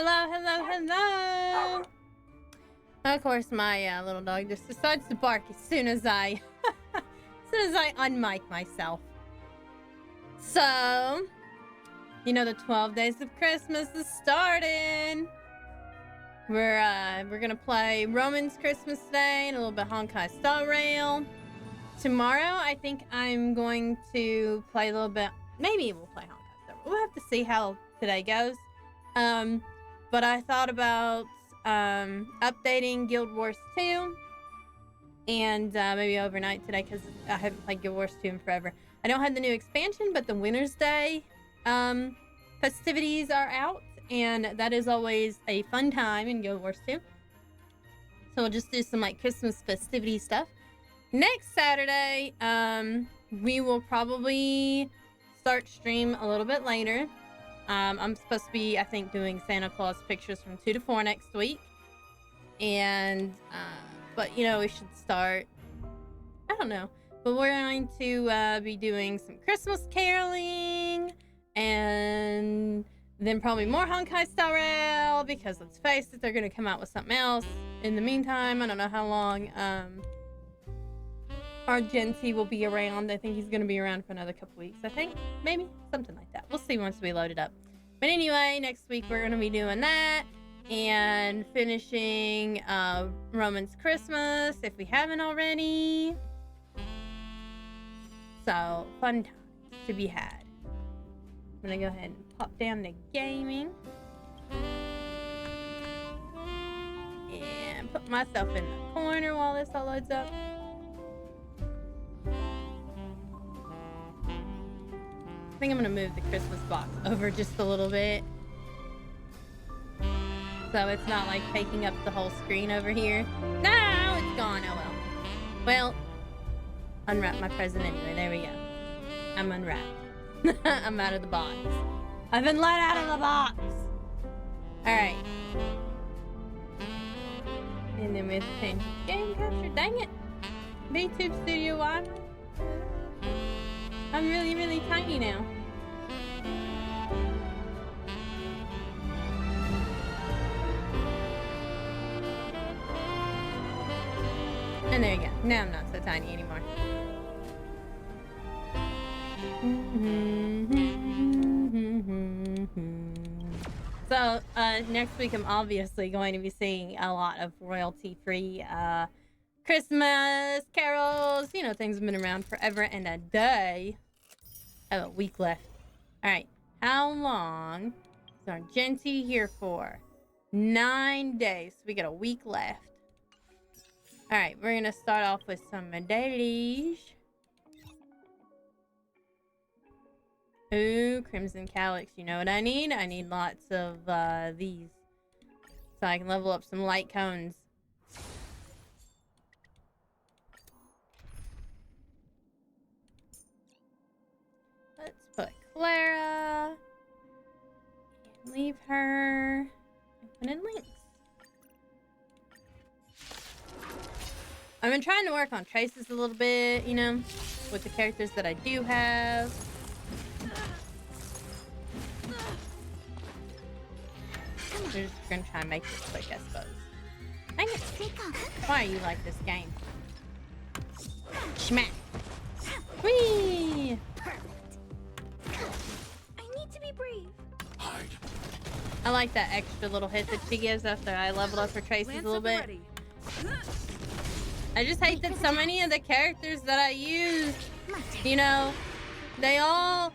Hello, hello, hello. Of course, my little dog just decides to bark as soon as I unmic myself. So, you know, the 12 days of Christmas is starting. We're gonna play Roman's Christmas today and a little bit Honkai Star Rail. Tomorrow, I think I'm going to play a little bit maybe we'll play Honkai Star Rail. We'll have to see how today goes. But I thought about updating Guild Wars 2 and maybe overnight today because I haven't played Guild Wars 2 in forever. I don't have the new expansion, but the Winter's Day festivities are out, and that is always a fun time in Guild Wars 2. So we'll just do some like Christmas festivity stuff. Next Saturday, we will probably start stream a little bit later. I'm supposed to be, I think, doing Santa Claus pictures from 2 to 4 next week. And, but, you know, we should start, I don't know. But we're going to be doing some Christmas caroling. And then probably more Honkai Star Rail. Because, let's face it, they're going to come out with something else. In the meantime, I don't know how long our Genty will be around. I think he's going to be around for another couple weeks, I think. Maybe. Something like that. We'll see once we load it up. But anyway, next week we're going to be doing that. And finishing Roman's Christmas, if we haven't already. So, fun times to be had. I'm going to go ahead and pop down to gaming. And put myself in the corner while this all loads up. I think I'm gonna move the Christmas box over just a little bit. So it's not like taking up the whole screen over here. No, it's gone, oh well. Well, unwrap my present anyway, there we go. I'm unwrapped. I'm out of the box. I've been let out of the box. Alright. And then we have to change the game capture. Dang it. Vtuber Studio Y. I'm really, really tiny now. And there you go. Now I'm not so tiny anymore. So, next week I'm obviously going to be seeing a lot of royalty-free, Christmas carols, you know, things have been around forever and a day. I have a week left. Alright, how long is our Genty here for? 9 days. So we got a week left. Alright, we're gonna start off with some dailies. Ooh, Crimson Calyx. You know what I need? I need lots of these. So I can level up some light cones. Let's put Clara. And leave her. And put in Lynx. I've been trying to work on traces a little bit, you know, with the characters that I do have. We're just gonna try and make this quick, I suppose. Dang it! Why are you like this game? Schmack! Whee! I need to be brave. I like that extra little hit that she gives after I leveled up her traces a little bit. I just hate that so many of the characters that I use, you know, they all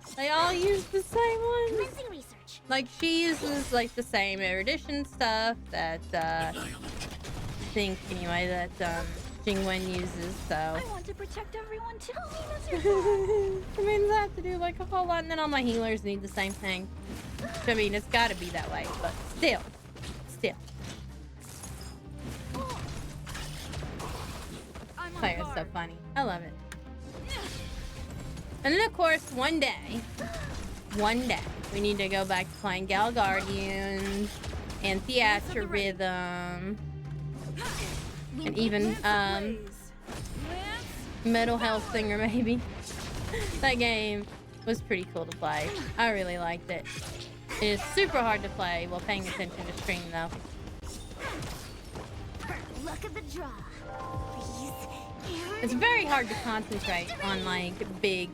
use the same ones. Like, she uses, like, the same erudition stuff that, I think, anyway, that, Jingwen uses, so. I want to protect everyone too. It means I have to do, like, a whole lot, and then all my healers need the same thing. I mean, it's gotta be that way, but still. Claire's so funny. I love it. And then, of course, one day, we need to go back to playing Gal Guardians and Theatra Rhythm and even Metal Hellsinger maybe. That game was pretty cool to play. I really liked it. It is super hard to play while paying attention to stream though. Look at the draw. It's very hard to concentrate on like big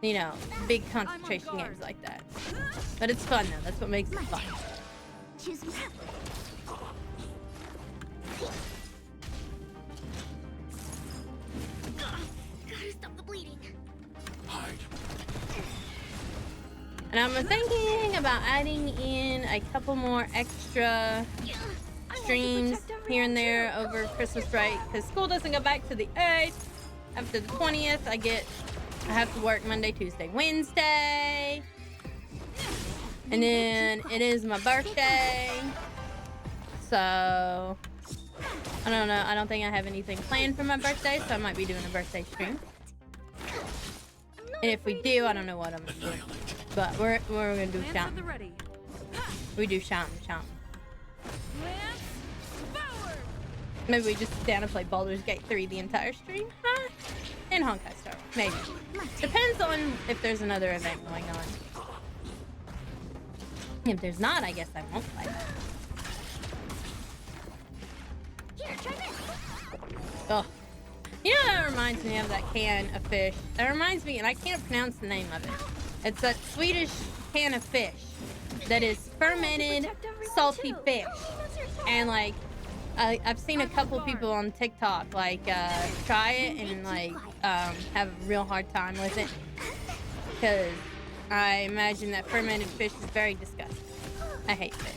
you know, big concentration games like that. But it's fun though, that's what makes it fun. Choose me. Gotta stop the bleeding. And I'm thinking about adding in a couple more extra streams here and there over Christmas break, because school doesn't go back to the 8th. After the 20th, I have to work Monday, Tuesday, Wednesday. And then it is my birthday. So, I don't know. I don't think I have anything planned for my birthday, so I might be doing a birthday stream. And if we do, I don't know what I'm going to do. But we're going to do something. We do something. Maybe we just sit down and play Baldur's Gate 3 the entire stream. Huh? And Honkai Star. Maybe. Depends on if there's another event going on. If there's not, I guess I won't play that. Oh. You know, that reminds me of that can of fish. That reminds me, and I can't pronounce the name of it. It's that Swedish can of fish that is fermented, salty fish. And like, I've seen a couple people on TikTok like try it and like have a real hard time with it, because I imagine that fermented fish is very disgusting. I hate fish.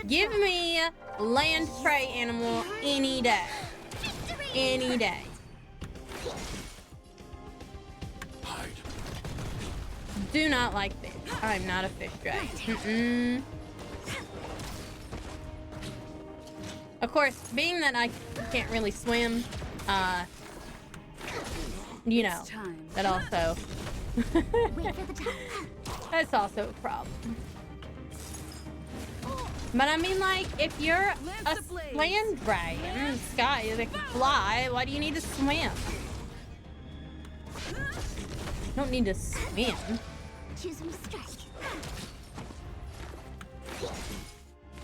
Give me land prey animal any day. Any day. Do not like fish. I'm not a fish dragon. Of course, being that I can't really swim, you know, that also that's also a problem. But I mean, like, if you're a land dragon in the sky that can fly, why do you need to swim? You don't need to swim.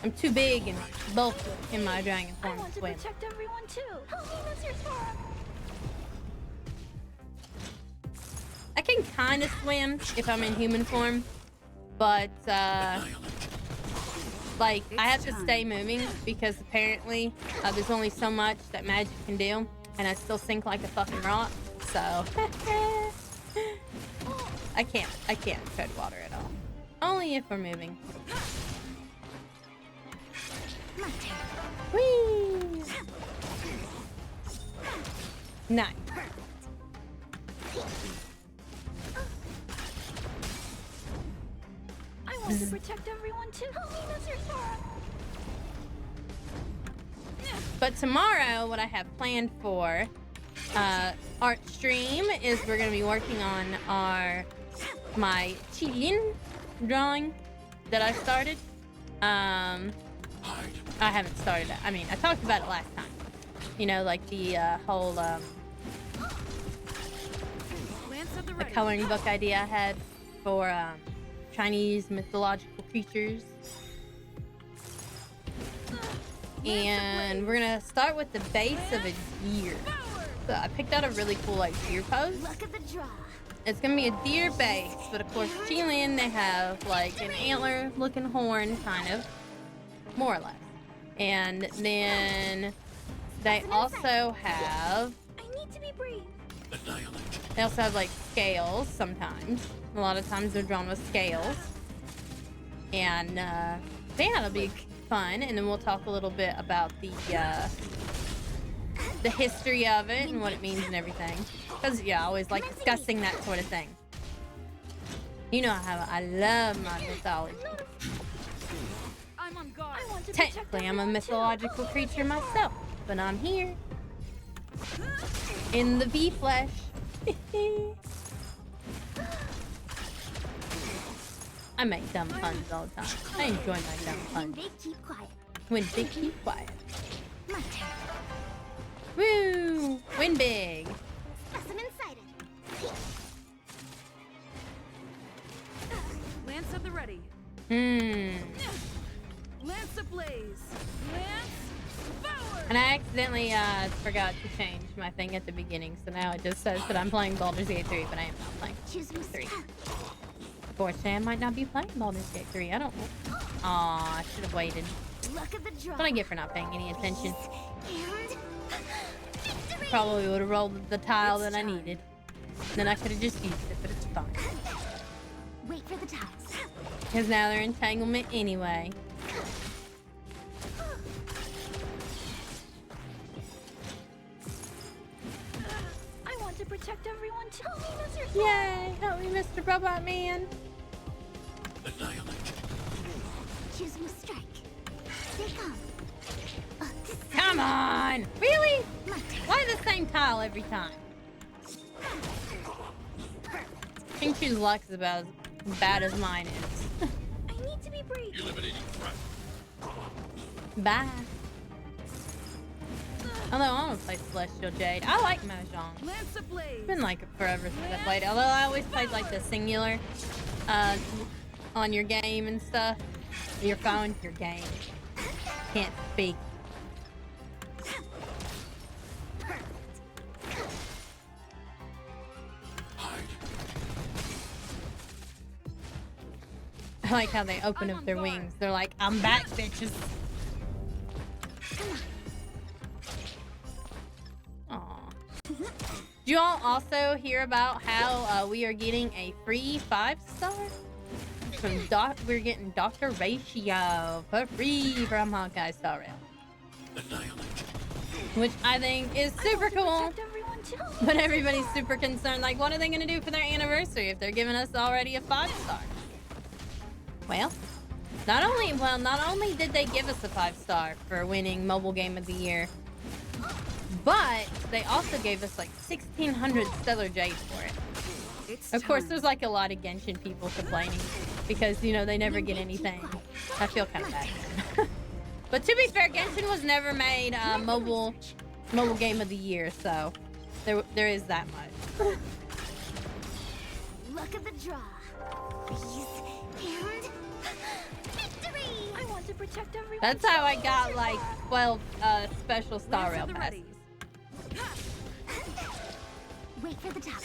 I'm too big and bulky in my dragon form to swim. Protect everyone too. That's your farm. I can kind of swim if I'm in human form, but like, I have to stay moving because apparently there's only so much that magic can do, and I still sink like a fucking rock. So I can't tread water at all. Only if we're moving. Whee! Nice. I want to protect everyone too. That's your farm. But tomorrow, what I have planned for art stream is we're gonna be working on my Chilean drawing that I started. I haven't started it. I mean, I talked about it last time. You know, like the whole the coloring book idea I had for Chinese mythological creatures. And we're gonna start with the base of a deer. So I picked out a really cool like deer pose. It's gonna be a deer base, but of course Chilean, they have like an antler looking horn, kind of, more or less. And then they also have they also have like scales sometimes. A lot of times they're drawn with scales. And yeah, it'll be fun. And then we'll talk a little bit about the history of it and what it means and everything. Because yeah, I always like discussing that sort of thing. You know how I love my mythology. Technically, I'm a mythological creature myself, but I'm here in the bee flesh. I make dumb puns all the time. I enjoy my dumb puns. When they keep quiet. Woo! Win big. Lance at the ready. Lance ablaze. Lance forward. And I accidentally forgot to change my thing at the beginning, so now it just says that I'm playing Baldur's Gate 3, but I am not playing Baldur's Gate 3. Unfortunately, I might not be playing Baldur's Gate 3. I don't know. Aw, I should have waited. That's what I get for not paying any attention. Probably would have rolled the tile that I needed. Then I could have just used it, but it's fine. the ties. Because now they're entanglement anyway. I want to protect everyone too. Help me, Mr. Sora. Yay! Help me, Mr. Robot Man. Annihilate. Choosing strike. They come. Come on! Really? My turn. Why the same tile every time? Pinkchu's luck is about as bad as mine is. I need to be brave. Eliminating threat. Bye. Although I want to play Celestial Jade. I like Mahjong. Lance ablaze. It's been like forever since I played it. Although I always played like the singular on your game and stuff. Your phone, your game. Can't speak. Hide. I like how they open I'm up on their guard. wings. They're like, I'm back, bitches. Aw. Did you all also hear about how we are getting a free 5-star? From we're getting Dr. Ratio for free from Honkai Star Rail. Annihilate. Which I think is super cool. Protect everyone too. But everybody's super concerned, like, what are they gonna do for their anniversary if they're giving us already a 5-star? Well, not only did they give us a 5-star for winning Mobile Game of the Year, but they also gave us like 1,600 Stellar Jade for it. It's Of course, time. there's like a lot of Genshin people complaining because, you know, they never get anything. I feel kind of bad. But to be fair, Genshin was never made mobile Game of the Year, so there is that much. Look at the draw. Freeze and victory. I want to protect everyone. That's how I got like 12 special Star Lance Rail at the passes. ready. Wait for the top.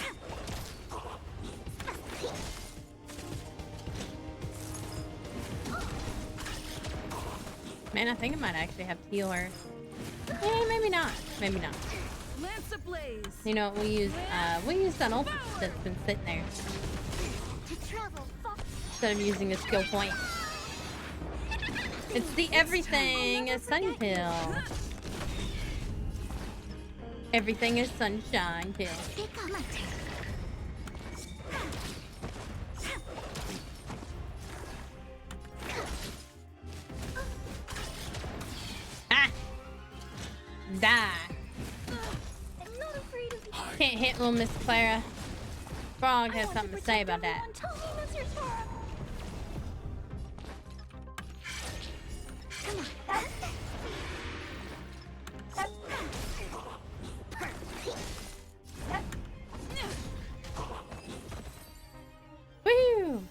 Man, I think I might actually have to heal her. Maybe not. Maybe not. Lance ablaze. You know what, we use that ult that's been sitting there To travel far. instead of using a skill point. It's the everything is sun pill. Everything is sunshine pill. Pick up my turn. Ah! Die. I'm not afraid of you. Can't hit little Miss Clara. Frog I has want something to say about that. protect everyone. Tell me, Mr. Sora. Come on. Woo!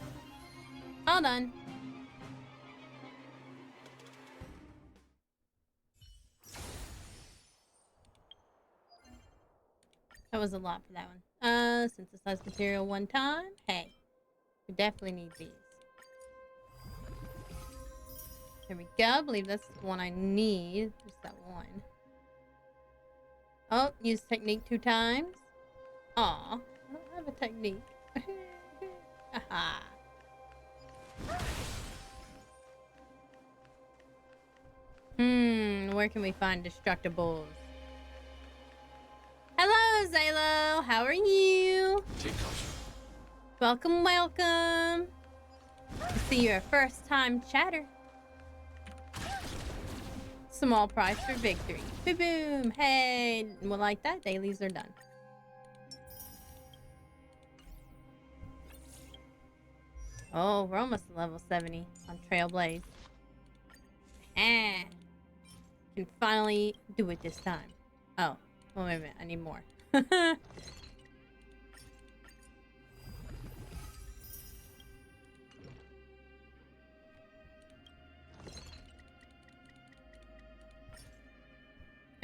All done. That was a lot for that one. Synthesized material one time. Hey, we definitely need these. Here we go. I believe that's the one I need. Just that one. Oh, use technique 2 times. Aw, I don't have a technique. Aha. Where can we find destructibles? Hello, Zalo. How are you? Take cover. Welcome, welcome. I see you're a first-time chatter. Small prize for victory. Boom, boom. Hey, well, like that, dailies are done. Oh, we're almost at level 70 on Trailblaze. Can finally do it this time. Oh, well, wait a minute. I need more.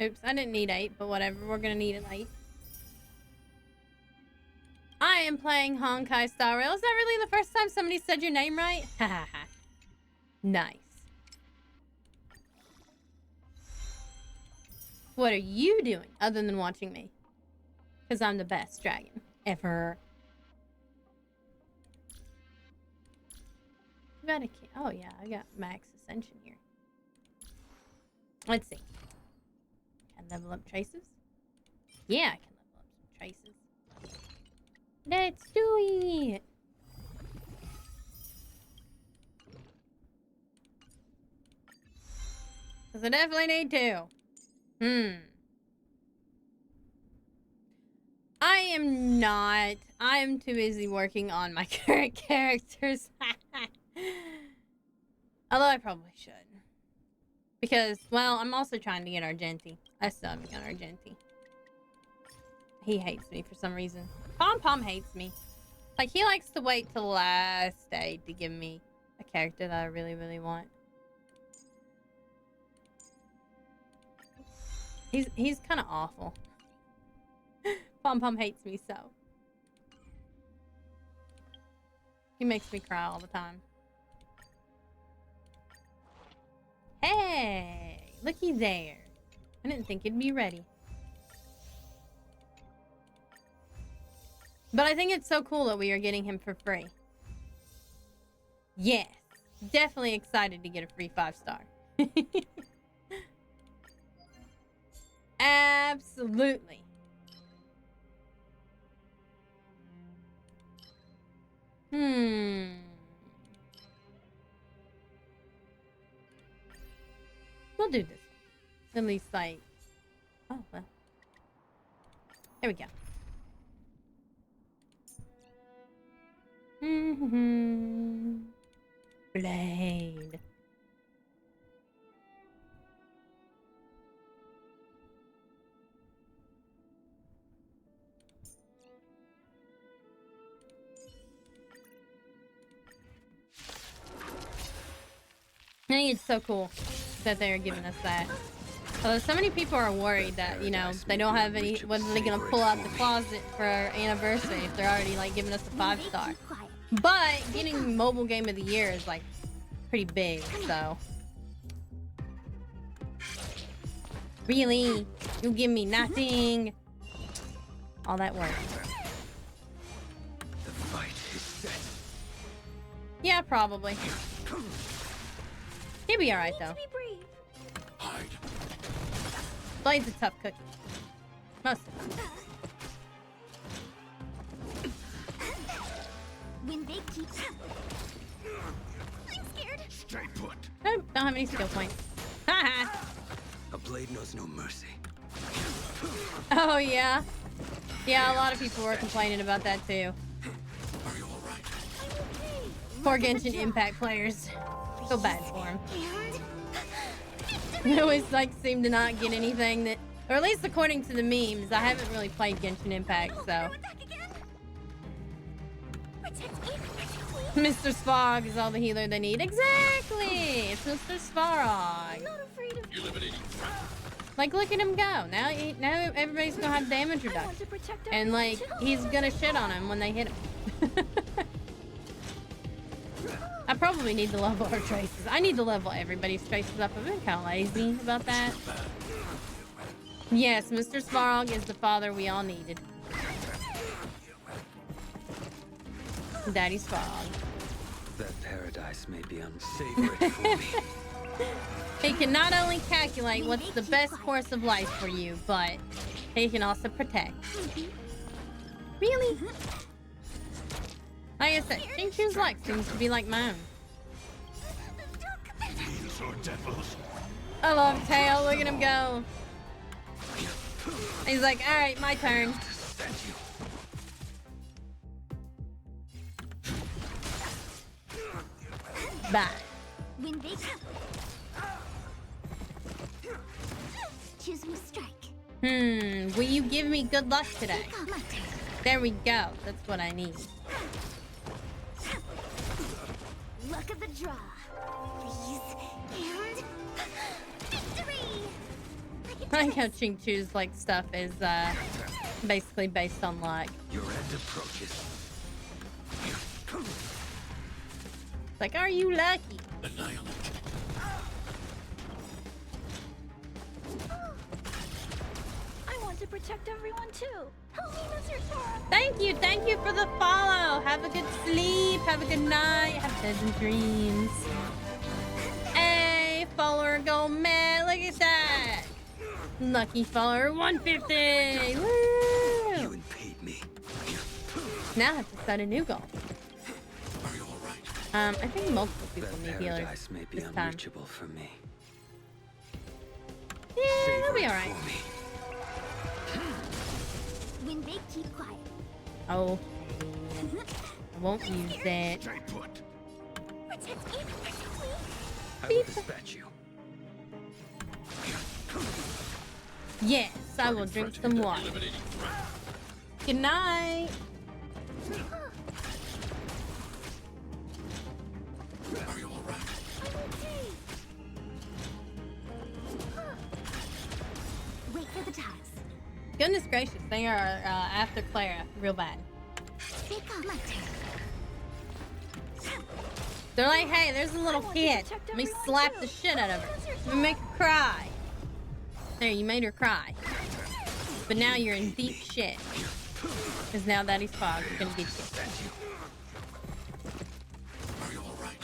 Oops, I didn't need 8, but whatever. We're gonna need an 8. I am playing Honkai Star Rail. Is that really the first time somebody said your name right? Ha ha ha. Nice. What are you doing other than watching me? Because I'm the best dragon ever. got a key. Oh yeah, I got max ascension here. Let's see. Can I level up traces? Yeah, I can level up some traces. Let's do it. Cause I definitely need to. I am not. I am too busy working on my current characters. Although I probably should. Because, well, I'm also trying to get Argenti. I still haven't got Argenti. He hates me for some reason. Pom Pom hates me. Like, he likes to wait till the last day to give me a character that I really, really want. He's kind of awful. Pom Pom hates me so. He makes me cry all the time. Hey, looky there. I didn't think it'd be ready. But I think it's so cool that we are getting him for free. Yes. Definitely excited to get a free 5-star. Absolutely. We'll do this one. At least, like... Oh, well. There we go. Blade. I think it's so cool that they're giving us that. Although so many people are worried that, you know, they don't have any... When are they going to pull out the closet for our anniversary if they're already, like, giving us a 5-star? But getting Mobile Game of the Year is, like, pretty big, so... Really? You give me nothing? All that work. The fight is set. Yeah, probably. He'll be alright, though. Hide. Blade's a tough cookie. Most of the time. When they keep... I'm scared. Stay put. I don't have any skill points. Haha. A blade knows no mercy. Oh, yeah. Yeah, a lot of people were complaining about that, too. Are you alright? Poor Genshin Impact players. Feel bad for them. And... They always, like, seem to not get anything that... Or at least according to the memes. I haven't really played Genshin Impact, so... Mr. Sparg is all the healer they need. Exactly! It's Mr. Sparg. Not afraid of... Eliminating threat. Like, look at him go. Now everybody's gonna have damage I want reduction. to protect And, like, everyone, too. he's gonna shit on him when they hit him. I probably need to level our traces. I need to level everybody's traces up. I've been kind of lazy about that. Yes, Mr. Sparg is the father we all needed. Daddy Sparg. That paradise may be unsavory for me. He can not only calculate what's the best course of life for you, but he can also protect. Really? Like I said, Xingqiu's luck seems to be like mine. Fiends or devils. I love Tail. Look at him go. He's like, all right, my turn. Thank you. Bye. When they come... Choose me strike. Will you give me good luck today? Come on. There we go. That's what I need. Luck of the draw. Freeze. And... Victory! I like how Xingqiu's like stuff is basically based on luck. Your end approaches. It's like, are you lucky? Annihilate. I want to protect everyone too. Help me, Mr. Sora. Thank you for the follow. Have a good sleep. Have Have a good night. Have pleasant dreams. Hey, follower gold man. Look at that. Lucky follower 150. Woo! You impede me. Now I have to set a new goal. I think multiple people That need healers paradise may be this time. unreachable for me. Yeah, it'll be alright. When big, keep quiet. Oh, I won't use that. Stay put. Protect me, protect me. I will dispatch you. Yes, I will drink some water. Good night. Are you alright? Wait for the ties. Goodness gracious, they are after Clara real bad. Pick up my turn. They're like, hey, there's a little kid. Let me slap the shit out of her. Let me make her cry. There, you made her cry. But now you're in deep shit. Because now Daddy's Fog is gonna get you. Are you alright?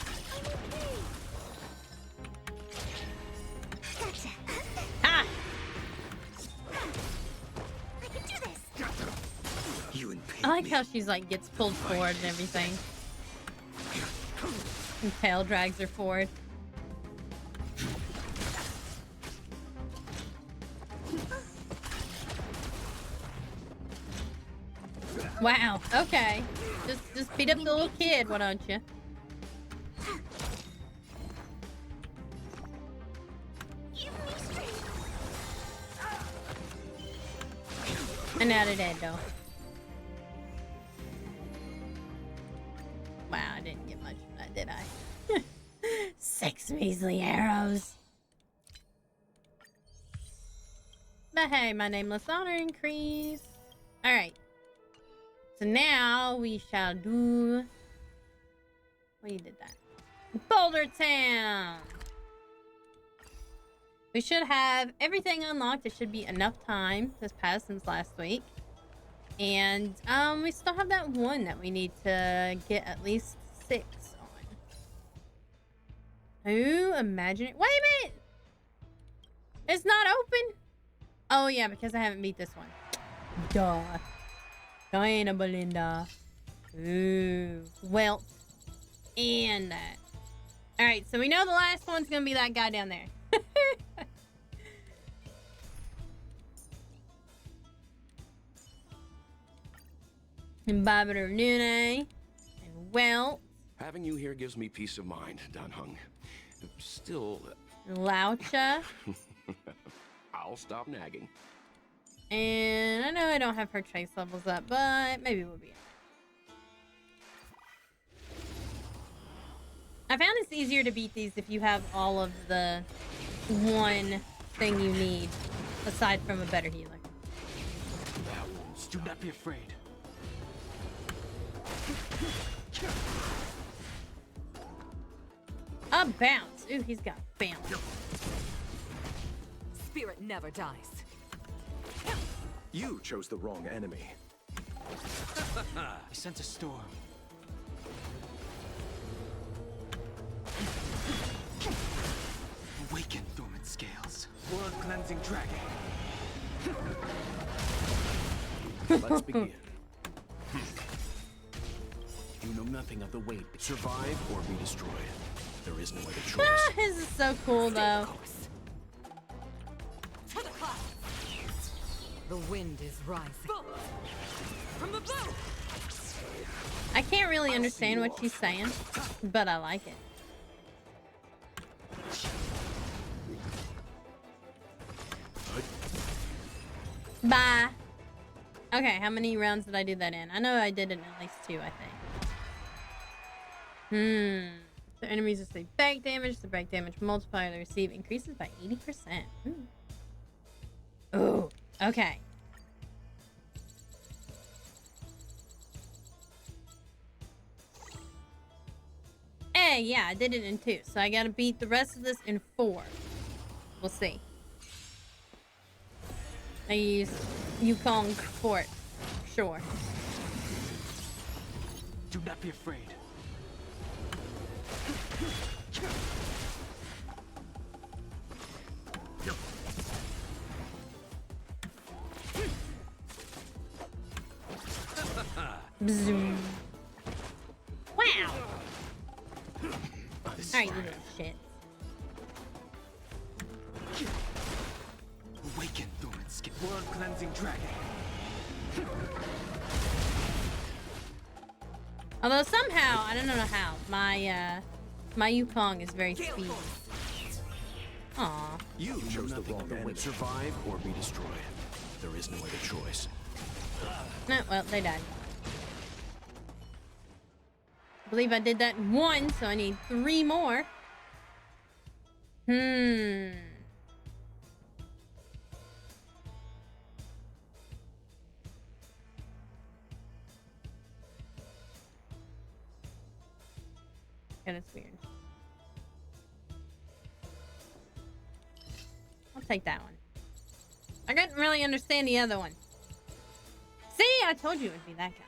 Gotcha. Ah! I can do this. You impede I like me. how she's like gets pulled forward and everything. And Tail drags her forward. Wow, okay. Just beat up the little kid, why don't you? Give me strength. And now they're dead though. Wow, I didn't get much from that, did I? 6 measly arrows. But hey, my nameless honor increase. Alright. So now we shall do... Well, you did that. Boulder Town! We should have everything unlocked. It should be enough time this past since last week. And we still have that one that we need to get at least 6 on. Ooh, imagine it. Wait a minute! It's not open? Oh yeah, because I haven't beat this one. Duh. Diana Belinda. Ooh. Welt. And that. Alright, so we know the last one's gonna be that guy down there. And Barbara Nune. And Welt. Having you here gives me peace of mind, Dan Hung. Still, Laucha. I'll stop nagging. And I know I don't have her trace levels up, but maybe we'll be alright. I found it's easier to beat these if you have all of the one thing you need, aside from a better healer. Do not be afraid. A bounce. Ooh, he's got bounce. Spirit never dies. You chose the wrong enemy. I sense a storm. Awaken, dormant scales. Blood cleansing dragon. Let's begin. You know nothing of the weight. Survive or be destroyed. There is no other Ah, choice. his is so cool though. To the clouds. The wind is rising. From above. I can't really understand what she's saying, but I like it. Bye. Okay, how many rounds did I do that in? I know I did it in at least 2, I think. The enemies receive back damage. The back damage multiplier they receive increases by 80%. Ooh, okay. Hey, yeah, I did it in 2, so I gotta beat the rest of this in 4. We'll see. I use Yukong Fort. Sure. Do not be afraid. Bzoom. Wow. Alright, you little shit. Awaken, dormant skill. World cleansing dragon. Although somehow, I don't know how, my Yukong is very speedy. Aw. You chose the wrong enemy. Survive or be destroyed. There is no other choice. No, well, they died. I believe I did that one, so I need 3 more. Yeah, that's weird. I'll take that one. I couldn't really understand the other one. See, I told you it would be that guy.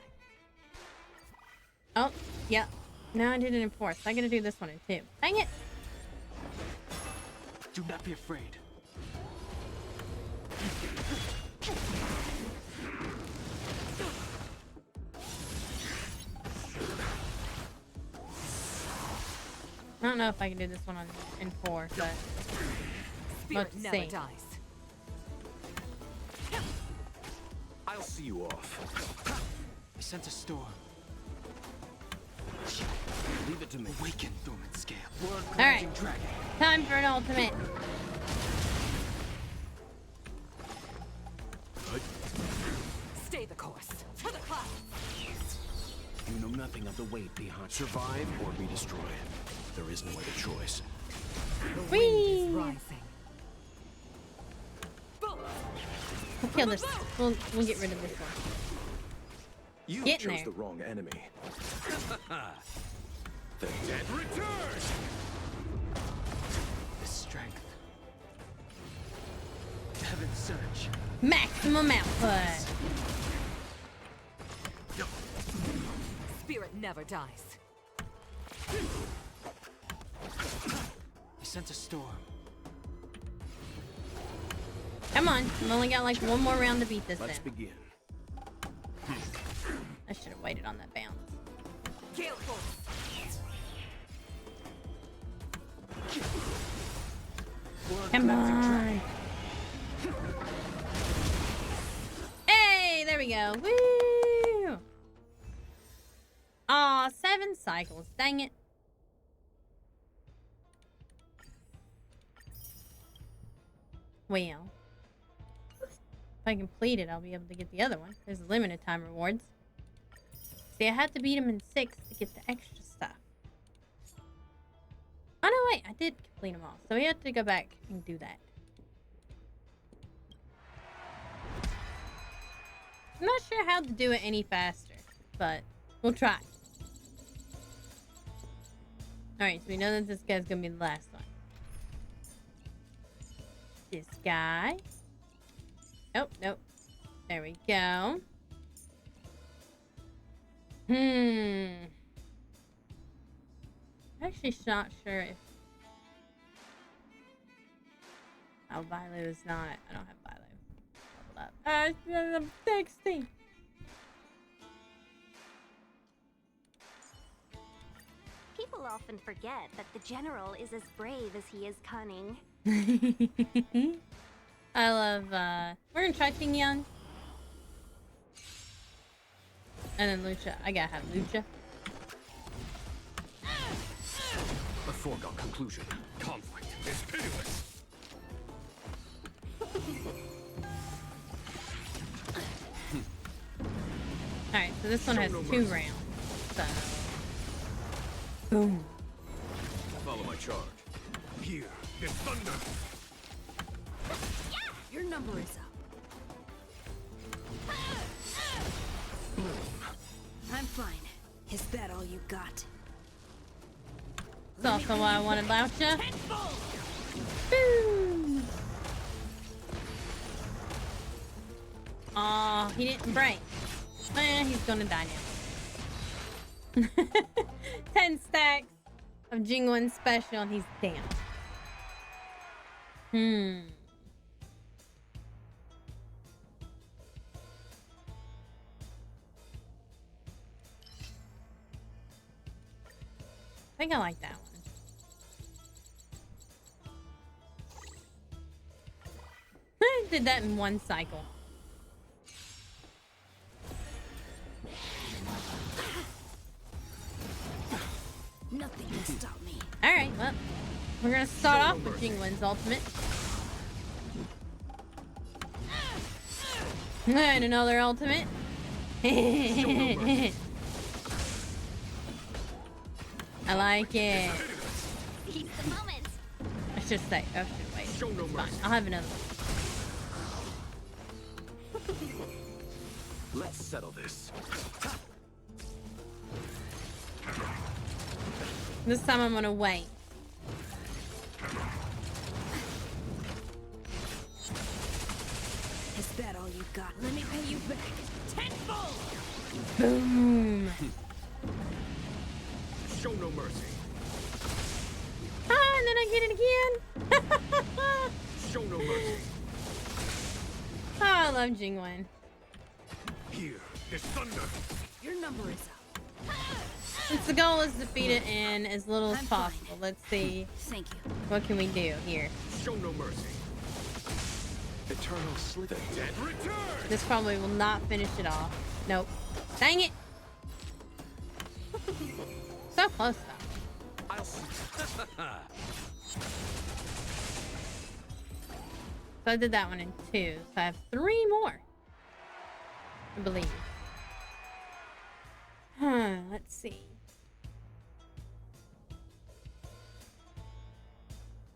Oh, yeah. No, I did it in 4th. I gotta do this one in 2. Dang it! Do not be afraid. I don't know if I can do this one in 4, but Spirit let's never see. dies. I'll see you off. I sense a storm. Leave it to me. Awaken, dormant scale. World Alright. cleansing dragon. Time for an ultimate. Stay the course. To the clouds. You know nothing of the weight behind. Survive or be destroyed. There is no other choice. The wind Whee! is rising. Boom! We'll kill this. We'll get rid of this one. You Get in chose there. the wrong enemy. And return! The strength. Heaven's surge. Maximum output. Spirit never dies. I sense a storm. Come on. I've only got like 1 more round to beat this Let's thing. begin. I should have waited on that bounce. Gale force. World Come cleansing on. Hey, there we go. Woo! Aw, 7 cycles. Dang it. Well, if I complete it, I'll be able to get the other one. There's limited time rewards. See, I had to beat him in 6 to get the extra stuff. Oh, no, wait. I did complete them all. So we have to go back and do that. I'm not sure how to do it any faster, but we'll try. Alright, so we know that this guy's gonna be the last one. This guy. Oh, nope. There we go. Actually not sure if Vilo is not. I don't have Vilo leveled up. I'm 60. People often forget that the general is as brave as he is cunning. I love we're gonna try Ting Yan. And then Lucha. I gotta have Lucha. A foregone conclusion. Conflict is pitiless. Alright, so this one has 2 rounds. So boom. Follow my charge. Here is thunder. Your number is up. I'm fine. Is that all you got? That's also what I want about you. Boom. Aw, he didn't break. He's gonna die now. 10 stacks of Jingwen's special and he's down. I think I like that one. I did that in one cycle. Nothing can stop me. Alright, well, we're gonna start off with Jingwen's ultimate. And another ultimate. I like it. Seize the moment. I should say. Oh, shit, wait. It's fine. I'll have another one. Let's settle this. This time I'm gonna wait. Is that all you got? Let me pay you back tenfold. Boom. Show no mercy. Ah, and then I get it again. Show no mercy. Oh, I love Jingwen. Here is thunder. Your number is up. Since the goal is to defeat it in as little as I'm possible, fine. let's see Thank you. what can we do here. Show no mercy. Eternal sleep. The dead return. This probably will not finish it off. Nope. Dang it! So close though. I'll see. So I did that one in 2. So I have 3 more. I believe. Let's see.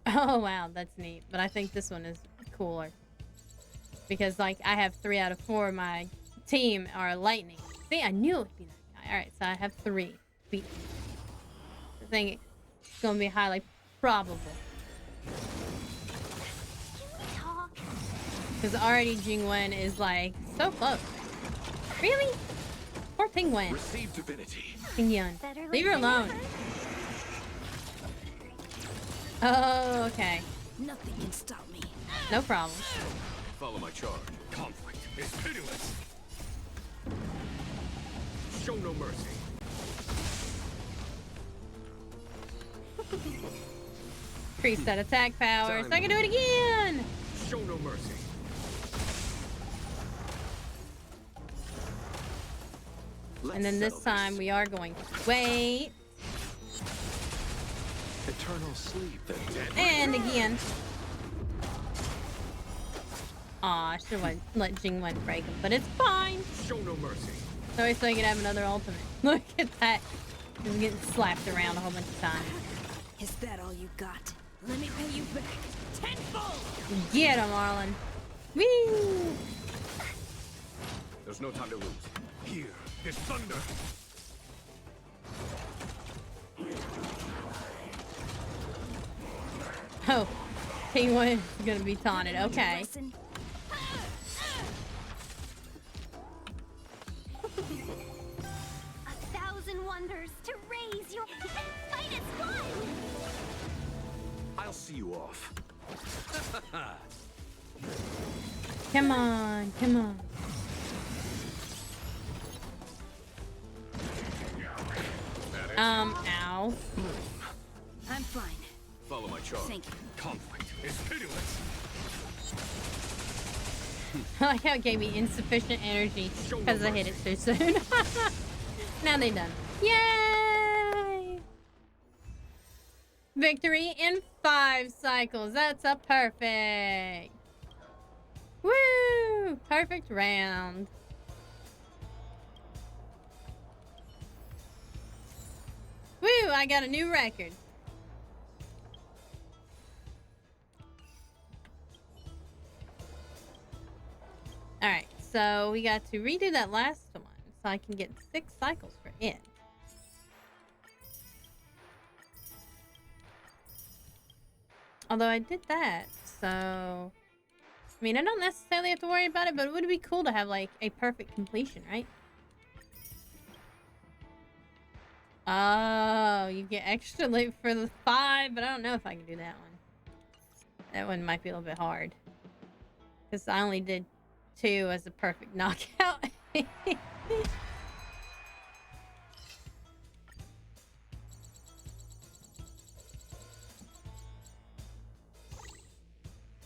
Oh wow, that's neat. But I think this one is cooler. Because like I have 3 out of 4 of my team are lightning. See, I knew it would be that guy. Alright, so I have 3. Beat. I think it's gonna be highly probable. Can we talk? Because already Jingwen is like so close. Really? Poor Pingwen. Receive divinity. Pingyun. Better Leave her late than alone. never. Oh, okay. Nothing can stop me. No problem. Follow my charge. Conflict is pitiless. Show no mercy. Increase that attack power so I can do it again. Show no mercy. And then this time we are going to wait. Eternal sleep. The dead. And again. Aw, I should have let Jingwen break him, but it's fine. Show no mercy. So I can have another ultimate. Look at that. He's getting slapped around a whole bunch of times. Is that all you got? Let me pay you back tenfold. Get him, Marlon. Whee! There's no time to lose. Here is thunder. Oh, Penguin is gonna be taunted. Okay. Listen. A thousand wonders to raise your and fight as one. I'll see you off. Come on, come on. Ow. I'm fine. Follow my charge. Thank you. Conflict is pitiless. I like how it gave me insufficient energy because I hit it too soon. Now they done. Yay! Victory in 5 cycles. That's a perfect. Woo! Perfect round. Woo! I got a new record. Alright, so we got to redo that last one so I can get 6 cycles for it. Although I did that, so... I mean, I don't necessarily have to worry about it, but it would be cool to have, like, a perfect completion, right? Oh, you get extra loot for the 5, but I don't know if I can do that one. That one might be a little bit hard. Because I only did 2 as a perfect knockout.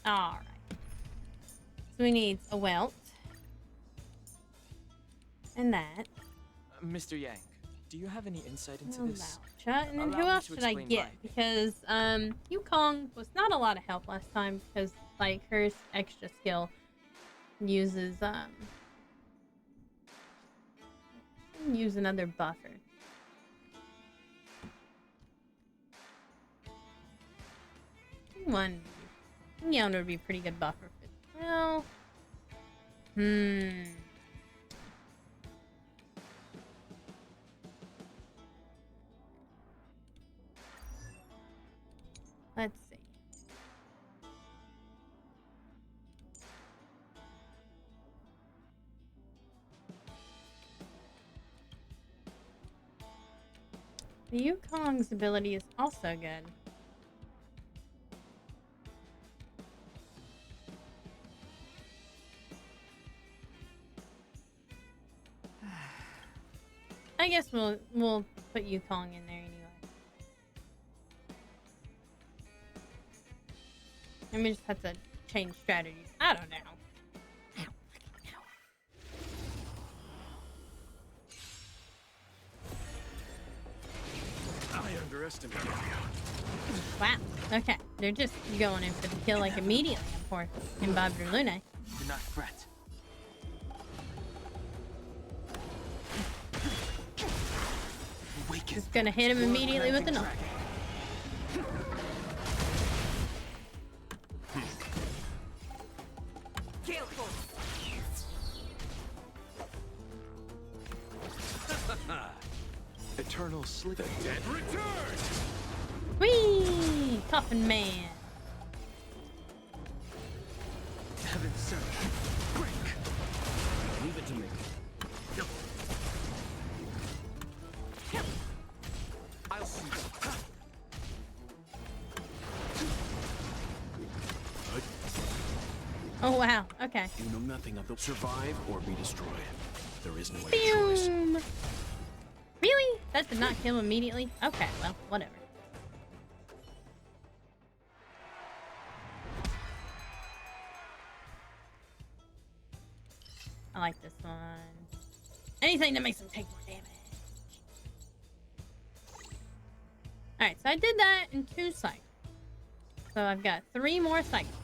Alright. So we need a welt. And that. Mr. Yang, do you have any insight into A this? voucher. And then Allow who me else to should I explain get? why. Because Yukong was not a lot of help last time because like her extra skill uses use another buffer. One Yonder would be a pretty good buffer for well. Let's see. The Yukong's ability is also good. I guess we'll put Yukong in there anyway. And we just have to change strategies. I don't know. I underestimated you. Wow. Okay. They're just going in for the kill like immediately, of course. In Bob Lune. Do not fret. Awaken. Just gonna hit him immediately with the knife. Gale Force. Eternal sleep. The dead return! Whee! Coffin Man. Heaven surge. Break. Leave it to me. I'll see you. Oh wow. Okay. You know nothing of the survive or be destroyed. There is no other choice. Boom. Really? That did not kill immediately? Okay, well, whatever. I like this one. Anything that makes him take more damage. Alright, so I did that in 2 cycles. So I've got 3 more cycles.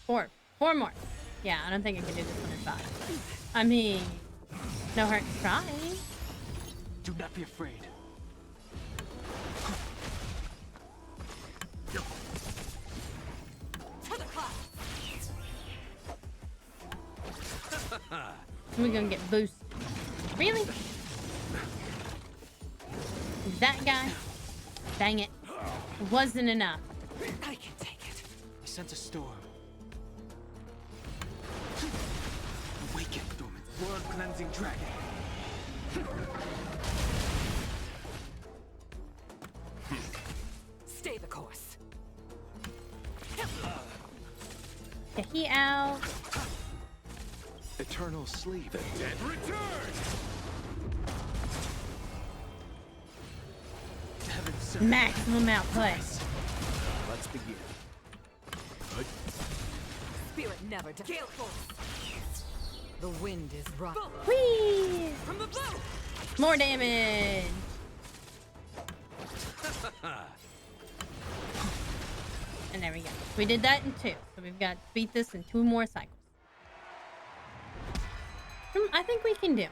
4 more. Yeah, I don't think I can do this one in 5. I mean, no hurt in trying. Do not be afraid. To the cloud. We're gonna get boosted. Really? That guy? Dang it. It wasn't enough. I can take it. I sent a storm. Awaken, dormant. World cleansing dragon. Stay the course. Get he out. Eternal sleep. The dead return! Heaven surge. Maximum output. Let's begin. Spirit never dies. Gale Force. The wind is rising. Whee! From the bow. More damage. And there we go. We did that in 2. So we've got to beat this in 2 more cycles. I think we can do.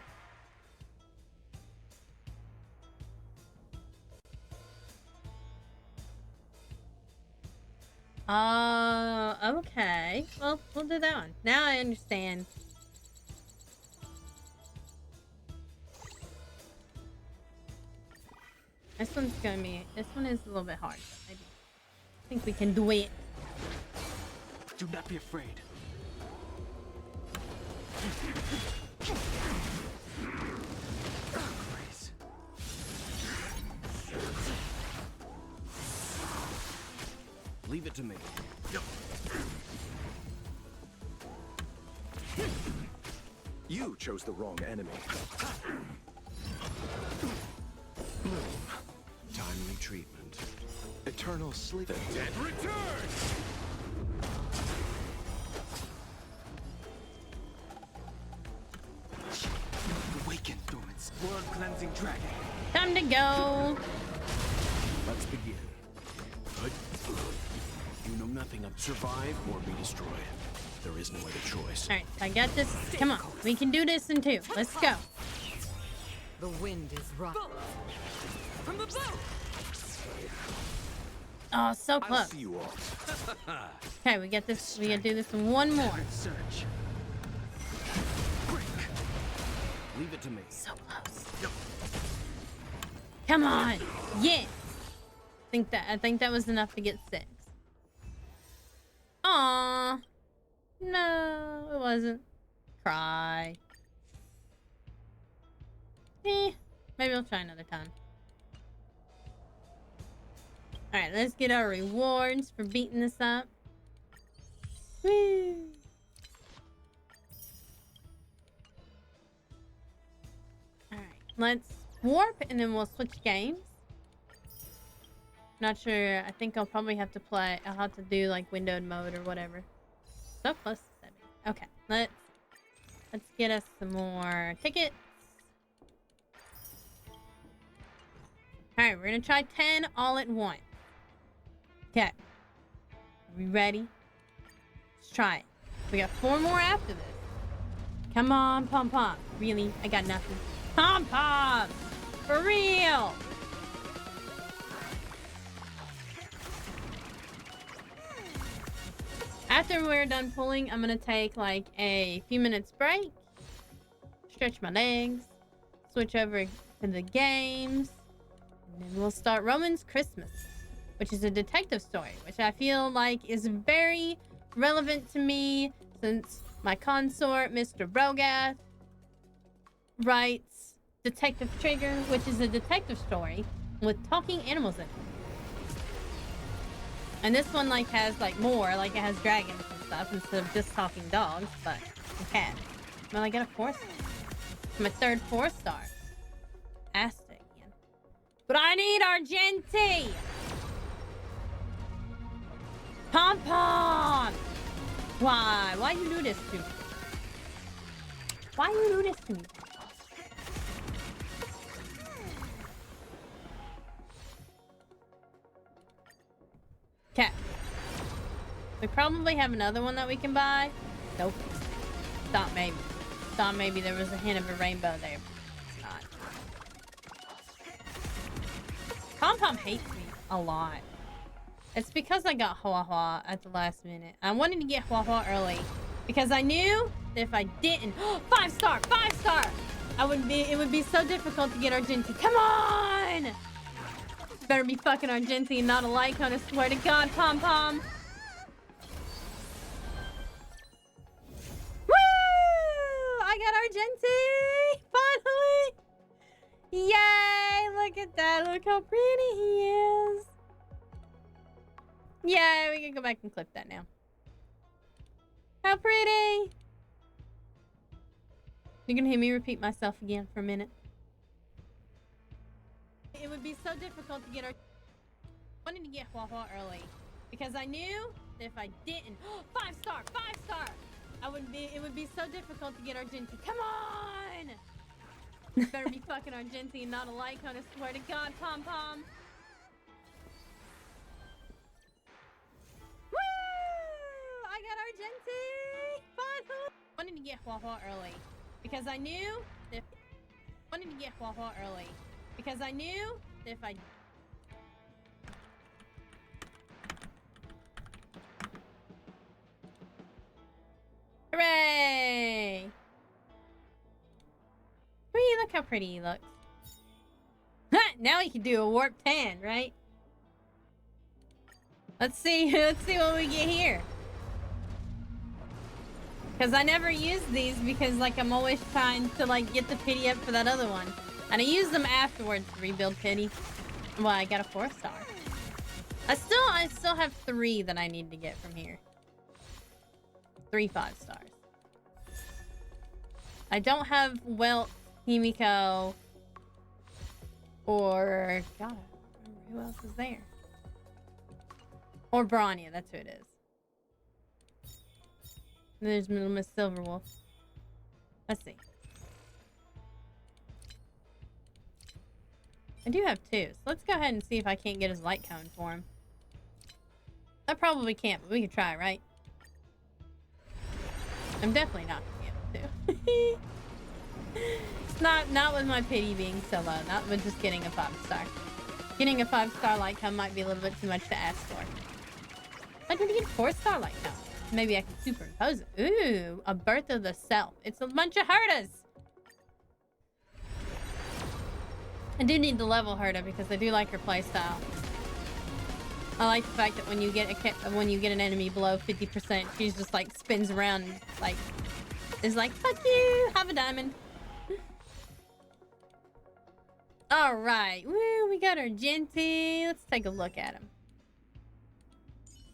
Okay. Well, we'll do that one. Now I understand. This one's gonna be. This one is a little bit hard, but maybe. I think we can do it. Do not be afraid. Grace. Leave it to me. You chose the wrong enemy. Bloom. Timely treatment. Eternal sleep. The dead return! Awaken, dormant world cleansing dragon. Time to go. Let's begin. Good. You know nothing of survive or be destroyed. There is no other choice. All right, I got this. Come on, we can do this in two. Let's go. The wind is rising. From the boat. Oh, so I'll close. see you all. Okay, we get this. We gotta do this one more. Search. Leave it to me. So close. Come on. Yeah. I think that was enough to get 6. Aw. No, it wasn't. Cry. Maybe I'll try another time. Alright, let's get our rewards for beating this up. Woo! Alright, let's warp and then we'll switch games. Not sure. I think I'll probably have to play. I'll have to do like windowed mode or whatever. So close to 70. Okay, let's get us some more tickets. Alright, we're gonna try 10 all at once. Okay. Are we ready? Let's try it. We got 4 more after this. Come on, Pom Pom. Really? I got nothing. Pom Pom! For real! After we're done pulling, I'm gonna take like a few minutes break. Stretch my legs. Switch over to the games. And then we'll start Roman's Christmas, which is a detective story, which I feel like is very relevant to me since my consort, Mr. Rogath, writes Detective Trigger, which is a detective story with talking animals in it. And this one like has like more, like it has dragons and stuff instead of just talking dogs, but cats. Well, I got a 4-star. My third 4-star. Asta again. But I need Argenti! Pom Pom! Why? Why you do this to me? Why you do this to me? Okay. We probably have another one that we can buy. Nope. Thought maybe. Thought maybe there was a hint of a rainbow there. It's not. Pom Pom hates me a lot. It's because I got Hua Hua at the last minute. I wanted to get Hua Hua early because I knew that if I didn't, 5-star, 5-star, it would be so difficult to get Argenti. Come on! Better be fucking Argenti and not a Lycon, I swear to God, Pom Pom. Woo! I got Argenti! Finally! Yay! Look at that. Look how pretty he is. Yay! We can go back and clip that now. How pretty! You're gonna hear me repeat myself again for a minute. It would be so difficult to get I wanted to get Hua Hua early because I knew that if I didn't, 5-star, 5-star, it would be so difficult to get Argenti. Come on! Better be fucking Argenti and not a Lycon, I swear to God, Pom Pom. Woo! I got Argenti! Finally! I wanted to get Hua Hua early because I knew that because I knew that if I Hooray! Whee, look how pretty he looks. Now he can do a warp 10, right? Let's see what we get here. Because I never use these because like I'm always trying to like get the pity up for that other one. And I use them afterwards to rebuild pity. Well, I got a 4-star. I still have 3 that I need to get from here. 3 5 stars. I don't have Welt, Himiko, or God, I don't remember who else is there. Or Branya, that's who it is. There's Little Miss Silverwolf. Let's see. I do have 2, so let's go ahead and see if I can't get his light cone for him. I probably can't, but we can try, right? I'm definitely not gonna be able to. Not with my pity being so low. Not with just getting a 5-star. Getting a 5-star light cone might be a little bit too much to ask for. I need to get a 4-star light cone. Maybe I can superimpose it. Ooh, a Birth of the Self. It's a bunch of Hertas. I do need the level Herta because I do like her playstyle. I like the fact that when you get an enemy below 50%, she's just like spins around and like is like, fuck you, have a diamond. All right, woo, we got our Genty. Let's take a look at him.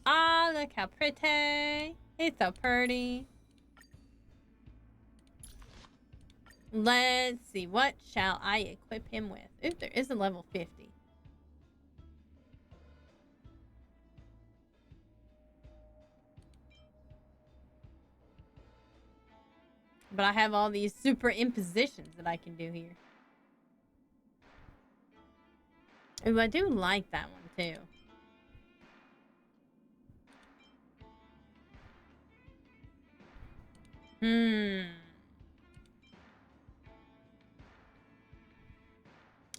Ah, look how pretty. He's so pretty. Let's see, what shall I equip him with? Ooh, there is a level 50. But I have all these super impositions that I can do here. Ooh, I do like that one too.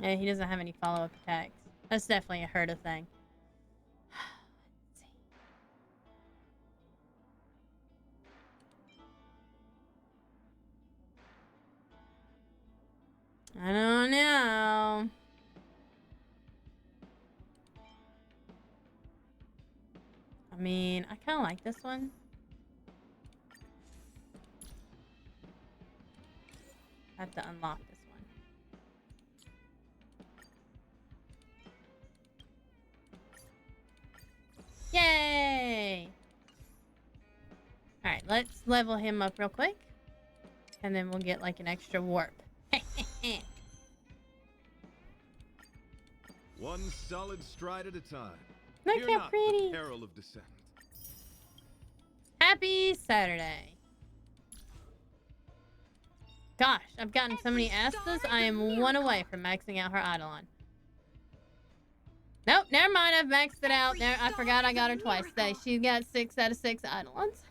Yeah, he doesn't have any follow-up attacks. That's definitely a Herta thing. Let's see. I don't know. I mean, I kind of like this one. I have to unlock this one. Yay! Alright, let's level him up real quick. And then we'll get like an extra warp. One solid stride at a time. Look Fear how not pretty. the peril of descent. Happy Saturday. Gosh, I've gotten so many Astas. I am 1 away from maxing out her Eidolon. Nope, never mind. I've maxed it out. There, I forgot I got her twice today. She got 6 out of 6 Eidolons.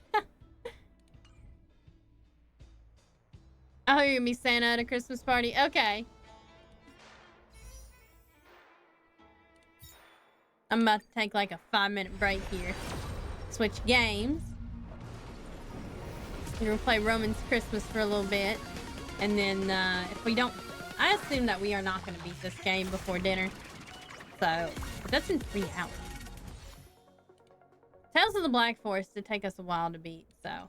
Oh, you're gonna be Santa at a Christmas party? Okay. I'm about to take like a 5-minute break here. Switch games. We're gonna play Roman's Christmas for a little bit. And then if we don't... I assume that we are not gonna beat this game before dinner. So, but that's in 3 hours. Tales of the Black Forest did take us a while to beat, so...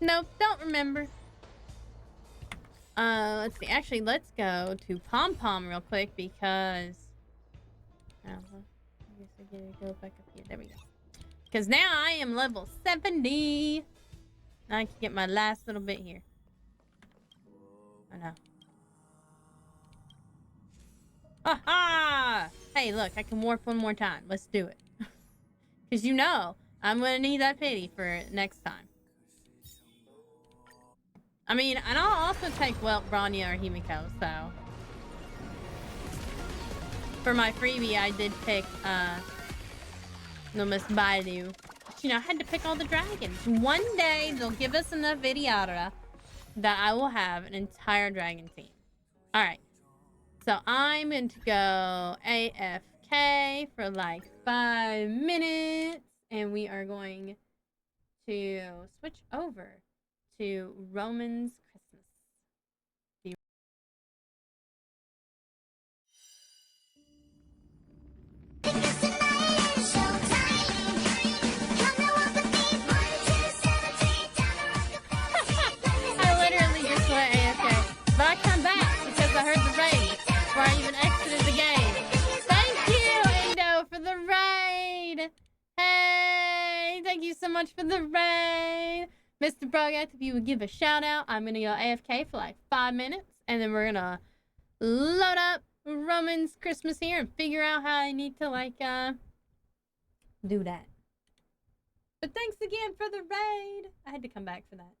Nope, don't remember. Let's see. Actually, let's go to Pom Pom real quick because... I guess I gotta go back up here. There we go. Because now I am level 70. I can get my last little bit here. Oh no. Aha! Hey, look, I can warp 1 more time. Let's do it. Because you know, I'm going to need that pity for next time. I mean, and I'll also take Welt, Branya, or Himiko, so. For my freebie, I did pick, no Miss Baidu. But, you know, I had to pick all the dragons. One day, they'll give us enough Vidyadra that I will have an entire dragon team. Alright. So, I'm going to go AFK for like 5 minutes. And we are going to switch over to Roman's Christmas. I literally just went AFK, but I come back because I heard the rain before I even exited the game. so much for the raid. Mr. Brogat, if you would give a shout out, I'm going to go AFK for like 5 minutes. And then we're going to load up Roman's Christmas here and figure out how I need to, like, do that. But thanks again for the raid. I had to come back for that.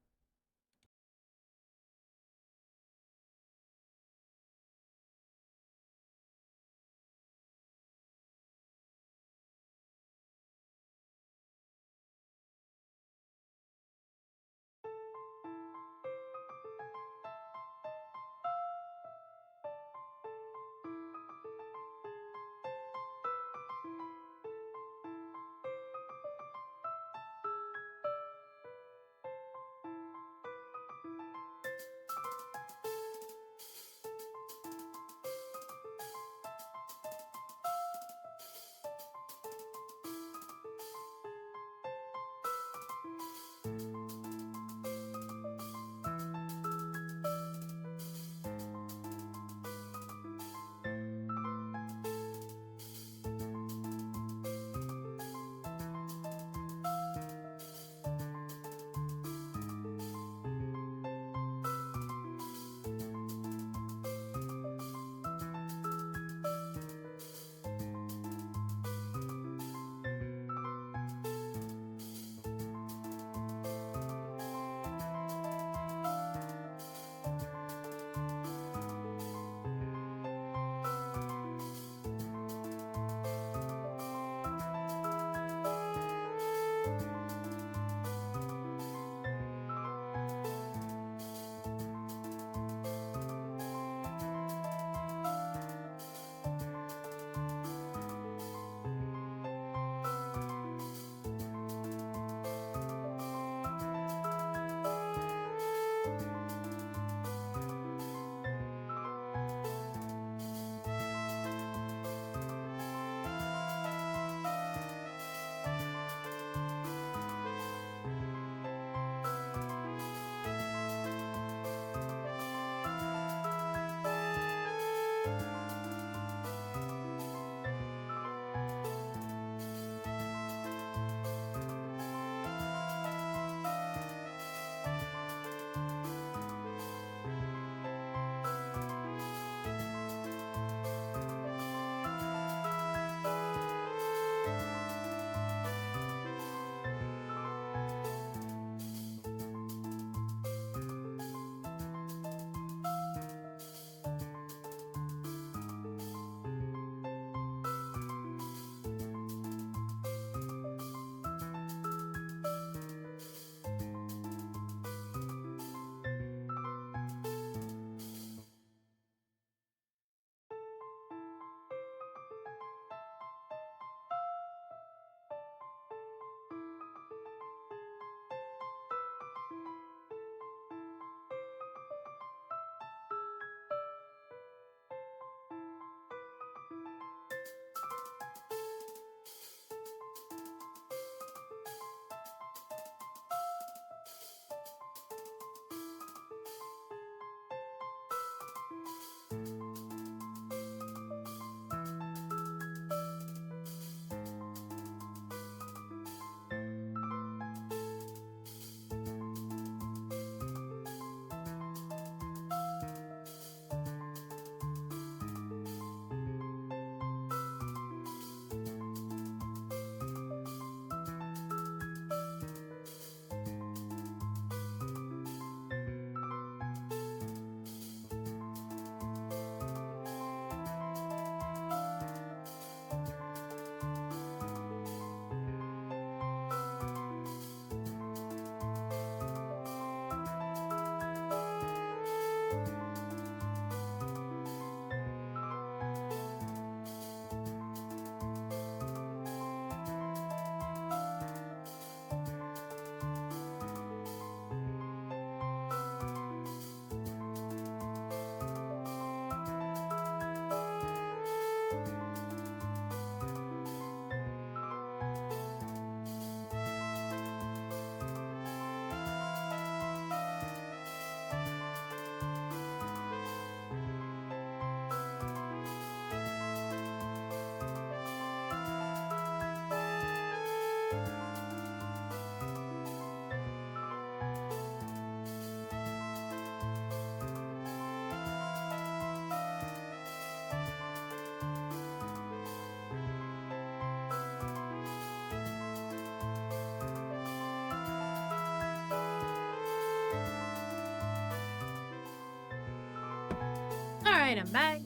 Alright, I'm back.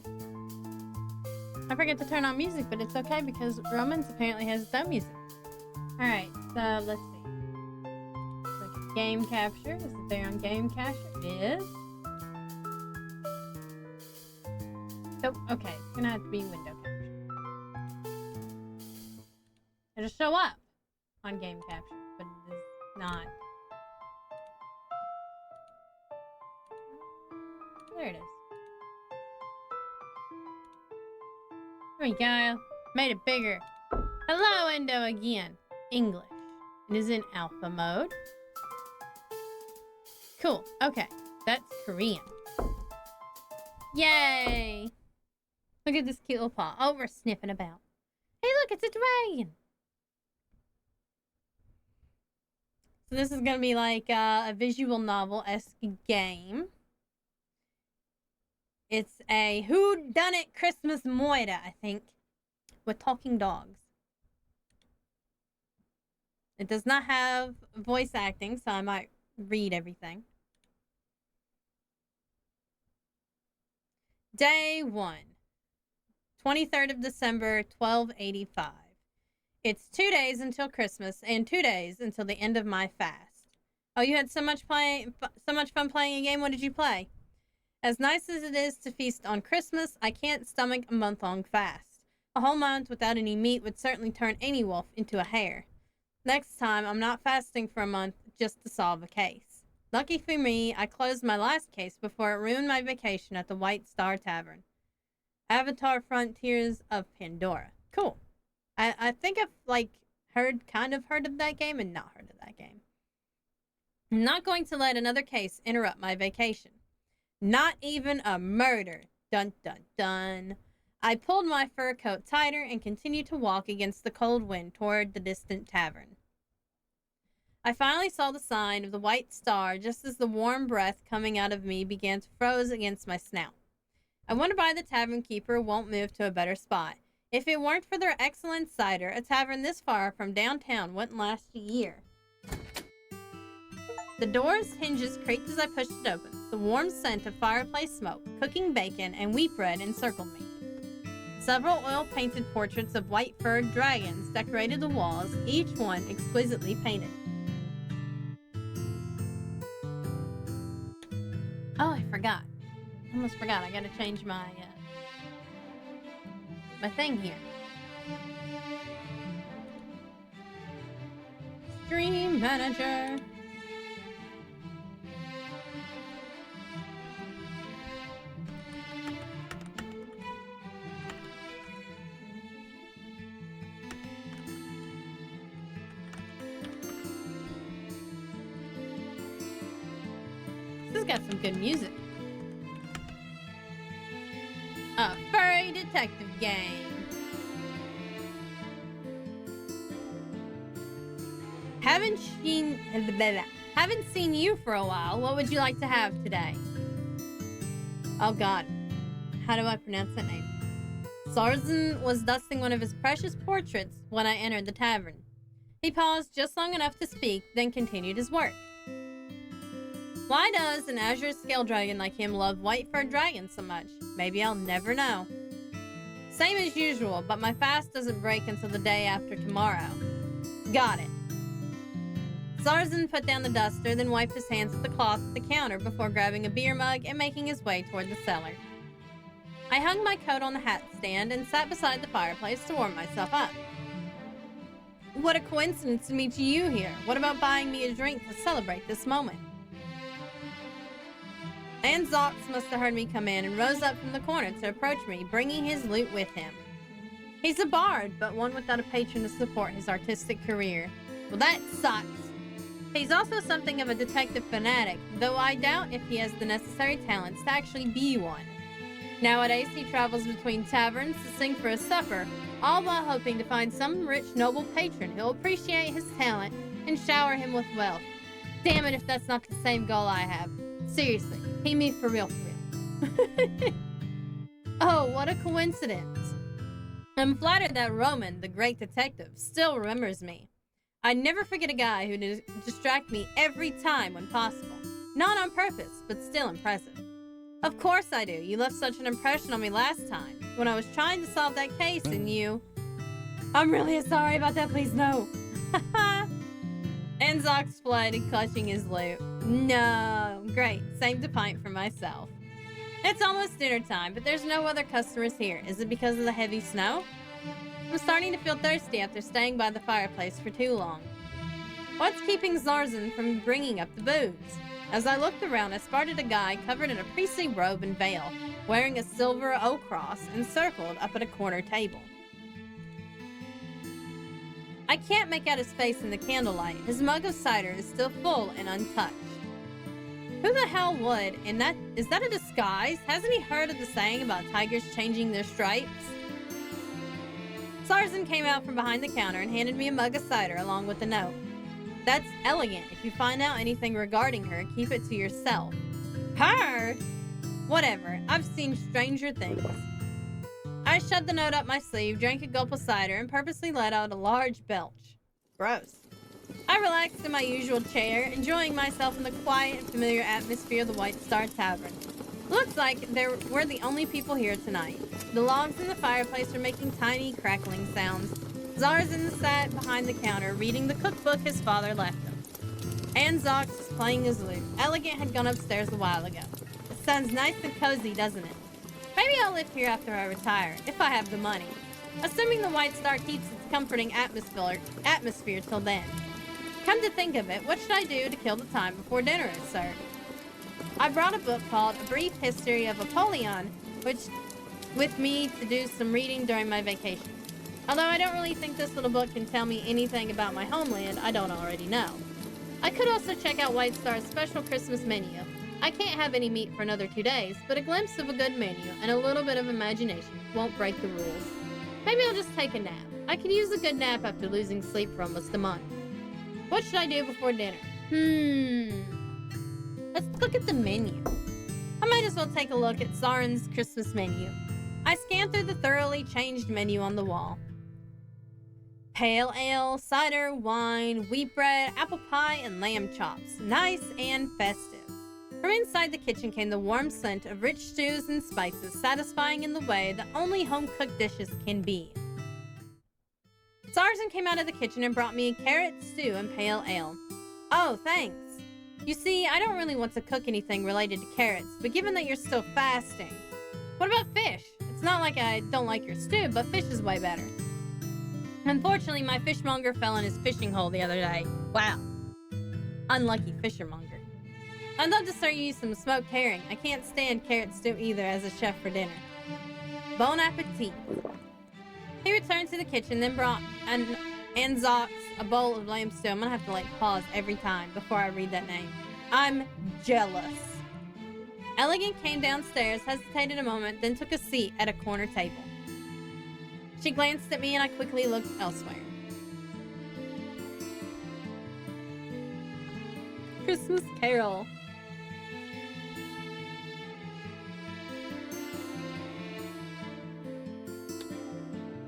I forget to turn on music, but it's okay because Romans apparently has its own music. Alright, so let's see. Look at game capture. Is it there on game capture? It is. So, okay, it's gonna have to be window capture. It'll show up on game capture, but it is not. There it is. There we go. Made it bigger. Hello, Endo again. English. It is in alpha mode. Cool. Okay. That's Korean. Yay! Look at this cute little paw. Oh, we're sniffing about. Hey, look, it's a dragon. So this is going to be like a visual novel-esque game. It's a whodunit Christmas moida, I think, with talking dogs. It does not have voice acting, so I might read everything. Day 1. 23rd of December, 1285. It's 2 days until Christmas and 2 days until the end of my fast. Oh, you had so much fun playing a game. What did you play? As nice as it is to feast on Christmas, I can't stomach a month-long fast. A whole month without any meat would certainly turn any wolf into a hare. Next time, I'm not fasting for a month just to solve a case. Lucky for me, I closed my last case before it ruined my vacation at the White Star Tavern. Avatar Frontiers of Pandora. Cool. I think I've, heard of that game and not heard of that game. I'm not going to let another case interrupt my vacation. Not even a murder. Dun, dun, dun. I pulled my fur coat tighter and continued to walk against the cold wind toward the distant tavern. I finally saw the sign of the White Star just as the warm breath coming out of me began to froze against my snout. I wonder why the tavern keeper won't move to a better spot. If it weren't for their excellent cider, a tavern this far from downtown wouldn't last a year. The door's hinges creaked as I pushed it open. The warm scent of fireplace smoke, cooking bacon, and wheat bread encircled me. Several oil-painted portraits of white-furred dragons decorated the walls, each one exquisitely painted. Oh, I forgot. Almost forgot. I gotta change my thing here. Stream Manager. This has got some good music. A furry detective game. Haven't seen you for a while. What would you like to have today? Oh God, how do I pronounce that name? Sarzan was dusting one of his precious portraits when I entered the tavern. He paused just long enough to speak, then continued his work. Why does an azure scale dragon like him love white-furred dragons so much? Maybe I'll never know. Same as usual, but my fast doesn't break until the day after tomorrow. Got it. Zarzan put down the duster, then wiped his hands at the cloth at the counter before grabbing a beer mug and making his way toward the cellar. I hung my coat on the hat stand and sat beside the fireplace to warm myself up. What a coincidence to meet you here. What about buying me a drink to celebrate this moment? And Zox must have heard me come in and rose up from the corner to approach me, bringing his lute with him. He's a bard, but one without a patron to support his artistic career. Well, that sucks. He's also something of a detective fanatic, though I doubt if he has the necessary talents to actually be one. Nowadays, he travels between taverns to sing for a supper, all while hoping to find some rich, noble patron who'll appreciate his talent and shower him with wealth. Damn it if that's not the same goal I have. Seriously, he me for real, for real. Oh, what a coincidence. I'm flattered that Roman, the great detective, still remembers me. I'd never forget a guy who distract me every time when possible. Not on purpose, but still impressive. Of course I do. You left such an impression on me last time when I was trying to solve that case and you... I'm really sorry about that, please no. And Zox fled, clutching his loot. No. Great. Saved a pint for myself. It's almost dinner time, but there's no other customers here. Is it because of the heavy snow? I'm starting to feel thirsty after staying by the fireplace for too long. What's keeping Zarzan from bringing up the booze? As I looked around, I spotted a guy covered in a priestly robe and veil, wearing a silver O cross, encircled up at a corner table. I can't make out his face in the candlelight. His mug of cider is still full and untouched. Who the hell would? And is that a disguise? Hasn't he heard of the saying about tigers changing their stripes? Zarzan came out from behind the counter and handed me a mug of cider along with a note. That's elegant. If you find out anything regarding her, keep it to yourself. Her? Whatever. I've seen stranger things. I shoved the note up my sleeve, drank a gulp of cider, and purposely let out a large belch. Gross. I relaxed in my usual chair, enjoying myself in the quiet and familiar atmosphere of the White Star Tavern. Looks like we're the only people here tonight. The logs in the fireplace are making tiny crackling sounds. Zarzan sat behind the counter, reading the cookbook his father left him. And Zox is playing his lute. Elegant had gone upstairs a while ago. It sounds nice and cozy, doesn't it? Maybe I'll live here after I retire, if I have the money. Assuming the White Star keeps its comforting atmosphere till then. Come to think of it, what should I do to kill the time before dinner is served? I brought a book called A Brief History of Apollyon, with me to do some reading during my vacation. Although I don't really think this little book can tell me anything about my homeland I don't already know. I could also check out White Star's special Christmas menu. I can't have any meat for another 2 days, but a glimpse of a good menu and a little bit of imagination won't break the rules. Maybe I'll just take a nap. I could use a good nap after losing sleep for almost a month. What should I do before dinner? Let's look at the menu. I might as well take a look at Zarzan's Christmas menu. I scanned through the thoroughly changed menu on the wall. Pale ale, cider, wine, wheat bread, apple pie, and lamb chops. Nice and festive. From inside the kitchen came the warm scent of rich stews and spices, satisfying in the way that only home-cooked dishes can be. Zarzan came out of the kitchen and brought me a carrot stew and pale ale. Oh, thanks. You see, I don't really want to cook anything related to carrots, but given that you're still fasting... What about fish? It's not like I don't like your stew, but fish is way better. Unfortunately, my fishmonger fell in his fishing hole the other day. Wow. Unlucky fishermonger. I'd love to serve you some smoked herring. I can't stand carrot stew either as a chef for dinner. Bon appetit. He returned to the kitchen, then brought and Zox a bowl of lamb stew. I'm gonna have to pause every time before I read that name. I'm jealous. Elegant came downstairs, hesitated a moment, then took a seat at a corner table. She glanced at me and I quickly looked elsewhere. Christmas Carol.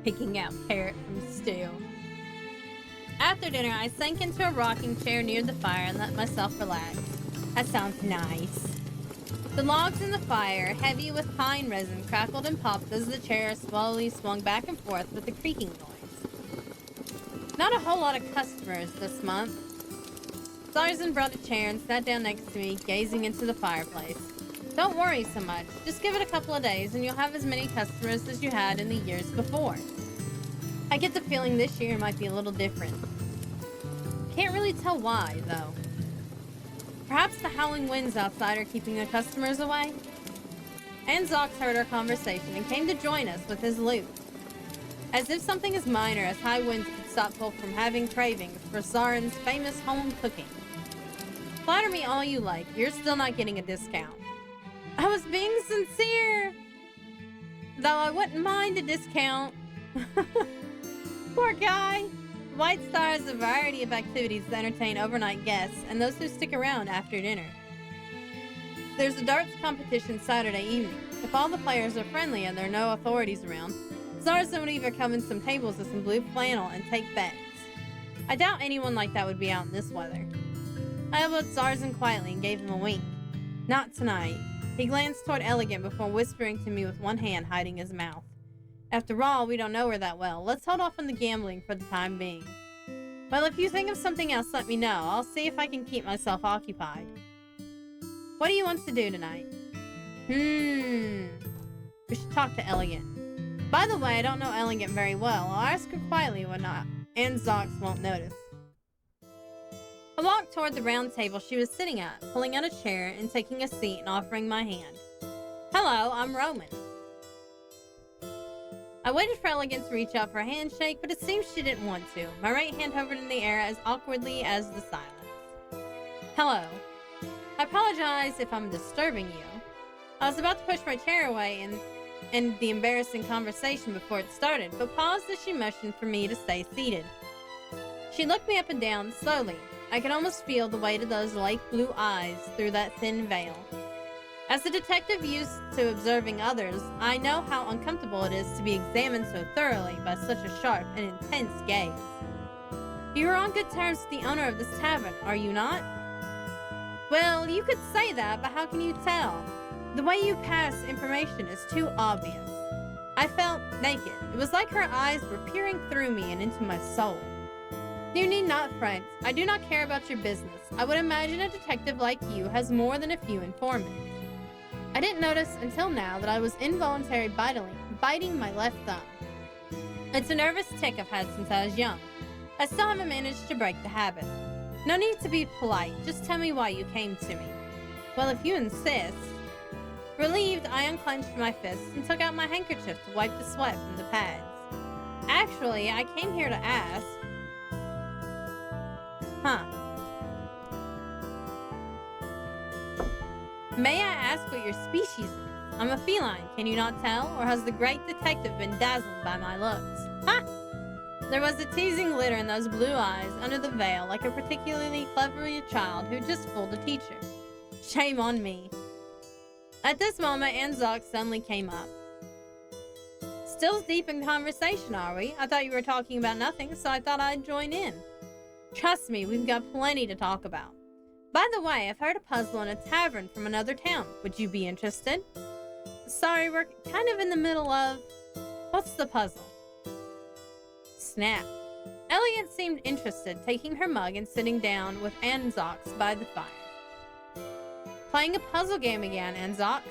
Picking out carrot from stew. After dinner, I sank into a rocking chair near the fire and let myself relax. That sounds nice. The logs in the fire, heavy with pine resin, crackled and popped as the chair slowly swung back and forth with a creaking noise. Not a whole lot of customers this month. Zarzan brought a chair and sat down next to me, gazing into the fireplace. Don't worry so much. Just give it a couple of days and you'll have as many customers as you had in the years before. I get the feeling this year might be a little different. Can't really tell why, though. Perhaps the howling winds outside are keeping the customers away? And Zox heard our conversation and came to join us with his lute. As if something as minor as high winds could stop folk from having cravings for Zarzan's famous home cooking. Flatter me all you like, you're still not getting a discount. I was being sincere! Though I wouldn't mind a discount. Poor guy! White Star has a variety of activities to entertain overnight guests and those who stick around after dinner. There's a darts competition Saturday evening. If all the players are friendly and there are no authorities around, Zarzan would either come in some tables with some blue flannel and take bets. I doubt anyone like that would be out in this weather. I elbowed Zarzan quietly and gave him a wink. Not tonight. He glanced toward Elegant before whispering to me with one hand hiding his mouth. After all, we don't know her that well. Let's hold off on the gambling for the time being. Well, if you think of something else, let me know. I'll see if I can keep myself occupied. What do you want to do tonight? We should talk to Elegant. By the way, I don't know Elegant very well. I'll ask her quietly when Anne Zox won't notice. I walked toward the round table she was sitting at, pulling out a chair and taking a seat and offering my hand. Hello, I'm Roman. I waited for Elegant to reach out for a handshake, but it seems she didn't want to. My right hand hovered in the air as awkwardly as the silence. Hello. I apologize if I'm disturbing you. I was about to push my chair away and end the embarrassing conversation before it started, but paused as she motioned for me to stay seated. She looked me up and down slowly. I could almost feel the weight of those lake blue eyes through that thin veil. As a detective used to observing others, I know how uncomfortable it is to be examined so thoroughly by such a sharp and intense gaze. You are on good terms with the owner of this tavern, are you not? Well, you could say that, but how can you tell? The way you pass information is too obvious. I felt naked. It was like her eyes were peering through me and into my soul. You need not fret. I do not care about your business. I would imagine a detective like you has more than a few informants. I didn't notice until now that I was involuntarily biting my left thumb. It's a nervous tick I've had since I was young. I still haven't managed to break the habit. No need to be polite. Just tell me why you came to me. Well, if you insist. Relieved, I unclenched my fist and took out my handkerchief to wipe the sweat from the pads. Actually, I came here to ask... May I ask what your species is? I'm a feline, can you not tell? Or has the great detective been dazzled by my looks? Ha! There was a teasing glitter in those blue eyes under the veil, like a particularly clever child who just fooled a teacher. Shame on me. At this moment, Anne Zox suddenly came up. Still deep in conversation, are we? I thought you were talking about nothing, so I thought I'd join in. Trust me, we've got plenty to talk about. By the way, I've heard a puzzle in a tavern from another town. Would you be interested? Sorry, we're kind of in the middle of... What's the puzzle? Snap. Elegant seemed interested, taking her mug and sitting down with Anne Zox by the fire. Playing a puzzle game again, Anne Zox.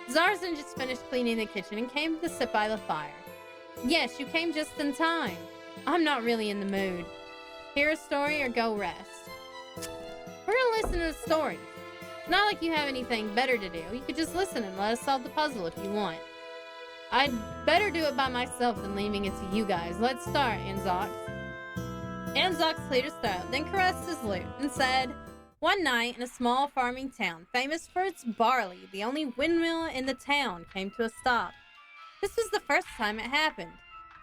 Zarzan just finished cleaning the kitchen and came to sit by the fire. Yes, you came just in time. I'm not really in the mood. Hear a story or go rest? We're gonna listen to the story. It's not like you have anything better to do. You could just listen and let us solve the puzzle if you want. I'd better do it by myself than leaving it to you guys. Let's start, Anne Zox. Anne Zox cleared his throat, then caressed his lute and said, one night in a small farming town, famous for its barley, the only windmill in the town came to a stop. This was the first time it happened.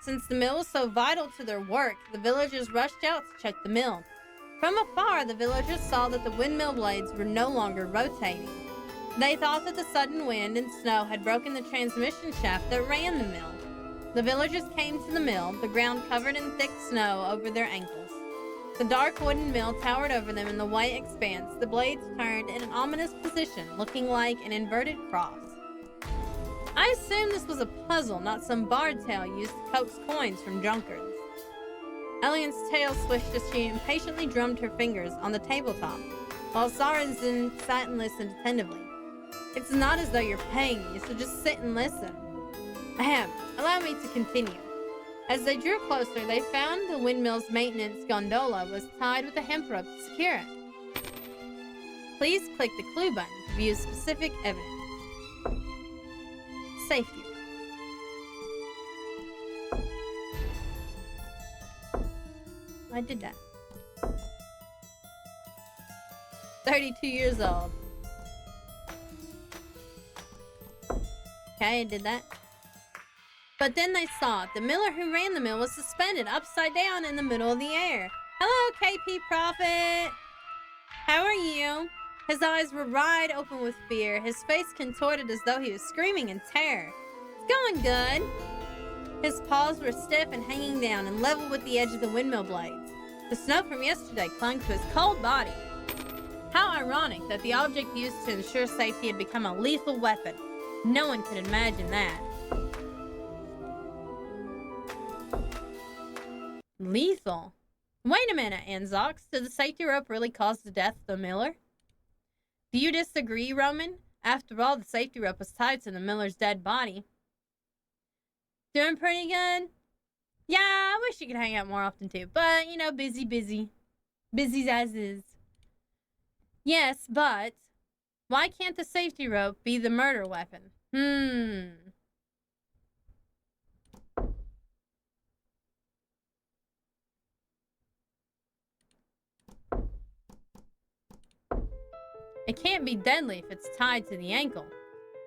Since the mill was so vital to their work, the villagers rushed out to check the mill. From afar, the villagers saw that the windmill blades were no longer rotating. They thought that the sudden wind and snow had broken the transmission shaft that ran the mill. The villagers came to the mill, the ground covered in thick snow over their ankles. The dark wooden mill towered over them in the white expanse, the blades turned in an ominous position, looking like an inverted cross. I assumed this was a puzzle, not some bard tale used to coax coins from drunkards. Elegant's tail swished as she impatiently drummed her fingers on the tabletop, while Zarzan sat and listened attentively. It's not as though you're paying me, so just sit and listen. Ahem, allow me to continue. As they drew closer, they found the windmill's maintenance gondola was tied with a hemp rope to secure it. Please click the clue button to view specific evidence. Safety. I did that. 32 years old. Okay, I did that. But then they saw it. The miller who ran the mill was suspended upside down in the middle of the air. Hello, KP Prophet. How are you? His eyes were wide open with fear, his face contorted as though he was screaming in terror. It's going good. His paws were stiff and hanging down and level with the edge of the windmill blades. The snow from yesterday clung to his cold body. How ironic that the object used to ensure safety had become a lethal weapon. No one could imagine that. Lethal? Wait a minute, Anzox. Did the safety rope really cause the death of the miller? Do you disagree, Roman? After all, the safety rope was tied to the miller's dead body. Doing pretty good? Yeah, I wish you could hang out more often too. But, you know, busy. Busy as is. Yes, but why can't the safety rope be the murder weapon? It can't be deadly if it's tied to the ankle.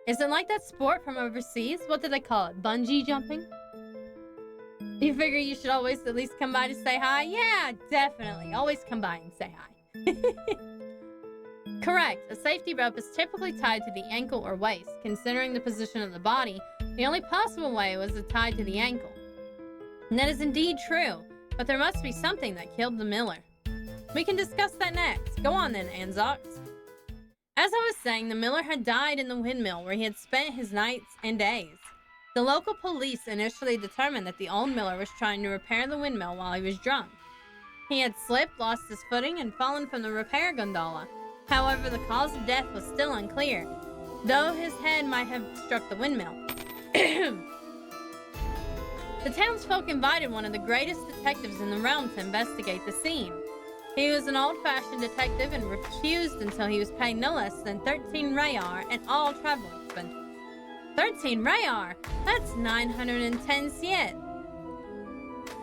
Is it like that sport from overseas? What do they call it? Bungee jumping? You figure you should always at least come by to say hi? Yeah, definitely. Always come by and say hi. Correct. A safety rope is typically tied to the ankle or waist. Considering the position of the body, the only possible way was to tie to the ankle. And that is indeed true, but there must be something that killed the miller. We can discuss that next. Go on then, Anzox. As I was saying, the miller had died in the windmill where he had spent his nights and days. The local police initially determined that the old miller was trying to repair the windmill while he was drunk. He had slipped, lost his footing, and fallen from the repair gondola. However, the cause of death was still unclear, though his head might have struck the windmill. The townsfolk invited one of the greatest detectives in the realm to investigate the scene. He was an old-fashioned detective and refused until he was paid no less than 13 rayar and all travel expenses. 13 rayar? That's 910 syet.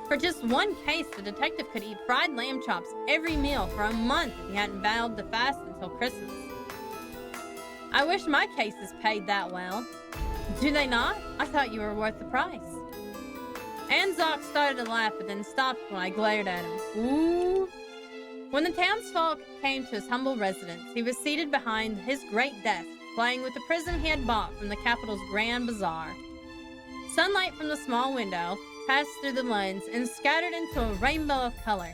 For just one case, the detective could eat fried lamb chops every meal for a month if he hadn't vowed to fast until Christmas. I wish my cases paid that well. Do they not? I thought you were worth the price. Anzox started to laugh but then stopped when I glared at him. Ooh. When the townsfolk came to his humble residence, he was seated behind his great desk, playing with the prism he had bought from the capital's Grand Bazaar. Sunlight from the small window passed through the lens and scattered into a rainbow of color.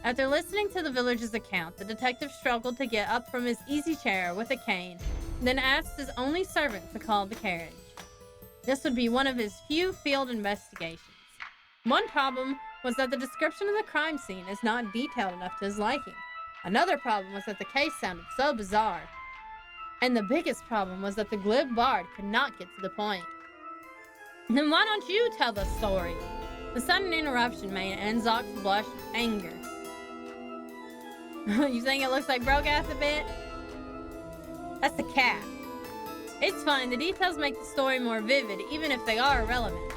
After listening to the village's account, the detective struggled to get up from his easy chair with a cane, then asked his only servant to call the carriage. This would be one of his few field investigations. One problem was that the description of the crime scene is not detailed enough to his liking. Another problem was that the case sounded so bizarre. And the biggest problem was that the glib bard could not get to the point. Then why don't you tell the story? The sudden interruption made Anzox blush with anger. You think it looks like Brogath a bit? That's the cat. It's fine, the details make the story more vivid, even if they are irrelevant.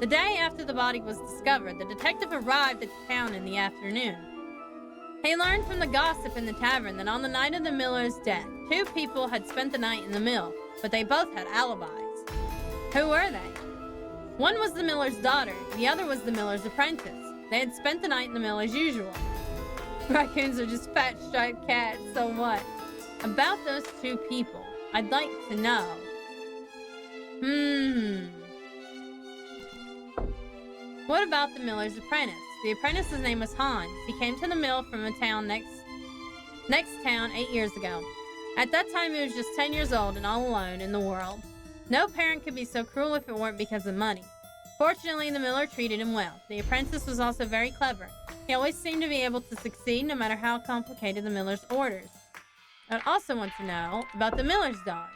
The day after the body was discovered, the detective arrived at the town in the afternoon. He learned from the gossip in the tavern that on the night of the miller's death, 2 people had spent the night in the mill, but they both had alibis. Who were they? One was the miller's daughter, the other was the miller's apprentice. They had spent the night in the mill as usual. Raccoons are just fat striped cats, so what? About those 2 people, I'd like to know. What about the miller's apprentice? The apprentice's name was Hans. He came to the mill from a town next town 8 years ago. At that time, he was just 10 years old and all alone in the world. No parent could be so cruel if it weren't because of money. Fortunately, the miller treated him well. The apprentice was also very clever. He always seemed to be able to succeed no matter how complicated the miller's orders. I'd also want to know about the miller's daughter.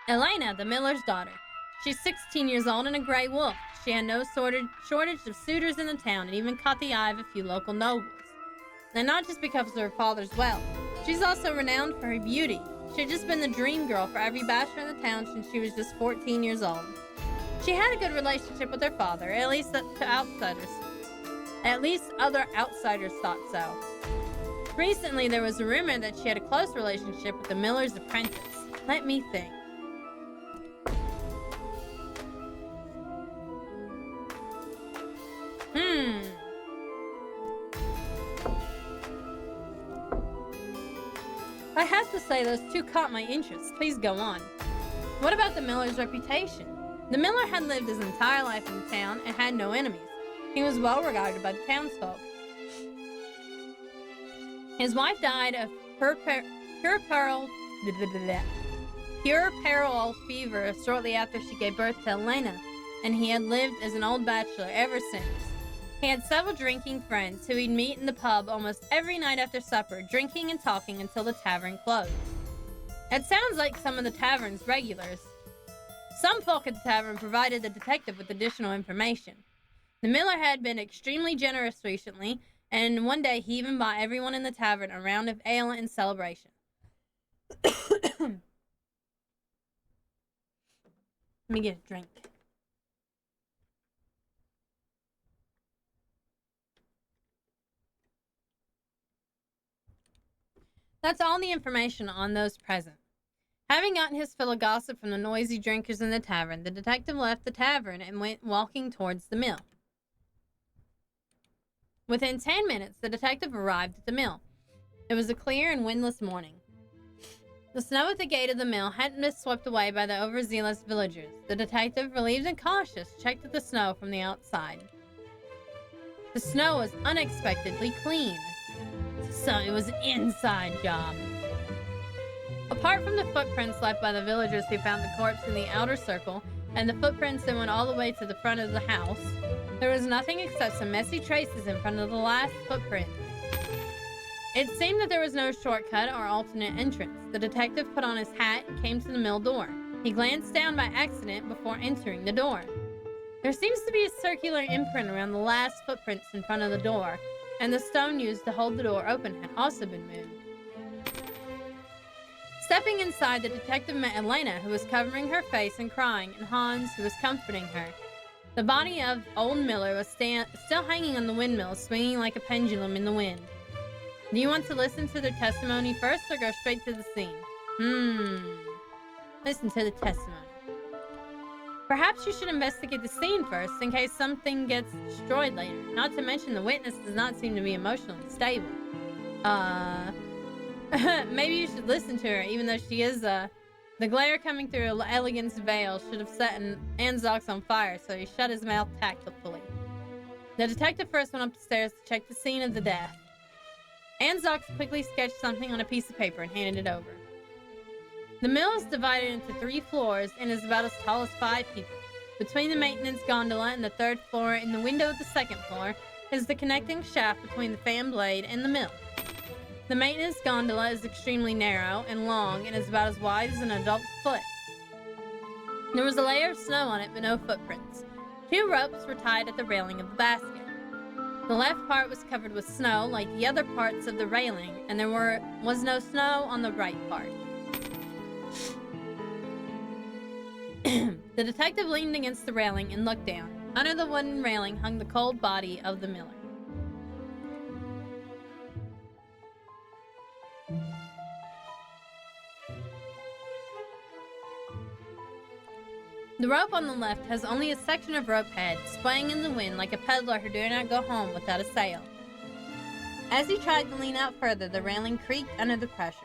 Elena, the miller's daughter. She's 16 years old and a gray wolf. She had no shortage of suitors in the town and even caught the eye of a few local nobles. And not just because of her father's wealth. She's also renowned for her beauty. She had just been the dream girl for every bachelor in the town since she was just 14 years old. She had a good relationship with her father, at least to outsiders. At least other outsiders thought so. Recently, there was a rumor that she had a close relationship with the miller's apprentice. Let me think. I have to say those 2 caught my interest. Please go on. What about the miller's reputation? The miller had lived his entire life in the town and had no enemies. He was well regarded by the townsfolk. His wife died of puerperal fever shortly after she gave birth to Elena, and he had lived as an old bachelor ever since. He had several drinking friends who he'd meet in the pub almost every night after supper, drinking and talking until the tavern closed. It sounds like some of the tavern's regulars. Some folk at the tavern provided the detective with additional information. The miller had been extremely generous recently, and one day he even bought everyone in the tavern a round of ale in celebration. Let me get a drink. That's all the information on those present. Having gotten his fill of gossip from the noisy drinkers in the tavern, the detective left the tavern and went walking towards the mill. Within 10 minutes, the detective arrived at the mill. It was a clear and windless morning. The snow at the gate of the mill hadn't been swept away by the overzealous villagers. The detective, relieved and cautious, checked at the snow from the outside. The snow was unexpectedly clean. So it was an inside job. Apart from the footprints left by the villagers who found the corpse in the outer circle, and the footprints that went all the way to the front of the house, there was nothing except some messy traces in front of the last footprint. It seemed that there was no shortcut or alternate entrance. The detective put on his hat and came to the mill door. He glanced down by accident before entering the door. There seems to be a circular imprint around the last footprints in front of the door, and the stone used to hold the door open had also been moved. Stepping inside, the detective met Elena, who was covering her face and crying, and Hans, who was comforting her. The body of old Miller was still hanging on the windmill, swinging like a pendulum in the wind. Do you want to listen to their testimony first, or go straight to the scene? Listen to the testimony. Perhaps you should investigate the scene first, in case something gets destroyed later. Not to mention the witness does not seem to be emotionally stable. Maybe you should listen to her, even though she is, the glare coming through Elegant's veil should have set Anzox on fire, so he shut his mouth tactfully. The detective first went up the stairs to check the scene of the death. Anzox quickly sketched something on a piece of paper and handed it over. The mill is divided into 3 floors and is about as tall as 5 people. Between the maintenance gondola and the 3rd floor and the window of the 2nd floor is the connecting shaft between the fan blade and the mill. The maintenance gondola is extremely narrow and long and is about as wide as an adult's foot. There was a layer of snow on it, but no footprints. 2 ropes were tied at the railing of the basket. The left part was covered with snow, like the other parts of the railing, and there was no snow on the right part. The detective leaned against the railing and looked down. Under the wooden railing hung the cold body of the miller. The rope on the left has only a section of rope head, swaying in the wind like a peddler who dare not go home without a sail. As he tried to lean out further, the railing creaked under the pressure.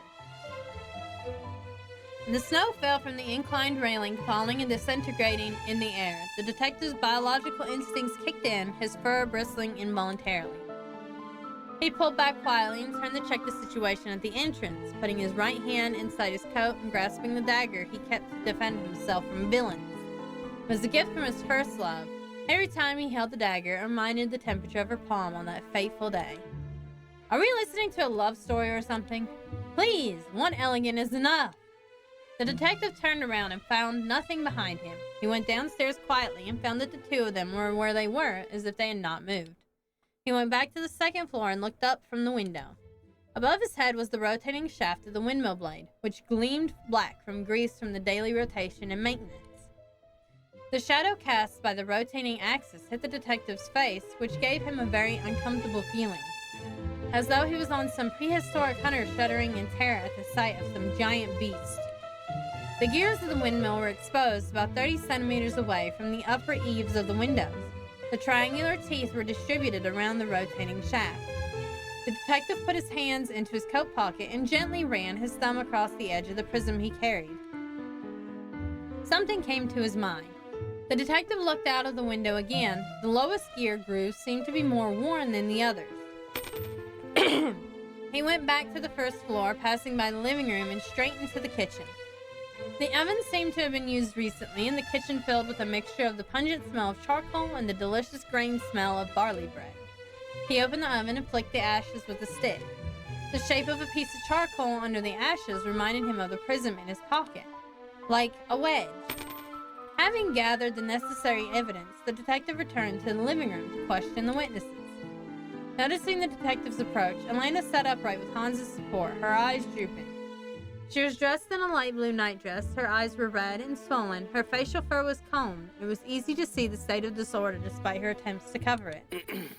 The snow fell from the inclined railing, falling and disintegrating in the air. The detective's biological instincts kicked in, his fur bristling involuntarily. He pulled back quietly and turned to check the situation at the entrance, putting his right hand inside his coat and grasping the dagger he kept to defend himself from villains. It was a gift from his first love. Every time he held the dagger, it reminded the temperature of her palm on that fateful day. Are we listening to a love story or something? Please, one elegant is enough. The detective turned around and found nothing behind him. He went downstairs quietly and found that the 2 of them were where they were, as if they had not moved. He went back to the 2nd floor and looked up from the window. Above his head was the rotating shaft of the windmill blade, which gleamed black from grease from the daily rotation and maintenance. The shadow cast by the rotating axis hit the detective's face, which gave him a very uncomfortable feeling, as though he was on some prehistoric hunter shuddering in terror at the sight of some giant beast. The gears of the windmill were exposed about 30 centimeters away from the upper eaves of the windows. The triangular teeth were distributed around the rotating shaft. The detective put his hands into his coat pocket and gently ran his thumb across the edge of the prism he carried. Something came to his mind. The detective looked out of the window again. The lowest gear groove seemed to be more worn than the others. He went back to the first floor, passing by the living room and straight into the kitchen. The oven seemed to have been used recently, and the kitchen filled with a mixture of the pungent smell of charcoal and the delicious grain smell of barley bread. He opened the oven and flicked the ashes with a stick. The shape of a piece of charcoal under the ashes reminded him of the prism in his pocket, like a wedge. Having gathered the necessary evidence, the detective returned to the living room to question the witnesses. Noticing the detective's approach, Elena sat upright with Hans's support, her eyes drooping. She was dressed in a light blue nightdress, her eyes were red and swollen, her facial fur was combed. It was easy to see the state of disorder despite her attempts to cover it.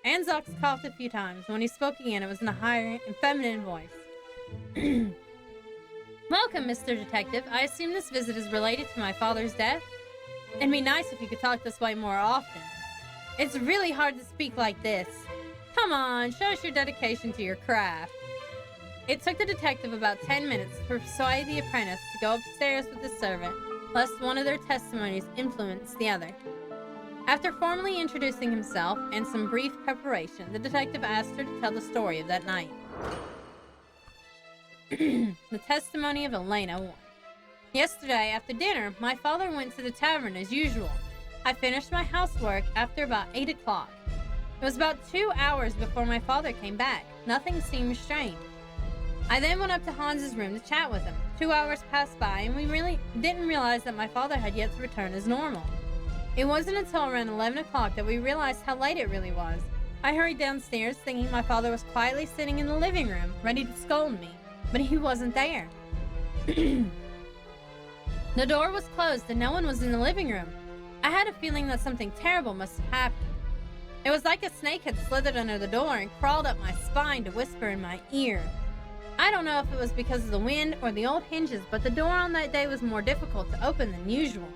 Anzox coughed a few times. When he spoke again, it was in a higher and feminine voice. Welcome, Mr. Detective. I assume this visit is related to my father's death? It'd be nice if you could talk this way more often. It's really hard to speak like this. Come on, show us your dedication to your craft. It took the detective about 10 minutes to persuade the apprentice to go upstairs with the servant, lest one of their testimonies influence the other. After formally introducing himself and some brief preparation, the detective asked her to tell the story of that night. The testimony of Elena 1. Yesterday, after dinner, my father went to the tavern as usual. I finished my housework after about 8 o'clock. It was about 2 hours before my father came back. Nothing seemed strange. I then went up to Hans's room to chat with him. 2 hours passed by, and we really didn't realize that my father had yet to return as normal. It wasn't until around 11 o'clock that we realized how late it really was. I hurried downstairs, thinking my father was quietly sitting in the living room, ready to scold me, but he wasn't there. The door was closed and no one was in the living room. I had a feeling that something terrible must have happened. It was like a snake had slithered under the door and crawled up my spine to whisper in my ear. I don't know if it was because of the wind or the old hinges, but the door on that day was more difficult to open than usual.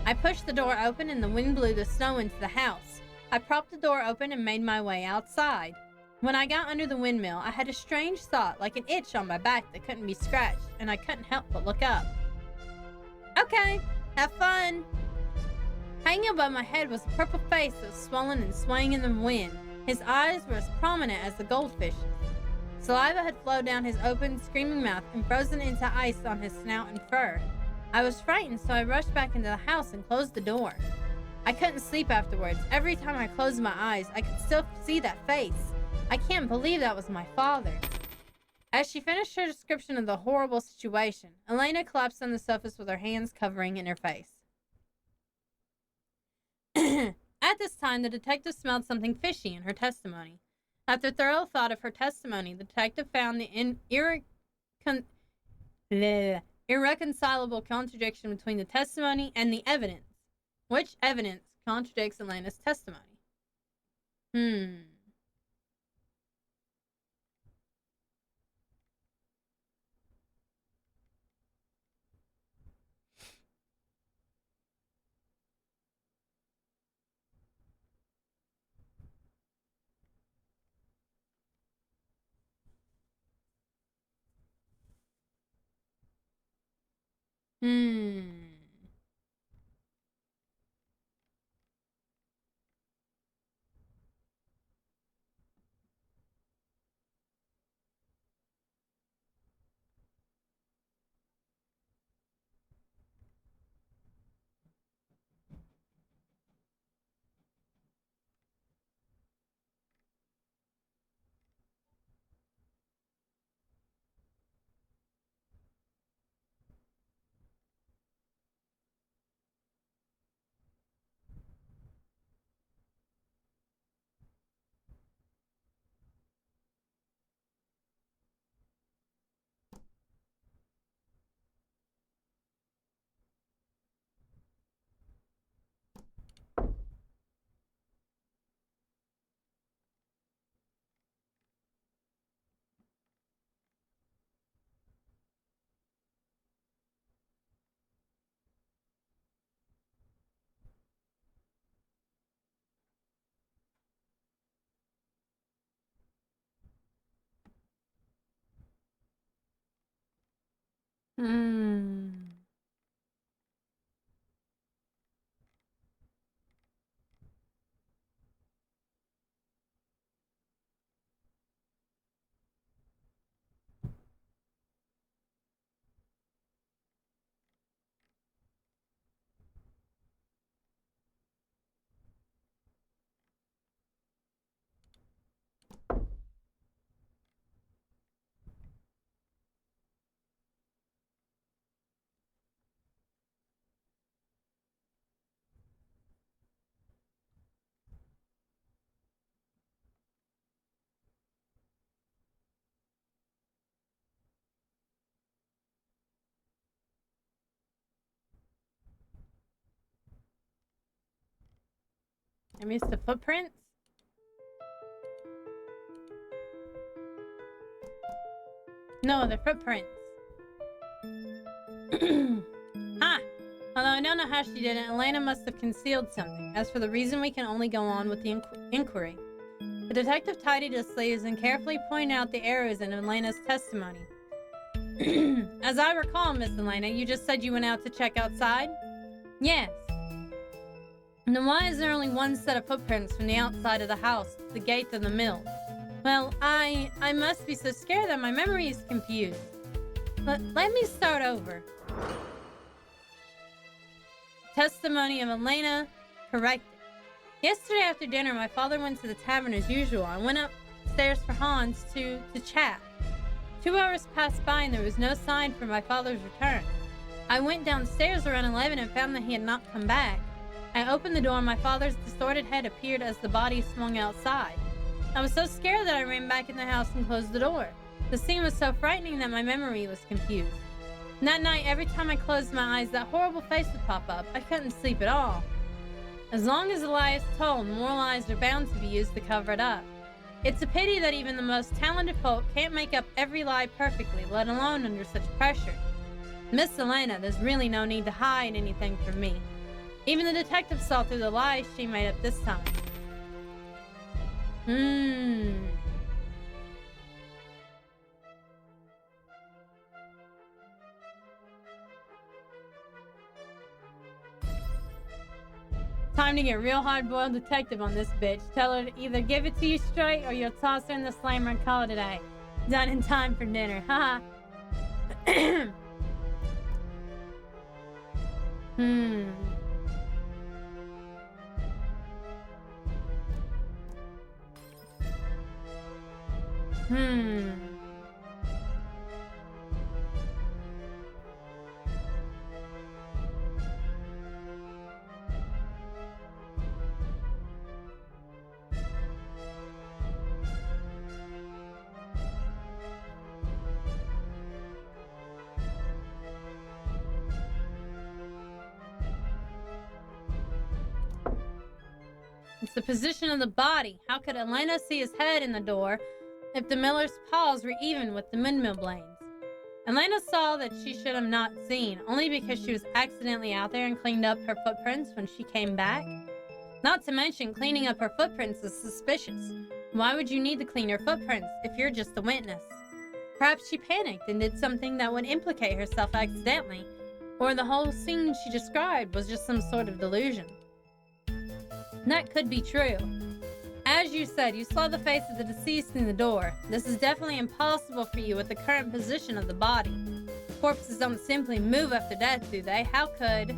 I pushed the door open and the wind blew the snow into the house. I propped the door open and made my way outside. When I got under the windmill, I had a strange thought, like an itch on my back that couldn't be scratched, and I couldn't help but look up. Okay, have fun! Hanging above my head was a purple face that was swollen and swaying in the wind. His eyes were as prominent as the goldfish's. Saliva had flowed down his open, screaming mouth and frozen into ice on his snout and fur. I was frightened, so I rushed back into the house and closed the door. I couldn't sleep afterwards. Every time I closed my eyes, I could still see that face. I can't believe that was my father. As she finished her description of the horrible situation, Elena collapsed on the sofa with her hands covering in her face. At this time, the detective smelled something fishy in her testimony. After thorough thought of her testimony, the detective found the irreconcilable contradiction between the testimony and the evidence. Which evidence contradicts Elena's testimony? I missed the footprints? No, the footprints. Ah! Although I don't know how she did it, Elena must have concealed something. As for the reason, we can only go on with the inquiry. The detective tidied his sleeves and carefully pointed out the errors in Elena's testimony. As I recall, Miss Elena, you just said you went out to check outside? Yes. Then why is there only one set of footprints from the outside of the house to the gate of the mill? Well, I must be so scared that my memory is confused. Let me start over. Testimony of Elena corrected. Yesterday after dinner, my father went to the tavern as usual. I went upstairs for Hans to chat. 2 hours passed by and there was no sign for my father's return. I went downstairs around 11 and found that he had not come back. I opened the door and my father's distorted head appeared as the body swung outside. I was so scared that I ran back in the house and closed the door. The scene was so frightening that my memory was confused. And that night, every time I closed my eyes, that horrible face would pop up. I couldn't sleep at all. As long as a lie is told, more lies are bound to be used to cover it up. It's a pity that even the most talented folk can't make up every lie perfectly, let alone under such pressure. Miss Elena, there's really no need to hide anything from me. Even the detective saw through the lies she made up this time. Time to get real hard-boiled detective on this bitch. Tell her to either give it to you straight or you'll toss her in the slammer and call it a day. Done in time for dinner. Haha. It's the position of the body. How could Elena see his head in the door if the miller's paws were even with the windmill blades? Elena saw that she should have not seen, only because she was accidentally out there and cleaned up her footprints when she came back. Not to mention, cleaning up her footprints is suspicious. Why would you need to clean your footprints if you're just a witness? Perhaps she panicked and did something that would implicate herself accidentally, or the whole scene she described was just some sort of delusion. That could be true. As you said, you saw the face of the deceased in the door. This is definitely impossible for you with the current position of the body. Corpses don't simply move after death, do they? How could...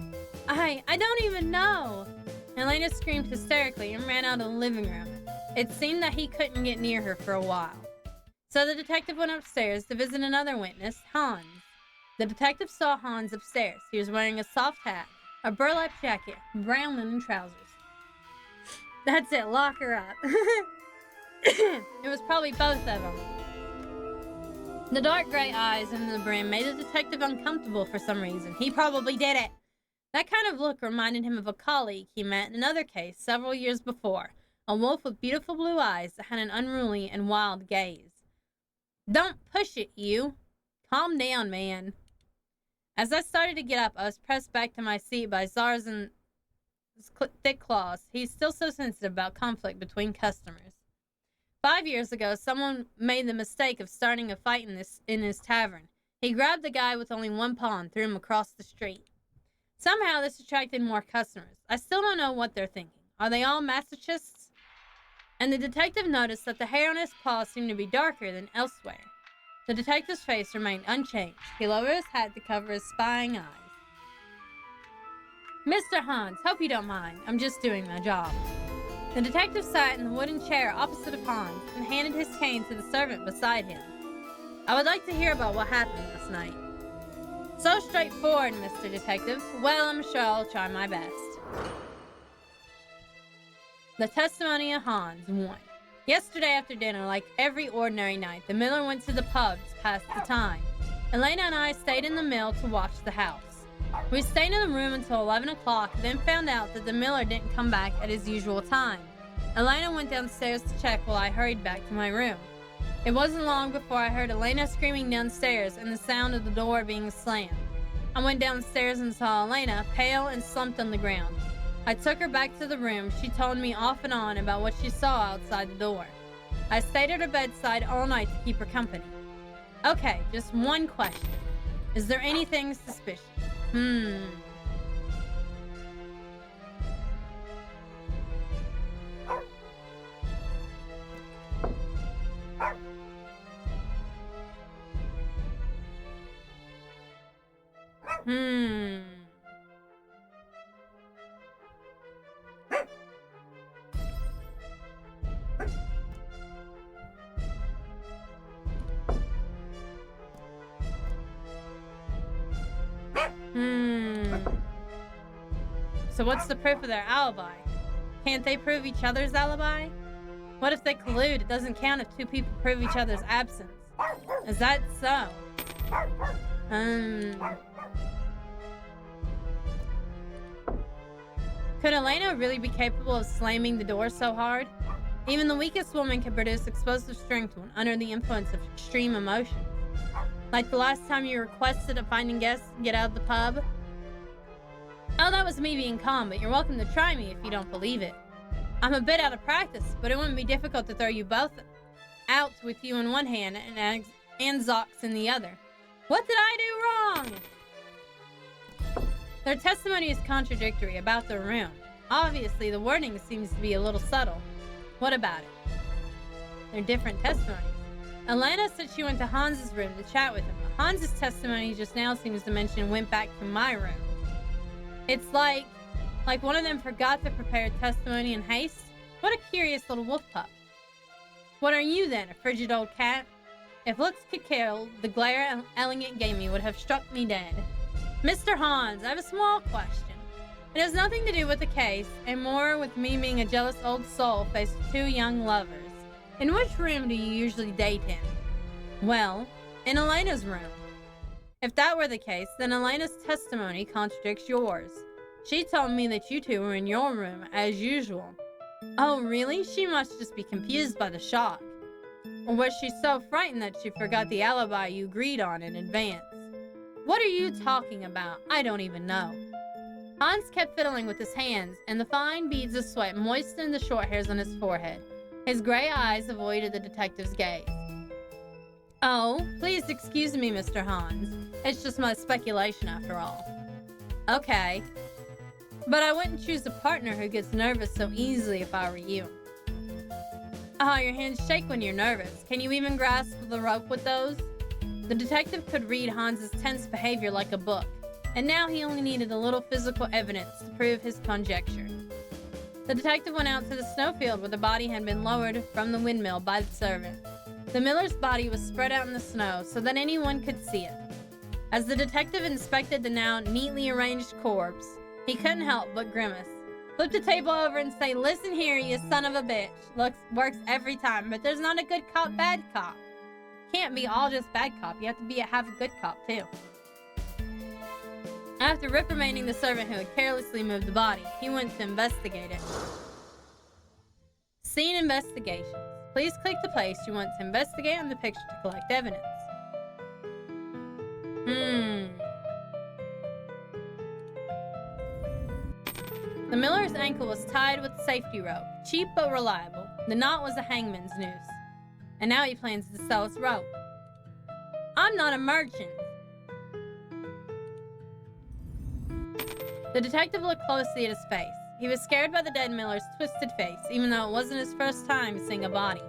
I don't even know! Elena screamed hysterically and ran out of the living room. It seemed that he couldn't get near her for a while. So the detective went upstairs to visit another witness, Hans. The detective saw Hans upstairs. He was wearing a soft hat, a burlap jacket, brown linen trousers. That's it, lock her up. It was probably both of them. The dark gray eyes under the brim made the detective uncomfortable for some reason. He probably did it. That kind of look reminded him of a colleague he met in another case several years before. A wolf with beautiful blue eyes that had an unruly and wild gaze. Don't push it, you. Calm down, man. As I started to get up, I was pressed back to my seat by Zarzan's thick claws. He's still so sensitive about conflict between customers. 5 years ago, someone made the mistake of starting a fight in his tavern. He grabbed the guy with only one paw and threw him across the street. Somehow this attracted more customers. I still don't know what they're thinking. Are they all masochists? And the detective noticed that the hair on his paw seemed to be darker than elsewhere. The detective's face remained unchanged. He lowered his hat to cover his spying eyes. Mr. Hans, hope you don't mind. I'm just doing my job. The detective sat in the wooden chair opposite of Hans and handed his cane to the servant beside him. I would like to hear about what happened last night. So straightforward, Mr. Detective. Well, I'm sure I'll try my best. The testimony of Hans 1. Yesterday after dinner, like every ordinary night, the miller went to the pub to pass the time. Elena and I stayed in the mill to watch the house. We stayed in the room until 11 o'clock, then found out that the miller didn't come back at his usual time. Elena went downstairs to check while I hurried back to my room. It wasn't long before I heard Elena screaming downstairs and the sound of the door being slammed. I went downstairs and saw Elena, pale and slumped on the ground. I took her back to the room. She told me off and on about what she saw outside the door. I stayed at her bedside all night to keep her company. Okay, just one question. Is there anything suspicious? So what's the proof of their alibi? Can't they prove each other's alibi? What if they collude? It doesn't count if two people prove each other's absence. Is that so? Could Elena really be capable of slamming the door so hard? Even the weakest woman can produce explosive strength when under the influence of extreme emotions. Like the last time you requested a finding guest get out of the pub. Oh, that was me being calm, but you're welcome to try me if you don't believe it. I'm a bit out of practice, but it wouldn't be difficult to throw you both out with you in one hand and Zox in the other. What did I do wrong? Their testimony is contradictory about their room. Obviously, the wording seems to be a little subtle. What about it? They're different testimonies. Elena said she went to Hans's room to chat with him, but Hans's testimony just now seems to mention went back to my room. It's like one of them forgot to prepare testimony in haste. What a curious little wolf pup. What are you then, a frigid old cat? If looks could kill, the glare elegant gave me would have struck me dead. Mr. Hans, I have a small question. It has nothing to do with the case, and more with me being a jealous old soul faced with two young lovers. In which room do you usually date in? Well, in Elena's room. If that were the case, then Elena's testimony contradicts yours. She told me that you two were in your room as usual. Oh, really? She must just be confused by the shock. Or was she so frightened that she forgot the alibi you agreed on in advance? What are you talking about? I don't even know. Hans kept fiddling with his hands, and the fine beads of sweat moistened the short hairs on his forehead. His gray eyes avoided the detective's gaze. Oh, please excuse me, Mr. Hans. It's just my speculation after all. Okay. But I wouldn't choose a partner who gets nervous so easily if I were you. Oh, your hands shake when you're nervous. Can you even grasp the rope with those? The detective could read Hans's tense behavior like a book, and now he only needed a little physical evidence to prove his conjecture. The detective went out to the snowfield where the body had been lowered from the windmill by the servant. The miller's body was spread out in the snow so that anyone could see it. As the detective inspected the now neatly arranged corpse, he couldn't help but grimace. Flip the table over and say, "Listen here, you son of a bitch." Works every time, but there's not a good cop, bad cop. Can't be all just bad cop. You have to be half a good cop, too. After reprimanding the servant who had carelessly moved the body, he went to investigate it. Scene investigations. Please click the place you want to investigate on the picture to collect evidence. The miller's ankle was tied with safety rope, cheap but reliable. The knot was a hangman's noose. And now he plans to sell us rope. I'm not a merchant. The detective looked closely at his face. He was scared by the dead miller's twisted face, even though it wasn't his first time seeing a body.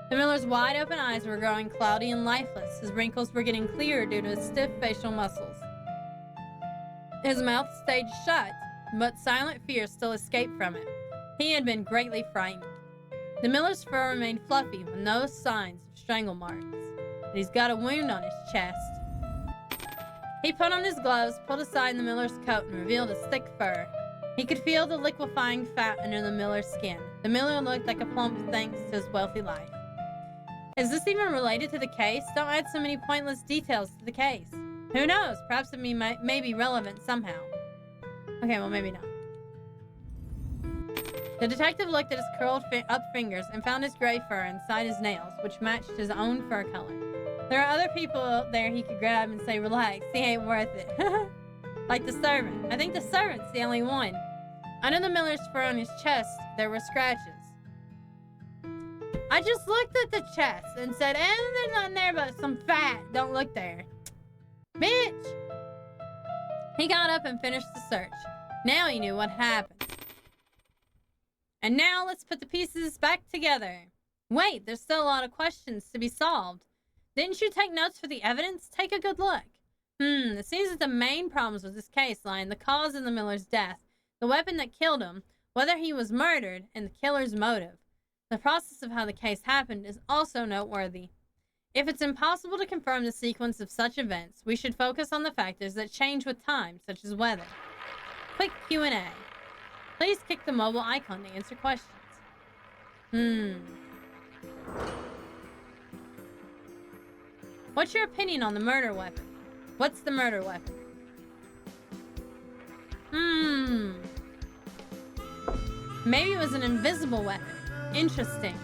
The miller's wide-open eyes were growing cloudy and lifeless. His wrinkles were getting clearer due to his stiff facial muscles. His mouth stayed shut, but silent fear still escaped from it. He had been greatly frightened. The miller's fur remained fluffy with no signs of strangle marks, but he's got a wound on his chest. He put on his gloves, pulled aside the miller's coat, and revealed a thick fur. He could feel the liquefying fat under the miller's skin. The miller looked like a plump thanks to his wealthy life. Is this even related to the case? Don't add so many pointless details to the case. Who knows? Perhaps it may be relevant somehow. Okay, well, maybe not. The detective looked at his curled up fingers and found his gray fur inside his nails, which matched his own fur color. There are other people there he could grab and say, relax, he ain't worth it. Like the servant. I think the servant's the only one. Under the miller's fur on his chest, there were scratches. I just looked at the chest and said, there's nothing there but some fat. Don't look there. Bitch! He got up and finished the search. Now he knew what happened. And now let's put the pieces back together. Wait, there's still a lot of questions to be solved. Didn't you take notes for the evidence? Take a good look. It seems that the main problems with this case lie in the cause of the miller's death, the weapon that killed him, whether he was murdered, and the killer's motive. The process of how the case happened is also noteworthy. If it's impossible to confirm the sequence of such events, we should focus on the factors that change with time, such as weather. Quick Q&A. Please click the mobile icon to answer questions. What's your opinion on the murder weapon? What's the murder weapon? Maybe it was an invisible weapon. Interesting.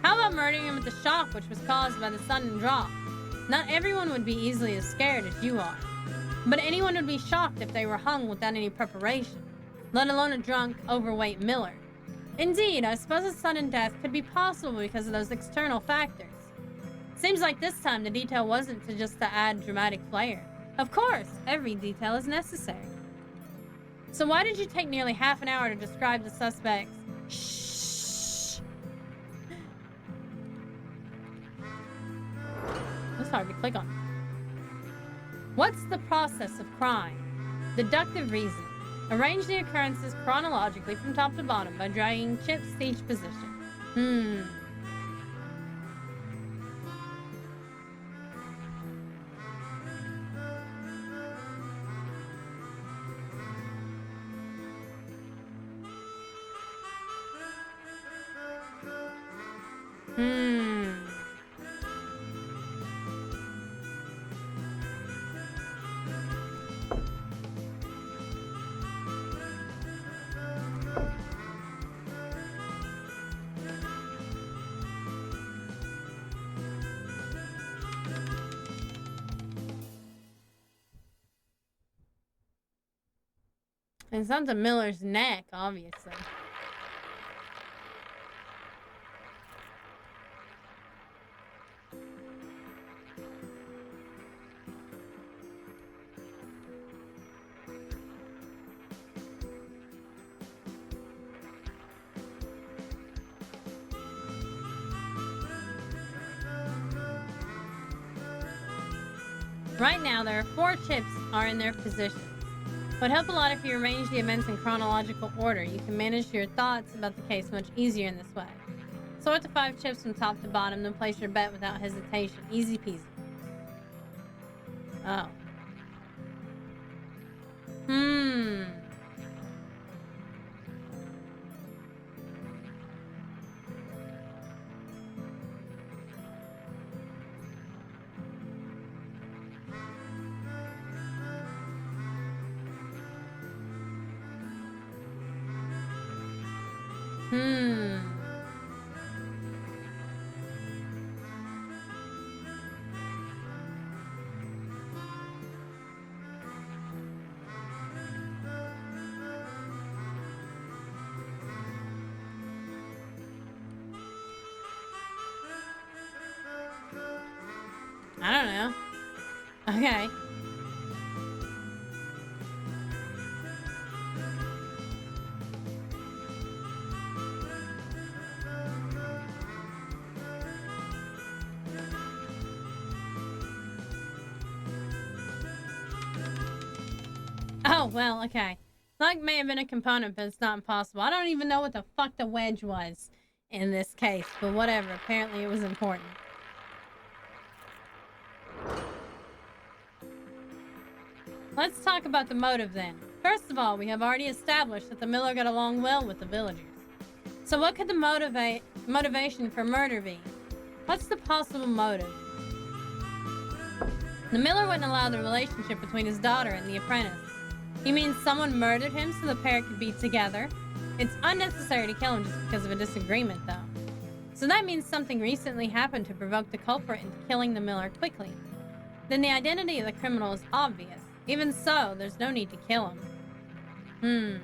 How about murdering him with the shock which was caused by the sudden drop? Not everyone would be easily as scared as you are. But anyone would be shocked if they were hung without any preparation, let alone a drunk, overweight miller. Indeed, I suppose a sudden death could be possible because of those external factors. Seems like this time the detail wasn't just to add dramatic flair. Of course, every detail is necessary. So why did you take nearly half an hour to describe the suspects? Shh. That's hard to click on. What's the process of crime? Deductive reasoning. Arrange the occurrences chronologically from top to bottom by dragging chips to each position. It's not the miller's neck, obviously. Right now, there are 4 chips are in their positions. It would help a lot if you arrange the events in chronological order. You can manage your thoughts about the case much easier in this way. Sort the 5 chips from top to bottom, then place your bet without hesitation. Easy peasy. Oh. I don't know. Okay. Oh, well, okay. Luck may have been a component, but it's not impossible. I don't even know what the fuck the wedge was in this case, but whatever. Apparently it was important. Let's talk about the motive then. First of all, we have already established that the miller got along well with the villagers. So what could the motivation for murder be? What's the possible motive? The miller wouldn't allow the relationship between his daughter and the apprentice. He means someone murdered him so the pair could be together. It's unnecessary to kill him just because of a disagreement, though. So that means something recently happened to provoke the culprit into killing the miller quickly. Then the identity of the criminal is obvious. Even so, there's no need to kill him.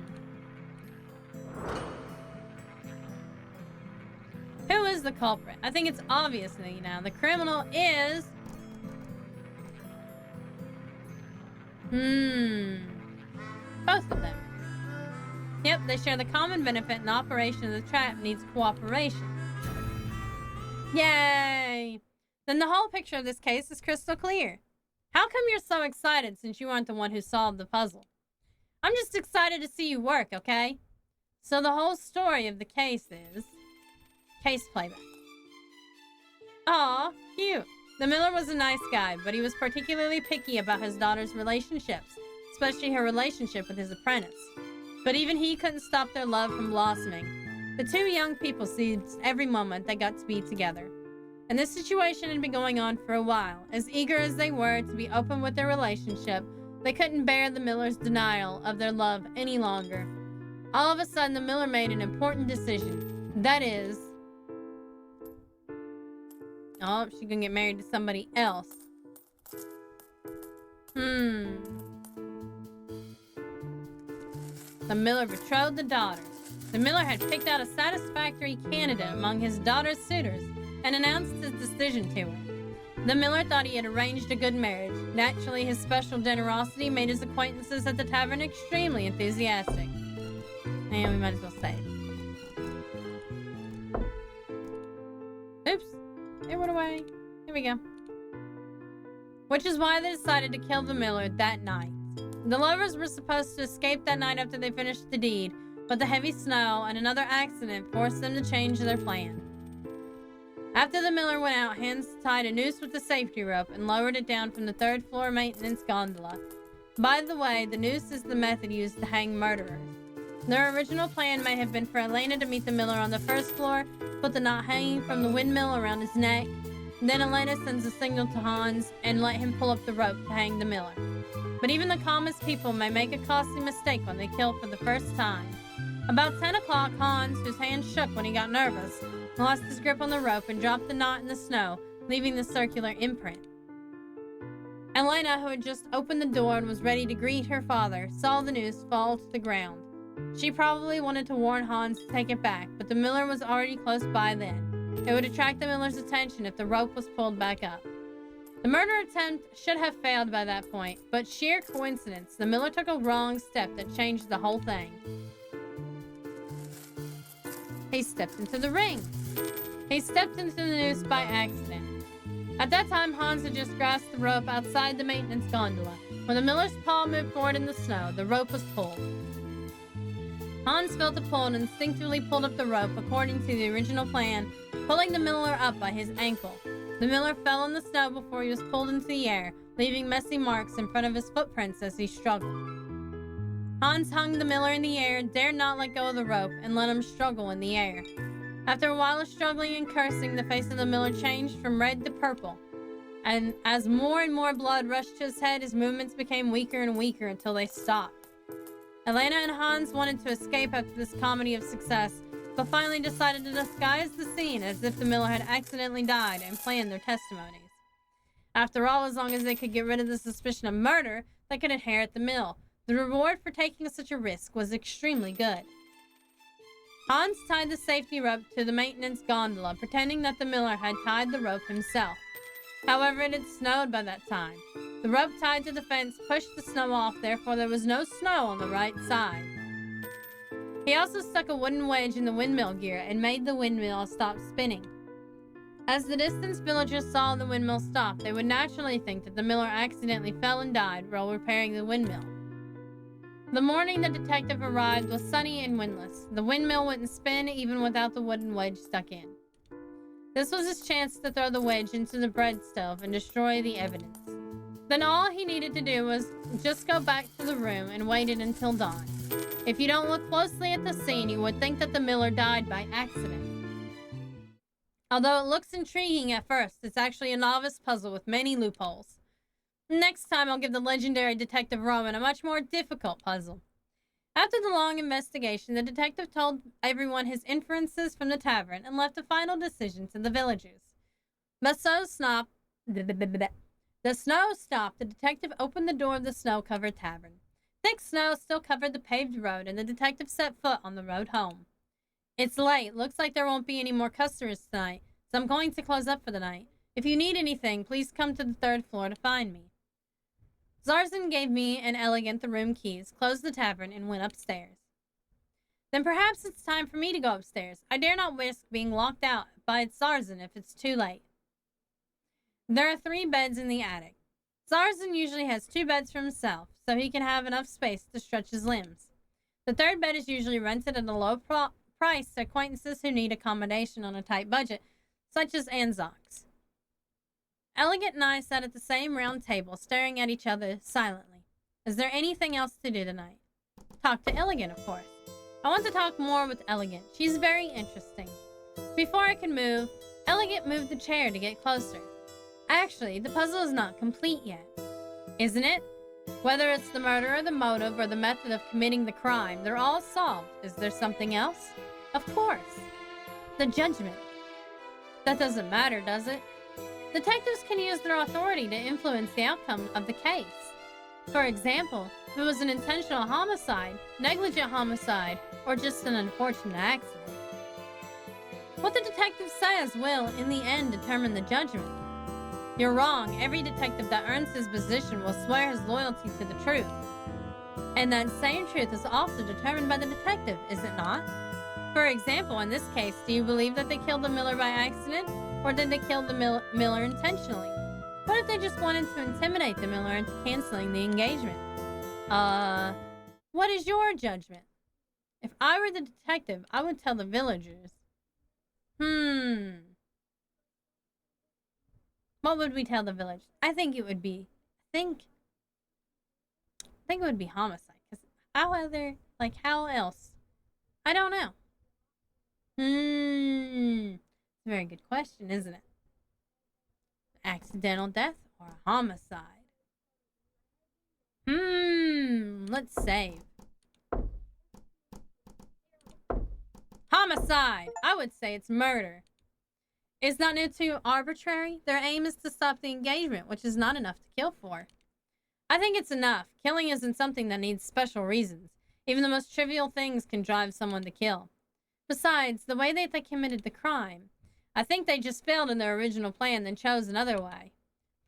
Who is the culprit? I think it's obvious now. The criminal is... both of them. Yep, they share the common benefit, and the operation of the trap needs cooperation. Yay! Then the whole picture of this case is crystal clear. How come you're so excited since you weren't the one who solved the puzzle? I'm just excited to see you work, okay? So the whole story of the case is... Case playback. Aw, cute. The miller was a nice guy, but he was particularly picky about his daughter's relationships, especially her relationship with his apprentice. But even he couldn't stop their love from blossoming. The two young people seized every moment they got to be together. And this situation had been going on for a while. As eager as they were to be open with their relationship, they couldn't bear the miller's denial of their love any longer. All of a sudden, the miller made an important decision. That is... Oh, she's gonna get married to somebody else. The miller betrothed the daughter. The miller had picked out a satisfactory candidate among his daughter's suitors and announced his decision to her. The miller thought he had arranged a good marriage. Naturally, his special generosity made his acquaintances at the tavern extremely enthusiastic. And we might as well say it. Oops. It went away. Here we go. Which is why they decided to kill the miller that night. The lovers were supposed to escape that night after they finished the deed, but the heavy snow and another accident forced them to change their plan. After the miller went out, Hans tied a noose with a safety rope and lowered it down from the third-floor maintenance gondola. By the way, the noose is the method used to hang murderers. Their original plan may have been for Elena to meet the miller on the first floor, put the knot hanging from the windmill around his neck. Then Elena sends a signal to Hans and let him pull up the rope to hang the miller. But even the calmest people may make a costly mistake when they kill for the first time. About 10 o'clock, Hans, whose hand shook when he got nervous, lost his grip on the rope and dropped the knot in the snow, leaving the circular imprint. Elena, who had just opened the door and was ready to greet her father, saw the noose fall to the ground. She probably wanted to warn Hans to take it back, but the miller was already close by then. It would attract the miller's attention if the rope was pulled back up. The murder attempt should have failed by that point, but sheer coincidence, the miller took a wrong step that changed the whole thing. He stepped into the ring. He stepped into the noose by accident. At that time, Hans had just grasped the rope outside the maintenance gondola. When the miller's paw moved forward in the snow, the rope was pulled. Hans felt the pull and instinctively pulled up the rope according to the original plan, pulling the miller up by his ankle. The miller fell in the snow before he was pulled into the air, leaving messy marks in front of his footprints as he struggled. Hans hung the miller in the air, dared not let go of the rope, and let him struggle in the air. After a while of struggling and cursing, the face of the miller changed from red to purple. And as more and more blood rushed to his head, his movements became weaker and weaker until they stopped. Elena and Hans wanted to escape after this comedy of success, but finally decided to disguise the scene as if the miller had accidentally died and planned their testimonies. After all, as long as they could get rid of the suspicion of murder, they could inherit the mill. The reward for taking such a risk was extremely good. Hans tied the safety rope to the maintenance gondola, pretending that the miller had tied the rope himself. However, it had snowed by that time. The rope tied to the fence pushed the snow off, therefore there was no snow on the right side. He also stuck a wooden wedge in the windmill gear and made the windmill stop spinning. As the distant villagers saw the windmill stop, they would naturally think that the miller accidentally fell and died while repairing the windmill. The morning the detective arrived was sunny and windless. The windmill wouldn't spin even without the wooden wedge stuck in. This was his chance to throw the wedge into the bread stove and destroy the evidence. Then all he needed to do was just go back to the room and wait it until dawn. If you don't look closely at the scene, you would think that the miller died by accident. Although it looks intriguing at first, it's actually a novice puzzle with many loopholes. Next time, I'll give the legendary Detective Roman a much more difficult puzzle. After the long investigation, the detective told everyone his inferences from the tavern and left a final decision to the villagers. The snow stopped. The detective opened the door of the snow-covered tavern. Thick snow still covered the paved road, and the detective set foot on the road home. It's late. Looks like there won't be any more customers tonight, so I'm going to close up for the night. If you need anything, please come to the 3rd floor to find me. Zarzan gave me and Elegant the room keys, closed the tavern, and went upstairs. Then perhaps it's time for me to go upstairs. I dare not risk being locked out by Zarzan if it's too late. There are 3 beds in the attic. Zarzan usually has 2 beds for himself, so he can have enough space to stretch his limbs. The 3rd bed is usually rented at a low price to acquaintances who need accommodation on a tight budget, such as Anzocs. Elegant and I sat at the same round table, staring at each other silently. Is there anything else to do tonight? Talk to Elegant, of course. I want to talk more with Elegant. She's very interesting. Before I could move, Elegant moved the chair to get closer. Actually, the puzzle is not complete yet. Isn't it? Whether it's the murder or the motive or the method of committing the crime, they're all solved. Is there something else? Of course. The judgment. That doesn't matter, does it? Detectives can use their authority to influence the outcome of the case. For example, if it was an intentional homicide, negligent homicide, or just an unfortunate accident. What the detective says will, in the end, determine the judgment. You're wrong. Every detective that earns his position will swear his loyalty to the truth. And that same truth is also determined by the detective, is it not? For example, in this case, do you believe that they killed the miller by accident? Or did they kill the miller intentionally? What if they just wanted to intimidate the miller into canceling the engagement? What is your judgment? If I were the detective, I would tell the villagers. What would we tell the village? I think it would be, I think it would be homicide. Cause how else? I don't know. It's a very good question, isn't it? Accidental death or a homicide? Let's save. Homicide! I would say it's murder. Is not it too arbitrary? Their aim is to stop the engagement, which is not enough to kill for. I think it's enough. Killing isn't something that needs special reasons. Even the most trivial things can drive someone to kill. Besides, the way that they committed the crime, I think they just failed in their original plan and chose another way.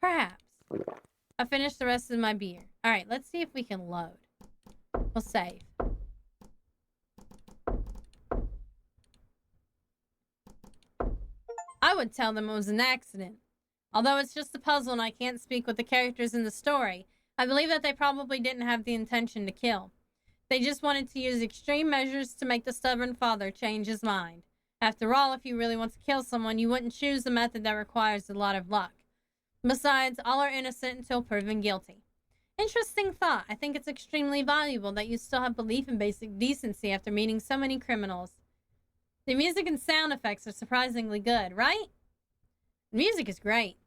Perhaps. I finished the rest of my beer. Alright, let's see if we can load. We'll save. I would tell them it was an accident. Although it's just a puzzle and I can't speak with the characters in the story, I believe that they probably didn't have the intention to kill. They just wanted to use extreme measures to make the stubborn father change his mind. After all, if you really want to kill someone, you wouldn't choose a method that requires a lot of luck. Besides, all are innocent until proven guilty. Interesting thought. I think it's extremely valuable that you still have belief in basic decency after meeting so many criminals. The music and sound effects are surprisingly good, right? The music is great.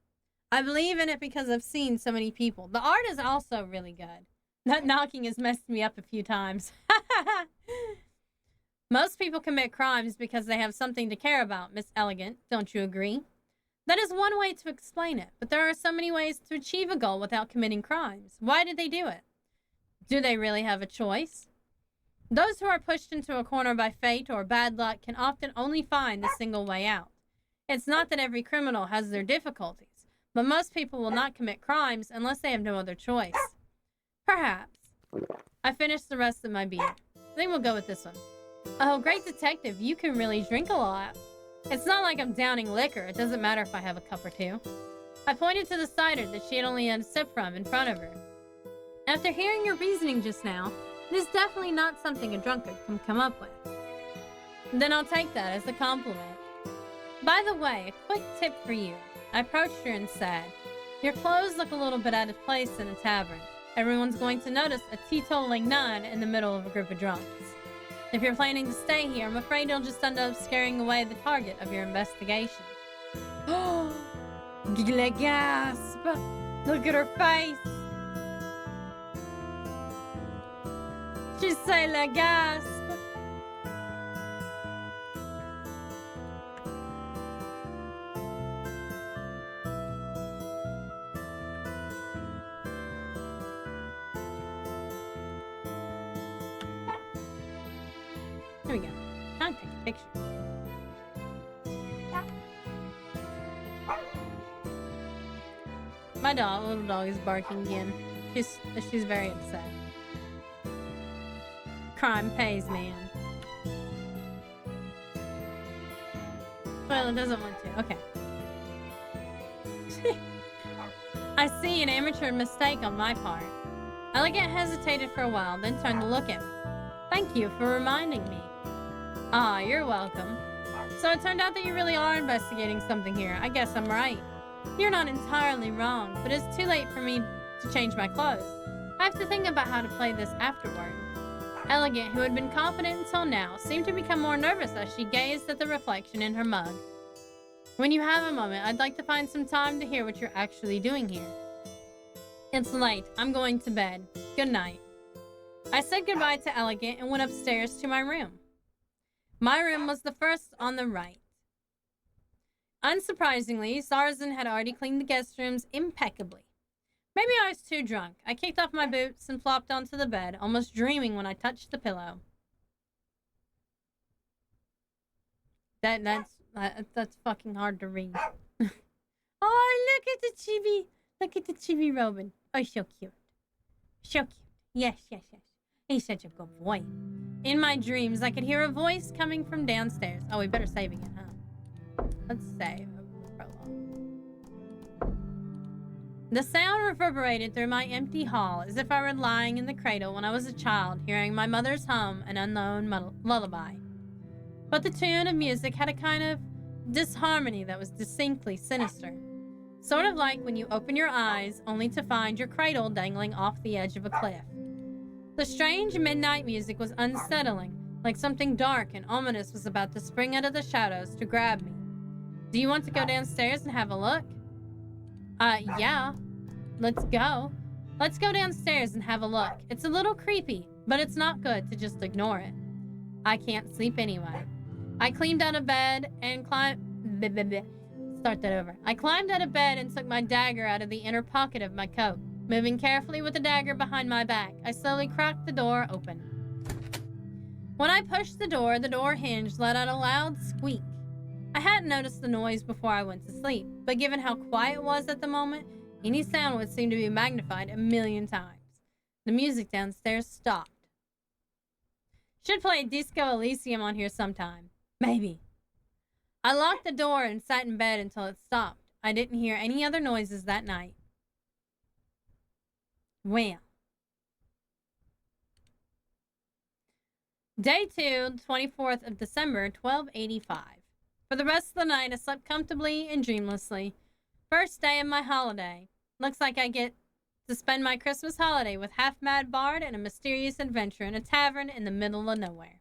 I believe in it because I've seen so many people. The art is also really good. That knocking has messed me up a few times. Most people commit crimes because they have something to care about, Miss Elegant. Don't you agree? That is one way to explain it, but there are so many ways to achieve a goal without committing crimes. Why did they do it? Do they really have a choice? Those who are pushed into a corner by fate or bad luck can often only find a single way out. It's not that every criminal has their difficulties, but most people will not commit crimes unless they have no other choice. Perhaps. I finished the rest of my beer. I think we'll go with this one. Oh, great detective, you can really drink a lot. It's not like I'm downing liquor. It doesn't matter if I have a cup or two. I pointed to the cider that she had only had a sip from in front of her. After hearing your reasoning just now, it is definitely not something a drunkard can come up with. Then I'll take that as a compliment. By the way, a quick tip for you. I approached her and said, your clothes look a little bit out of place in a tavern. Everyone's going to notice a teetotaling nun in the middle of a group of drunks. If you're planning to stay here, I'm afraid you'll just end up scaring away the target of your investigation. Oh, le gasp! Look at her face. She say la gasp. There we go. Time to take a picture. My dog, little dog, is barking again. She's very upset. Crime pays, man. Well, it doesn't want to. Okay. I see an amateur mistake on my part. Elegant hesitated for a while, then turned to look at me. Thank you for reminding me. Ah, you're welcome. So it turned out that you really are investigating something here. I guess I'm right. You're not entirely wrong, but it's too late for me to change my clothes. I have to think about how to play this afterward. Elegant, who had been confident until now, seemed to become more nervous as she gazed at the reflection in her mug. When you have a moment, I'd like to find some time to hear what you're actually doing here. It's late. I'm going to bed. Good night. I said goodbye to Elegant and went upstairs to my room. My room was the first on the right. Unsurprisingly, Zarzan had already cleaned the guest rooms impeccably. Maybe I was too drunk. I kicked off my boots and flopped onto the bed, almost dreaming when I touched the pillow. That's fucking hard to read. Oh, look at the chibi. Look at the chibi Robin. Oh, so cute. So cute. Yes. He's such a good boy. In my dreams, I could hear a voice coming from downstairs. Oh, we better save again, huh? Let's save. The sound reverberated through my empty hall as if I were lying in the cradle when I was a child, hearing my mother's hum an unknown lullaby. But the tune of music had a kind of disharmony that was distinctly sinister. Sort of like when you open your eyes only to find your cradle dangling off the edge of a cliff. The strange midnight music was unsettling, like something dark and ominous was about to spring out of the shadows to grab me. Do you want to go downstairs and have a look? Yeah. Let's go. Let's go downstairs and have a look. It's a little creepy, but it's not good to just ignore it. I can't sleep anyway. I climbed out of bed and Start that over. I climbed out of bed and took my dagger out of the inner pocket of my coat. Moving carefully with the dagger behind my back, I slowly cracked the door open. When I pushed the door hinge let out a loud squeak. I hadn't noticed the noise before I went to sleep, but given how quiet it was at the moment, any sound would seem to be magnified 1,000,000 times. The music downstairs stopped. Should play Disco Elysium on here sometime. Maybe. I locked the door and sat in bed until it stopped. I didn't hear any other noises that night. Well. Day 2, 24th of December, 1285. For the rest of the night, I slept comfortably and dreamlessly. First day of my holiday. Looks like I get to spend my Christmas holiday with half-mad bard and a mysterious adventure in a tavern in the middle of nowhere.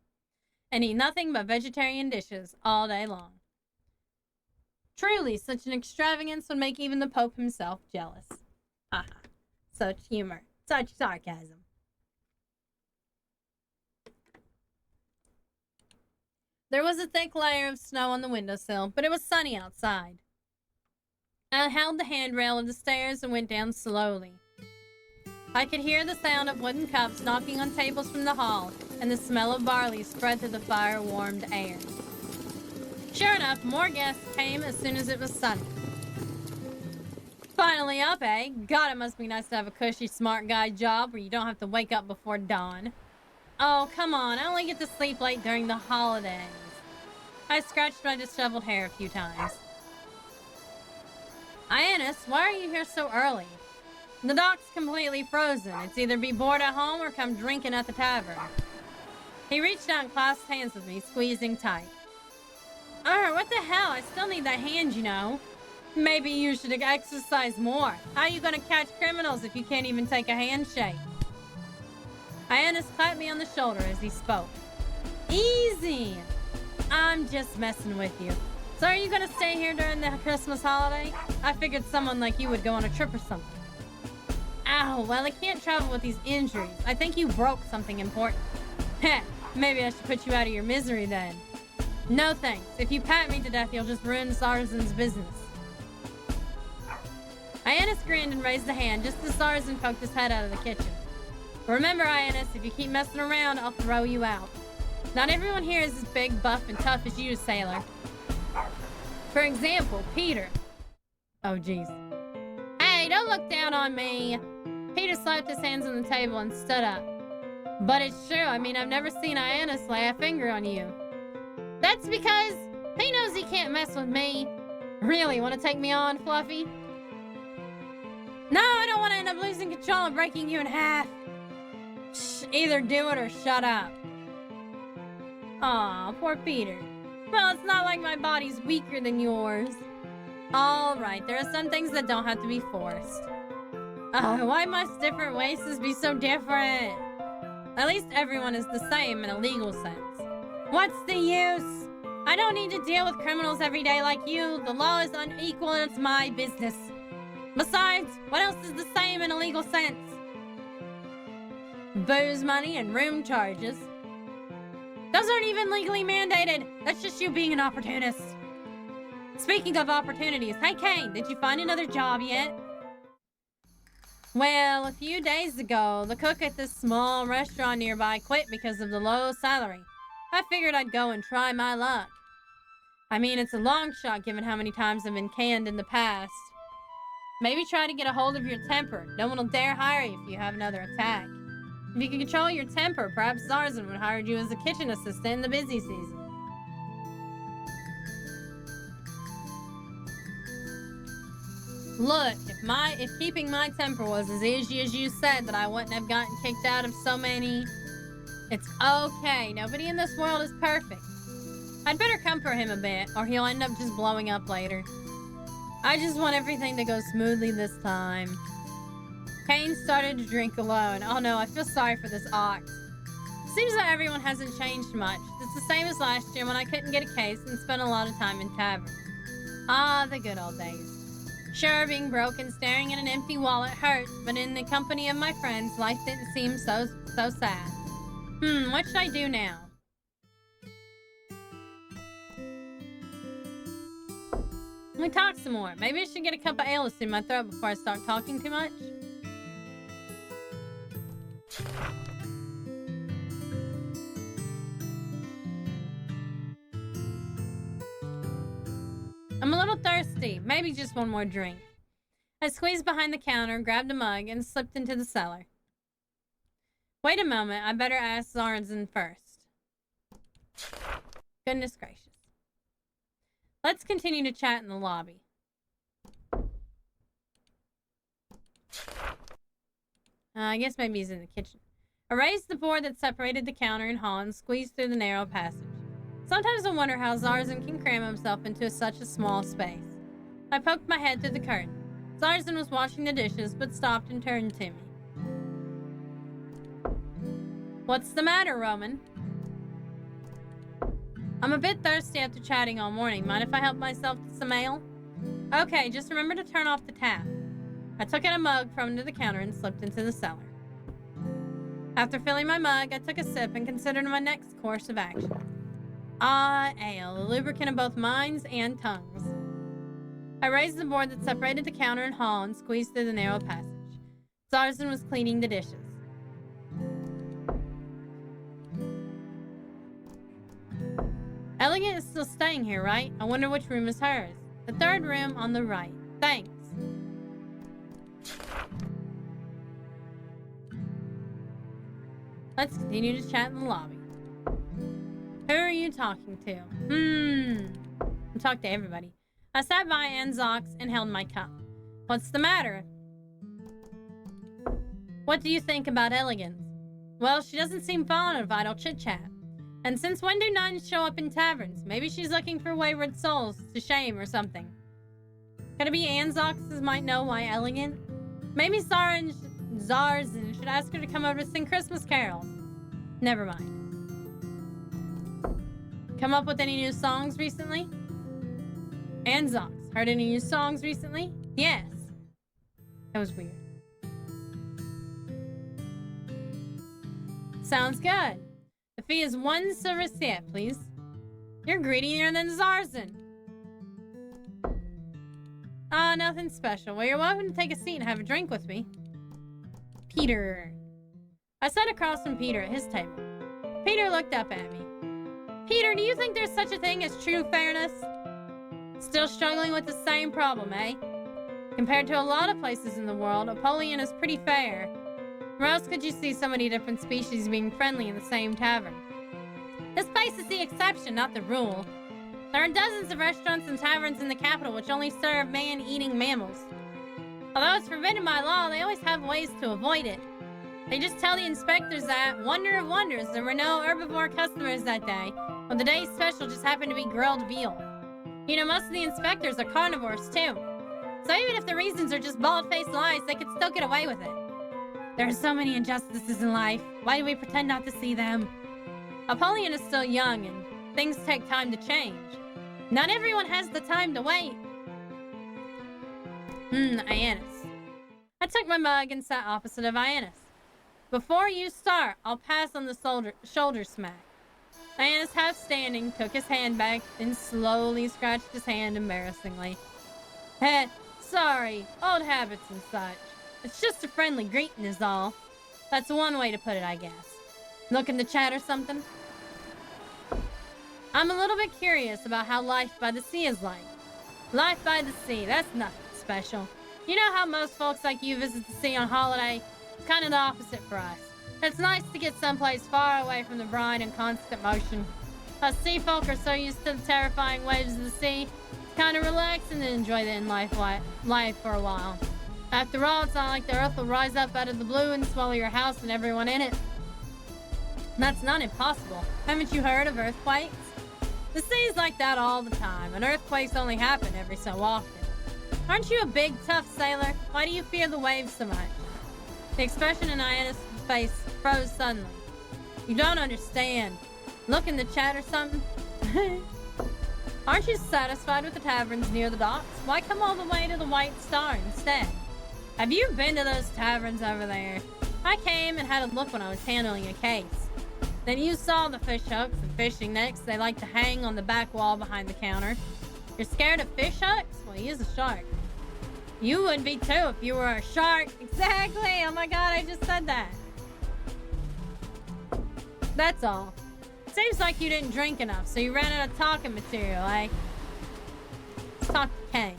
And eat nothing but vegetarian dishes all day long. Truly, such an extravagance would make even the Pope himself jealous. Haha. Such humor. Such sarcasm. There was a thick layer of snow on the windowsill, but it was sunny outside. I held the handrail of the stairs and went down slowly. I could hear the sound of wooden cups knocking on tables from the hall, and the smell of barley spread through the fire-warmed air. Sure enough, more guests came as soon as it was sunny. Finally up, eh? God, it must be nice to have a cushy smart guy job where you don't have to wake up before dawn. Oh, come on, I only get to sleep late during the holidays. I scratched my disheveled hair a few times. Ionis, why are you here so early? The dock's completely frozen. It's either be bored at home or come drinking at the tavern. He reached out and clasped hands with me, squeezing tight. What the hell? I still need that hand, you know. Maybe you should exercise more. How are you gonna catch criminals if you can't even take a handshake? Ionis clapped me on the shoulder as he spoke. Easy! I'm just messing with you. So are you gonna stay here during the Christmas holiday? I figured someone like you would go on a trip or something. Oh, well, I can't travel with these injuries. I think you broke something important. Heh, maybe I should put you out of your misery then. No thanks. If you pat me to death, you'll just ruin Zarzan's business. Ionis grinned and raised a hand just as Zarzan poked his head out of the kitchen. Remember, Ionis, if you keep messing around, I'll throw you out. Not everyone here is as big, buff, and tough as you, sailor. For example, Peter. Oh, jeez. Hey, don't look down on me. Peter slapped his hands on the table and stood up. But it's true. I mean, I've never seen Ionis lay a finger on you. That's because he knows he can't mess with me. Really, want to take me on, Fluffy? No, I don't want to end up losing control and breaking you in half. Shh, either do it or shut up. Aw, poor Peter. Well, it's not like my body's weaker than yours. Alright, there are some things that don't have to be forced. Why must different races be so different? At least everyone is the same in a legal sense. What's the use? I don't need to deal with criminals every day like you. The law is unequal and it's my business. Besides, what else is the same in a legal sense? Booze money and room charges. Those aren't even legally mandated. That's just you being an opportunist. Speaking of opportunities, hey Kane, did you find another job yet? Well, a few days ago, the cook at this small restaurant nearby quit because of the low salary. I figured I'd go and try my luck. I mean, it's a long shot given how many times I've been canned in the past. Maybe try to get a hold of your temper. No one will dare hire you if you have another attack. If you can control your temper, perhaps Zarzan would hire you as a kitchen assistant in the busy season. Look, if keeping my temper was as easy as you said, that I wouldn't have gotten kicked out of so many. It's okay. Nobody in this world is perfect. I'd better comfort him a bit, or he'll end up just blowing up later. I just want everything to go smoothly this time. Kane started to drink alone. Oh no, I feel sorry for this ox. Seems that everyone hasn't changed much. It's the same as last year when I couldn't get a case and spent a lot of time in taverns. Ah, the good old days. Sure, being broke and staring at an empty wallet hurt, but in the company of my friends, life didn't seem so sad. What should I do now? Let me talk some more. Maybe I should get a cup of ale in my throat before I start talking too much. I'm a little thirsty. Maybe just one more drink. I squeezed behind the counter, grabbed a mug, and slipped into the cellar. Wait a moment. I better ask Zarzan first. Goodness gracious. Let's continue to chat in the lobby. I guess maybe he's in the kitchen. I raised the board that separated the counter and hall and squeezed through the narrow passage. Sometimes I wonder how Zarzan can cram himself into such a small space. I poked my head through the curtain. Zarzan was washing the dishes, but stopped and turned to me. What's the matter, Roman? I'm a bit thirsty after chatting all morning. Mind if I help myself to some ale? Okay, just remember to turn off the tap. I took out a mug from under the counter and slipped into the cellar. After filling my mug, I took a sip and considered my next course of action. Ale, a lubricant of both minds and tongues. I raised the board that separated the counter and hall and squeezed through the narrow passage. Zarzan was cleaning the dishes. Elegant is still staying here, right? I wonder which room is hers. The third room on the right. Thanks. Let's continue to chat in the lobby. Who are you talking to? I talked to everybody. I sat by Anzox and held my cup. What's the matter? What do you think about Elegance? Well, she doesn't seem fond of idle chit-chat. And since when do nuns show up in taverns? Maybe she's looking for wayward souls to shame or something. Could it be Anzox's might know why Elegant? Maybe Zarzan should ask her to come over to sing Christmas carols. Never mind. Come up with any new songs recently? Anzox, heard any new songs recently? Yes. That was weird. Sounds good. The fee is 1 silver siet, please. You're greedier than Zarzan. Ah, nothing special. Well, you're welcome to take a seat and have a drink with me. Peter. I sat across from Peter at his table. Peter looked up at me. Peter, do you think there's such a thing as true fairness? Still struggling with the same problem, eh? Compared to a lot of places in the world, Apollyon is pretty fair. Where else could you see so many different species being friendly in the same tavern? This place is the exception, not the rule. There are dozens of restaurants and taverns in the capital which only serve man-eating mammals. Although it's forbidden by law, they always have ways to avoid it. They just tell the inspectors that, wonder of wonders, there were no herbivore customers that day, when the day's special just happened to be grilled veal. You know, most of the inspectors are carnivores, too. So even if the reasons are just bald-faced lies, they could still get away with it. There are so many injustices in life. Why do we pretend not to see them? Apollyon is still young, and things take time to change. Not everyone has the time to wait. Ioannis. I took my mug and sat opposite of Ioannis. Before you start, I'll pass on the shoulder smack. Ioannis, half standing, took his hand back and slowly scratched his hand embarrassingly. Heh, sorry, old habits and such. It's just a friendly greeting is all. That's one way to put it, I guess. Looking to chat or something? I'm a little bit curious about how life by the sea is like. Life by the sea, that's nothing special. You know how most folks like you visit the sea on holiday? It's kind of the opposite for us. It's nice to get someplace far away from the brine and constant motion. Us sea folk are so used to the terrifying waves of the sea, it's kind of relaxing to enjoy the in-life life for a while. After all, it's not like the earth will rise up out of the blue and swallow your house and everyone in it. That's not impossible. Haven't you heard of earthquakes? The sea's like that all the time, and earthquakes only happen every so often. Aren't you a big, tough sailor? Why do you fear the waves so much? The expression in Ioannis' face froze suddenly. You don't understand. Looking to chat or something? Aren't you satisfied with the taverns near the docks? Why come all the way to the White Star instead? Have you been to those taverns over there? I came and had a look when I was handling a case. Then you saw the fish hooks and fishing nets they like to hang on the back wall behind the counter. You're scared of fish hooks? Well, he is a shark. You would be too if you were a shark. Exactly! Oh my god, I just said that. That's all. Seems like you didn't drink enough, so you ran out of talking material, eh? Let's talk to Kane.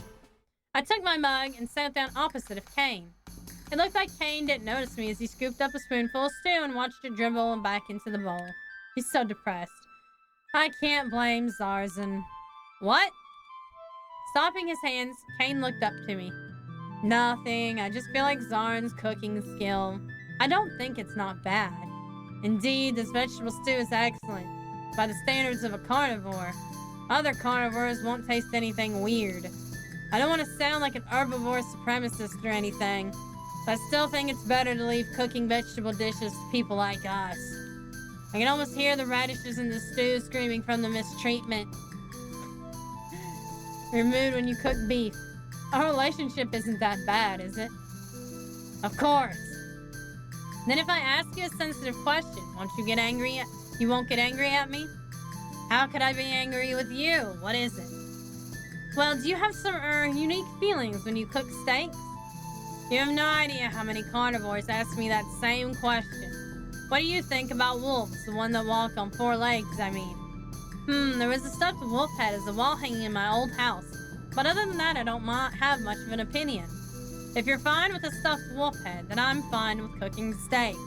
I took my mug and sat down opposite of Kane. It looked like Kane didn't notice me as he scooped up a spoonful of stew and watched it dribble back into the bowl. He's so depressed. I can't blame Zarzan. What? Stopping his hands, Kane looked up to me. Nothing. I just feel like Zarzan's cooking skill. I don't think it's not bad. Indeed, this vegetable stew is excellent, by the standards of a carnivore. Other carnivores won't taste anything weird. I don't want to sound like an herbivore supremacist or anything, but I still think it's better to leave cooking vegetable dishes to people like us. I can almost hear the radishes in the stew screaming from the mistreatment. Your mood when you cook beef. Our relationship isn't that bad, is it? Of course. Then if I ask you a sensitive question, won't you get angry? You won't get angry at me? How could I be angry with you? What is it? Well, do you have some unique feelings when you cook steaks? You have no idea how many carnivores ask me that same question. What do you think about wolves, the one that walk on 4 legs, I mean? There was a stuffed wolf head as a wall hanging in my old house, but other than that, I don't have much of an opinion. If you're fine with a stuffed wolf head, then I'm fine with cooking steaks.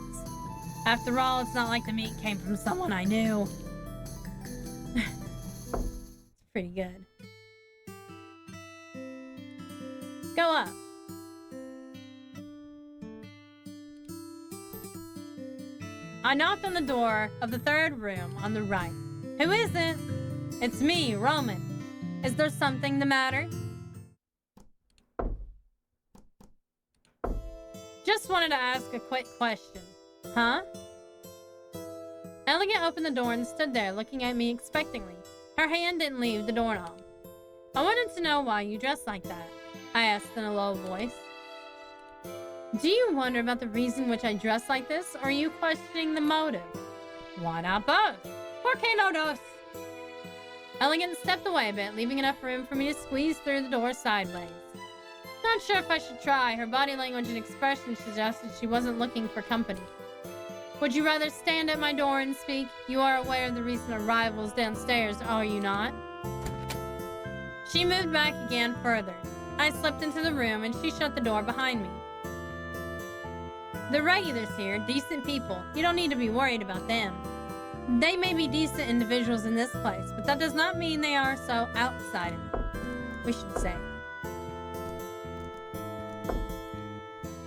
After all, it's not like the meat came from someone I knew. It's pretty good. Let's go up. I knocked on the door of the 3rd room on the right. Who is it? It's me, Roman. Is there something the matter? Just wanted to ask a quick question. Huh? Elegant opened the door and stood there looking at me expectantly. Her hand didn't leave the doorknob. I wanted to know why you dress like that, I asked in a low voice. Do you wonder about the reason which I dress like this, or are you questioning the motive? Why not both? ¿Por qué no dos? Elegant stepped away a bit, leaving enough room for me to squeeze through the door sideways. Not sure if I should try. Her body language and expression suggested she wasn't looking for company. Would you rather stand at my door and speak? You are aware of the recent arrivals downstairs, are you not? She moved back again further. I slipped into the room and she shut the door behind me. The regulars here, decent people. You don't need to be worried about them. They may be decent individuals in this place, but that does not mean they are so outside of it, we should say.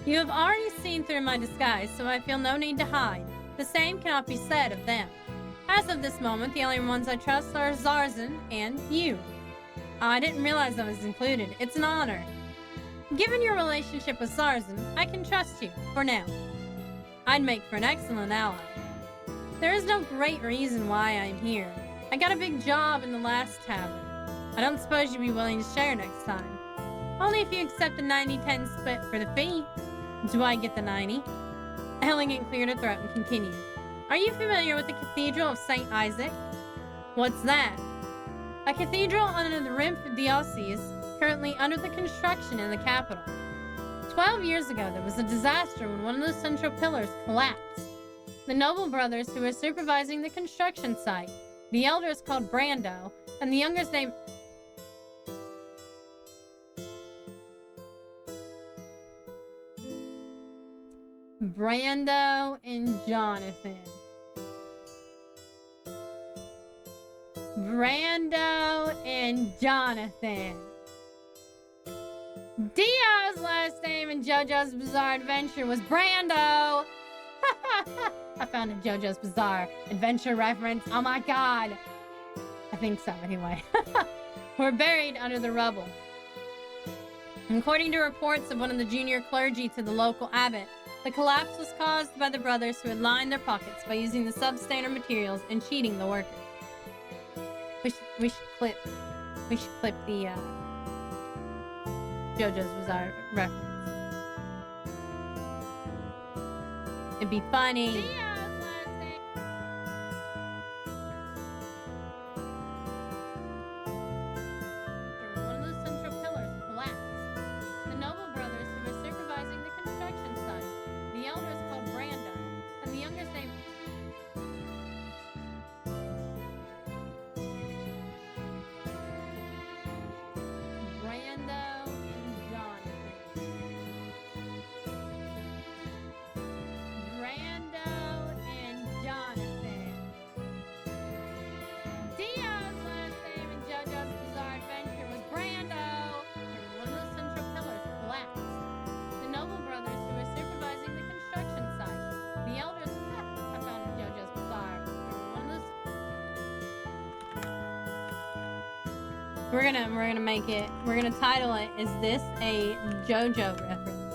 You have already seen through my disguise, so I feel no need to hide. The same cannot be said of them. As of this moment, the only ones I trust are Zarzan and you. I didn't realize I was included. It's an honor. Given your relationship with Zarzan, I can trust you, for now. I'd make for an excellent ally. There is no great reason why I'm here. I got a big job in the last tavern. I don't suppose you'd be willing to share next time. Only if you accept a 90-10 split for the fee. Do I get the 90? Elegant cleared her throat and continued. Are you familiar with the Cathedral of St. Isaac? What's that? A cathedral under the Rimph Diocese, currently under the construction in the capital. 12 years ago, there was a disaster when one of the central pillars collapsed. The Noble brothers who were supervising the construction site, the elder is called Brando, and the younger's named... Brando and Jonathan. Brando and Jonathan. Dio's last name in JoJo's Bizarre Adventure was Brando. I found a JoJo's Bizarre Adventure reference. Oh my god. I think so, anyway. We're buried under the rubble. According to reports of one of the junior clergy to the local abbot, the collapse was caused by the brothers who had lined their pockets by using the substandard materials and cheating the workers. We should clip the JoJo's Bizarre reference. It'd be funny. One of those central pillars collapsed. The Noble brothers who were supervising the construction site. The elder is called Brando, and the younger's named... Brando and Jonathan. Brando and Jonathan. Dio's last name in JoJo's Bizarre Adventure was Brando. One of those central pillars collapsed. The Noble brothers who were supervising the construction site. The elders... I found JoJo's Bizarre. One of those... We're gonna make it... We're gonna title it, Is This a JoJo Reference?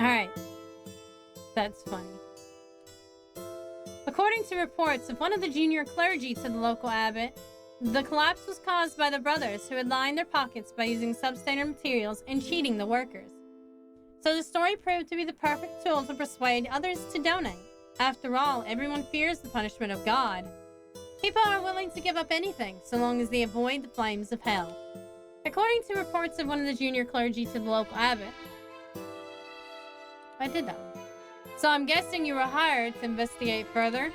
Alright. That's funny. According to reports of one of the junior clergy to the local abbot, the collapse was caused by the brothers who had lined their pockets by using substandard materials and cheating the workers. So the story proved to be the perfect tool to persuade others to donate. After all, everyone fears the punishment of God. People are willing to give up anything, so long as they avoid the flames of hell. According to reports of one of the junior clergy to the local abbot, I did that one. So I'm guessing you were hired to investigate further?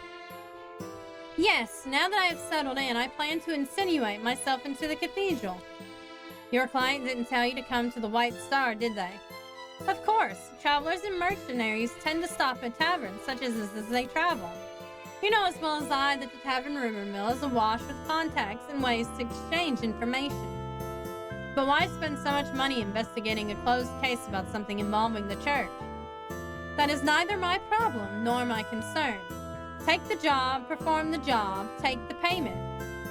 Yes, now that I have settled in, I plan to insinuate myself into the cathedral. Your client didn't tell you to come to the White Star, did they? Of course, travelers and mercenaries tend to stop at taverns such as this as they travel. You know as well as I that the tavern rumor mill is awash with contacts and ways to exchange information. But why spend so much money investigating a closed case about something involving the church? That is neither my problem nor my concern. Take the job, perform the job, take the payment.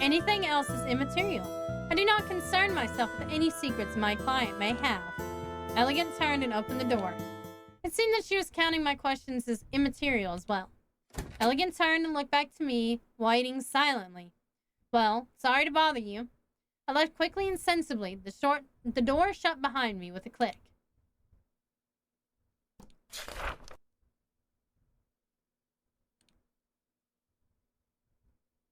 Anything else is immaterial. I do not concern myself with any secrets my client may have. Elegant turned and opened the door. It seemed that she was counting my questions as immaterial as well. Elegant turned and looked back to me, waiting silently. Well, sorry to bother you. I left quickly and sensibly. The door shut behind me with a click.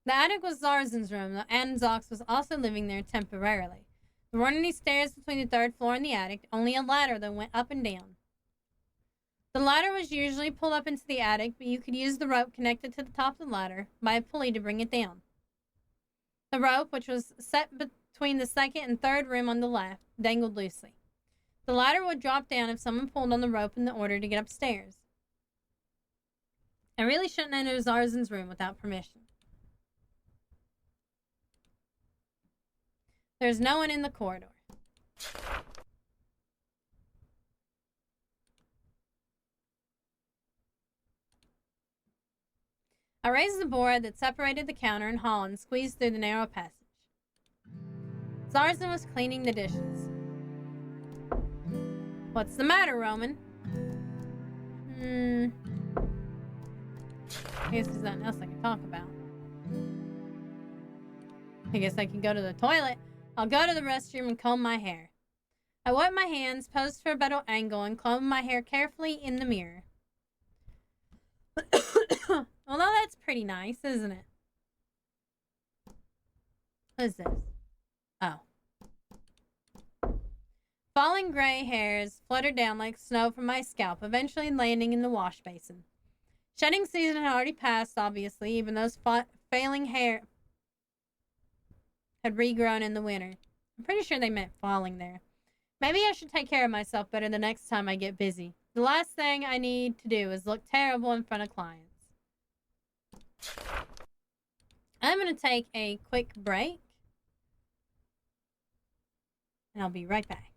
The attic was Zarzan's room, and Zox was also living there temporarily. There weren't any stairs between the third floor and the attic, only a ladder that went up and down. The ladder was usually pulled up into the attic, but you could use the rope connected to the top of the ladder by a pulley to bring it down. The rope, which was set between the second and third room on the left, dangled loosely. The ladder would drop down if someone pulled on the rope in order to get upstairs. I really shouldn't enter Zarzan's room without permission. There's no one in the corridor. I raised the board that separated the counter and hall and squeezed through the narrow passage. Zarzan was cleaning the dishes. What's the matter, Roman? I guess there's nothing else I can talk about. I guess I can go to the toilet. I'll go to the restroom and comb my hair. I wiped my hands, posed for a better angle, and combed my hair carefully in the mirror. Although that's pretty nice, isn't it? What is this? Oh. Falling gray hairs fluttered down like snow from my scalp, eventually landing in the wash basin. Shedding season had already passed, obviously, even those failing hair had regrown in the winter. I'm pretty sure they meant falling there. Maybe I should take care of myself better the next time I get busy. The last thing I need to do is look terrible in front of clients. I'm going to take a quick break, and I'll be right back.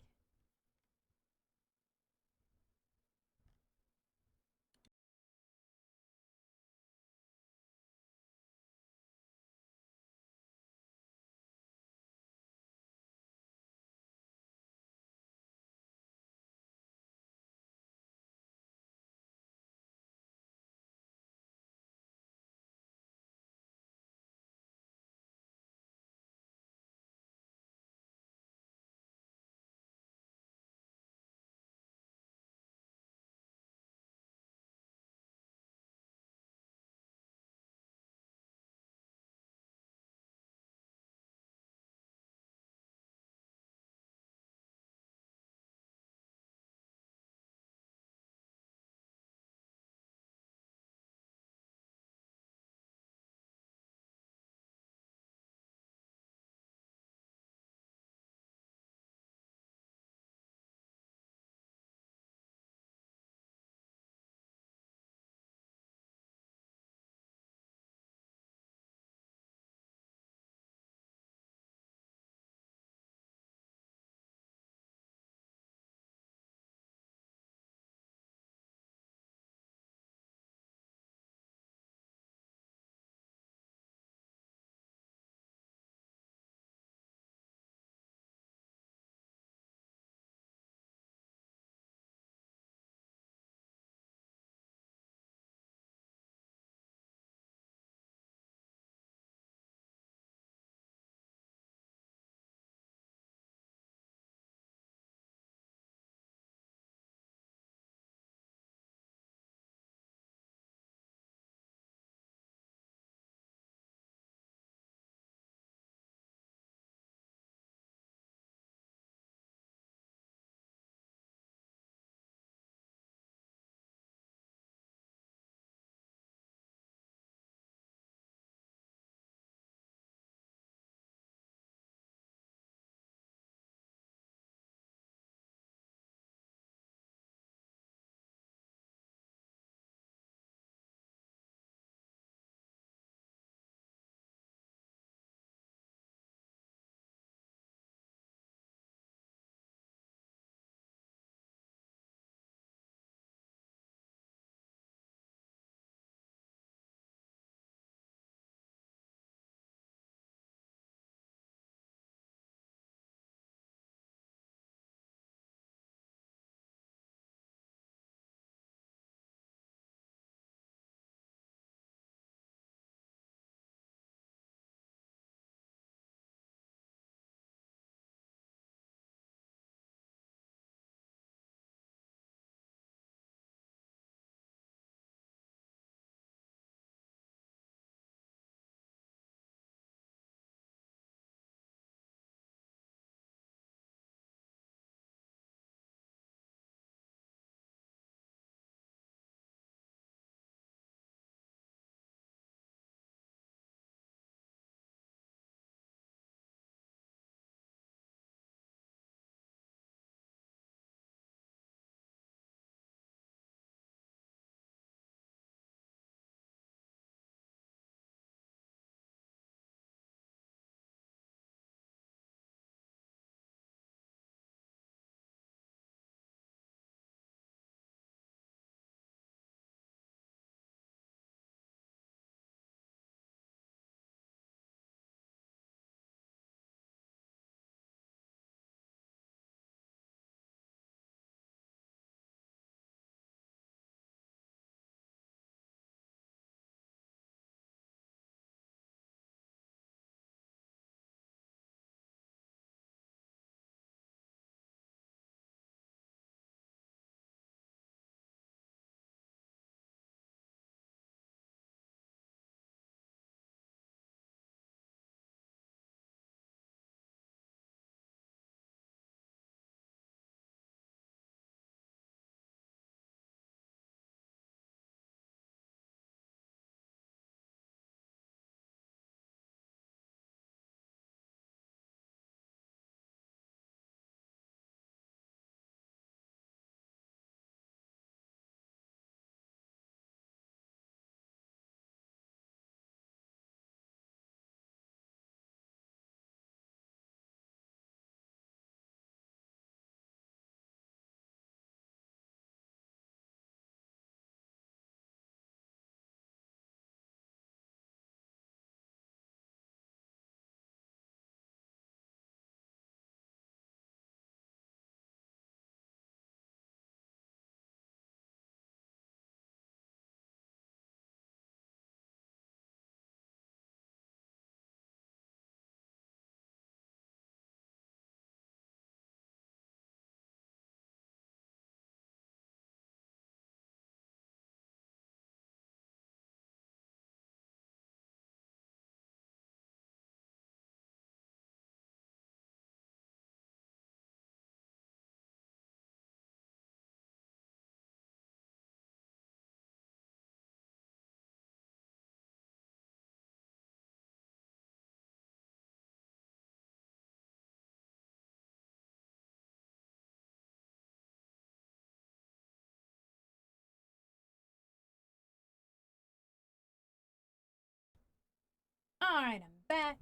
Alright, I'm back.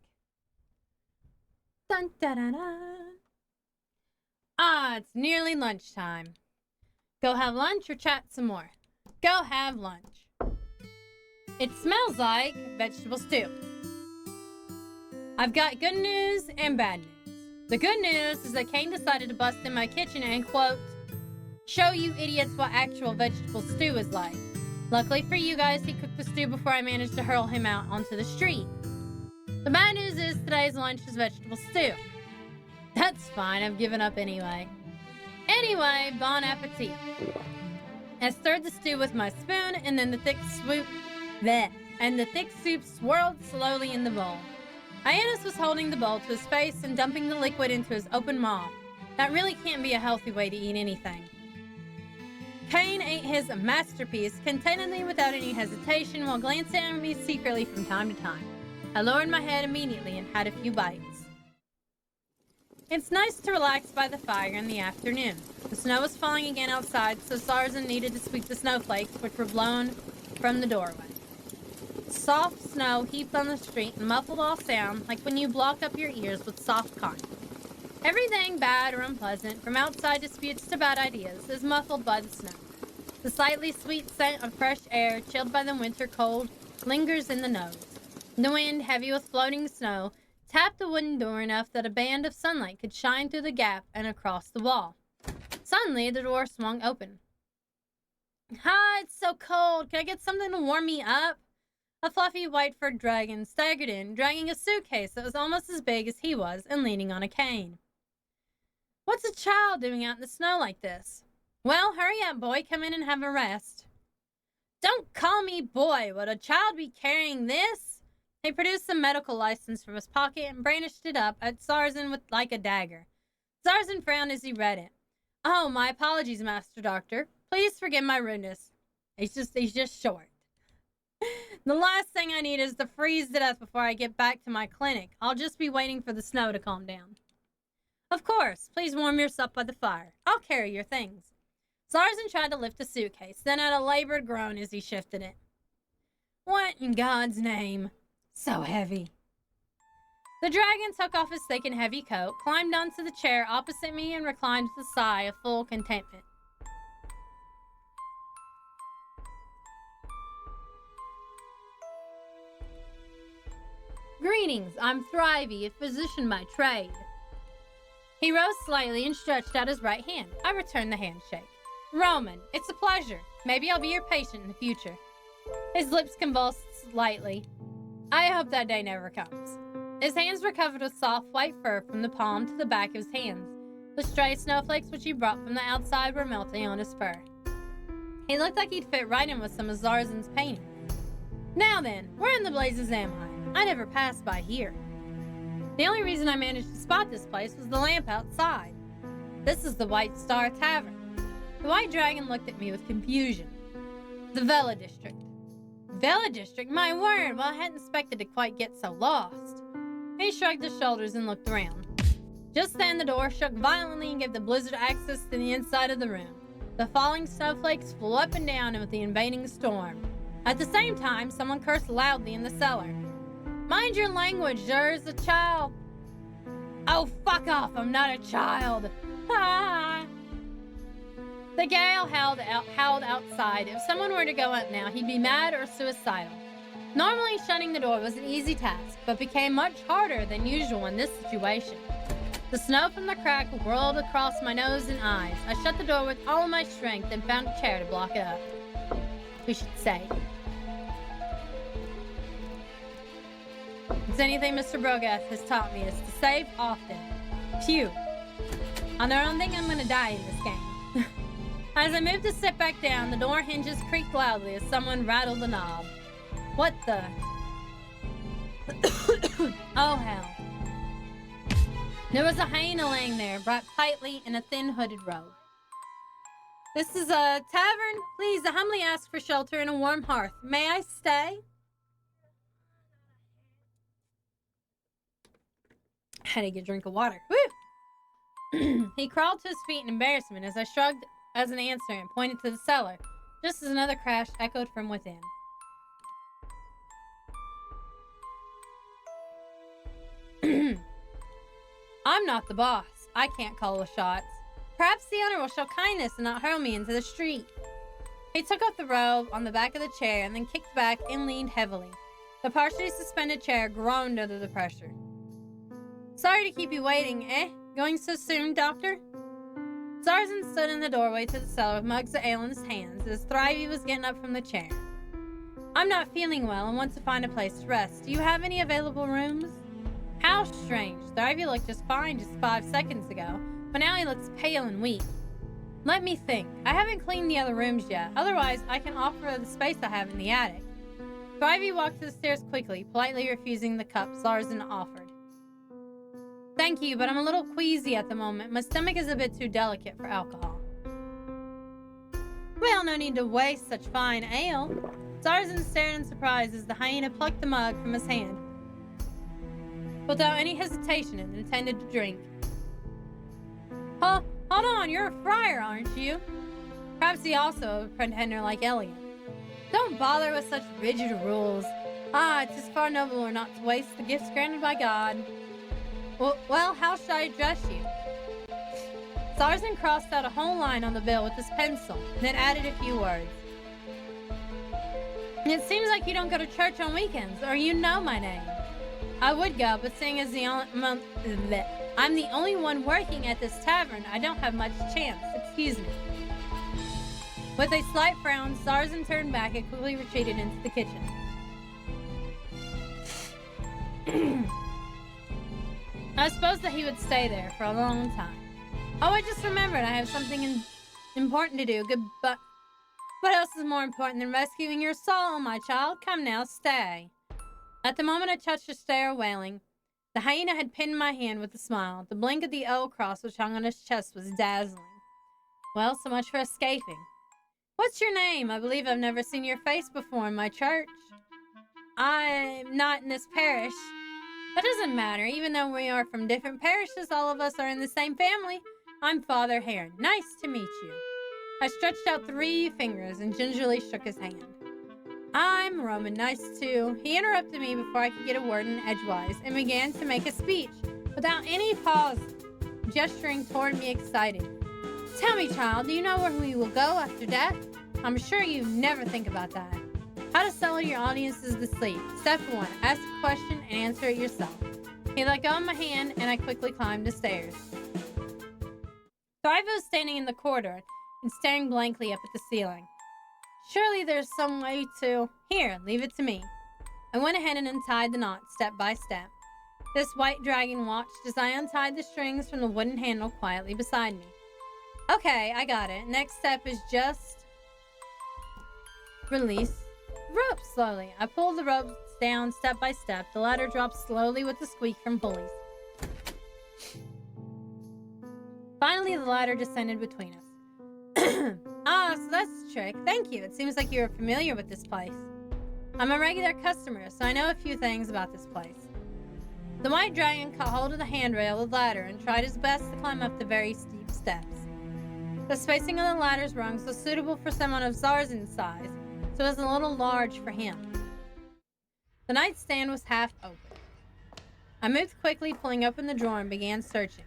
Dun, da, da, da. Ah, it's nearly lunchtime. Go have lunch or chat some more? Go have lunch. It smells like vegetable stew. I've got good news and bad news. The good news is that Kane decided to bust in my kitchen and, quote, show you idiots what actual vegetable stew is like. Luckily for you guys, he cooked the stew before I managed to hurl him out onto the street. The bad news is today's lunch is vegetable stew. That's fine, I've given up anyway. Anyway, bon appetit. I stirred the stew with my spoon, and then the thick soup swirled slowly in the bowl. Ionis was holding the bowl to his face and dumping the liquid into his open maw. That really can't be a healthy way to eat anything. Kane ate his masterpiece contentedly without any hesitation while glancing at me secretly from time to time. I lowered my head immediately and had a few bites. It's nice to relax by the fire in the afternoon. The snow was falling again outside, so Sarzan needed to sweep the snowflakes which were blown from the doorway. Soft snow heaped on the street and muffled all sound like when you blocked up your ears with soft cotton. Everything bad or unpleasant, from outside disputes to bad ideas, is muffled by the snow. The slightly sweet scent of fresh air, chilled by the winter cold, lingers in the nose. The wind, heavy with floating snow, tapped the wooden door enough that a band of sunlight could shine through the gap and across the wall. Suddenly, the door swung open. Hi, it's so cold. Can I get something to warm me up? A fluffy white-furred dragon staggered in, dragging a suitcase that was almost as big as he was and leaning on a cane. What's a child doing out in the snow like this? Well, hurry up, boy. Come in and have a rest. Don't call me boy. Would a child be carrying this? He produced a medical license from his pocket and brandished it up at Sarzan with like a dagger. Sarzan frowned as he read it. Oh, my apologies, Master Doctor. Please forgive my rudeness. He's just short. The last thing I need is to freeze to death before I get back to my clinic. I'll just be waiting for the snow to calm down. Of course. Please warm yourself by the fire. I'll carry your things. Sarzan tried to lift the suitcase, then had a labored groan as he shifted it. What in God's name? So heavy. The dragon took off his thick and heavy coat, climbed onto the chair opposite me, and reclined with a sigh of full contentment. Greetings, I'm Thrivey, a physician by trade. He rose slightly and stretched out his right hand. I returned the handshake. Roman, it's a pleasure. Maybe I'll be your patient in the future. His lips convulsed slightly. I hope that day never comes. His hands were covered with soft white fur from the palm to the back of his hands. The stray snowflakes which he brought from the outside were melting on his fur. He looked like he'd fit right in with some of Zarzan's paintings. Now then, where in the blazes am I? I never passed by here. The only reason I managed to spot this place was the lamp outside. This is the White Star Tavern. The White Dragon looked at me with confusion. The Vela District. Vela District? My word! Well, I hadn't expected to quite get so lost. He shrugged his shoulders and looked around. Just then, the door shook violently and gave the blizzard access to the inside of the room. The falling snowflakes flew up and down with the invading storm. At the same time, someone cursed loudly in the cellar. Mind your language, there's a child. Oh, fuck off, I'm not a child. Ah! The gale howled outside. If someone were to go up now, he'd be mad or suicidal. Normally, shutting the door was an easy task, but became much harder than usual in this situation. The snow from the crack whirled across my nose and eyes. I shut the door with all of my strength and found a chair to block it up. We should say. It's anything Mr. Brogath has taught me is to save often. Phew. I don't think I'm gonna die in this game. As I moved to sit back down, the door hinges creaked loudly as someone rattled the knob. What the? Oh, hell. There was a hyena laying there, wrapped tightly in a thin hooded robe. This is a tavern. Please, I humbly ask for shelter and a warm hearth. May I stay? I had to get a drink of water. Woo! He crawled to his feet in embarrassment as I shrugged as an answer and pointed to the cellar, just as another crash echoed from within. I'm not the boss. I can't call the shots. Perhaps the owner will show kindness and not hurl me into the street. He took off the robe on the back of the chair and then kicked back and leaned heavily. The partially suspended chair groaned under the pressure. Sorry to keep you waiting, eh? Going so soon, Doctor? Zarzan stood in the doorway to the cellar with mugs of ale in his hands as Thrivey was getting up from the chair. I'm not feeling well and want to find a place to rest. Do you have any available rooms? How strange. Thrivey looked just fine just 5 seconds ago, but now he looks pale and weak. Let me think. I haven't cleaned the other rooms yet. Otherwise, I can offer the space I have in the attic. Thrivey walked to the stairs quickly, politely refusing the cup Zarzan offered. Thank you, but I'm a little queasy at the moment. My stomach is a bit too delicate for alcohol. Well, no need to waste such fine ale. Zarzan stared in surprise as the hyena plucked the mug from his hand without any hesitation and intended to drink. Hold on, you're a friar, aren't you? Perhaps he also a pretender like Elliot. Don't bother with such rigid rules. It is far nobler not to waste the gifts granted by God. Well, how should I address you? Zarzan crossed out a whole line on the bill with his pencil, and then added a few words. It seems like you don't go to church on weekends, or you know my name. I would go, but seeing as I'm the only one working at this tavern, I don't have much chance. Excuse me. With a slight frown, Zarzan turned back and quickly retreated into the kitchen. I suppose that he would stay there for a long time. Oh, I just remembered I have something important to do. But what else is more important than rescuing your soul, my child? Come now, stay. At the moment I touched the stair, wailing, the hyena had pinned my hand with a smile. The blink of the O cross which hung on his chest was dazzling. Well, so much for escaping. What's your name? I believe I've never seen your face before in my church. I'm not in this parish. That doesn't matter. Even though we are from different parishes, all of us are in the same family. I'm Father Heron. Nice to meet you. I stretched out 3 fingers and gingerly shook his hand. I'm Roman. Nice too. He interrupted me before I could get a word in edgewise and began to make a speech without any pause, gesturing toward me excited. Tell me, child, do you know where we will go after death? I'm sure you never think about that. How to settle your audiences to sleep. Step 1. Ask a question and answer it yourself. He let go of my hand and I quickly climbed the stairs. Thrive was standing in the corridor and staring blankly up at the ceiling. Surely there's some way to... Here, leave it to me. I went ahead and untied the knot step by step. This white dragon watched as I untied the strings from the wooden handle quietly beside me. Okay, I got it. Next step is just... release rope slowly. I pulled the ropes down step by step. The ladder dropped slowly with a squeak from pulleys. Finally, the ladder descended between us. So that's the trick. Thank you. It seems like you're familiar with this place. I'm a regular customer, so I know a few things about this place. The white dragon caught hold of the handrail of the ladder and tried his best to climb up the very steep steps. The spacing of the ladder's rungs was suitable for someone of Zarzan's size, so it was a little large for him. The nightstand was half open. I moved quickly, pulling open the drawer and began searching.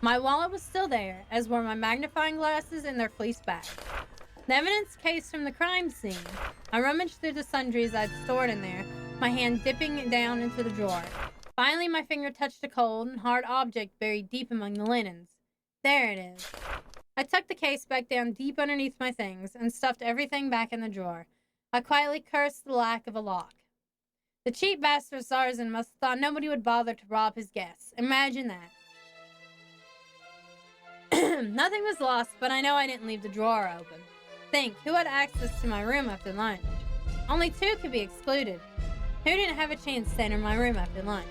My wallet was still there, as were my magnifying glasses and their fleece bag. The evidence case from the crime scene. I rummaged through the sundries I'd stored in there, my hand dipping down into the drawer. Finally, my finger touched a cold and hard object buried deep among the linens. There it is. I tucked the case back down deep underneath my things and stuffed everything back in the drawer. I quietly cursed the lack of a lock. The cheap bastard Zarzan must have thought nobody would bother to rob his guests. Imagine that. Nothing was lost, but I know I didn't leave the drawer open. Think, who had access to my room after lunch? Only 2 could be excluded. Who didn't have a chance to enter my room after lunch?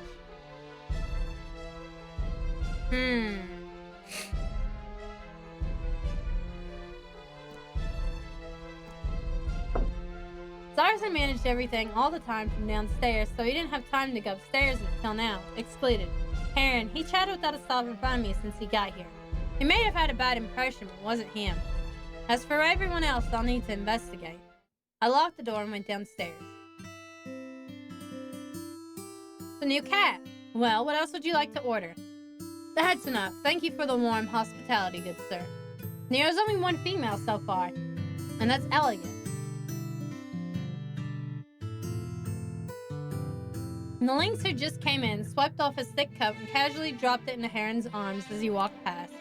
Zarzan managed everything all the time from downstairs, so he didn't have time to go upstairs until now. Excluded. Heron, he chatted without a stop in front of me since he got here. He may have had a bad impression, but it wasn't him. As for everyone else, I'll need to investigate. I locked the door and went downstairs. The new cat. Well, what else would you like to order? That's enough. Thank you for the warm hospitality, good sir. There's only one female so far, and that's elegant. The lynx who just came in swept off his thick coat and casually dropped it into Heron's arms as he walked past.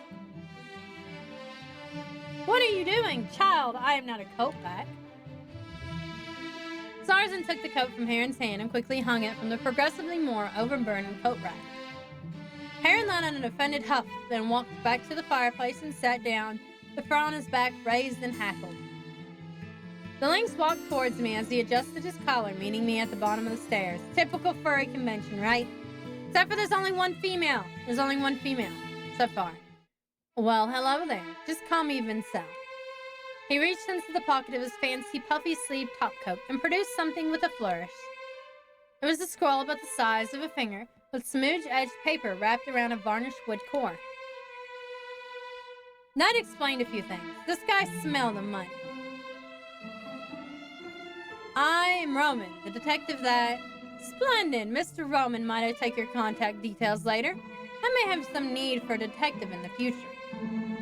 What are you doing? Child, I am not a coat back. Zarzan took the coat from Heron's hand and quickly hung it from the progressively more overburdened coat rack. Heron let out an offended huff, then walked back to the fireplace and sat down, the fur on his back raised and hackled. The lynx walked towards me as he adjusted his collar, meeting me at the bottom of the stairs. Typical furry convention, right? Except for there's only one female. There's only one female, so far. Well, hello there. Just call me Vincel. He reached into the pocket of his fancy puffy-sleeved topcoat and produced something with a flourish. It was a scroll about the size of a finger, with smooth-edged paper wrapped around a varnished wood core. That explained a few things. This guy smelled of money. I am Roman, the detective that... Splendid! Mr. Roman, might I take your contact details later? I may have some need for a detective in the future.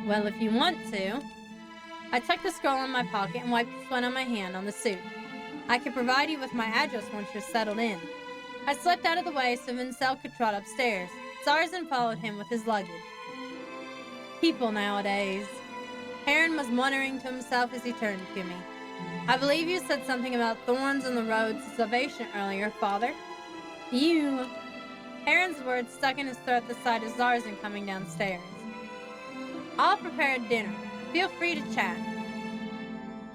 Well, if you want to... I tucked the scroll in my pocket and wiped the sweat on my hand on the suit. I could provide you with my address once you're settled in. I slipped out of the way so Vincel could trot upstairs. Zarzan followed him with his luggage. People nowadays. Heron was muttering to himself as he turned to me. I believe you said something about thorns on the road to salvation earlier, Father. You... Heron's words stuck in his throat at the sight of Zarzan coming downstairs. I'll prepare dinner. Feel free to chat.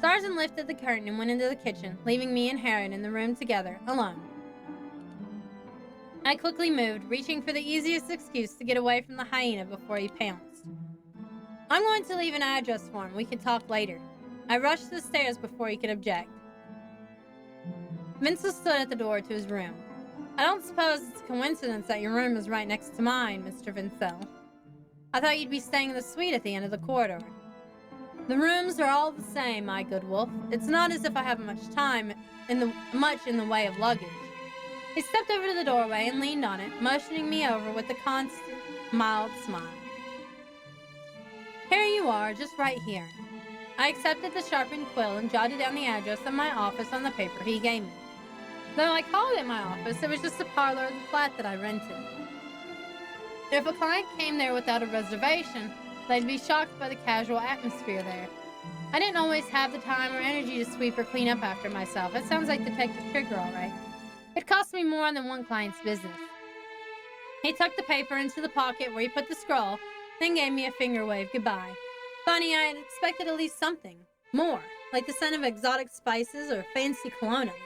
Zarzan lifted the curtain and went into the kitchen, leaving me and Heron in the room together, alone. I quickly moved, reaching for the easiest excuse to get away from the hyena before he pounced. I'm going to leave an address for him. We can talk later. I rushed to the stairs before he could object. Vincel stood at the door to his room. I don't suppose it's a coincidence that your room is right next to mine, Mr. Vincel. I thought you'd be staying in the suite at the end of the corridor. The rooms are all the same, my good wolf. It's not as if I have much in the way of luggage. He stepped over to the doorway and leaned on it, motioning me over with a constant, mild smile. Here you are, just right here. I accepted the sharpened quill and jotted down the address of my office on the paper he gave me. Though I called it my office, it was just a parlor of the flat that I rented. If a client came there without a reservation, they'd be shocked by the casual atmosphere there. I didn't always have the time or energy to sweep or clean up after myself. It sounds like Detective Trigger, all right. It cost me more than one client's business. He tucked the paper into the pocket where he put the scroll, then gave me a finger wave goodbye. Funny, I had expected at least something. More. Like the scent of exotic spices or fancy cologne at least.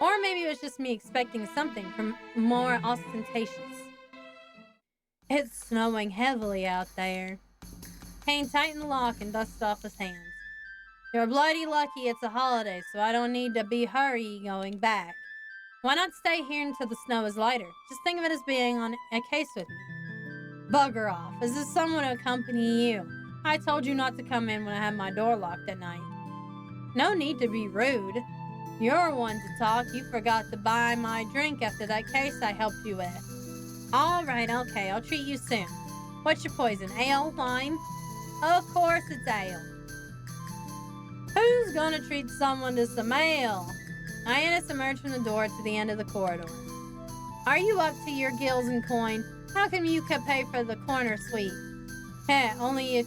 Or maybe it was just me expecting something from more ostentatious. It's snowing heavily out there. Kane tightened the lock and dusted off his hands. You're bloody lucky it's a holiday, so I don't need to be hurry going back. Why not stay here until the snow is lighter? Just think of it as being on a case with me. Bugger off. Is this someone to accompany you? I told you not to come in when I had my door locked at night. No need to be rude. You're one to talk. You forgot to buy my drink after that case I helped you with. All right, okay, I'll treat you soon. What's your poison? Ale? Wine? Of course it's ale. Who's gonna treat someone to some ale? Hyannis emerged from the door to the end of the corridor. Are you up to your gills in coin? How come you could pay for the corner suite? Heh, only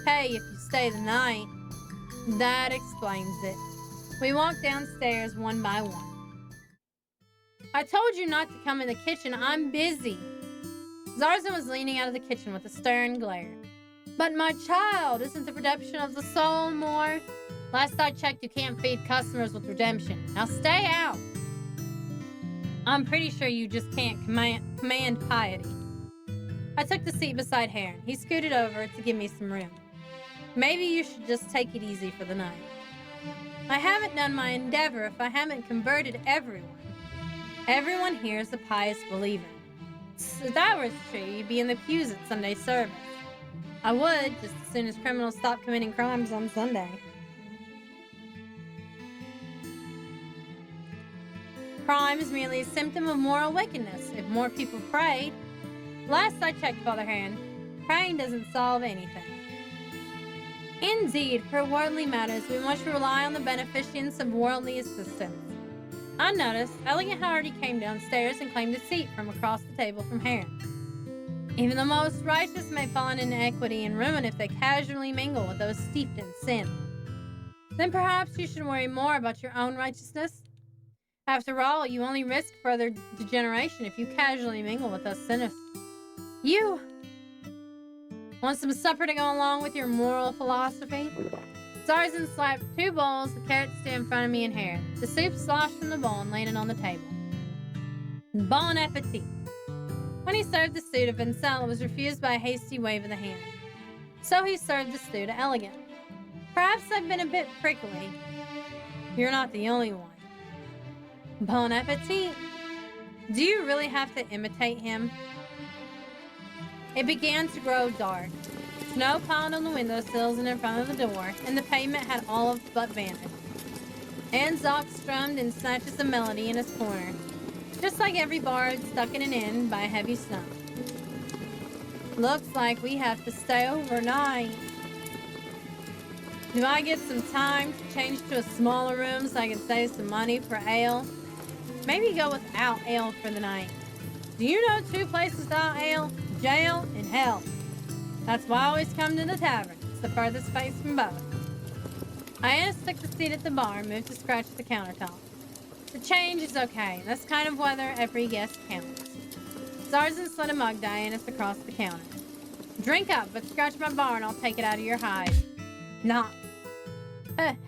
pay if you stay the night. That explains it. We walked downstairs one by one. I told you not to come in the kitchen. I'm busy. Zarzan was leaning out of the kitchen with a stern glare. But my child, isn't the redemption of the soul more? Last I checked, you can't feed customers with redemption. Now stay out. I'm pretty sure you just can't command piety. I took the seat beside Heron. He scooted over to give me some room. Maybe you should just take it easy for the night. I haven't done my endeavor if I haven't converted everyone. Everyone here is a pious believer. If that was true, you'd be in the pews at Sunday service. I would, just as soon as criminals stop committing crimes on Sunday. Crime is merely a symptom of moral wickedness. If more people prayed... Last I checked, Father Hand, praying doesn't solve anything. Indeed, for worldly matters, we must rely on the beneficence of worldly assistance. Unnoticed, Elegant already came downstairs and claimed a seat from across the table from Heron. Even the most righteous may fall into inequity and ruin if they casually mingle with those steeped in sin. Then perhaps you should worry more about your own righteousness. After all, you only risk further degeneration if you casually mingle with us sinners. You want some supper to go along with your moral philosophy? Tarzan slapped 2 bowls of carrot stew in front of me and Heron. The soup sloshed from the bowl and landed on the table. Bon appetit. When he served the stew to Vincent, it was refused by a hasty wave of the hand. So he served the stew to Elegant. Perhaps I've been a bit prickly. You're not the only one. Bon appetit. Do you really have to imitate him? It began to grow dark. Snow piled on the windowsills and in front of the door, and the pavement had all but vanished. Anzok strummed in snatches of melody in his corner, just like every bard stuck in an inn by a heavy snow. Looks like we have to stay overnight. Do I get some time to change to a smaller room so I can save some money for ale? Maybe go without ale for the night. Do you know 2 places without ale? Jail and hell. That's why I always come to the tavern. It's the furthest place from both. Ianus took the seat at the bar and moved to scratch the countertop. The change is okay. That's kind of whether every guest counts. Zarzan slid a mug to Ianus across the counter. Drink up, but scratch my bar and I'll take it out of your hide. Nah.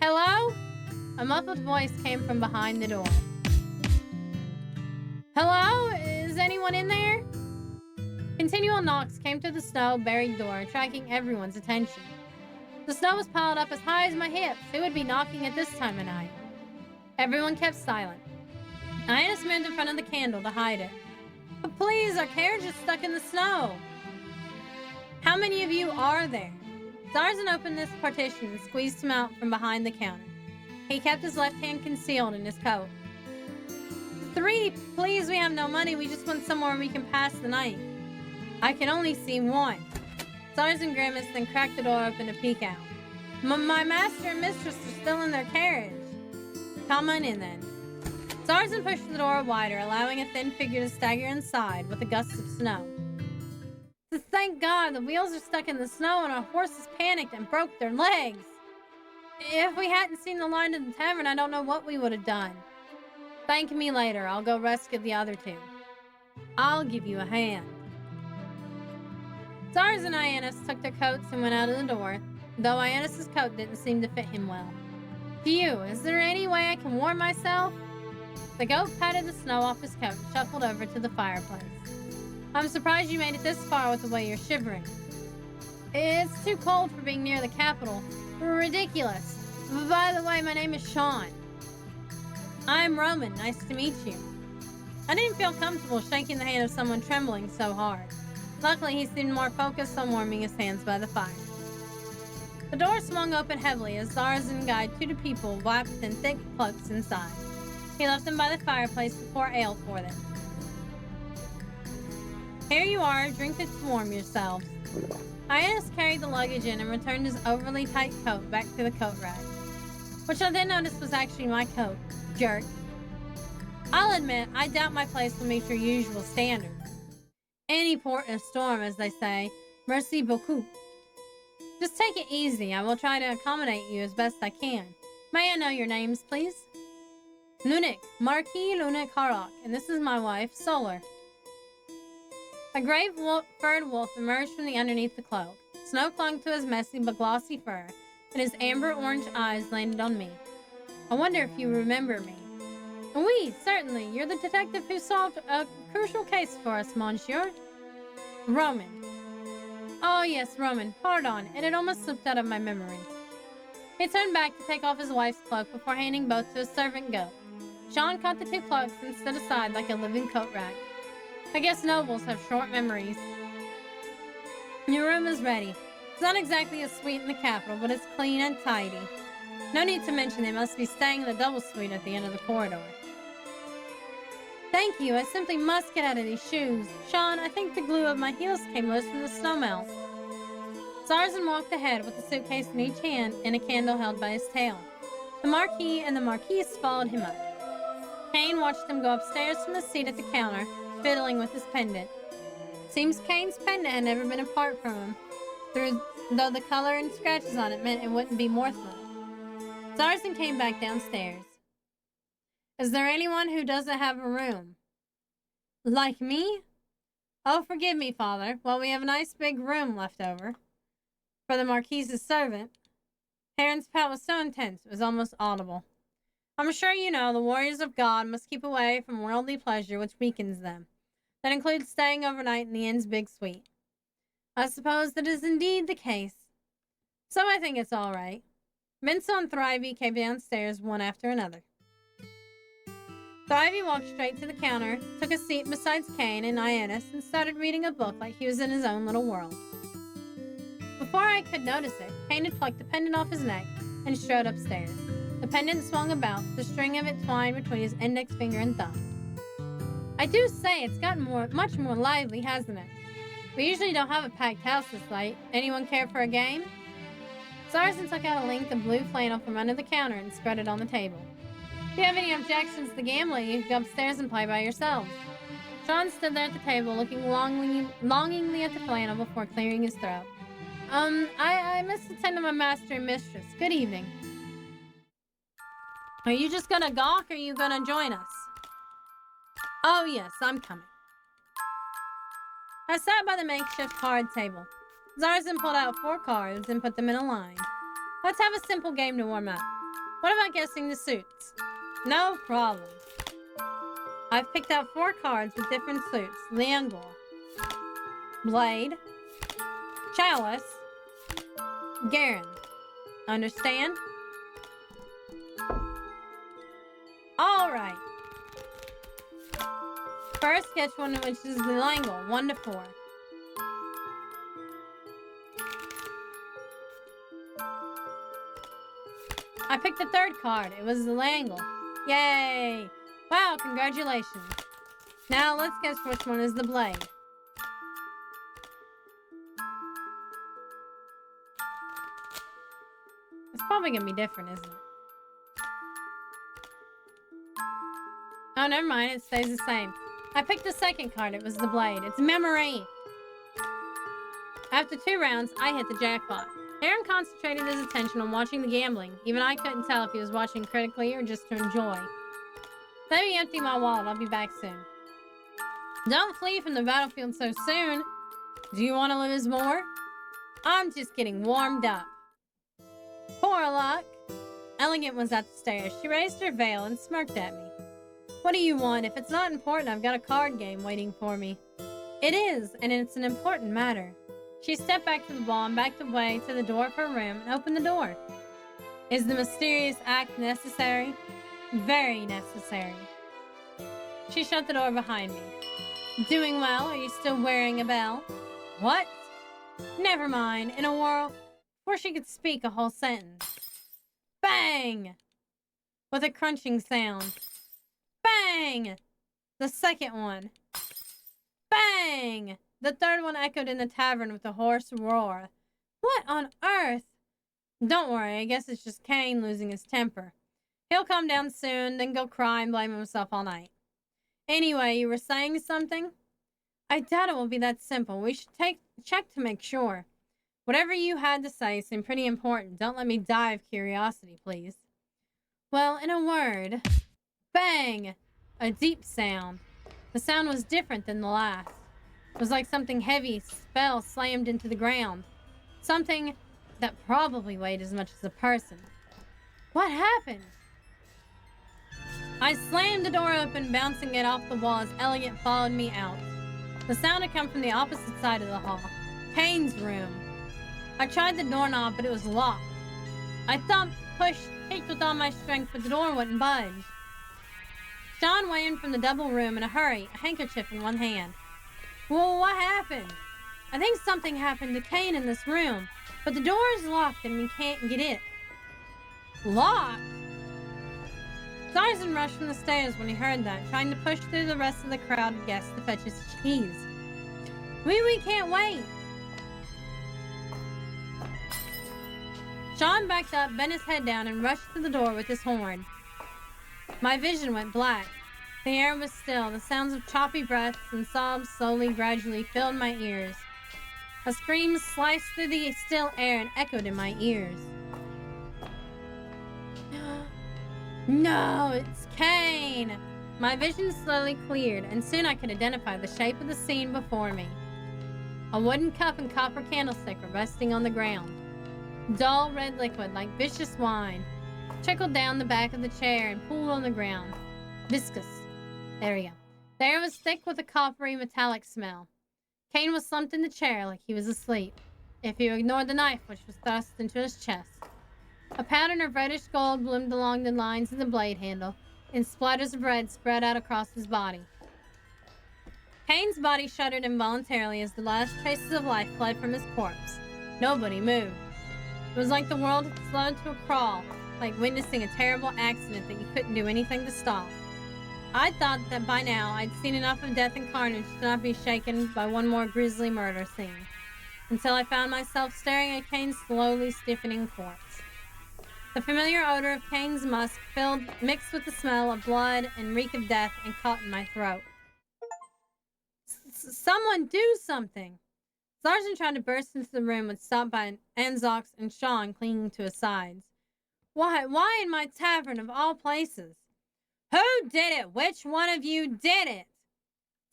Hello? A muffled voice came from behind the door. Hello? Is anyone in there? Continual knocks came to the snow-buried door, attracting everyone's attention. The snow was piled up as high as my hips. Who would be knocking at this time of night? Everyone kept silent. Ianus moved in front of the candle to hide it. But please, our carriage is stuck in the snow. How many of you are there? Zarzan opened this partition and squeezed him out from behind the counter. He kept his left hand concealed in his coat. 3, please, we have no money. We just want somewhere we can pass the night. I can only see 1. Zarzan grimaced, then cracked the door open to peek out. My master and mistress are still in their carriage. Come on in, then. Zarzan pushed the door wider, allowing a thin figure to stagger inside with a gust of snow. Thank God, the wheels are stuck in the snow and our horses panicked and broke their legs. If we hadn't seen the line to the tavern, I don't know what we would have done. Thank me later. I'll go rescue the other 2. I'll give you a hand. Zarzan and Ianus took their coats and went out of the door, though Ianus' coat didn't seem to fit him well. Phew, is there any way I can warm myself? The goat patted the snow off his coat and shuffled over to the fireplace. I'm surprised you made it this far with the way you're shivering. It's too cold for being near the capital. Ridiculous. By the way, my name is Sean. I'm Roman. Nice to meet you. I didn't feel comfortable shaking the hand of someone trembling so hard. Luckily, he seemed more focused on warming his hands by the fire. The door swung open heavily as Zarzan guided 2 people wrapped in thick cloaks inside. He left them by the fireplace to pour ale for them. Here you are. Drink it to warm yourselves. Ianus carried the luggage in and returned his overly tight coat back to the coat rack, which I then noticed was actually my coat. Jerk. I'll admit, I doubt my place will meet your usual standards. Any port in a storm, as they say. Merci beaucoup. Just take it easy. I will try to accommodate you as best I can. May I know your names, please? Lunik, Marquis Lunik Harok, and this is my wife, Solar. A gray furred wolf emerged from underneath the cloak. Snow clung to his messy but glossy fur, and his amber-orange eyes landed on me. I wonder if you remember me. Oui, certainly. You're the detective who solved a crucial case for us, monsieur. Roman. Oh, yes, Roman. Pardon, it had almost slipped out of my memory. He turned back to take off his wife's cloak before handing both to his servant goat. Sean caught the 2 cloaks and stood aside like a living coat rack. I guess nobles have short memories. Your room is ready. It's not exactly a suite in the capital, but it's clean and tidy. No need to mention they must be staying in the double suite at the end of the corridor. Thank you, I simply must get out of these shoes. Sean, I think the glue of my heels came loose from the snow melt. Zarzan walked ahead with a suitcase in each hand and a candle held by his tail. The Marquis and the Marquise followed him up. Kane watched them go upstairs from the seat at the counter, fiddling with his pendant. Seems Kane's pendant had never been apart from him, though the color and scratches on it meant it wouldn't be worthless. Zarzan came back downstairs. Is there anyone who doesn't have a room? Like me? Oh, forgive me, Father. Well, we have a nice big room left over. For the Marquise's servant. Heron's pout was so intense it was almost audible. I'm sure you know the warriors of God must keep away from worldly pleasure which weakens them. That includes staying overnight in the inn's big suite. I suppose that is indeed the case. So I think it's all right. Minsa and Thrivey came downstairs one after another. Thrivey walked straight to the counter, took a seat beside Kane and Ionis, and started reading a book like he was in his own little world. Before I could notice it, Kane had plucked the pendant off his neck and strode upstairs. The pendant swung about, the string of it twined between his index finger and thumb. I do say it's gotten much more lively, hasn't it? We usually don't have a packed house this late. Anyone care for a game? Zarzan took out a length of blue flannel from under the counter and spread it on the table. If you have any objections to gambling, you can go upstairs and play by yourselves. Sean stood there at the table, looking longingly at the flannel before clearing his throat. I must attend to my master and mistress. Good evening. Are you just gonna gawk, or are you gonna join us? Oh yes, I'm coming. I sat by the makeshift card table. Zarzan pulled out 4 cards and put them in a line. Let's have a simple game to warm up. What about guessing the suits? No problem. I've picked out 4 cards with different suits. Liangor, Blade, Chalice, Garen. Understand? All right. First, sketch one which is the angle, 1 to 4. I picked the 3rd card. It was the Langle. Yay! Wow, congratulations. Now let's guess which one is the Blade. It's probably gonna be different, isn't it? Oh, never mind. It stays the same. I picked the 2nd card. It was the Blade. It's Memory. After 2 rounds, I hit the jackpot. Aaron concentrated his attention on watching the gambling. Even I couldn't tell if he was watching critically or just to enjoy. Let me empty my wallet. I'll be back soon. Don't flee from the battlefield so soon. Do you want to lose more? I'm just getting warmed up. Poor luck. Elegant was at the stairs. She raised her veil and smirked at me. What do you want? If it's not important, I've got a card game waiting for me. It is, and it's an important matter. She stepped back to the wall and backed away to the door of her room and opened the door. Is the mysterious act necessary? Very necessary. She shut the door behind me. Doing well? Are you still wearing a bell? What? Never mind. In a whirl, before she could speak a whole sentence. Bang! With a crunching sound. Bang! The 2nd one. Bang! The 3rd one echoed in the tavern with a hoarse roar. What on earth? Don't worry, I guess it's just Kane losing his temper. He'll calm down soon, then go cry and blame himself all night. Anyway, you were saying something? I doubt it will be that simple. We should check to make sure. Whatever you had to say seemed pretty important. Don't let me die of curiosity, please. Well, in a word... Bang! A deep sound. The sound was different than the last. It was like something heavy fell slammed into the ground. Something that probably weighed as much as a person. What happened? I slammed the door open, bouncing it off the wall as Elegant followed me out. The sound had come from the opposite side of the hall. Kane's room. I tried the doorknob, but it was locked. I thumped, pushed, kicked with all my strength, but the door wouldn't budge. Sean ran from the double room in a hurry, a handkerchief in one hand. Well, what happened? I think something happened to Kane in this room, but the door is locked and we can't get in. Locked? Zarzan rushed from the stairs when he heard that, trying to push through the rest of the crowd of guests to fetch his keys. We can't wait! Sean backed up, bent his head down, and rushed to the door with his horn. My vision went black. The air was still. The sounds of choppy breaths and sobs gradually filled my ears. A scream sliced through the still air and echoed in my ears. No, it's Kane! My vision slowly cleared, and soon I could identify the shape of the scene before me. A wooden cup and copper candlestick were resting on the ground. Dull red liquid, like vicious wine, trickled down the back of the chair and pooled on the ground. Viscous. There we go. The air was thick with a coppery metallic smell. Kane was slumped in the chair like he was asleep, if you ignored the knife which was thrust into his chest. A pattern of reddish gold bloomed along the lines of the blade handle, and splatters of red spread out across his body. Kane's body shuddered involuntarily as the last traces of life fled from his corpse. Nobody moved. It was like the world had slowed to a crawl, like witnessing a terrible accident that you couldn't do anything to stop. I thought that by now I'd seen enough of death and carnage to not be shaken by one more grisly murder scene, until I found myself staring at Kane's slowly stiffening corpse. The familiar odor of Kane's musk mixed with the smell of blood and reek of death and caught in my throat. Someone do something! Zarzan tried to burst into the room, was stopped by Anzox and Sean clinging to his sides. Why in my tavern of all places? Who did it? Which one of you did it?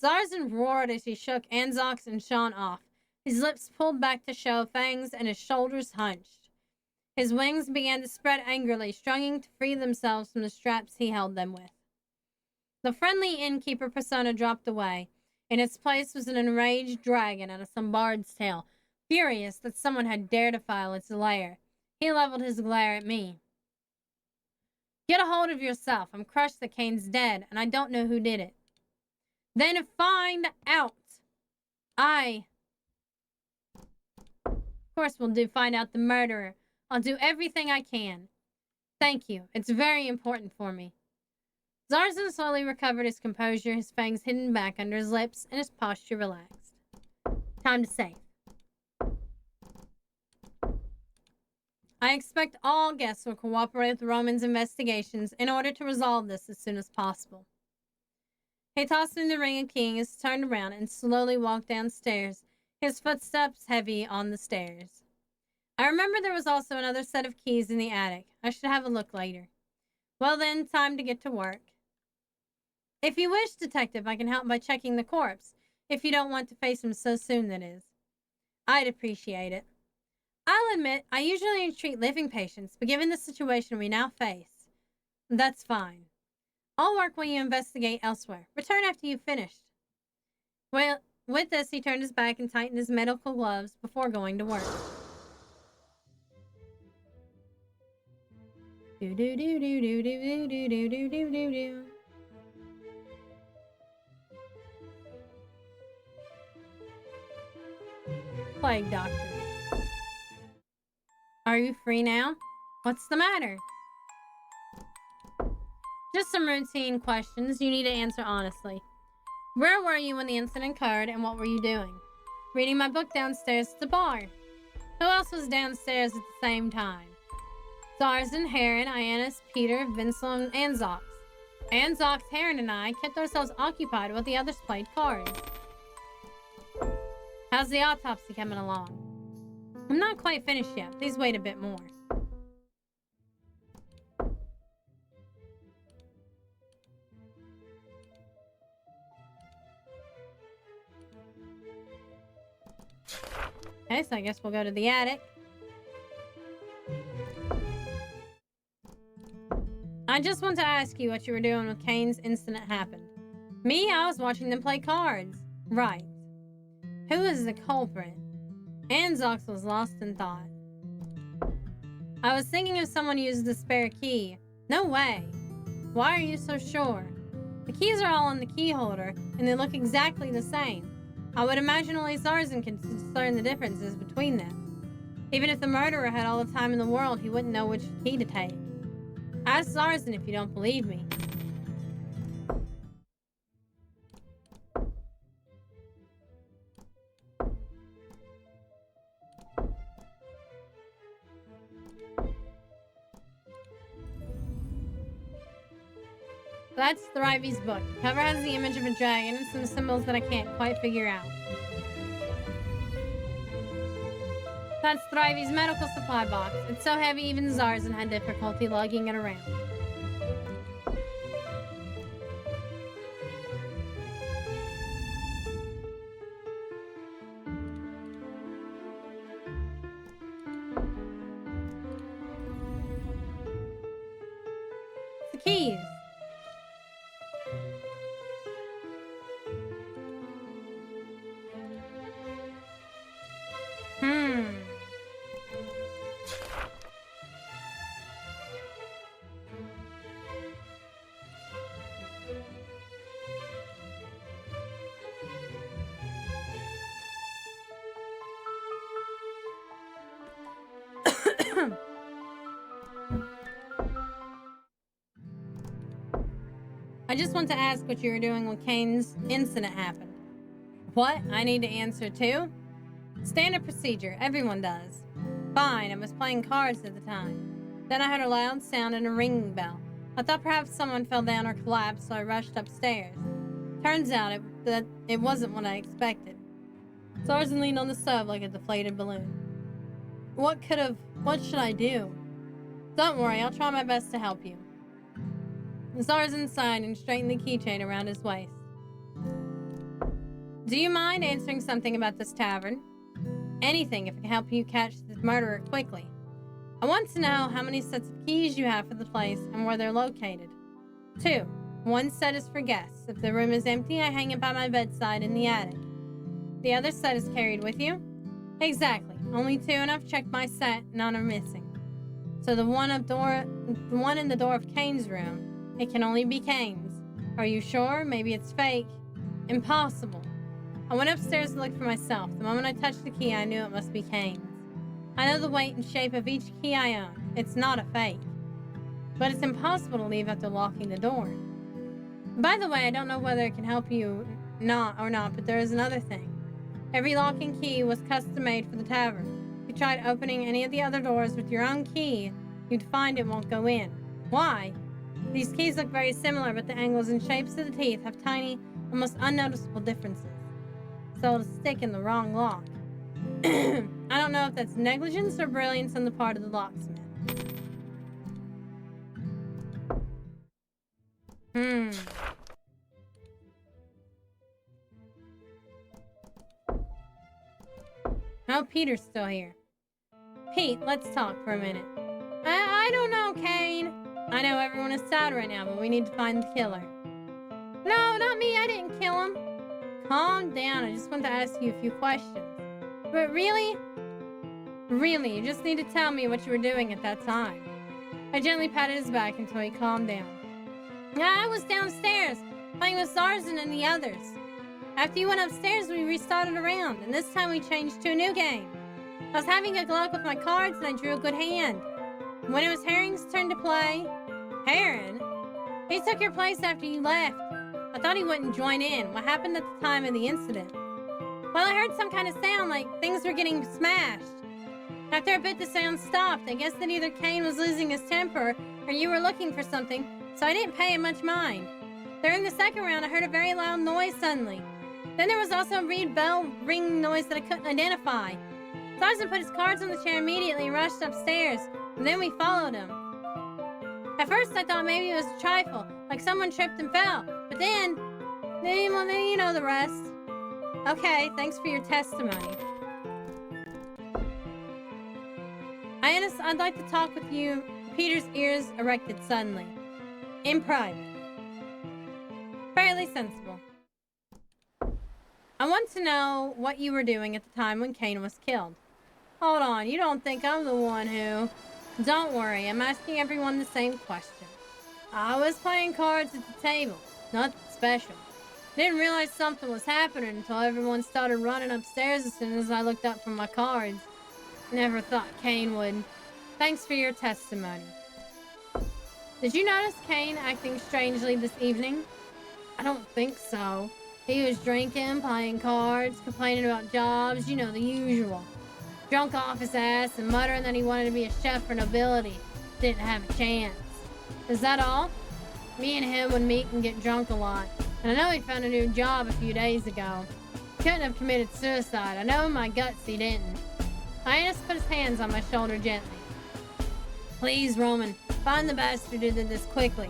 Zarzan roared as he shook Anzox and Sean off, his lips pulled back to show fangs and his shoulders hunched. His wings began to spread angrily, strunging to free themselves from the straps he held them with. The friendly innkeeper persona dropped away. In its place was an enraged dragon out of some bard's tale, furious that someone had dared defile its lair. He leveled his glare at me. Get a hold of yourself. I'm crushed that Kane's dead, and I don't know who did it. Then find out. Of course we'll find out the murderer. I'll do everything I can. Thank you. It's very important for me. Zarzan slowly recovered his composure, his fangs hidden back under his lips, and his posture relaxed. Time to save. I expect all guests will cooperate with Roman's investigations in order to resolve this as soon as possible. He tossed in the ring of keys, turned around, and slowly walked downstairs, his footsteps heavy on the stairs. I remember there was also another set of keys in the attic. I should have a look later. Well then, time to get to work. If you wish, Detective, I can help by checking the corpse, if you don't want to face him so soon, that is. I'd appreciate it. I'll admit, I usually treat living patients, but given the situation we now face, that's fine. I'll work while you investigate elsewhere. Return after you've finished. Well, with this, he turned his back and tightened his medical gloves before going to work. Do do do do do do do do do do do do. Plague Doctor. Are you free now? What's the matter? Just some routine questions you need to answer honestly. Where were you when the incident occurred, and what were you doing? Reading my book downstairs at the bar. Who else was downstairs at the same time? Zarzan, Heron, Ionis, Peter, Vincent, and Anzox. Anzox, Heron, and I kept ourselves occupied while the others played cards. How's the autopsy coming along? I'm not quite finished yet. Please wait a bit more. Okay, so I guess we'll go to the attic. I just want to ask you what you were doing when Kane's incident happened. Me, I was watching them play cards. Right. Who is the culprit? Anzox was lost in thought. I was thinking if someone used the spare key. No way. Why are you so sure? The keys are all in the key holder, and they look exactly the same. I would imagine only Zarzan can discern the differences between them. Even if the murderer had all the time in the world, he wouldn't know which key to take. Ask Zarzan if you don't believe me. That's Thrivy's book. The cover has the image of a dragon and some symbols that I can't quite figure out. That's Thrivy's medical supply box. It's so heavy even Zarzan had difficulty lugging it around. The keys. I just want to ask what you were doing when Kane's incident happened. What? I need to answer too? Standard procedure. Everyone does. Fine, I was playing cards at the time. Then I heard a loud sound and a ringing bell. I thought perhaps someone fell down or collapsed, so I rushed upstairs. Turns out that it wasn't what I expected. Zarzan leaned on the stove like a deflated balloon. What should I do? Don't worry, I'll try my best to help you. Zarzan sighed and straightened the keychain around his waist. Do you mind answering something about this tavern? Anything if it can help you catch the murderer quickly. I want to know how many sets of keys you have for the place and where they're located. 2. One set is for guests. If the room is empty, I hang it by my bedside in the attic. The other set is carried with you? Exactly. Only 2, and I've checked my set. None are missing. So the one in the door of Kane's room. It can only be Kane's. Are you sure? Maybe it's fake. Impossible. I went upstairs to look for myself. The moment I touched the key, I knew it must be Kane's. I know the weight and shape of each key I own. It's not a fake. But it's impossible to leave after locking the door. By the way, I don't know whether it can help you not, but there is another thing. Every lock and key was custom made for the tavern. If you tried opening any of the other doors with your own key, you'd find it won't go in. Why? These keys look very similar, but the angles and shapes of the teeth have tiny, almost unnoticeable differences. So it'll stick in the wrong lock. I don't know if that's negligence or brilliance on the part of the locksmith. Oh, Peter's still here. Pete, let's talk for a minute. I don't know, Kane. I know everyone is sad right now, but we need to find the killer. No, not me. I didn't kill him. Calm down. I just want to ask you a few questions. But really, you just need to tell me what you were doing at that time. I gently patted his back until he calmed down. I was downstairs, playing with Zarzan and the others. After you went upstairs, we restarted a round, and this time we changed to a new game. I was having a good luck with my cards, and I drew a good hand. When it was Herring's turn to play... Herring? He took your place after you left. I thought he wouldn't join in. What happened at the time of the incident? Well, I heard some kind of sound like things were getting smashed. After a bit, the sound stopped. I guess that either Kane was losing his temper or you were looking for something, so I didn't pay him much mind. During the second round, I heard a very loud noise suddenly. Then there was also a reed bell ringing noise that I couldn't identify. Zarzan put his cards on the chair immediately and rushed upstairs, and then we followed him. At first, I thought maybe it was a trifle, like someone tripped and fell. But then you know the rest. Okay, thanks for your testimony. I'd like to talk with you. Peter's ears erected suddenly. In private. Fairly sensible. I want to know what you were doing at the time when Kane was killed. Hold on, you don't think I'm the one who... Don't worry, I'm asking everyone the same question. I was playing cards at the table. Nothing special. Didn't realize something was happening until everyone started running upstairs as soon as I looked up from my cards. Never thought Kane would. Thanks for your testimony. Did you notice Kane acting strangely this evening? I don't think so. He was drinking, playing cards, complaining about jobs, you know, the usual. Drunk off his ass and muttering that he wanted to be a chef for nobility. Didn't have a chance. Is that all? Me and him would meet and get drunk a lot. And I know he found a new job a few days ago. Couldn't have committed suicide. I know in my guts he didn't. Hyannis put his hands on my shoulder gently. Please, Roman, find the bastard who did this quickly.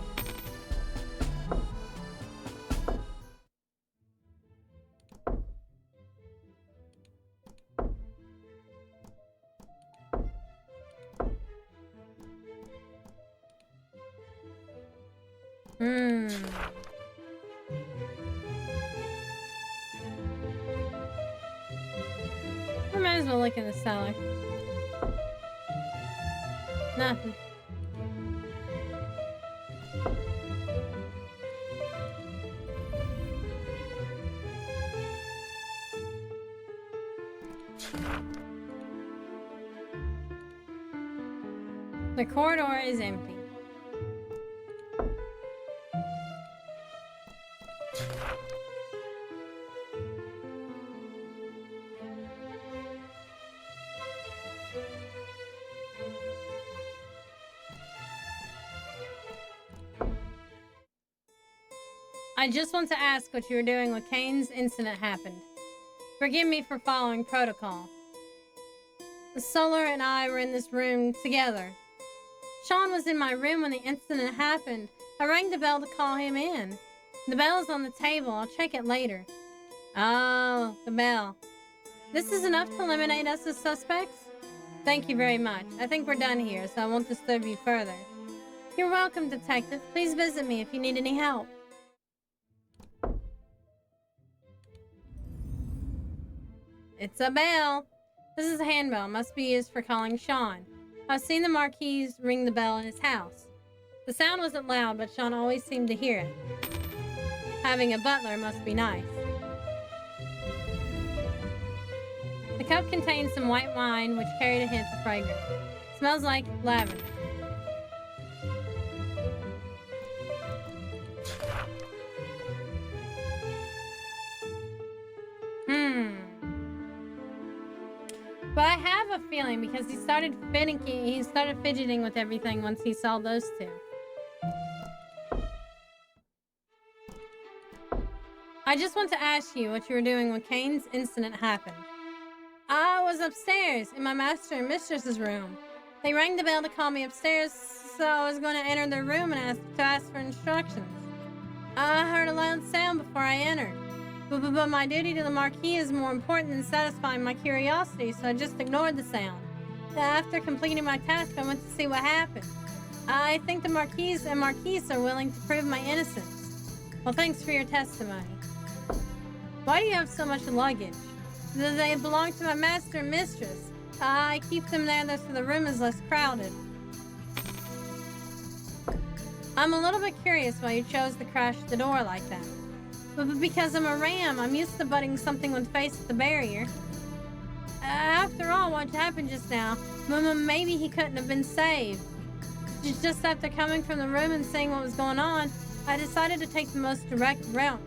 I might as well look in the cellar. Nothing. The corridor is empty. I just want to ask what you were doing when Kane's incident happened. Forgive me for following protocol. Solar and I were in this room together. Sean was in my room when the incident happened. I rang the bell to call him in. The bell is on the table. I'll check it later. Oh, the bell. This is enough to eliminate us as suspects? Thank you very much. I think we're done here, so I won't disturb you further. You're welcome, Detective. Please visit me if you need any help. It's a bell. This is a handbell. Must be used for calling Sean. I've seen the Marquis ring the bell in his house. The sound wasn't loud, but Sean always seemed to hear it. Having a butler must be nice. The cup contains some white wine, which carried a hint of fragrance. Smells like lavender. But I have a feeling because he started fidgeting with everything once he saw those two. I just want to ask you what you were doing when Kane's incident happened. I was upstairs in my master and mistress's room. They rang the bell to call me upstairs, so I was going to enter their room and ask for instructions. I heard a loud sound before I entered. But my duty to the Marquis is more important than satisfying my curiosity, so I just ignored the sound. After completing my task, I went to see what happened. I think the Marquis and Marquise are willing to prove my innocence. Well, thanks for your testimony. Why do you have so much luggage? They belong to my master and mistress. I keep them there so the room is less crowded. I'm a little bit curious why you chose to crash the door like that. But because I'm a ram, I'm used to butting something with face at the barrier. After all, what happened just now, maybe he couldn't have been saved. Just after coming from the room and seeing what was going on, I decided to take the most direct route.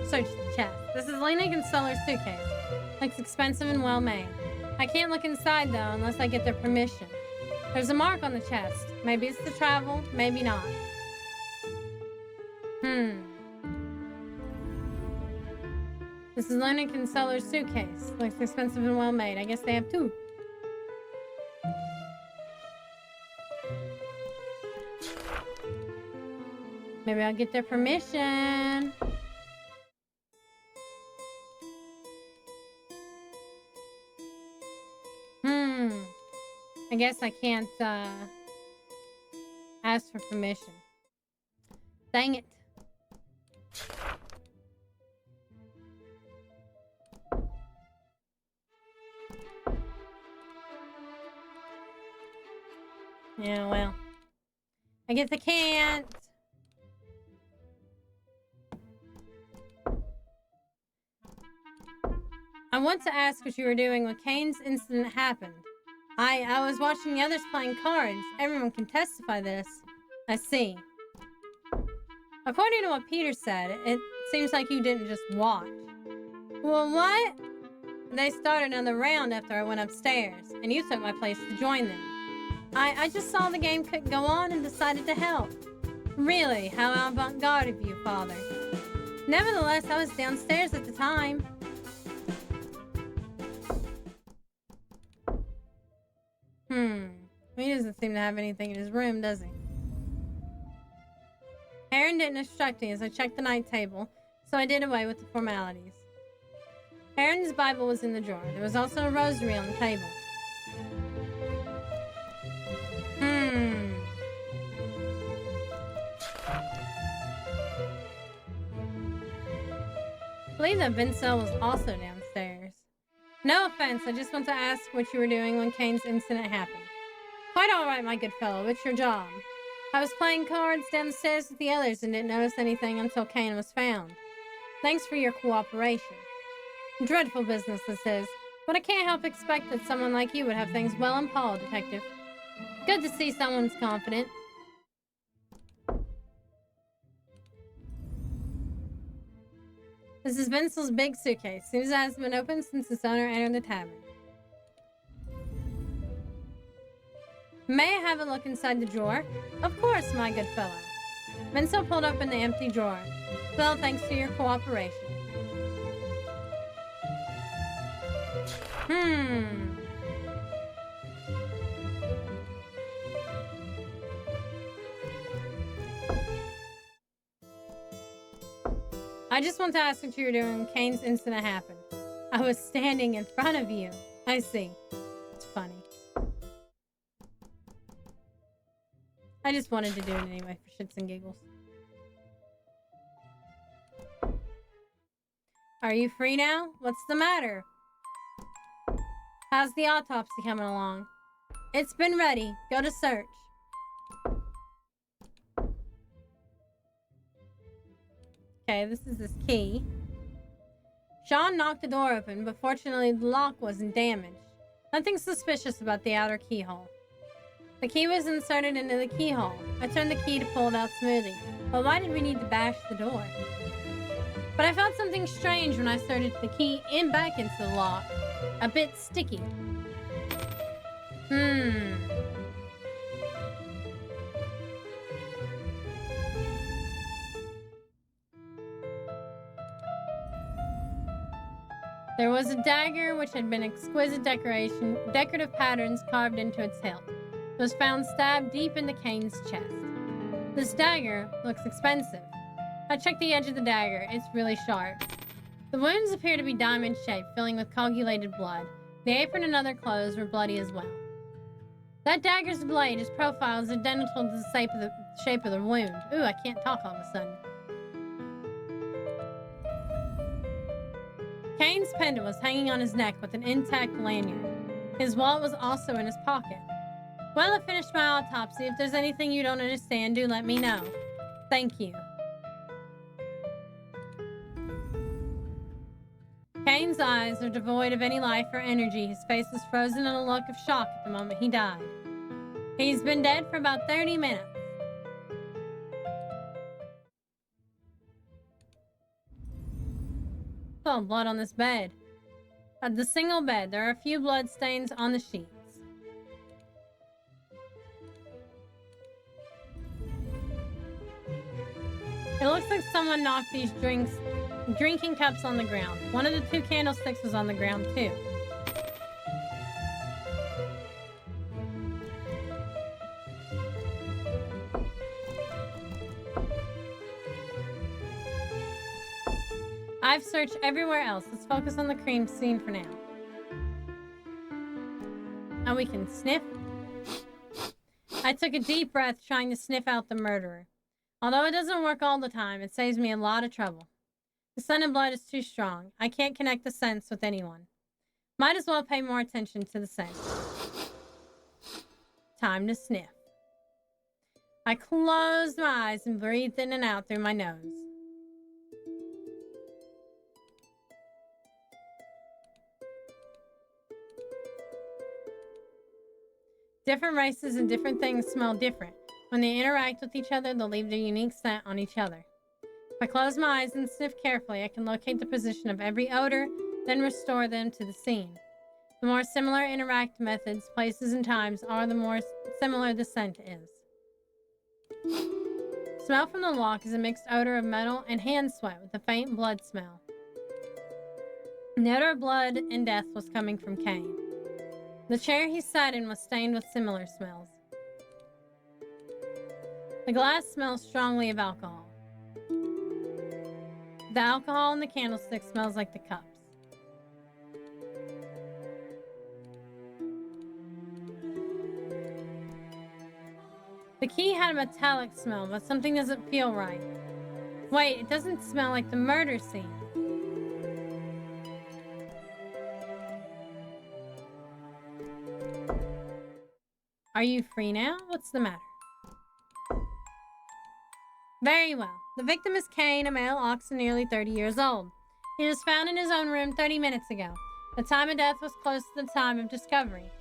Search the chest. This is Lena and Solar's suitcase. Looks expensive and well made. I can't look inside though unless I get their permission. There's a mark on the chest. Maybe it's to travel, maybe not. This is Lena and Solar's suitcase. Looks expensive and well made. I guess they have two. Maybe I'll get their permission. I guess I can't ask for permission. Dang it. Yeah, well. I guess I can't. I want to ask what you were doing when Kane's incident happened. I was watching the others playing cards. Everyone can testify this. I see. According to what Peter said, it seems like you didn't just watch. Well, what? They started another round after I went upstairs, and you took my place to join them. I just saw the game couldn't go on and decided to help. Really, how avant-garde of you, Father. Nevertheless, I was downstairs at the time. He doesn't seem to have anything in his room, does he? Aaron didn't instruct me as I checked the night table, so I did away with the formalities. Aaron's Bible was in the drawer. There was also a rosary on the table. I believe that Vincel was also downstairs. No offense, I just want to ask what you were doing when Kane's incident happened. Quite alright, my good fellow. What's your job? I was playing cards downstairs with the others and didn't notice anything until Kane was found. Thanks for your cooperation. Dreadful business this is, but I can't help expect that someone like you would have things well in paw, Detective. Good to see someone's confident. This is Vincel's big suitcase. Susan hasn't been opened since its owner entered the tavern. May I have a look inside the drawer? Of course, my good fellow. Vincel pulled open the empty drawer. Well, thanks to your cooperation. I just want to ask what you were doing when Kane's incident happened. I was standing in front of you. I see. It's funny. I just wanted to do it anyway for shits and giggles. Are you free now? What's the matter? How's the autopsy coming along? It's been ready. Go to search. Okay, this is his key. Sean knocked the door open, but fortunately the lock wasn't damaged. Nothing suspicious about the outer keyhole. The key was inserted into the keyhole. I turned the key to pull it out smoothly. But why did we need to bash the door? But I felt something strange when I inserted the key back into the lock. A bit sticky. There was a dagger which had been exquisite decorative patterns carved into its hilt. It was found stabbed deep into Kane's chest. This dagger looks expensive. I checked the edge of the dagger. It's really sharp. The wounds appear to be diamond-shaped, filling with coagulated blood. The apron and other clothes were bloody as well. That dagger's blade is profiled as identical to the shape of the wound. Ooh, I can't talk all of a sudden. Kane's pendant was hanging on his neck with an intact lanyard. His wallet was also in his pocket. Well, I finished my autopsy. If there's anything you don't understand, do let me know. Thank you. Kane's eyes are devoid of any life or energy. His face was frozen in a look of shock at the moment he died. He's been dead for about 30 minutes. Oh, blood on this bed. At the single bed, there are a few blood stains on the sheets. It looks like someone knocked these drinking cups on the ground. One of the two candlesticks was on the ground too. I've searched everywhere else. Let's focus on the crime scene for now. And we can sniff. I took a deep breath trying to sniff out the murderer. Although it doesn't work all the time, it saves me a lot of trouble. The scent of blood is too strong. I can't connect the scents with anyone. Might as well pay more attention to the scent. Time to sniff. I closed my eyes and breathed in and out through my nose. Different races and different things smell different. When they interact with each other, they'll leave their unique scent on each other. If I close my eyes and sniff carefully, I can locate the position of every odor, then restore them to the scene. The more similar interact methods, places, and times are, the more similar the scent is. Smell from the lock is a mixed odor of metal and hand sweat with a faint blood smell. The odor of blood and death was coming from Kane. The chair he sat in was stained with similar smells. The glass smells strongly of alcohol. The alcohol in the candlestick smells like the cups. The key had a metallic smell, but something doesn't feel right. Wait, it doesn't smell like the murder scene. Are you free now? What's the matter? Very well. The victim is Kane, a male oxen nearly 30 years old. He was found in his own room 30 minutes ago. The time of death was close to the time of discovery.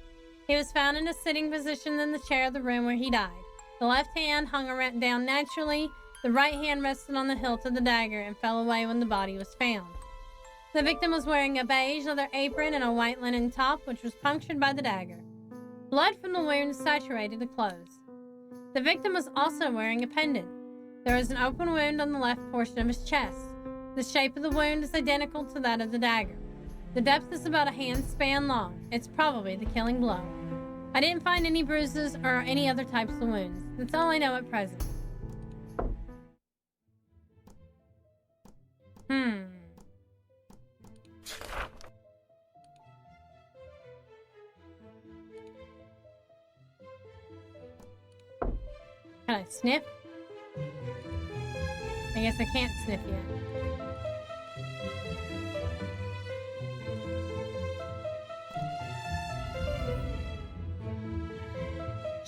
He was found in a sitting position in the chair of the room where he died. The left hand hung down naturally. The right hand rested on the hilt of the dagger and fell away when the body was found. The victim was wearing a beige leather apron and a white linen top, which was punctured by the dagger. Blood from the wound saturated the clothes. The victim was also wearing a pendant. There was an open wound on the left portion of his chest. The shape of the wound is identical to that of the dagger. The depth is about a hand span long. It's probably the killing blow. I didn't find any bruises or any other types of wounds. That's all I know at present. Can I sniff? I guess I can't sniff yet.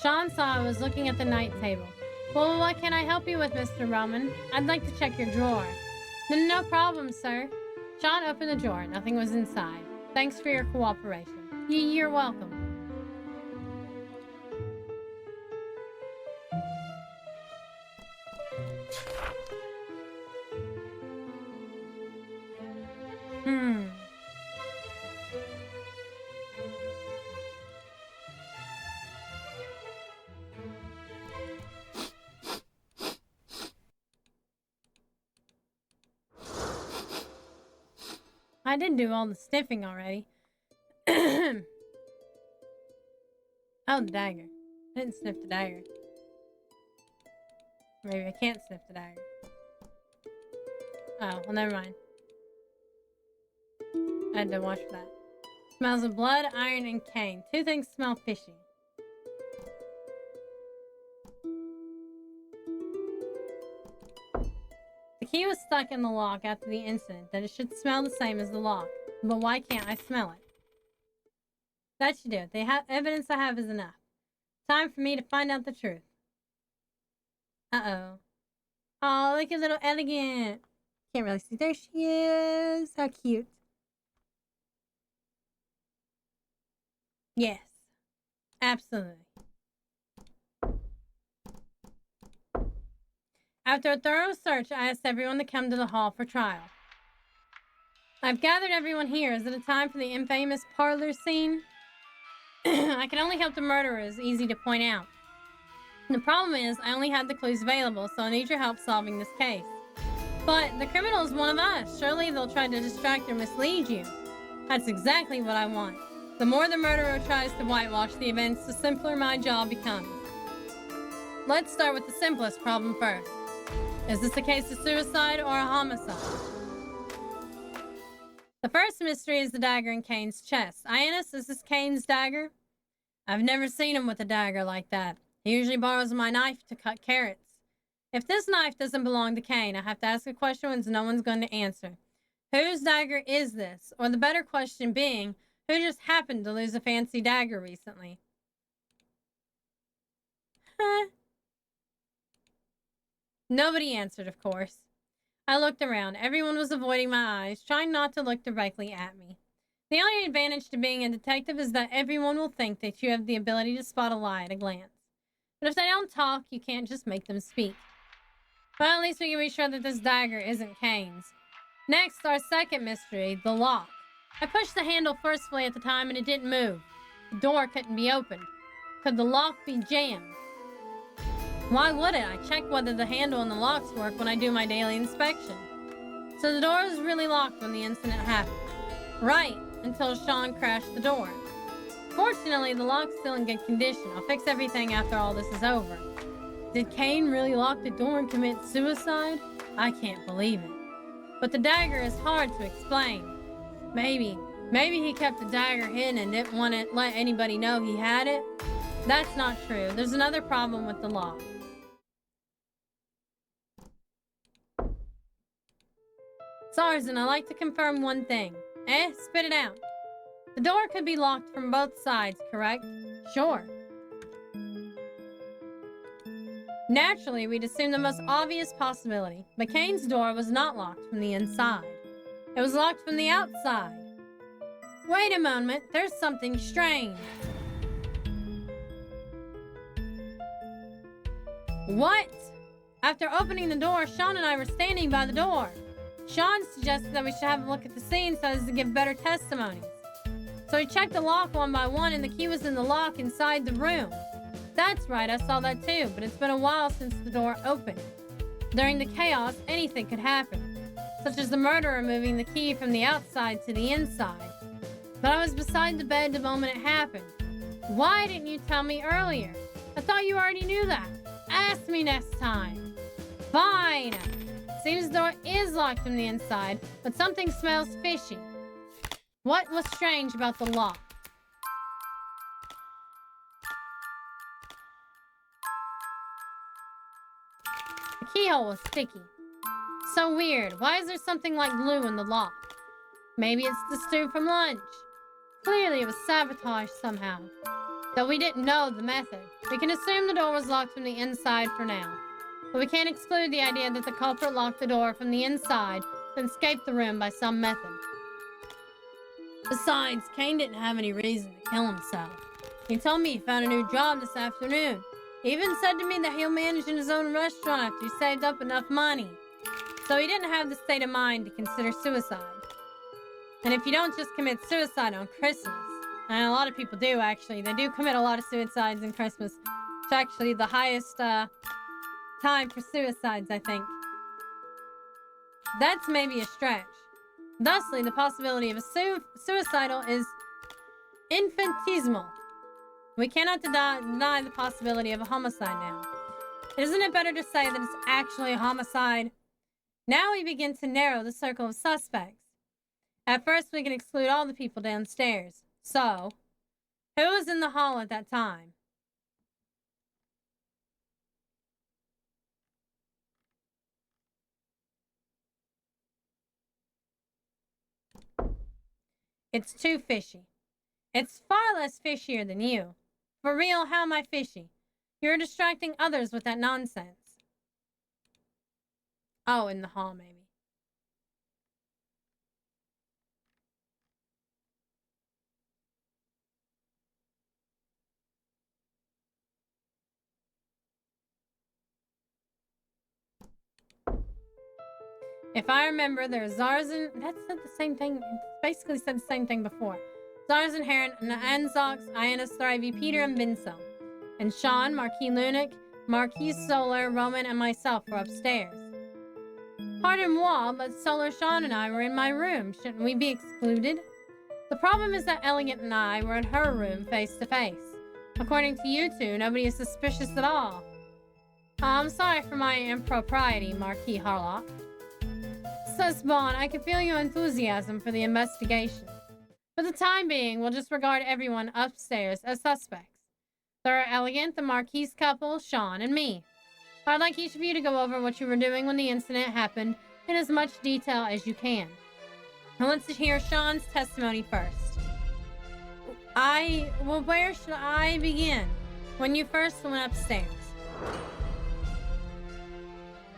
Sean saw I was looking at the night table. Well, what can I help you with, Mr. Roman? I'd like to check your drawer. No problem, sir. Sean opened the drawer. Nothing was inside. Thanks for your cooperation. You're welcome. I did do all the sniffing already. Oh, the dagger. I didn't sniff the dagger. Maybe I can't sniff the dagger. Oh, well, never mind. I had to watch for that. Smells of blood, iron, and cane. Two things smell fishy. The key was stuck in the lock after the incident, that it should smell the same as the lock. But why can't I smell it? That should do it. The evidence I have is enough. Time for me to find out the truth. Uh-oh. Oh, look at little Elegant. Can't really see. There she is. How cute. Yes. Absolutely. After a thorough search, I asked everyone to come to the hall for trial. I've gathered everyone here. Is it a time for the infamous parlor scene? I can only help the murderer is easy to point out. The problem is, I only had the clues available, so I need your help solving this case. But the criminal is one of us. Surely they'll try to distract or mislead you. That's exactly what I want. The more the murderer tries to whitewash the events, the simpler my job becomes. Let's start with the simplest problem first. Is this a case of suicide or a homicide? The first mystery is the dagger in Kane's chest. Ionis, is this Kane's dagger? I've never seen him with a dagger like that. He usually borrows my knife to cut carrots. If this knife doesn't belong to Kane, I have to ask a question which no one's going to answer. Whose dagger is this? Or the better question being, who just happened to lose a fancy dagger recently? Huh? Nobody answered, of course. I looked around. Everyone was avoiding my eyes, trying not to look directly at me. The only advantage to being a detective is that everyone will think that you have the ability to spot a lie at a glance. But if they don't talk, you can't just make them speak. Well, at least we can be sure that this dagger isn't Kane's. Next, our second mystery, the lock. I pushed the handle forcefully at the time and it didn't move. The door couldn't be opened. Could the lock be jammed? Why would it? I check whether the handle and the locks work when I do my daily inspection. So the door was really locked when the incident happened. Right, until Sean crashed the door. Fortunately, the lock's still in good condition. I'll fix everything after all this is over. Did Kane really lock the door and commit suicide? I can't believe it. But the dagger is hard to explain. Maybe he kept the dagger hidden and didn't want to let anybody know he had it. That's not true. There's another problem with the lock. Sarzan, I'd like to confirm one thing. Spit it out. The door could be locked from both sides, correct? Sure. Naturally, we'd assume the most obvious possibility, but Kane's door was not locked from the inside. It was locked from the outside. Wait a moment, there's something strange. What? After opening the door, Sean and I were standing by the door. Sean suggested that we should have a look at the scene so as to give better testimonies. So we checked the lock one by one and the key was in the lock inside the room. That's right, I saw that too, but it's been a while since the door opened. During the chaos, anything could happen, such as the murderer moving the key from the outside to the inside. But I was beside the bed the moment it happened. Why didn't you tell me earlier? I thought you already knew that. Ask me next time. Fine. Seems the door is locked from the inside, but something smells fishy. What was strange about the lock? The keyhole was sticky. So weird. Why is there something like glue in the lock? Maybe it's the stew from lunch. Clearly it was sabotaged somehow. Though we didn't know the method. We can assume the door was locked from the inside for now. But we can't exclude the idea that the culprit locked the door from the inside and escaped the room by some method. Besides, Kane didn't have any reason to kill himself. He told me he found a new job this afternoon. He even said to me that he'll manage in his own restaurant after he saved up enough money. So he didn't have the state of mind to consider suicide. And if you don't just commit suicide on Christmas, and a lot of people do actually, they do commit a lot of suicides in Christmas. It's actually the highest time for suicides, I think. That's maybe a stretch. Thusly, the possibility of a suicidal is infinitesimal. We cannot deny the possibility of a homicide now. Isn't it better to say that it's actually a homicide? Now we begin to narrow the circle of suspects. At first, we can exclude all the people downstairs. So, who was in the hall at that time? It's too fishy. It's far less fishier than you. For real, how am I fishy? You're distracting others with that nonsense. Oh, in the hall, maybe. If I remember, there's Zarzan. That said the same thing. It basically said the same thing before. Zarzan, Heron, Anzox, Ionis, Thrivey, Peter, and Vincel. And Sean, Marquis Lunic, Marquis Solar, Roman, and myself were upstairs. Pardon moi, but Solar, Sean, and I were in my room. Shouldn't we be excluded? The problem is that Elegant and I were in her room face to face. According to you two, nobody is suspicious at all. I'm sorry for my impropriety, Marquis Harlock. Sus Bond, I can feel your enthusiasm for the investigation. For the time being, we'll just regard everyone upstairs as suspects. There are Elegant, the Marquis couple, Sean, and me. I'd like each of you to go over what you were doing when the incident happened in as much detail as you can. Now let's hear Sean's testimony first. Well, where should I begin? When you first went upstairs.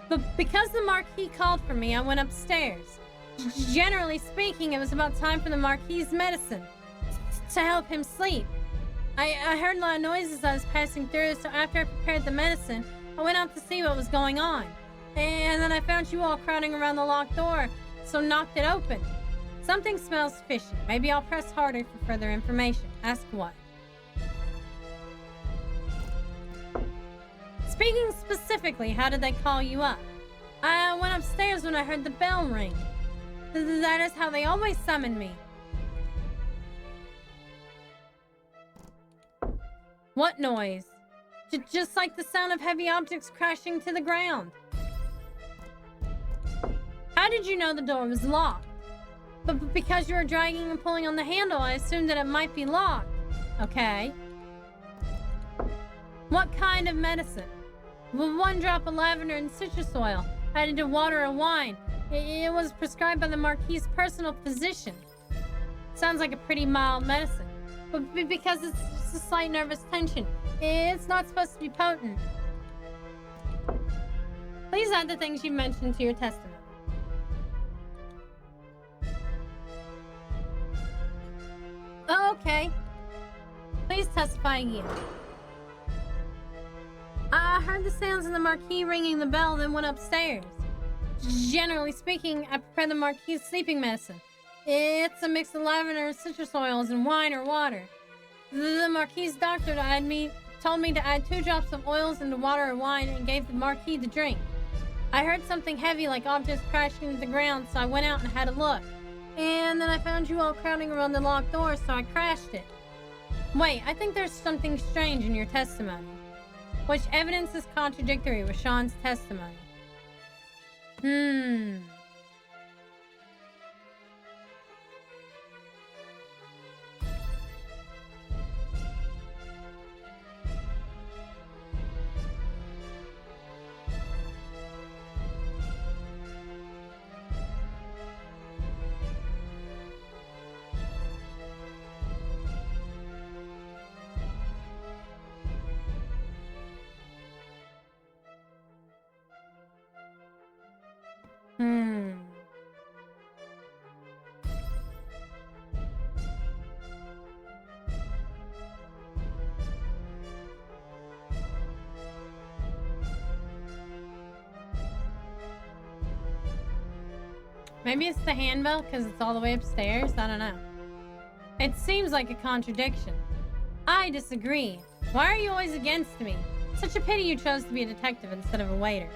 But because the Marquis called for me, I went upstairs. Generally speaking, it was about time for the Marquis's medicine to help him sleep. I heard a lot of noises as I was passing through, so after I prepared the medicine, I went out to see what was going on. And then I found you all crowding around the locked door, so knocked it open. Something smells fishy. Maybe I'll press harder for further information. Ask what? Speaking specifically, how did they call you up? I went upstairs when I heard the bell ring. That is how they always summon me. What noise? Just like the sound of heavy objects crashing to the ground. How did you know the door was locked? But because you were dragging and pulling on the handle, I assumed that it might be locked. Okay. What kind of medicine? Well, 1 drop of lavender and citrus oil, added to water or wine. It was prescribed by the Marquis's personal physician. Sounds like a pretty mild medicine. But because it's just a slight nervous tension, it's not supposed to be potent. Please add the things you mentioned to your testimony. Oh, okay. Please testify again. I heard the sounds of the Marquis ringing the bell, then went upstairs. Generally speaking, I prepare the Marquis's sleeping medicine. It's a mix of lavender, citrus oils, and wine or water. The Marquis's doctor told me to add 2 drops of oils into water or wine and gave the Marquis the drink. I heard something heavy like objects crashing to the ground, so I went out and had a look. And then I found you all crowding around the locked door, so I crashed it. Wait, I think there's something strange in your testimony. Which evidence is contradictory with Sean's testimony? Maybe it's the handbell because it's all the way upstairs? I don't know. It seems like a contradiction. I disagree. Why are you always against me? Such a pity you chose to be a detective instead of a waiter.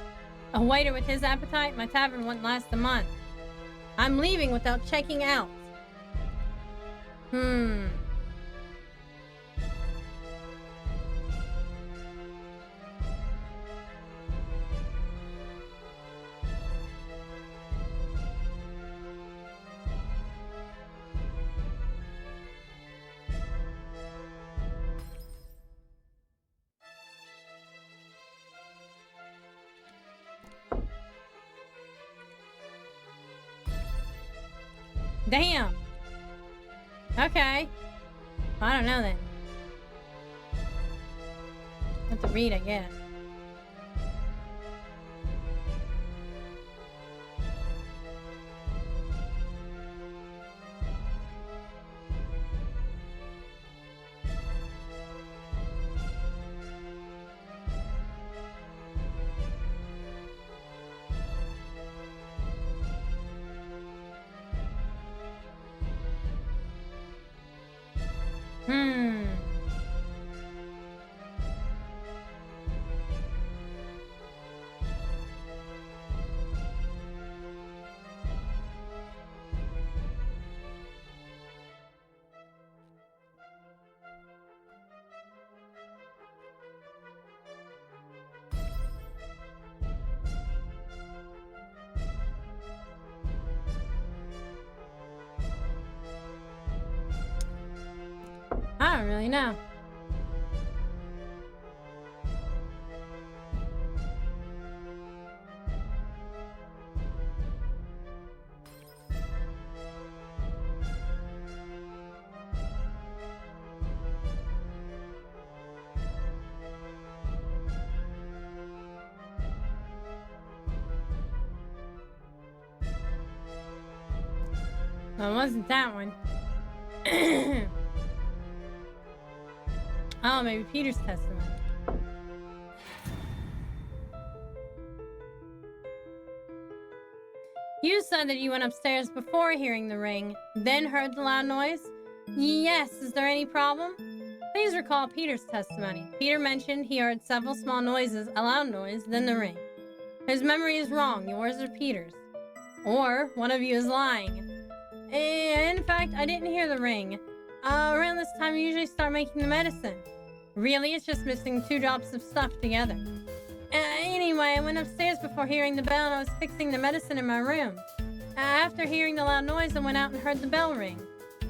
A waiter with his appetite? My tavern wouldn't last a month. I'm leaving without checking out. Damn. Okay. I don't know then. Have to read, I guess. I don't really know. Well, it wasn't that one. Oh, maybe Peter's testimony. You said that you went upstairs before hearing the ring, then heard the loud noise? Yes, is there any problem? Please recall Peter's testimony. Peter mentioned he heard several small noises, a loud noise, then the ring. His memory is wrong, yours or Peter's. Or one of you is lying. In fact, I didn't hear the ring. Around this time, I usually start making the medicine. Really, it's just missing 2 drops of stuff together. Anyway, I went upstairs before hearing the bell and I was fixing the medicine in my room. After hearing the loud noise, I went out and heard the bell ring.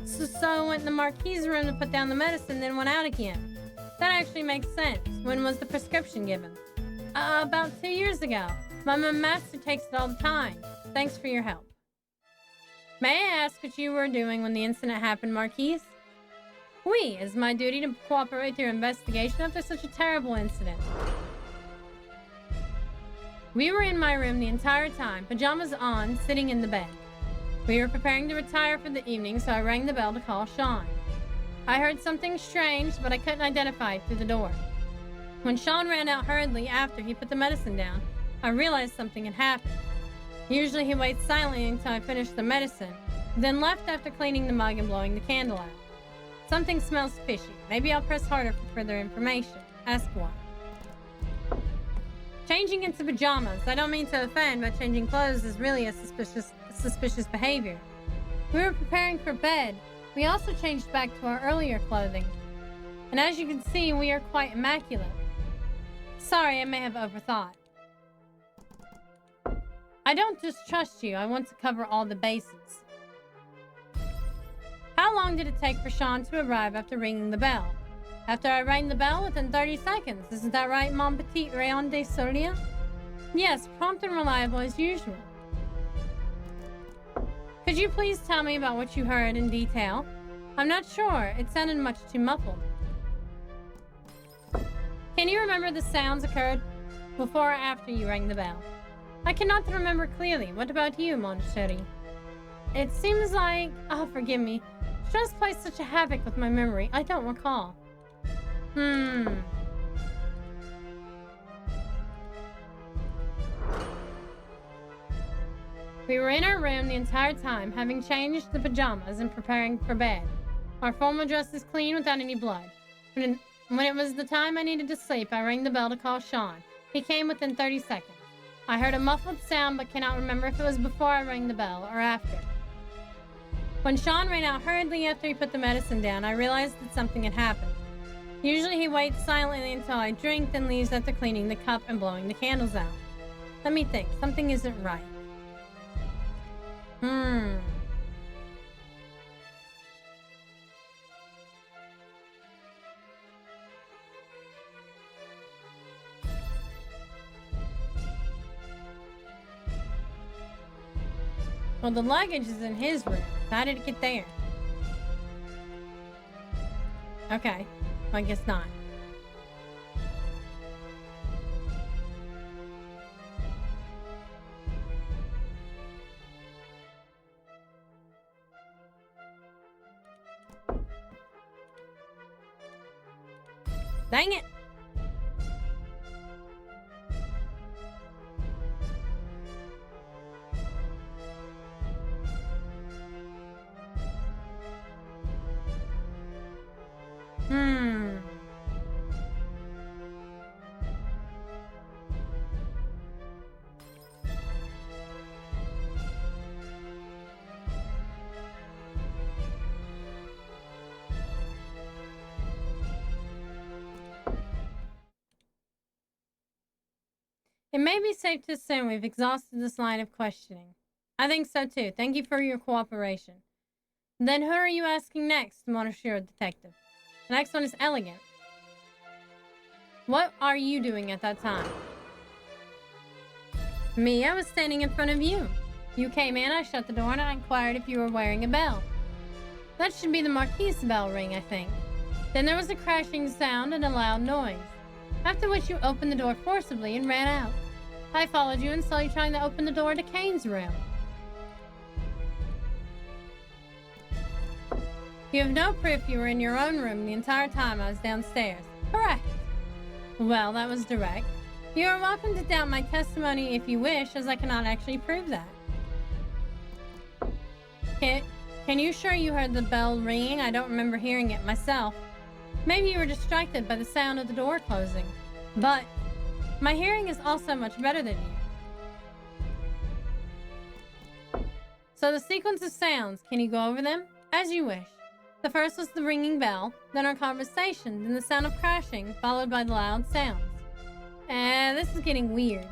So I went in the Marquis's room to put down the medicine, then went out again. That actually makes sense. When was the prescription given? About 2 years ago. My master takes it all the time. Thanks for your help. May I ask what you were doing when the incident happened, Marquis? Oui, it's my duty to cooperate with your investigation after such a terrible incident. We were in my room the entire time, pajamas on, sitting in the bed. We were preparing to retire for the evening, so I rang the bell to call Sean. I heard something strange, but I couldn't identify it through the door. When Sean ran out hurriedly after he put the medicine down, I realized something had happened. Usually he waits silently until I finish the medicine, then left after cleaning the mug and blowing the candle out. Something smells fishy. Maybe I'll press harder for further information. Ask why. Changing into pajamas. I don't mean to offend, but changing clothes is really a suspicious behavior. We were preparing for bed. We also changed back to our earlier clothing. And as you can see, we are quite immaculate. Sorry, I may have overthought. I don't distrust you. I want to cover all the bases. How long did it take for Sean to arrive after ringing the bell? After I rang the bell, within 30 seconds. Isn't that right, mon petit rayon de soleil? Yes, prompt and reliable as usual. Could you please tell me about what you heard in detail? I'm not sure. It sounded much too muffled. Can you remember the sounds occurred before or after you rang the bell? I cannot remember clearly. What about you, mon chéri? It seems like... Oh, forgive me. Stress plays such a havoc with my memory. I don't recall. We were in our room the entire time, having changed the pajamas and preparing for bed. Our formal dress is clean without any blood. When it was the time I needed to sleep, I rang the bell to call Sean. He came within 30 seconds. I heard a muffled sound but cannot remember if it was before I rang the bell or after. When Sean ran out hurriedly after he put the medicine down, I realized that something had happened. Usually he waits silently until I drink, then leaves after cleaning the cup and blowing the candles out. Let me think. Something isn't right. Well, the luggage is in his room. How did it get there? Okay. Well, I guess not. Dang it! It may be safe to assume we've exhausted this line of questioning. I think so too. Thank you for your cooperation. Then who are you asking next, Monsieur Detective? The next one is Elegant. What are you doing at that time? Me, I was standing in front of you. You came in, I shut the door, and I inquired if you were wearing a bell. That should be the Marquis bell ring, I think. Then there was a crashing sound and a loud noise. After which you opened the door forcibly and ran out. I followed you and saw you trying to open the door to Kane's room. You have no proof you were in your own room the entire time I was downstairs. Correct. Well, that was direct. You are welcome to doubt my testimony if you wish, as I cannot actually prove that. Can you sure you heard the bell ringing? I don't remember hearing it myself. Maybe you were distracted by the sound of the door closing. But my hearing is also much better than you. So the sequence of sounds, can you go over them? As you wish. The first was the ringing bell, then our conversation, then the sound of crashing, followed by the loud sounds. This is getting weird.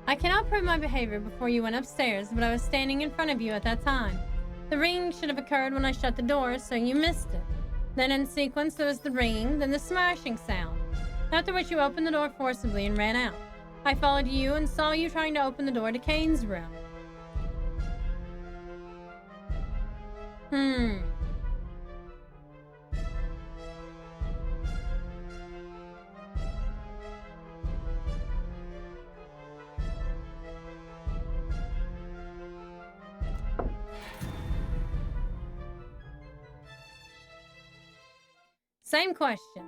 I cannot prove my behavior before you went upstairs, but I was standing in front of you at that time. The ringing should have occurred when I shut the door, so you missed it. Then in sequence, there was the ringing, then the smashing sound. After which you opened the door forcibly and ran out. I followed you and saw you trying to open the door to Kane's room. Same question.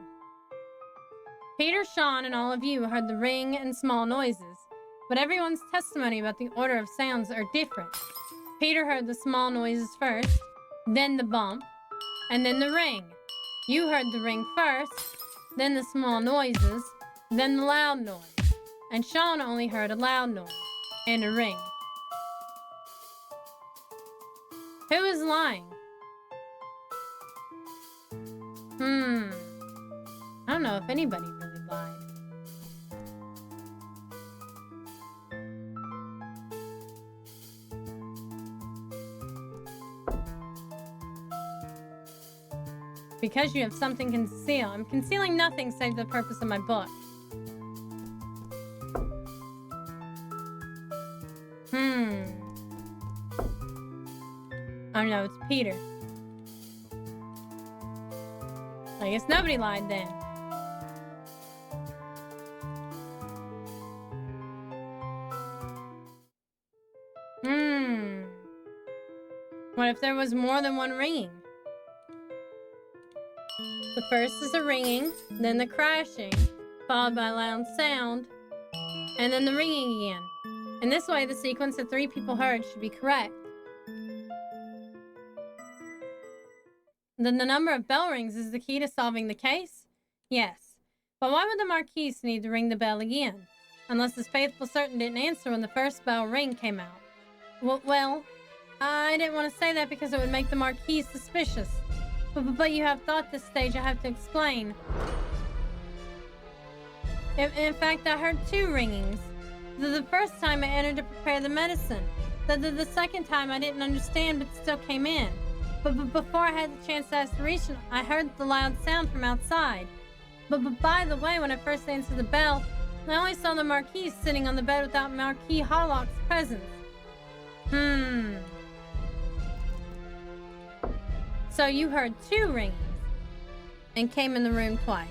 Peter, Sean, and all of you heard the ring and small noises, but everyone's testimony about the order of sounds are different. Peter heard the small noises first, then the bump, and then the ring. You heard the ring first, then the small noises, then the loud noise. And Sean only heard a loud noise and a ring. Who is lying? I don't know if anybody really lied. Because you have something concealed. I'm concealing nothing save the purpose of my book. Oh no, it's Peter. I guess nobody lied then. What if there was more than one ringing? The first is the ringing, then the crashing, followed by a loud sound, and then the ringing again. In this way, the sequence that 3 people heard should be correct. Then the number of bell rings is the key to solving the case? Yes. But why would the Marquise need to ring the bell again? Unless his faithful servant didn't answer when the first bell ring came out. Well, I didn't want to say that because it would make the Marquise suspicious. But you have thought this stage I have to explain. In fact, I heard 2 ringings. The first time I entered to prepare the medicine. The second time I didn't understand but still came in. But before I had the chance to ask the regent, I heard the loud sound from outside. But by the way, when I first answered the bell, I only saw the Marquis sitting on the bed without Marquis Harlock's presence. So you heard 2 ringings and came in the room twice.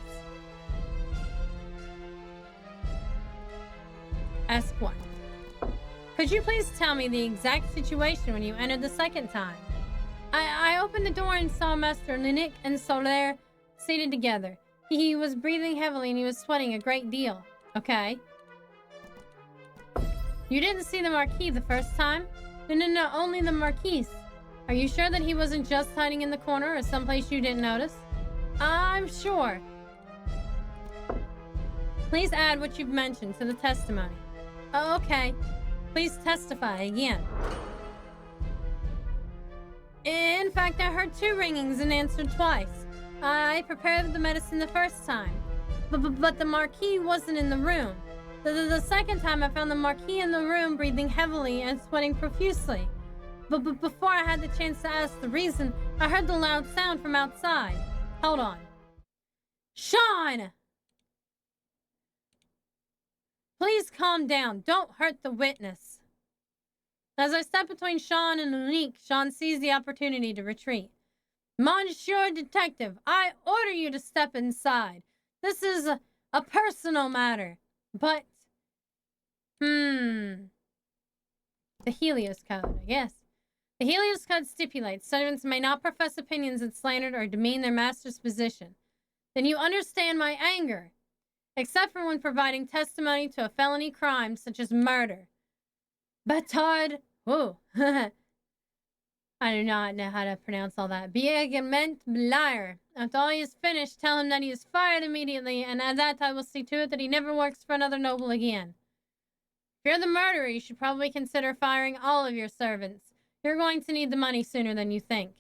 Ask 1. Could you please tell me the exact situation when you entered the second time? I opened the door and saw Master Linux and Solaire seated together. He was breathing heavily and he was sweating a great deal. Okay. You didn't see the Marquis the first time? No, only the Marquis. Are you sure that he wasn't just hiding in the corner or someplace you didn't notice? I'm sure. Please add what you've mentioned to the testimony. Oh, okay. Please testify again. In fact, I heard 2 ringings and answered twice. I prepared the medicine the first time, but the Marquis wasn't in the room. The second time, I found the Marquis in the room breathing heavily and sweating profusely. But before I had the chance to ask the reason, I heard the loud sound from outside. Hold on. Sean! Please calm down. Don't hurt the witness. As I step between Sean and Unique, Sean sees the opportunity to retreat. Monsieur Detective, I order you to step inside. This is a personal matter. But, the Helios Code, I guess. The Helios Code stipulates servants may not profess opinions that slander or demean their master's position. Then you understand my anger, except for when providing testimony to a felony crime such as murder. Batard, oh, I do not know how to pronounce all that. Biegement liar. After all he is finished, tell him that he is fired immediately, and at that I will see to it that he never works for another noble again. If you're the murderer, you should probably consider firing all of your servants. You're going to need the money sooner than you think.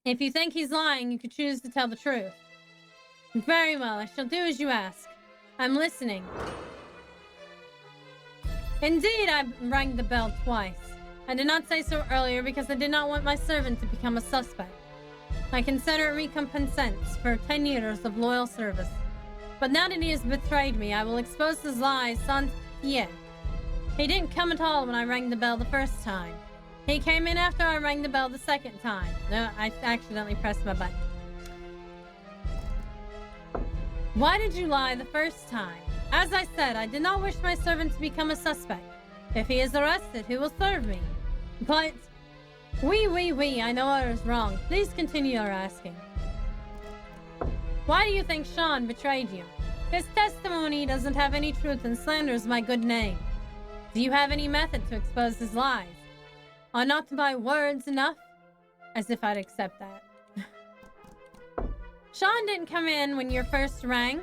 If you think he's lying, you could choose to tell the truth. Very well, I shall do as you ask. I'm listening. Indeed, I rang the bell twice. I did not say so earlier because I did not want my servant to become a suspect. I consider it recompense for 10 years of loyal service. But now that he has betrayed me, I will expose his lies sans pitié. He didn't come at all when I rang the bell the first time. He came in after I rang the bell the second time. No, I accidentally pressed my button. Why did you lie the first time? As I said, I did not wish my servant to become a suspect. If he is arrested, who will serve me? But... Oui, I know I was wrong. Please continue your asking. Why do you think Sean betrayed you? His testimony doesn't have any truth and slanders my good name. Do you have any method to expose his lies? Are not my words enough? As if I'd accept that. Sean didn't come in when you first rang.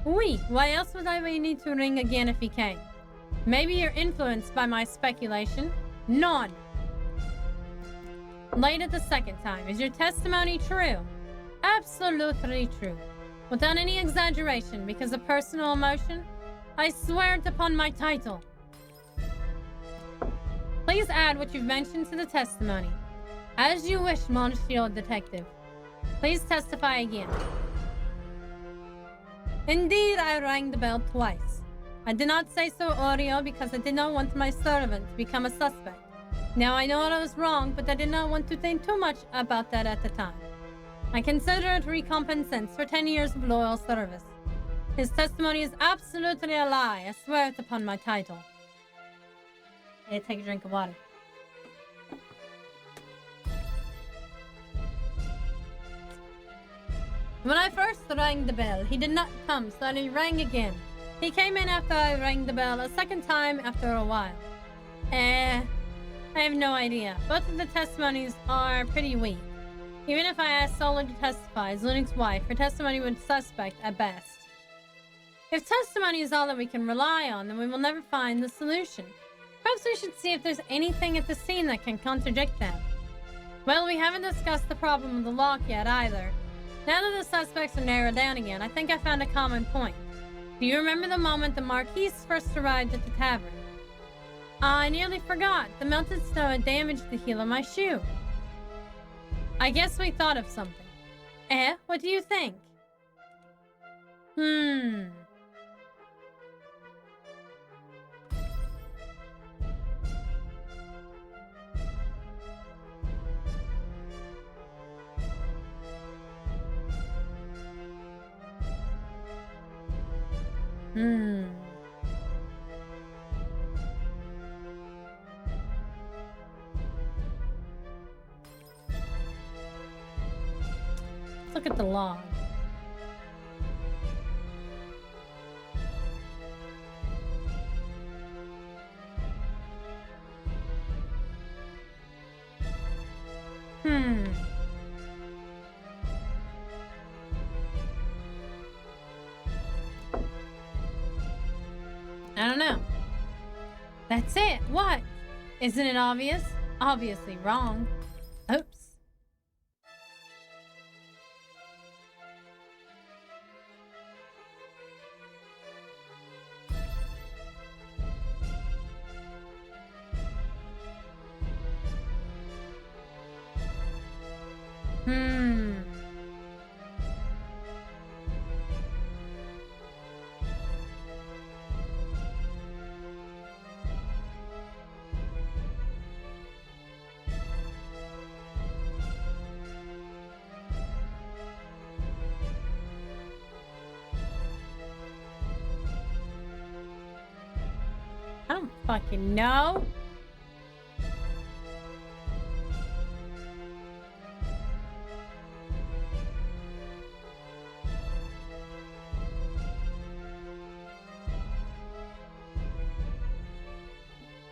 Oui, why else would I need to ring again if he came? Maybe you're influenced by my speculation. None. Late at the second time. Is your testimony true? Absolutely true. Without any exaggeration, because of personal emotion, I swear it upon my title. Please add what you've mentioned to the testimony. As you wish, Monsieur Detective. Please testify again. Indeed, I rang the bell twice. I did not say so earlier because I did not want my servant to become a suspect. Now I know I was wrong, but I did not want to think too much about that at the time. I consider it recompense for 10 years of loyal service. His testimony is absolutely a lie. I swear it upon my title. Hey, take a drink of water. When I first rang the bell, he did not come, so I rang again. He came in after I rang the bell a second time after a while. I have no idea. Both of the testimonies are pretty weak. Even if I asked Solar to testify as Lunix's wife, her testimony would suspect at best. If testimony is all that we can rely on, then we will never find the solution. Perhaps we should see if there's anything at the scene that can contradict them. Well, we haven't discussed the problem of the lock yet either. Now that the suspects are narrowed down again, I think I found a common point. Do you remember the moment the Marquise first arrived at the tavern? I nearly forgot. The melted snow had damaged the heel of my shoe. I guess we thought of something. What do you think? Let's look at the log. I don't know. That's it. What? Isn't it obvious? Obviously wrong. Oops. I don't fucking know.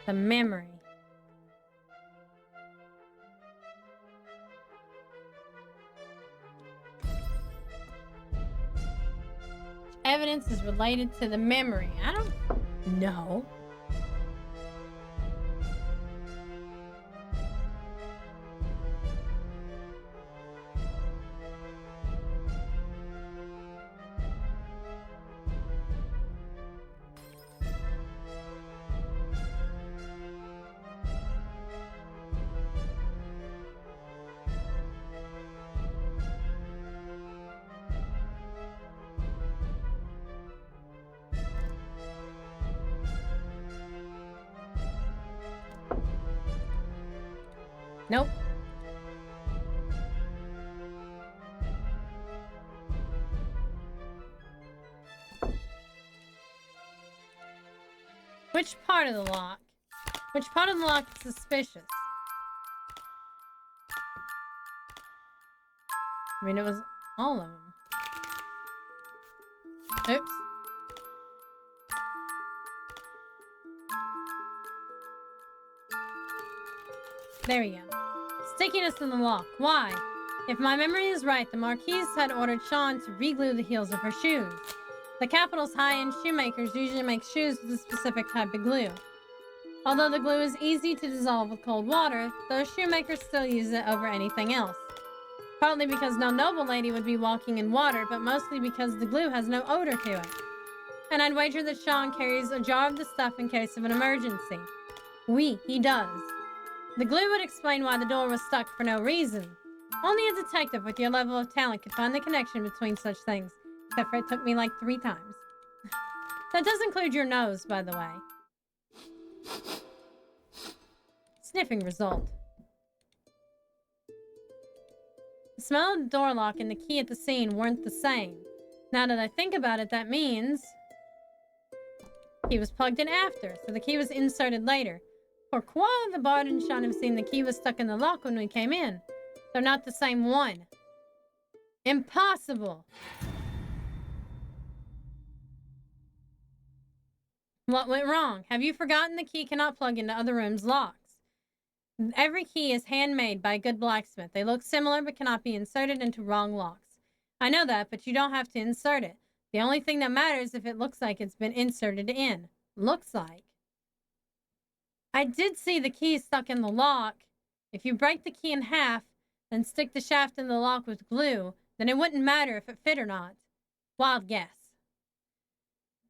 The memory. Evidence is related to the memory. I don't know. Nope. Which part of the lock? Which part of the lock is suspicious? I mean, it was all of them. Oops. There we go. Stickiness in the lock. Why? If my memory is right, the Marquise had ordered Sean to re-glue the heels of her shoes. The capital's high-end shoemakers usually make shoes with a specific type of glue. Although the glue is easy to dissolve with cold water, those shoemakers still use it over anything else. Partly because no noble lady would be walking in water, but mostly because the glue has no odor to it. And I'd wager that Sean carries a jar of the stuff in case of an emergency. Oui, he does. The glue would explain why the door was stuck for no reason. Only a detective with your level of talent could find the connection between such things. Except for it took me like 3 times. That does include your nose, by the way. Sniffing result. The smell of the door lock and the key at the scene weren't the same. Now that I think about it, that means... Key was plugged in after, so the key was inserted later. Pourquoi the bard and Sean have seen the key was stuck in the lock when we came in? They're not the same one. Impossible! What went wrong? Have you forgotten the key cannot plug into other rooms' locks? Every key is handmade by a good blacksmith. They look similar but cannot be inserted into wrong locks. I know that, but you don't have to insert it. The only thing that matters is if it looks like it's been inserted in. Looks like. I did see the key stuck in the lock. If you break the key in half, then stick the shaft in the lock with glue, then it wouldn't matter if it fit or not. Wild guess.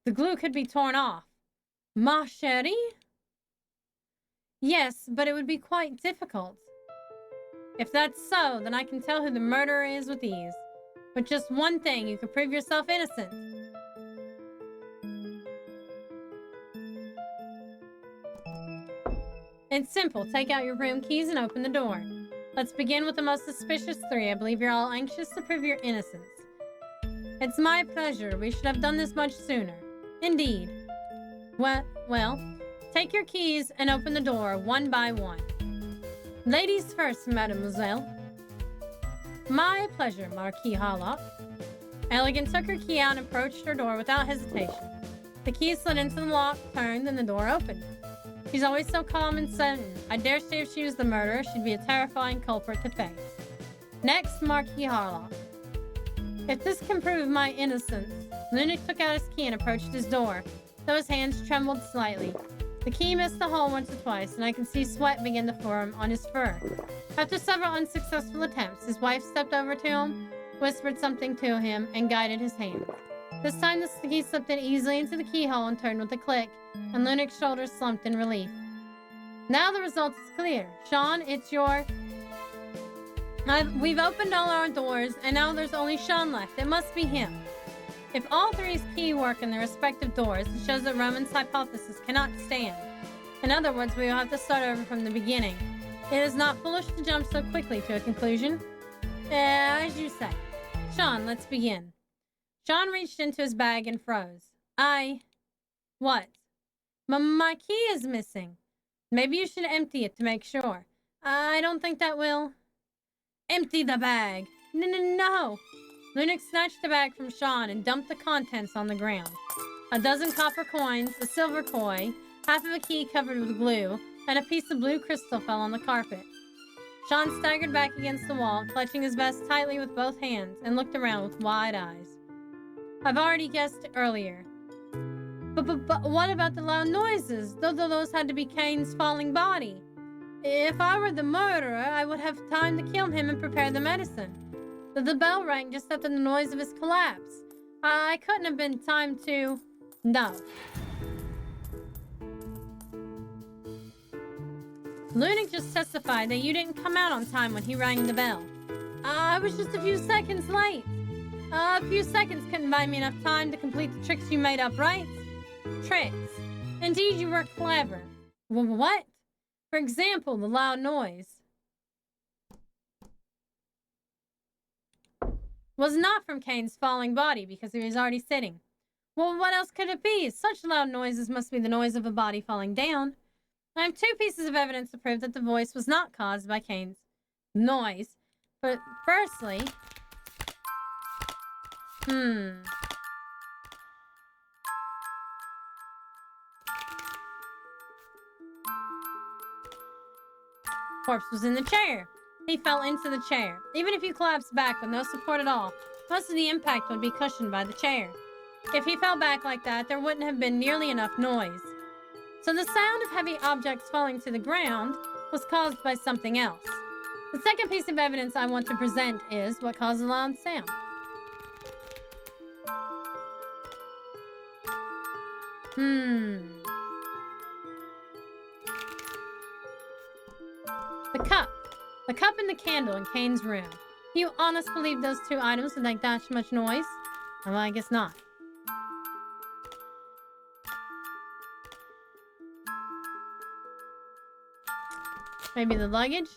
The glue could be torn off. Ma chérie? Yes, but it would be quite difficult. If that's so, then I can tell who the murderer is with ease. With just one thing, you could prove yourself innocent. It's simple. Take out your room keys and open the door. Let's begin with the most suspicious 3. I believe you're all anxious to prove your innocence. It's my pleasure. We should have done this much sooner. Indeed. Well, take your keys and open the door one by one. Ladies first, mademoiselle. My pleasure, Marquis Harlock. Elegant took her key out and approached her door without hesitation. The key slid into the lock, turned, and the door opened. She's always so calm and certain. I dare say if she was the murderer, she'd be a terrifying culprit to face. Next, Marquis Harlock. If this can prove my innocence... Lunac took out his key and approached his door, though his hands trembled slightly. The key missed the hole once or twice, and I can see sweat begin to form on his fur. After several unsuccessful attempts, his wife stepped over to him, whispered something to him, and guided his hand. This time the key slipped in easily into the keyhole and turned with a click, and Lunac's shoulders slumped in relief. Now the result is clear. Sean, it's your... We've opened all our doors, and now there's only Sean left. It must be him. If all 3's key work in their respective doors, it shows that Roman's hypothesis cannot stand. In other words, we will have to start over from the beginning. It is not foolish to jump so quickly to a conclusion. As you say. Sean, let's begin. Sean reached into his bag and froze. What? My key is missing. Maybe you should empty it to make sure. I don't think that will... Empty the bag. No. Lunac snatched the bag from Sean and dumped the contents on the ground. A dozen copper coins, a silver coin, half of a key covered with glue, and a piece of blue crystal fell on the carpet. Sean staggered back against the wall, clutching his vest tightly with both hands, and looked around with wide eyes. I've already guessed it earlier. But what about the loud noises? Those had to be Kane's falling body. If I were the murderer, I would have time to kill him and prepare the medicine. The bell rang just after the noise of his collapse. I couldn't have been timed to... No. Lunik just testified that you didn't come out on time when he rang the bell. I was just a few seconds late. A few seconds couldn't buy me enough time to complete the tricks you made up, right? Tricks. Indeed, you were clever. What? For example, the loud noise was not from Kane's falling body because he was already sitting. Well, what else could it be? Such loud noises must be the noise of a body falling down. I have 2 pieces of evidence to prove that the voice was not caused by Kane's noise. But firstly... Corpse was in the chair. He fell into the chair. Even if you collapsed back with no support at all, most of the impact would be cushioned by the chair. If he fell back like that, there wouldn't have been nearly enough noise. So the sound of heavy objects falling to the ground was caused by something else. The second piece of evidence I want to present is what caused the loud sound. The cup. The cup and the candle in Kane's room. Do you honestly believe those 2 items would make that much noise? Well, I guess not. Maybe the luggage?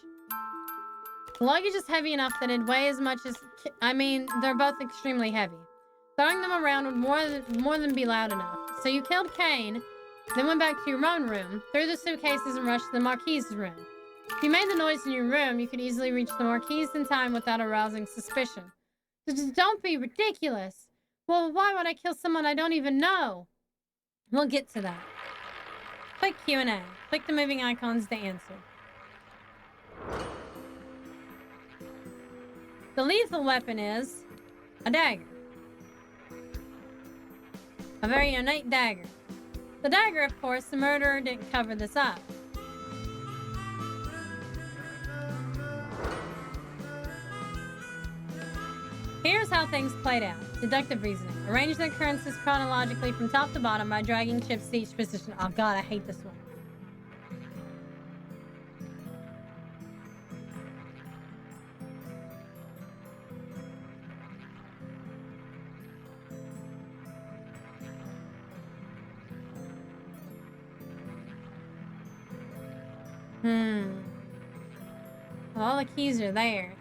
The luggage is heavy enough that it'd weigh as much as... I mean, they're both extremely heavy. Throwing them around would more than be loud enough. So you killed Kane, then went back to your own room, threw the suitcases, and rushed to the Marquise's room. If you made the noise in your room, you could easily reach the Marquise in time without arousing suspicion. Just don't be ridiculous. Well, why would I kill someone I don't even know? We'll get to that. Click Q&A. Click the moving icons to answer. The lethal weapon is a dagger. A very ornate dagger. The dagger, of course, the murderer didn't cover this up. Here's how things played out. Deductive reasoning. Arrange the occurrences chronologically from top to bottom by dragging chips to each position. Oh god, I hate this one. All the keys are there.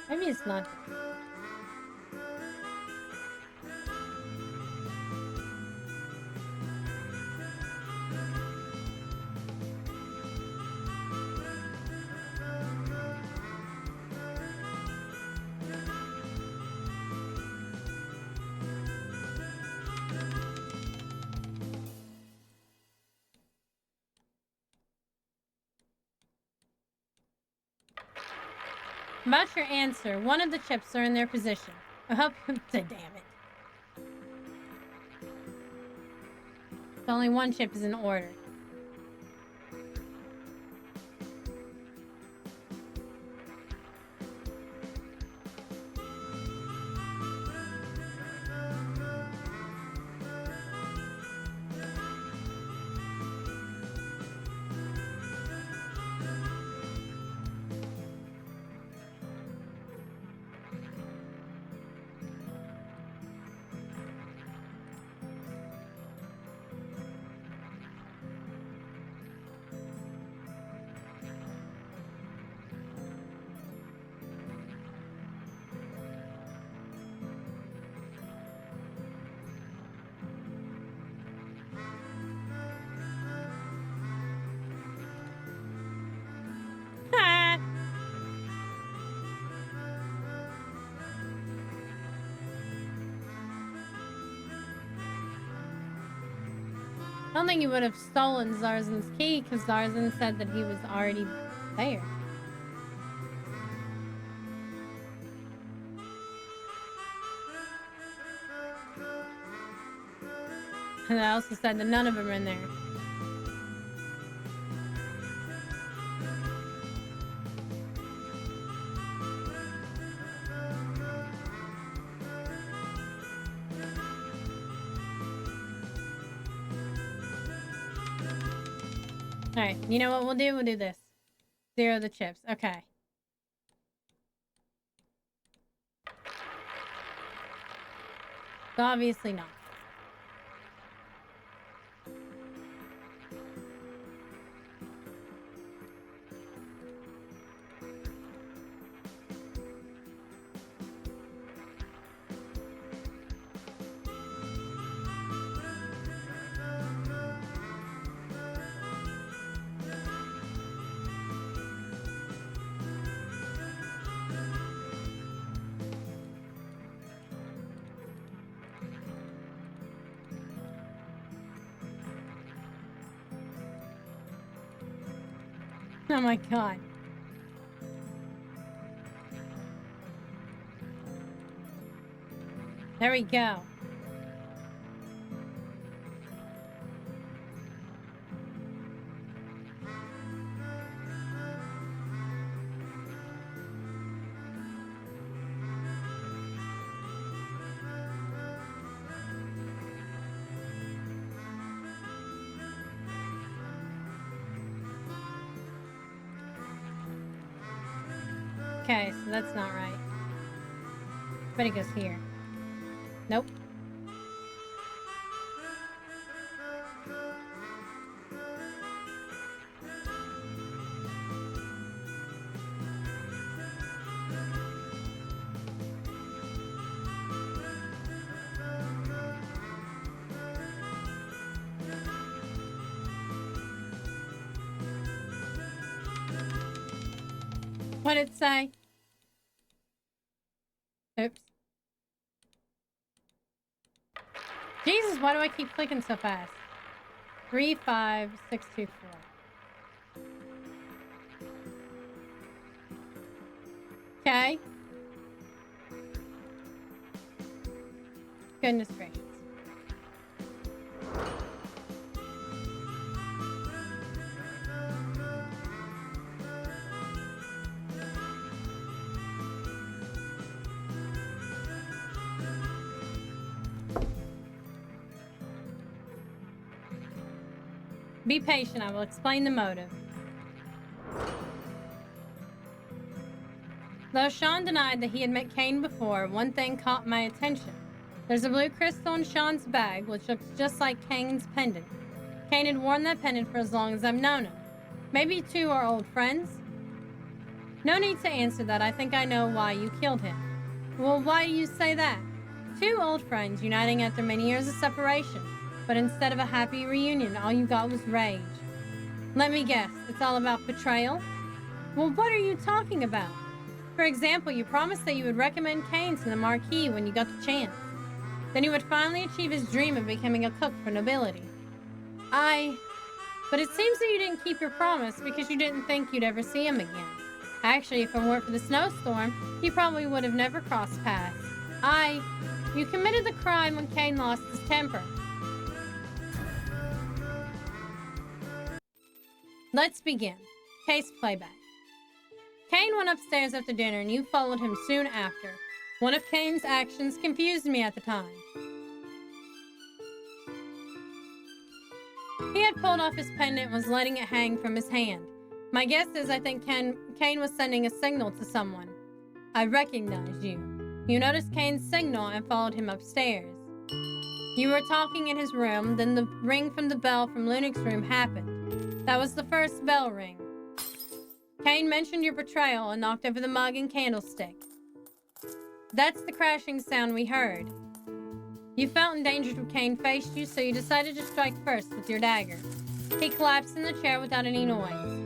Maybe it's not. About your answer, one of the chips are in their position. I hope you... Damn it. Only one chip is in order. I don't think he would have stolen Zarzan's key because Zarzan said that he was already there. And I also said that none of them are in there. Alright, you know what we'll do? We'll do this. 0 the chips. Okay. So obviously not. Oh my god. There we go. Okay, so that's not right. But it goes here. Nope. What did it say? Oops. Jesus, why do I keep clicking so fast? 35624. Okay. Goodness gracious. Be patient, I will explain the motive. Though Sean denied that he had met Kane before, one thing caught my attention. There's a blue crystal in Sean's bag, which looks just like Kane's pendant. Kane had worn that pendant for as long as I've known him. Maybe you two are old friends? No need to answer that, I think I know why you killed him. Well, why do you say that? Two old friends uniting after many years of separation. But instead of a happy reunion, all you got was rage. Let me guess, it's all about betrayal? Well, what are you talking about? For example, you promised that you would recommend Kane to the Marquis when you got the chance. Then he would finally achieve his dream of becoming a cook for nobility. But it seems that you didn't keep your promise because you didn't think you'd ever see him again. Actually, if it weren't for the snowstorm, you probably would have never crossed paths. You committed the crime when Kane lost his temper. Let's begin. Case playback. Kane went upstairs after dinner and you followed him soon after. One of Kane's actions confused me at the time. He had pulled off his pendant and was letting it hang from his hand. My guess is I think Kane was sending a signal to someone. I recognized you. You noticed Kane's signal and followed him upstairs. You were talking in his room, then the ring from the bell from Lunic's room happened. That was the first bell ring. Kane mentioned your betrayal and knocked over the mug and candlestick. That's the crashing sound we heard. You felt endangered when Kane faced you, so you decided to strike first with your dagger. He collapsed in the chair without any noise.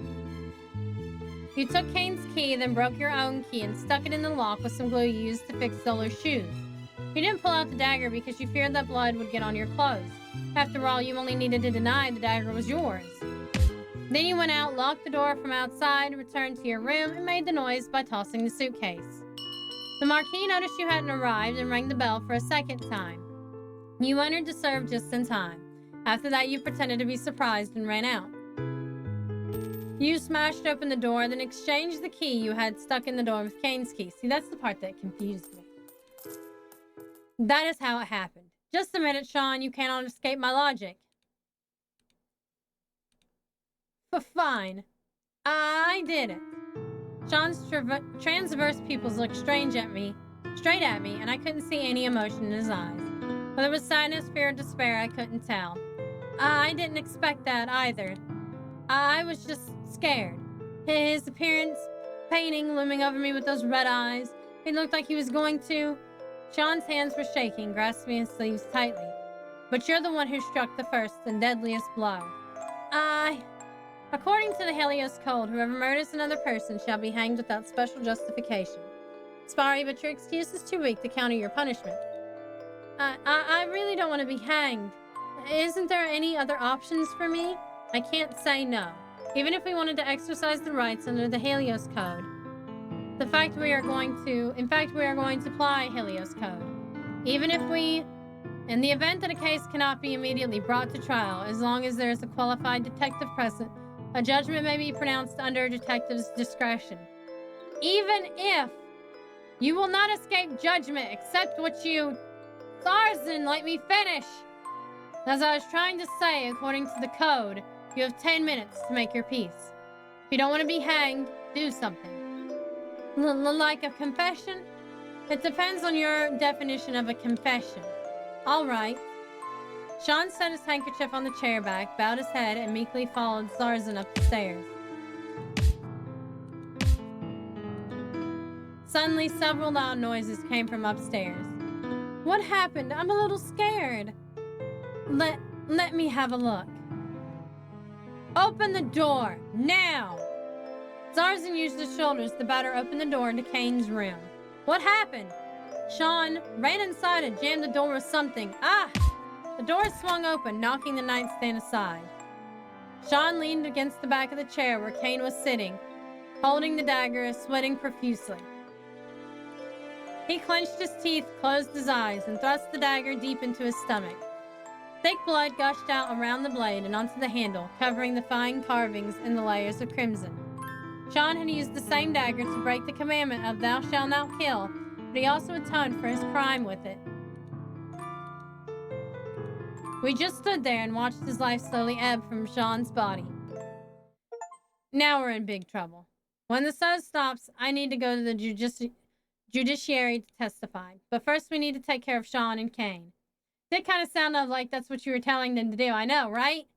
You took Kane's key, then broke your own key and stuck it in the lock with some glue you used to fix Zolo's shoes. You didn't pull out the dagger because you feared that blood would get on your clothes. After all, you only needed to deny the dagger was yours. Then you went out, locked the door from outside, returned to your room, and made the noise by tossing the suitcase. The Marquis noticed you hadn't arrived and rang the bell for a second time. You entered to serve just in time. After that, you pretended to be surprised and ran out. You smashed open the door, then exchanged the key you had stuck in the door with Kane's key. See, that's the part that confused me. That is how it happened. Just a minute, Sean. You cannot escape my logic. Fine. I did it. Sean's transverse pupils looked straight at me, and I couldn't see any emotion in his eyes. Whether it was sadness, fear, or despair, I couldn't tell. I didn't expect that either. I was just scared. His appearance, painting, looming over me with those red eyes. He looked like he was going to. Sean's hands were shaking, grasping his sleeves tightly. But you're the one who struck the first and deadliest blow. According to the Helios Code, whoever murders another person shall be hanged without special justification. Sorry, but your excuse is too weak to counter your punishment. I really don't want to be hanged. Isn't there any other options for me? I can't say no. Even if we wanted to exercise the rights under the Helios Code. In fact, we are going to apply Helios Code. Even if in the event that a case cannot be immediately brought to trial, as long as there is a qualified detective present, a judgment may be pronounced under a detective's discretion. Even if you will not escape judgment, except what you... Tarzan, let me finish! As I was trying to say, according to the code, you have 10 minutes to make your peace. If you don't want to be hanged, do something. Like a confession? It depends on your definition of a confession. All right. Sean set his handkerchief on the chair back, bowed his head, and meekly followed Zarzan up the stairs. Suddenly, several loud noises came from upstairs. What happened? I'm a little scared. Let me have a look. Open the door, now! Zarzan used his shoulders to batter open the door into Kane's room. What happened? Sean ran inside and jammed the door with something. The door swung open, knocking the nightstand aside. Sean leaned against the back of the chair where Kane was sitting, holding the dagger, sweating profusely. He clenched his teeth, closed his eyes, and thrust the dagger deep into his stomach. Thick blood gushed out around the blade and onto the handle, covering the fine carvings and the layers of crimson. Sean had used the same dagger to break the commandment of thou shalt not kill, but he also atoned for his crime with it. We just stood there and watched his life slowly ebb from Sean's body. Now we're in big trouble. When the sun stops, I need to go to the judiciary to testify. But first we need to take care of Sean and Kane. Did kind of sound like that's what you were telling them to do. I know, right?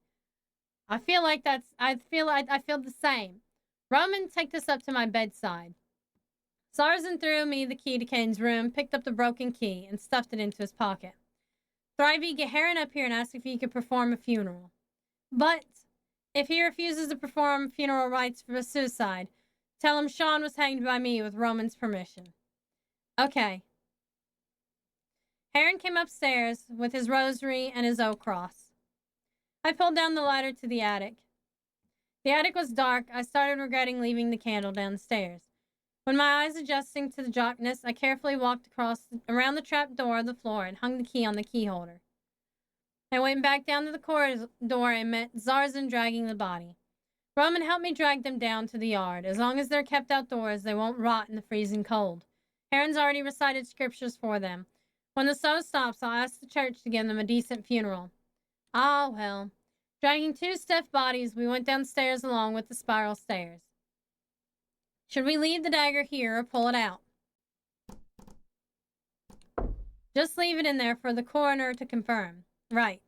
I feel the same. Roman, take this up to my bedside. Zarzan threw me the key to Kane's room, picked up the broken key, and stuffed it into his pocket. Thrivey, get Heron up here and ask if he could perform a funeral. But if he refuses to perform funeral rites for a suicide, tell him Sean was hanged by me with Roman's permission. Okay. Heron came upstairs with his rosary and his oak cross. I pulled down the ladder to the attic. The attic was dark. I started regretting leaving the candle downstairs. When my eyes adjusting to the darkness, I carefully walked around the trap door of the floor and hung the key on the key holder. I went back down to the corridor and met Zarzan dragging the body. Roman helped me drag them down to the yard. As long as they're kept outdoors, they won't rot in the freezing cold. Heron's already recited scriptures for them. When the sun stops, I'll ask the church to give them a decent funeral. Ah, well. Dragging two stiff bodies, we went downstairs along with the spiral stairs. Should we leave the dagger here or pull it out? Just leave it in there for the coroner to confirm. Right.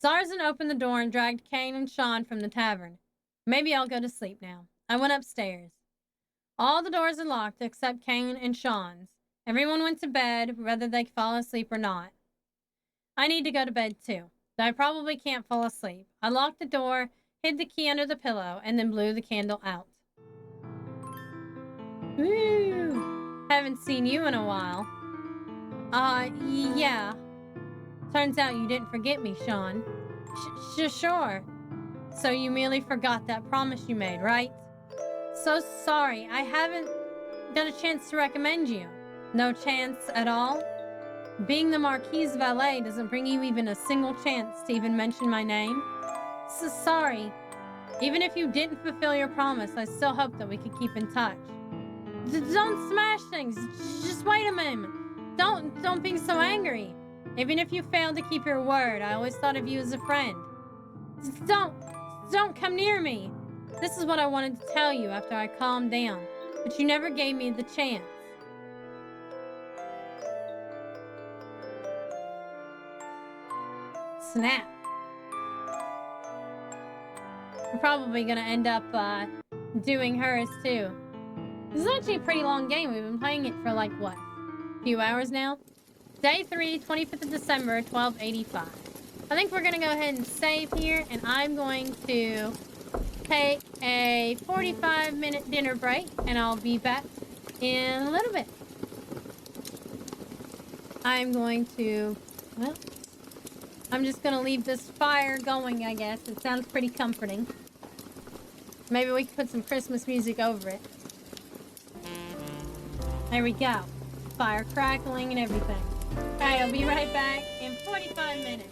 Zarzan opened the door and dragged Kane and Sean from the tavern. Maybe I'll go to sleep now. I went upstairs. All the doors are locked except Kane and Sean's. Everyone went to bed, whether they fall asleep or not. I need to go to bed too, though I probably can't fall asleep. I locked the door, hid the key under the pillow, and then blew the candle out. Woo! Haven't seen you in a while. Yeah. Turns out you didn't forget me, Sean. Sure. So you merely forgot that promise you made, right? So sorry, I haven't got a chance to recommend you. No chance at all? Being the Marquis's valet doesn't bring you even a single chance to even mention my name? So sorry. Even if you didn't fulfill your promise, I still hope that we could keep in touch. Don't smash things. Just wait a moment. Don't be so angry. Even if you failed to keep your word, I always thought of you as a friend. Don't come near me. This is what I wanted to tell you after I calmed down, but you never gave me the chance. Snap. We're probably gonna end up doing hers too. This is actually a pretty long game. We've been playing it for like what? A few hours now? Day 3, 25th of December, 1285. I think we're gonna go ahead and save here, and I'm going to take a 45-minute dinner break, and I'll be back in a little bit. I'm going to, well, I'm just gonna leave this fire going, I guess. It sounds pretty comforting. Maybe we can put some Christmas music over it. There we go. Fire crackling and everything. Okay, I'll be right back in 45 minutes.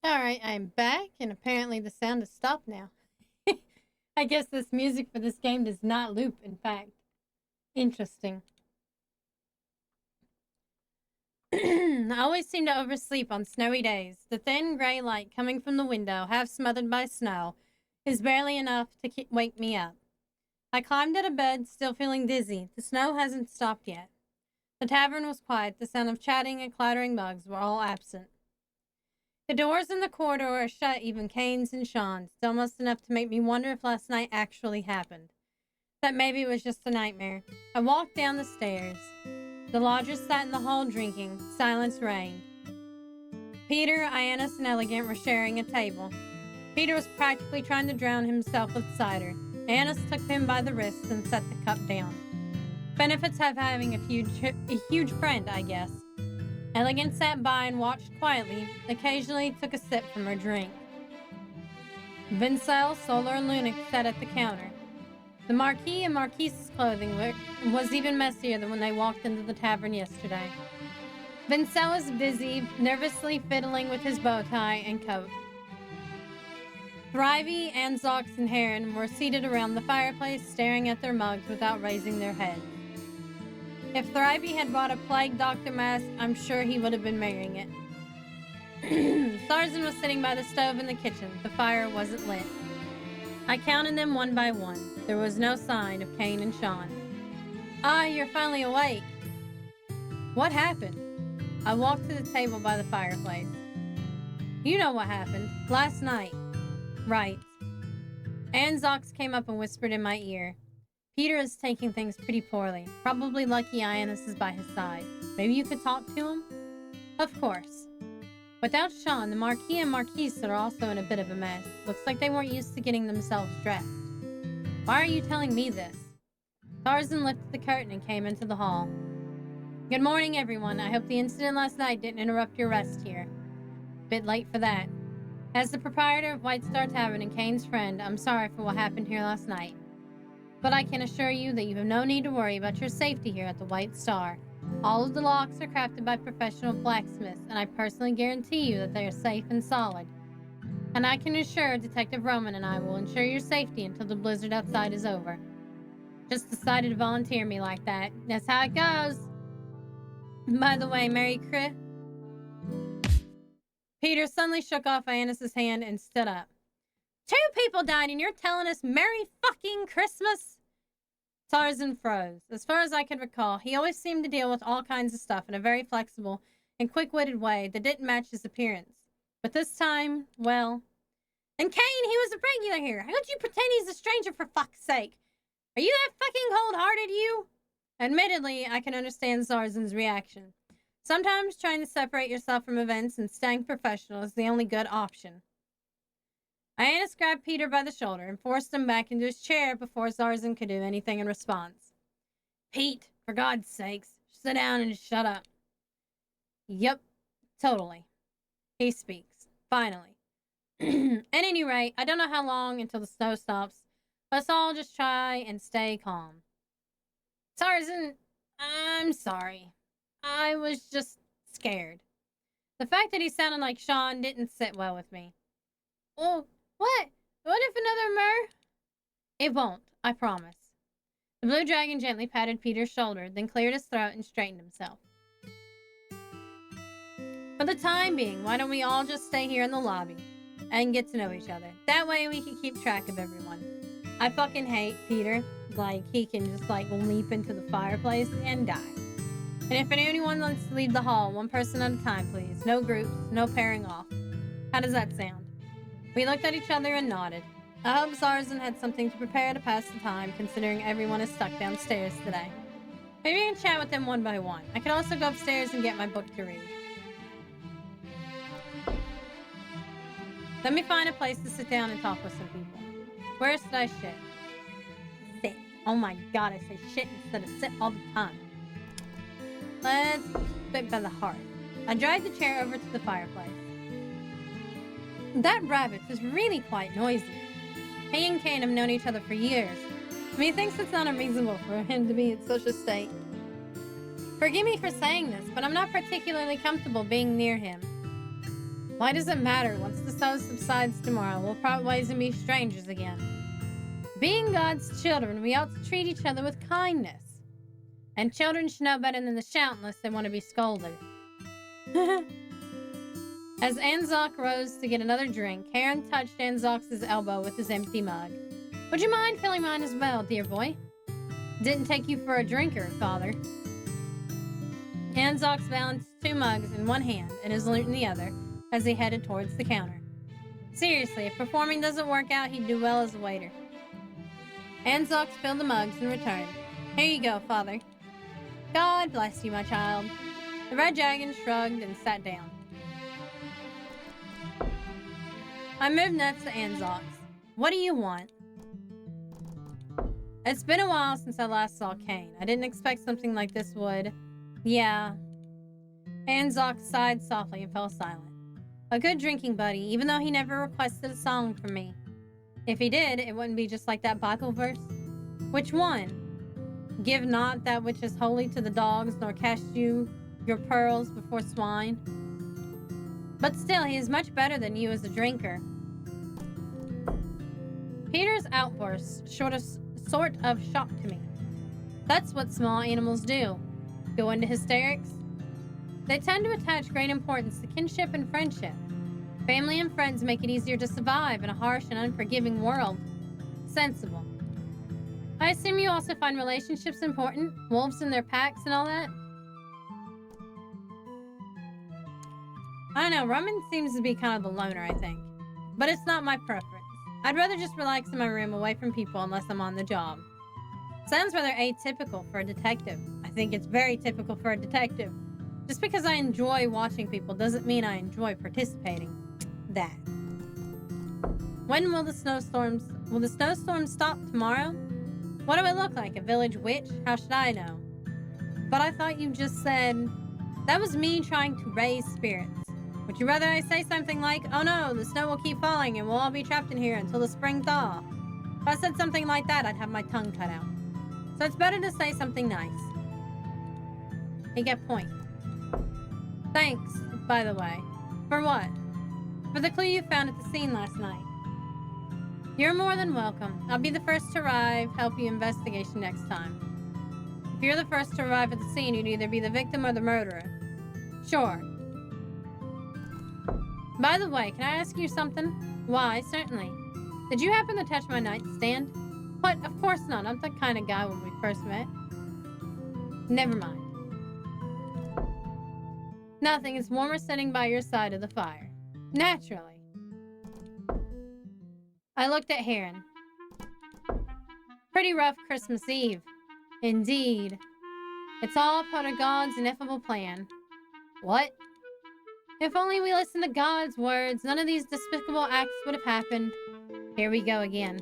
Alright, I'm back, and apparently the sound has stopped now. I guess this music for this game does not loop, in fact. Interesting. I always seem to oversleep on snowy days. The thin gray light coming from the window, half smothered by snow, is barely enough to wake me up. I climbed out of bed, still feeling dizzy. The snow hasn't stopped yet. The tavern was quiet. The sound of chatting and clattering bugs were all absent. The doors in the corridor are shut, even Kane's and Sean's, almost enough to make me wonder if last night actually happened. That maybe it was just a nightmare. I walked down the stairs. The lodgers sat in the hall drinking. Silence reigned. Peter, Ionis, and Elegant were sharing a table. Peter was practically trying to drown himself with cider. Ionis took him by the wrist and set the cup down. Benefits of having a huge friend, I guess. Elegant sat by and watched quietly, occasionally took a sip from her drink. Vincel, Solar, and Lunac sat at the counter. The Marquis and Marquise's clothing was even messier than when they walked into the tavern yesterday. Vincel was busy, nervously fiddling with his bow tie and coat. Thrivey, Anzox, and Heron were seated around the fireplace, staring at their mugs without raising their heads. If Thrivey had bought a plague doctor mask, I'm sure he would have been wearing it. Starzan was sitting by the stove in the kitchen. The fire wasn't lit. I counted them one by one. There was no sign of Kane and Sean. Ah, you're finally awake. What happened? I walked to the table by the fireplace. You know what happened. Last night. Right. Anzox came up and whispered in my ear. Peter is taking things pretty poorly. Probably lucky Ionis is by his side. Maybe you could talk to him? Of course. Without Sean, the Marquis and Marquise are also in a bit of a mess. Looks like they weren't used to getting themselves dressed. Why are you telling me this? Tarzan lifted the curtain and came into the hall. Good morning, everyone. I hope the incident last night didn't interrupt your rest here. Bit late for that. As the proprietor of White Star Tavern and Kane's friend, I'm sorry for what happened here last night. But I can assure you that you have no need to worry about your safety here at the White Star. All of the locks are crafted by professional blacksmiths, and I personally guarantee you that they are safe and solid. And I can assure Detective Roman and I will ensure your safety until the blizzard outside is over. Just decided to volunteer me like that. That's how it goes. By the way, Merry Christmas. Peter suddenly shook off Ionis's hand and stood up. 2 people died and you're telling us Merry fucking Christmas? Tarzan froze. As far as I could recall, he always seemed to deal with all kinds of stuff in a very flexible and quick-witted way that didn't match his appearance. But this time, well... And Kane, he was a regular here. How could you pretend he's a stranger for fuck's sake? Are you that fucking cold-hearted, you? Admittedly, I can understand Tarzan's reaction. Sometimes trying to separate yourself from events and staying professional is the only good option. Ionis grabbed Peter by the shoulder and forced him back into his chair before Tarzan could do anything in response. Pete, for God's sakes, sit down and shut up. Yep, totally. He speaks. Finally. At any rate, I don't know how long until the snow stops. Let's all just try and stay calm. Tarzan, I'm sorry. I was just scared. The fact that he sounded like Sean didn't sit well with me. Oh, what? What if another murr? It won't, I promise. The blue dragon gently patted Peter's shoulder, then cleared his throat and straightened himself. For the time being, why don't we all just stay here in the lobby and get to know each other? That way we can keep track of everyone. I fucking hate Peter. Like, he can just, leap into the fireplace and die. And if anyone wants to leave the hall, one person at a time, please. No groups, no pairing off. How does that sound? We looked at each other and nodded. I hope Tarzan had something to prepare to pass the time, considering everyone is stuck downstairs today. Maybe I can chat with them one by one. I can also go upstairs and get my book to read. Let me find a place to sit down and talk with some people. Where should I shit? Sit. Oh my god, I say shit instead of sit all the time. Let's sit by the hearth. I dragged the chair over to the fireplace. That rabbit is really quite noisy. He and Kane have known each other for years. Methinks it's not unreasonable for him to be in such a state. Forgive me for saying this, but I'm not particularly comfortable being near him. Why does it matter? Once the snow subsides tomorrow, we'll part ways and be strangers again. Being God's children, we ought to treat each other with kindness. And children should know better than to shout unless they want to be scolded. As Anzok rose to get another drink, Heron touched Anzok's elbow with his empty mug. Would you mind filling mine as well, dear boy? Didn't take you for a drinker, father. Anzox balanced 2 mugs in one hand and his loot in the other as he headed towards the counter. Seriously, if performing doesn't work out, he'd do well as a waiter. Anzox filled the mugs and returned. Here you go, father. God bless you, my child. The Red Dragon shrugged and sat down. I moved next to Anzox. What do you want? It's been a while since I last saw Kane. I didn't expect something like this would... Yeah. Anzox sighed softly and fell silent. A good drinking buddy, even though he never requested a song from me. If he did, it wouldn't be just like that Bible verse. Which one? Give not that which is holy to the dogs, nor cast you your pearls before swine. But still, he is much better than you as a drinker. Peter's outburst sort of shocked me. That's what small animals do. Go into hysterics. They tend to attach great importance to kinship and friendship. Family and friends make it easier to survive in a harsh and unforgiving world. Sensible. I assume you also find relationships important? Wolves in their packs and all that? I don't know, Roman seems to be kind of the loner, I think. But it's not my preference. I'd rather just relax in my room away from people unless I'm on the job. Sounds rather atypical for a detective. I think it's very typical for a detective. Just because I enjoy watching people doesn't mean I enjoy participating. That. When will the snowstorms stop tomorrow? What do I look like, a village witch? How should I know? But I thought you just said... That was me trying to raise spirits. Would you rather I say something like, oh no, the snow will keep falling and we'll all be trapped in here until the spring thaw? If I said something like that, I'd have my tongue cut out. So it's better to say something nice. You get point. Thanks, by the way. For what? For the clue you found at the scene last night. You're more than welcome. I'll be the first to arrive, help you investigation next time. If you're the first to arrive at the scene, you'd either be the victim or the murderer. Sure. By the way, can I ask you something? Why, certainly. Did you happen to touch my nightstand? What? Of course not. I'm the kind of guy when we first met. Never mind. Nothing is warmer sitting by your side of the fire. Naturally. I looked at Heron. Pretty rough Christmas Eve. Indeed. It's all part of God's ineffable plan. What? If only we listened to God's words, none of these despicable acts would have happened. Here we go again.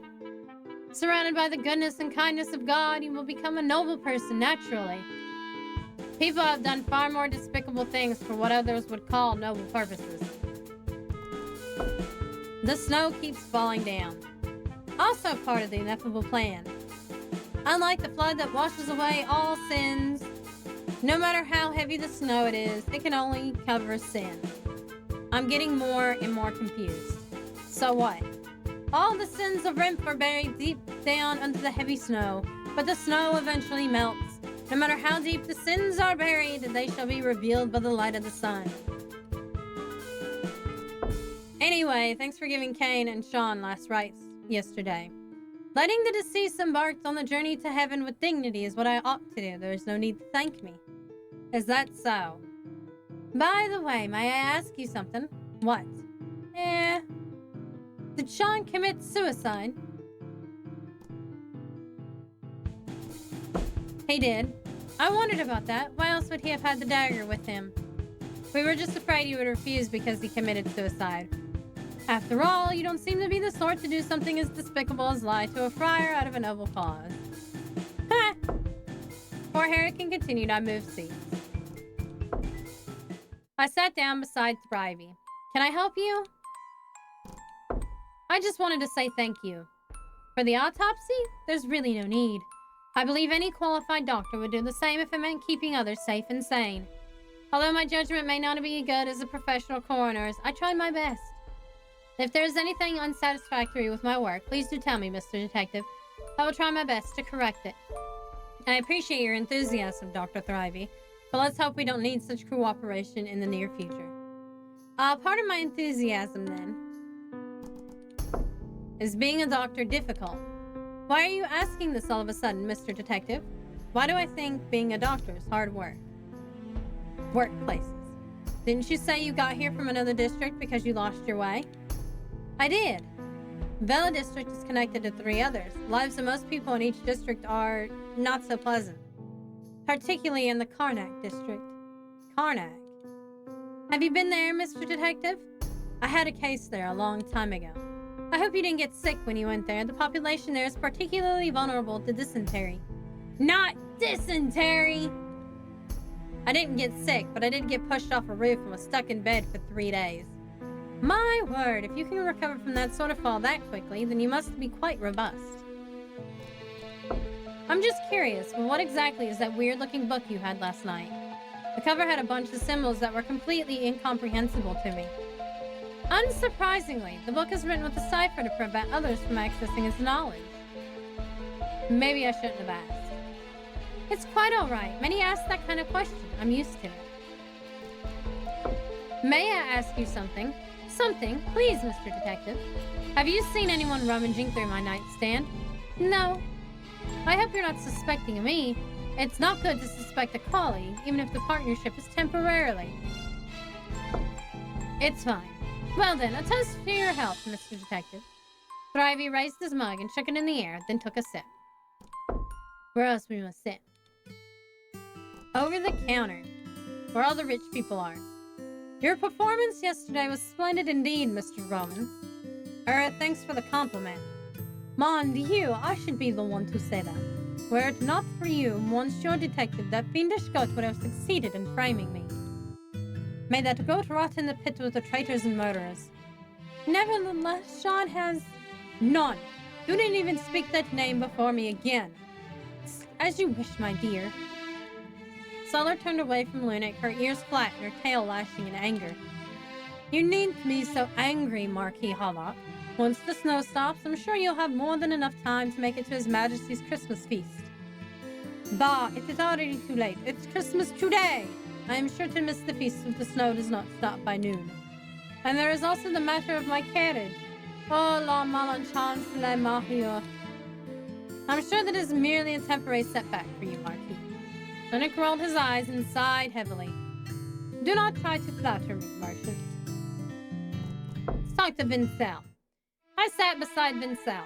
Surrounded by the goodness and kindness of God, you will become a noble person naturally. People have done far more despicable things for what others would call noble purposes. The snow keeps falling down. Also part of the ineffable plan. Unlike the flood that washes away all sins, no matter how heavy the snow it is, it can only cover sin. I'm getting more and more confused. So what? All the sins of Rimp are buried deep down under the heavy snow, but the snow eventually melts. No matter how deep the sins are buried, they shall be revealed by the light of the sun. Anyway, thanks for giving Kane and Sean last rites yesterday. Letting the deceased embarked on the journey to heaven with dignity is what I ought to do. There is no need to thank me. Is that so? By the way, may I ask you something? What? Did Sean commit suicide? He did. I wondered about that. Why else would he have had the dagger with him? We were just afraid he would refuse because he committed suicide. After all, you don't seem to be the sort to do something as despicable as lie to a friar out of a noble cause. Ha! Before Harrican continued, I moved seats. I sat down beside Thrivey. Can I help you? I just wanted to say thank you. For the autopsy, there's really no need. I believe any qualified doctor would do the same if it meant keeping others safe and sane. Although my judgment may not be good as a professional coroner's, I tried my best. If there's anything unsatisfactory with my work, please do tell me, Mr. Detective. I will try my best to correct it. I appreciate your enthusiasm, Dr. Thrivey, but let's hope we don't need such cooperation in the near future. Part of my enthusiasm, then, is being a doctor difficult? Why are you asking this all of a sudden, Mr. Detective? Why do I think being a doctor is hard work? Workplaces. Didn't you say you got here from another district because you lost your way? I did. Vela District is connected to 3 others. Lives of most people in each district are not so pleasant. Particularly in the Karnak district. Karnak. Have you been there, Mr. Detective? I had a case there a long time ago. I hope you didn't get sick when you went there. The population there is particularly vulnerable to dysentery. Not dysentery! I didn't get sick, but I did get pushed off a roof and was stuck in bed for 3 days. My word, if you can recover from that sort of fall that quickly, then you must be quite robust. I'm just curious, what exactly is that weird-looking book you had last night? The cover had a bunch of symbols that were completely incomprehensible to me. Unsurprisingly, the book is written with a cipher to prevent others from accessing its knowledge. Maybe I shouldn't have asked. It's quite alright. Many ask that kind of question. I'm used to it. May I ask you something? Something, please, Mr. Detective. Have you seen anyone rummaging through my nightstand? No. I hope you're not suspecting me. It's not good to suspect a colleague, even if the partnership is temporarily. It's fine. Well then, a toast to your health, Mr. Detective. Thrivey raised his mug and shook it in the air, then took a sip. Where else we must sit? Over the counter, where all the rich people are. Your performance yesterday was splendid indeed, Mr. Roman. Thanks for the compliment. Mon Dieu, I should be the one to say that. Were it not for you, Monsieur Detective, that fiendish goat would have succeeded in framing me. May that goat rot in the pit with the traitors and murderers. Nevertheless, Sean has... None. You didn't even speak that name before me again. As you wish, my dear. Solar turned away from Lunac, her ears flat and her tail lashing in anger. You needn't be so angry, Marquis Hallock. Once the snow stops, I'm sure you'll have more than enough time to make it to His Majesty's Christmas feast. Bah, it is already too late. It's Christmas today! I am sure to miss the feast if the snow does not stop by noon. And there is also the matter of my carriage. Oh, la malchance le marieur. I'm sure that is merely a temporary setback for you, Marquis. Lunac rolled his eyes and sighed heavily. Do not try to flatter me, merchant. Let's talk to Vincel. I sat beside Vincel.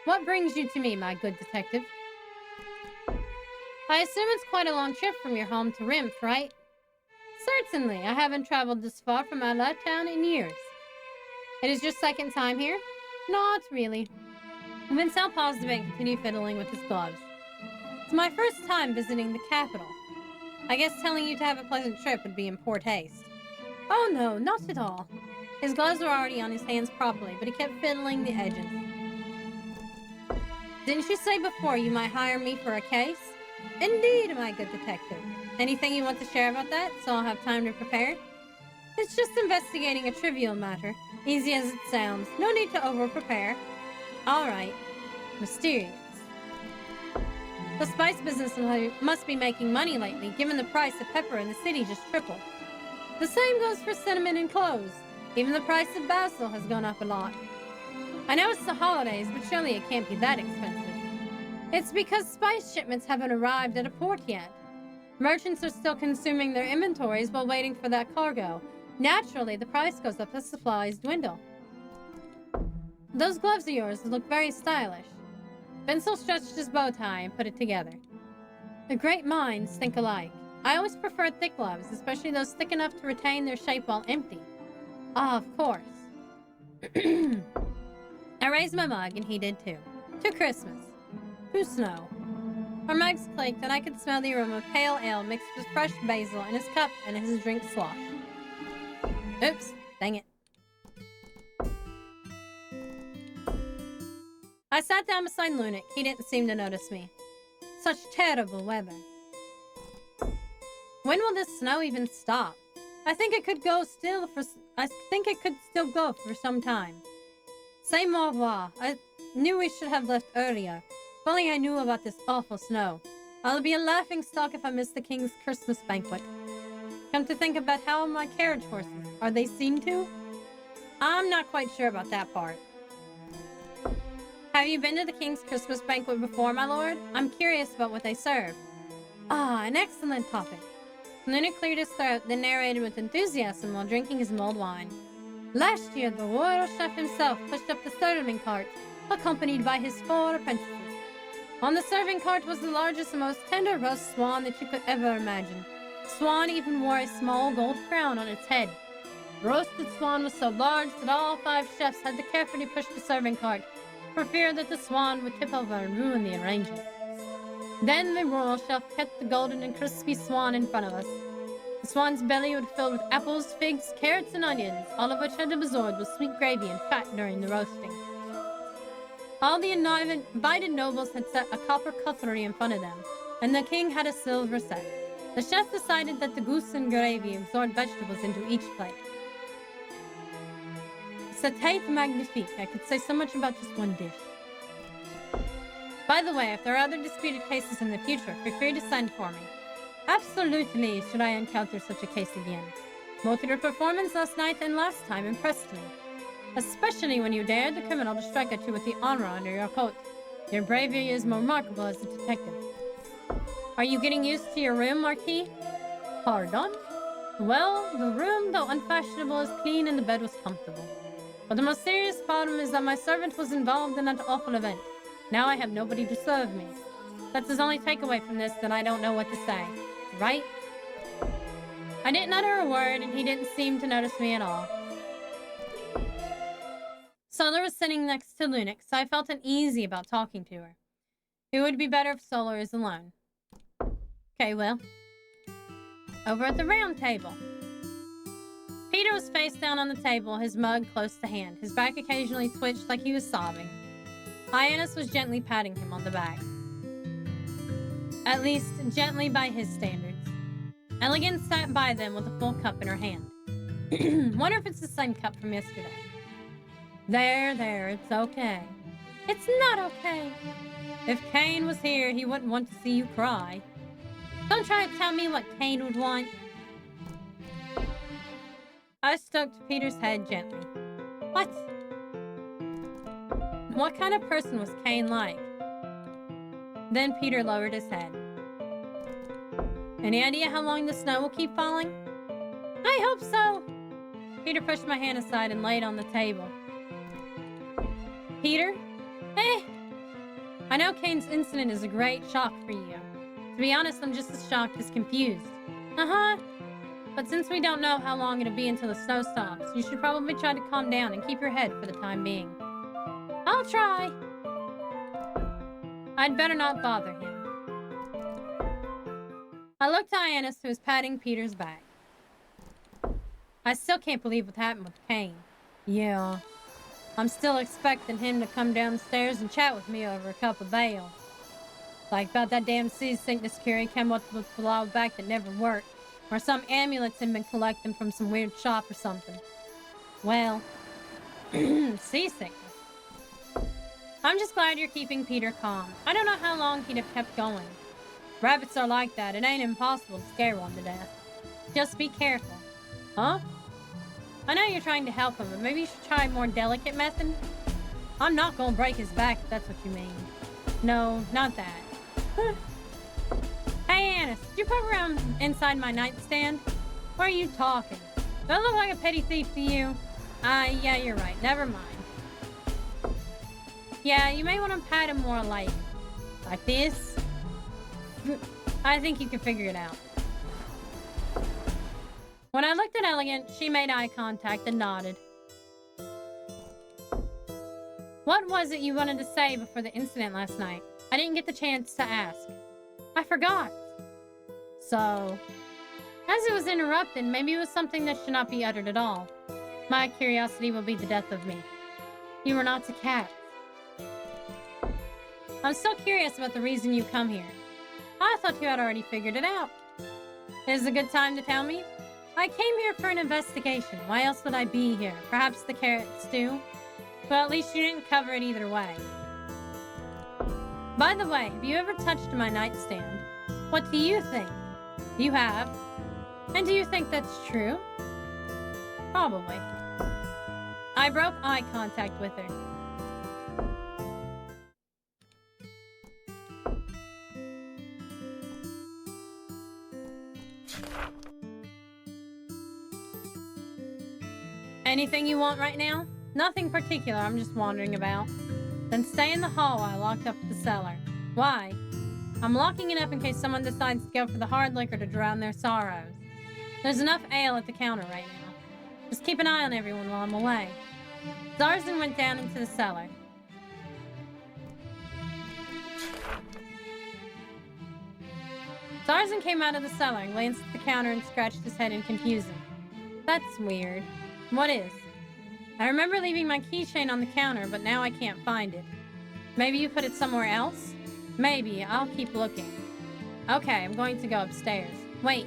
What brings you to me, my good detective? I assume it's quite a long trip from your home to Rimph, right? Certainly. I haven't traveled this far from my left town in years. It is your second time here? Not really. Vincel paused a bit and continued fiddling with his gloves. It's my first time visiting the capital. I guess telling you to have a pleasant trip would be in poor taste. Oh no, not at all. His gloves were already on his hands properly, but he kept fiddling the edges. Didn't you say before you might hire me for a case? Indeed, my good detective. Anything you want to share about that, so I'll have time to prepare? It's just investigating a trivial matter, easy as it sounds. No need to over-prepare. All right. Mysterious. The spice business must be making money lately, given the price of pepper in the city just tripled. The same goes for cinnamon and cloves. Even the price of basil has gone up a lot. I know it's the holidays, but surely it can't be that expensive. It's because spice shipments haven't arrived at a port yet. Merchants are still consuming their inventories while waiting for that cargo. Naturally, the price goes up as supplies dwindle. Those gloves of yours look very stylish. Vincel stretched his bow tie and put it together. The great minds think alike. I always prefer thick gloves, especially those thick enough to retain their shape while empty. Ah, of course. I raised my mug, and he did too. To Christmas. To snow. Our mugs clicked, and I could smell the aroma of pale ale mixed with fresh basil in his cup and his drink slosh. Oops, dang it. I sat down beside Lunac. He didn't seem to notice me. Such terrible weather. When will this snow even stop? I think it could still go for some time. Say au revoir. I knew we should have left earlier. If only I knew about this awful snow. I'll be a laughing stock if I miss the king's Christmas banquet. Come to think about how are my carriage horses? Are they seen to? I'm not quite sure about that part. Have you been to the king's Christmas banquet before, my lord? I'm curious about what they serve. Ah, an excellent topic. Luna cleared his throat, then narrated with enthusiasm while drinking his mulled wine. Last year, the royal chef himself pushed up the serving cart, accompanied by his 4 apprentices. On the serving cart was the largest and most tender roast swan that you could ever imagine. Swan even wore a small gold crown on its head. The roasted swan was so large that all 5 chefs had to carefully push the serving cart, for fear that the swan would tip over and ruin the arrangement. Then the royal chef kept the golden and crispy swan in front of us. The swan's belly would fill with apples, figs, carrots, and onions, all of which had absorbed with sweet gravy and fat during the roasting. All the invited nobles had set a copper cutlery in front of them, and the king had a silver set. The chef decided that the goose and gravy absorbed vegetables into each plate. C'était magnifique. I could say so much about just one dish. By the way, if there are other disputed cases in the future, feel free to send for me. Absolutely, should I encounter such a case again. Both your performance last night and last time impressed me. Especially when you dared the criminal to strike at you with the armor under your coat. Your bravery is remarkable as a detective. Are you getting used to your room, Marquis? Pardon? Well, the room, though unfashionable, is clean and the bed was comfortable. But the most serious problem is that my servant was involved in that awful event. Now I have nobody to serve me. That's his only takeaway from this, that I don't know what to say. Right? I didn't utter a word, and he didn't seem to notice me at all. Solar was sitting next to Lunix, so I felt uneasy about talking to her. It would be better if Solar is alone. Okay, well. Over at the round table. Peter was face down on the table, his mug close to hand. His back occasionally twitched like he was sobbing. Ionis was gently patting him on the back. At least, gently by his standards. Elegance sat by them with a full cup in her hand. Wonder if it's the same cup from yesterday. There, it's okay. It's not okay. If Kane was here, he wouldn't want to see you cry. Don't try to tell me what Kane would want. I stroked Peter's head gently. What? What kind of person was Kane like? Then Peter lowered his head. Any idea how long the snow will keep falling? I hope so. Peter pushed my hand aside and laid on the table. Peter? I know Kane's incident is a great shock for you. To be honest, I'm just as shocked as confused. Uh-huh. But since we don't know how long it'll be until the snow stops, you should probably try to calm down and keep your head for the time being. I'll try. I'd better not bother him. I looked at Ionis, who was patting Peter's back. I still can't believe what happened with Kane. Yeah. I'm still expecting him to come downstairs and chat with me over a cup of ale. Like about that damn seasickness cure he came up with a while back that never worked. Or some amulets he'd been collecting from some weird shop or something. Well, seasickness. I'm just glad you're keeping Peter calm. I don't know how long he'd have kept going. Rabbits are like that. It ain't impossible to scare one to death. Just be careful. Huh? I know you're trying to help him, but maybe you should try a more delicate method? I'm not gonna break his back if that's what you mean. No, not that. Hey, Annis, did you poke around inside my nightstand? Why are you talking? Do I look like a petty thief to you? Yeah, you're right. Never mind. Yeah, you may want to pat him more like this. I think you can figure it out. When I looked at Elegant, she made eye contact and nodded. What was it you wanted to say before the incident last night? I didn't get the chance to ask. I forgot. So, as it was interrupted, maybe it was something that should not be uttered at all. My curiosity will be the death of me. You were not a cat. I'm still curious about the reason you come here. I thought you had already figured it out. It is a good time to tell me. I came here for an investigation. Why else would I be here? Perhaps the carrot stew? Well, at least you didn't cover it either way. By the way, have you ever touched my nightstand? What do you think? You have? And do you think that's true? Probably. I broke eye contact with her. Anything you want right now? Nothing particular, I'm just wandering about. Then stay in the hall while I locked up the cellar. Why? I'm locking it up in case someone decides to go for the hard liquor to drown their sorrows. There's enough ale at the counter right now. Just keep an eye on everyone while I'm away. Zarzan went down into the cellar. Zarzan came out of the cellar and glanced at the counter and scratched his head in confusion. That's weird. What is? I remember leaving my keychain on the counter, but now I can't find it. Maybe you put it somewhere else? Maybe. I'll keep looking. Okay, I'm going to go upstairs. Wait.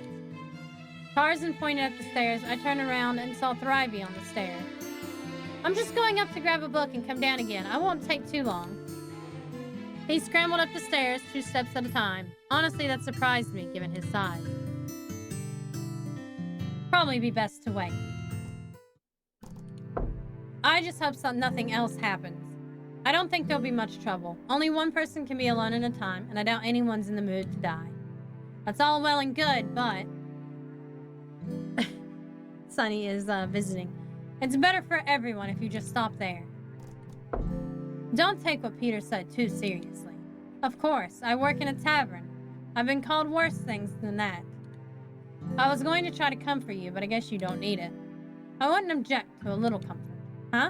Tarzan pointed at the stairs. I turned around and saw Thrivey on the stairs. I'm just going up to grab a book and come down again. I won't take too long. He scrambled up the stairs, 2 steps at a time. Honestly, that surprised me, given his size. Probably be best to wait. I just hope nothing else happens. I don't think there'll be much trouble. Only one person can be alone at a time, and I doubt anyone's in the mood to die. That's all well and good, but... Sunny is visiting. It's better for everyone if you just stop there. Don't take what Peter said too seriously. Of course, I work in a tavern. I've been called worse things than that. I was going to try to comfort you, but I guess you don't need it. I wouldn't object to a little comfort. Huh?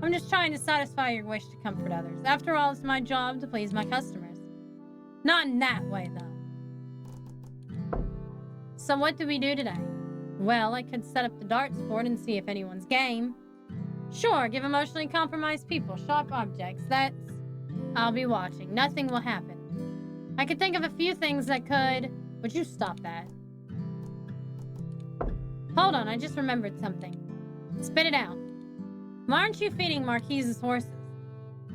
I'm just trying to satisfy your wish to comfort others. After all, it's my job to please my customers. Not in that way, though. So what do we do today? Well, I could set up the darts board and see if anyone's game. Sure, give emotionally compromised people sharp objects. I'll be watching. Nothing will happen. I could think of a few things that could... Would you stop that? Hold on, I just remembered something. Spit it out. Why aren't you feeding Marquise's horses?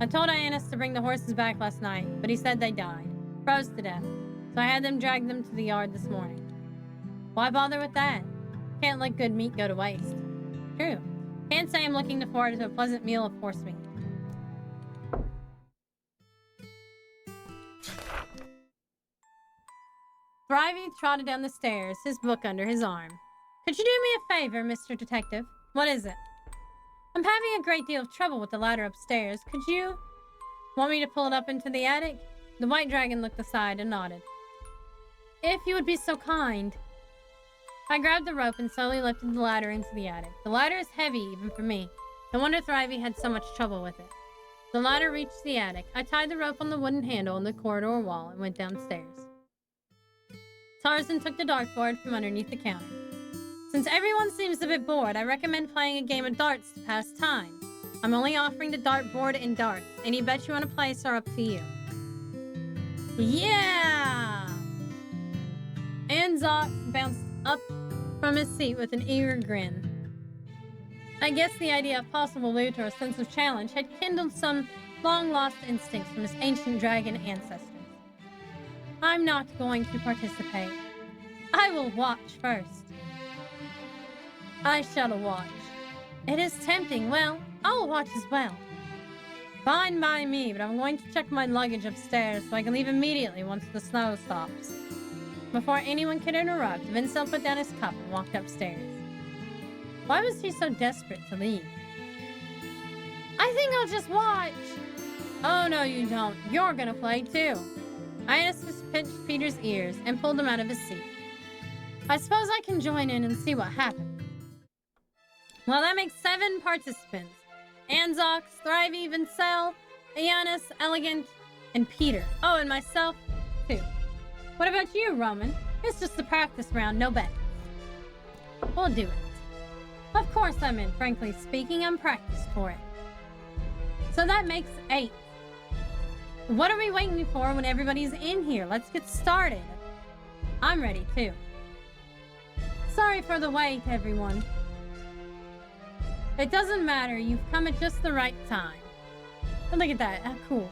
I told Ionis to bring the horses back last night, but he said they died. Froze to death. So I had them drag them to the yard this morning. Why bother with that? Can't let good meat go to waste. True. Can't say I'm looking forward to a pleasant meal of horse meat. Thrivey trotted down the stairs, his book under his arm. Could you do me a favor, Mr. Detective? What is it? I'm having a great deal of trouble with the ladder upstairs. Could you... Want me to pull it up into the attic? The white dragon looked aside and nodded. If you would be so kind. I grabbed the rope and slowly lifted the ladder into the attic. The ladder is heavy, even for me. No wonder Thrivey had so much trouble with it. The ladder reached the attic. I tied the rope on the wooden handle in the corridor wall and went downstairs. Tarzan took the dartboard from underneath the counter. Since everyone seems a bit bored, I recommend playing a game of darts to pass time. I'm only offering the dartboard and darts. Any bets you want to place are up to you. Yeah! And Zox bounced up from his seat with an eager grin. I guess the idea of possible loot or a sense of challenge had kindled some long-lost instincts from his ancient dragon ancestors. I'm not going to participate. I will watch first. I shall watch. It is tempting. Well, I'll watch as well. Fine by me, but I'm going to check my luggage upstairs so I can leave immediately once the snow stops. Before anyone could interrupt, Vincent put down his cup and walked upstairs. Why was he so desperate to leave? I think I'll just watch. Oh, no, you don't. You're gonna play, too. Ionis pinched Peter's ears and pulled him out of his seat. I suppose I can join in and see what happens. Well, that makes 7 participants. Anzox, Thrivey, Vincel, Ionis, Elegant, and Peter. Oh, and myself, too. What about you, Roman? It's just a practice round, no bet. We'll do it. Of course I'm in. Frankly speaking, I'm practiced for it. So that makes 8. What are we waiting for when everybody's in here? Let's get started. I'm ready, too. Sorry for the wait, everyone. It doesn't matter. You've come at just the right time. But look at that. How cool.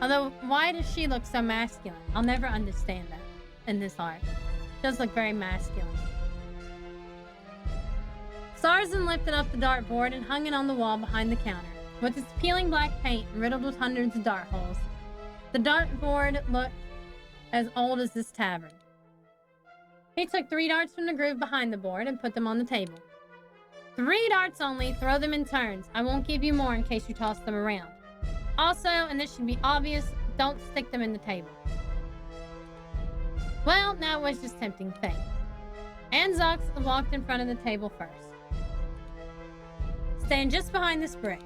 Although, why does she look so masculine? I'll never understand that in this art. It does look very masculine. Sarzan lifted up the dartboard and hung it on the wall behind the counter. With its peeling black paint riddled with hundreds of dart holes, the dartboard looked as old as this tavern. He took 3 darts from the groove behind the board and put them on the table. 3 darts only, throw them in turns. I won't give you more in case you toss them around. Also, and this should be obvious, don't stick them in the table. Well, now it was just tempting fate. Anzox walked in front of the table first. Stand just behind this brick.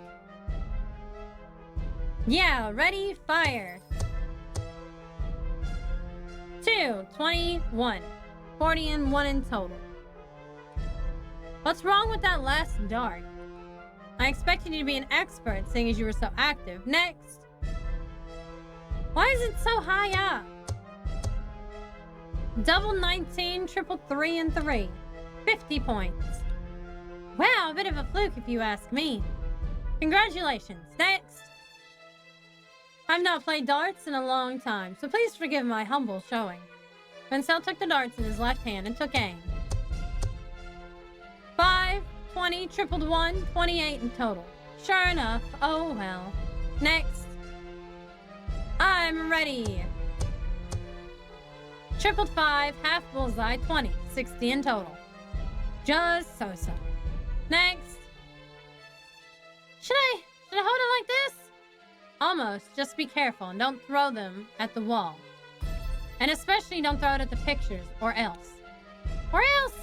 Yeah, ready, fire. 2, 21. 40 and 1 in total. What's wrong with that last dart? I expected you to be an expert, seeing as you were so active. Next. Why is it so high up? Double 19, triple 3 and 3. 50 points. Wow, a bit of a fluke if you ask me. Congratulations. Next. I've not played darts in a long time, so please forgive my humble showing. Vincel took the darts in his left hand and took aim. 5, 20, tripled 1, 28 in total. Sure enough. Oh well. Next. I'm ready. Tripled 5, half bullseye, 20, 60 in total. Just so-so. Next. Should I hold it like this? Almost. Just be careful and don't throw them at the wall. And especially don't throw it at the pictures, or else. Or else!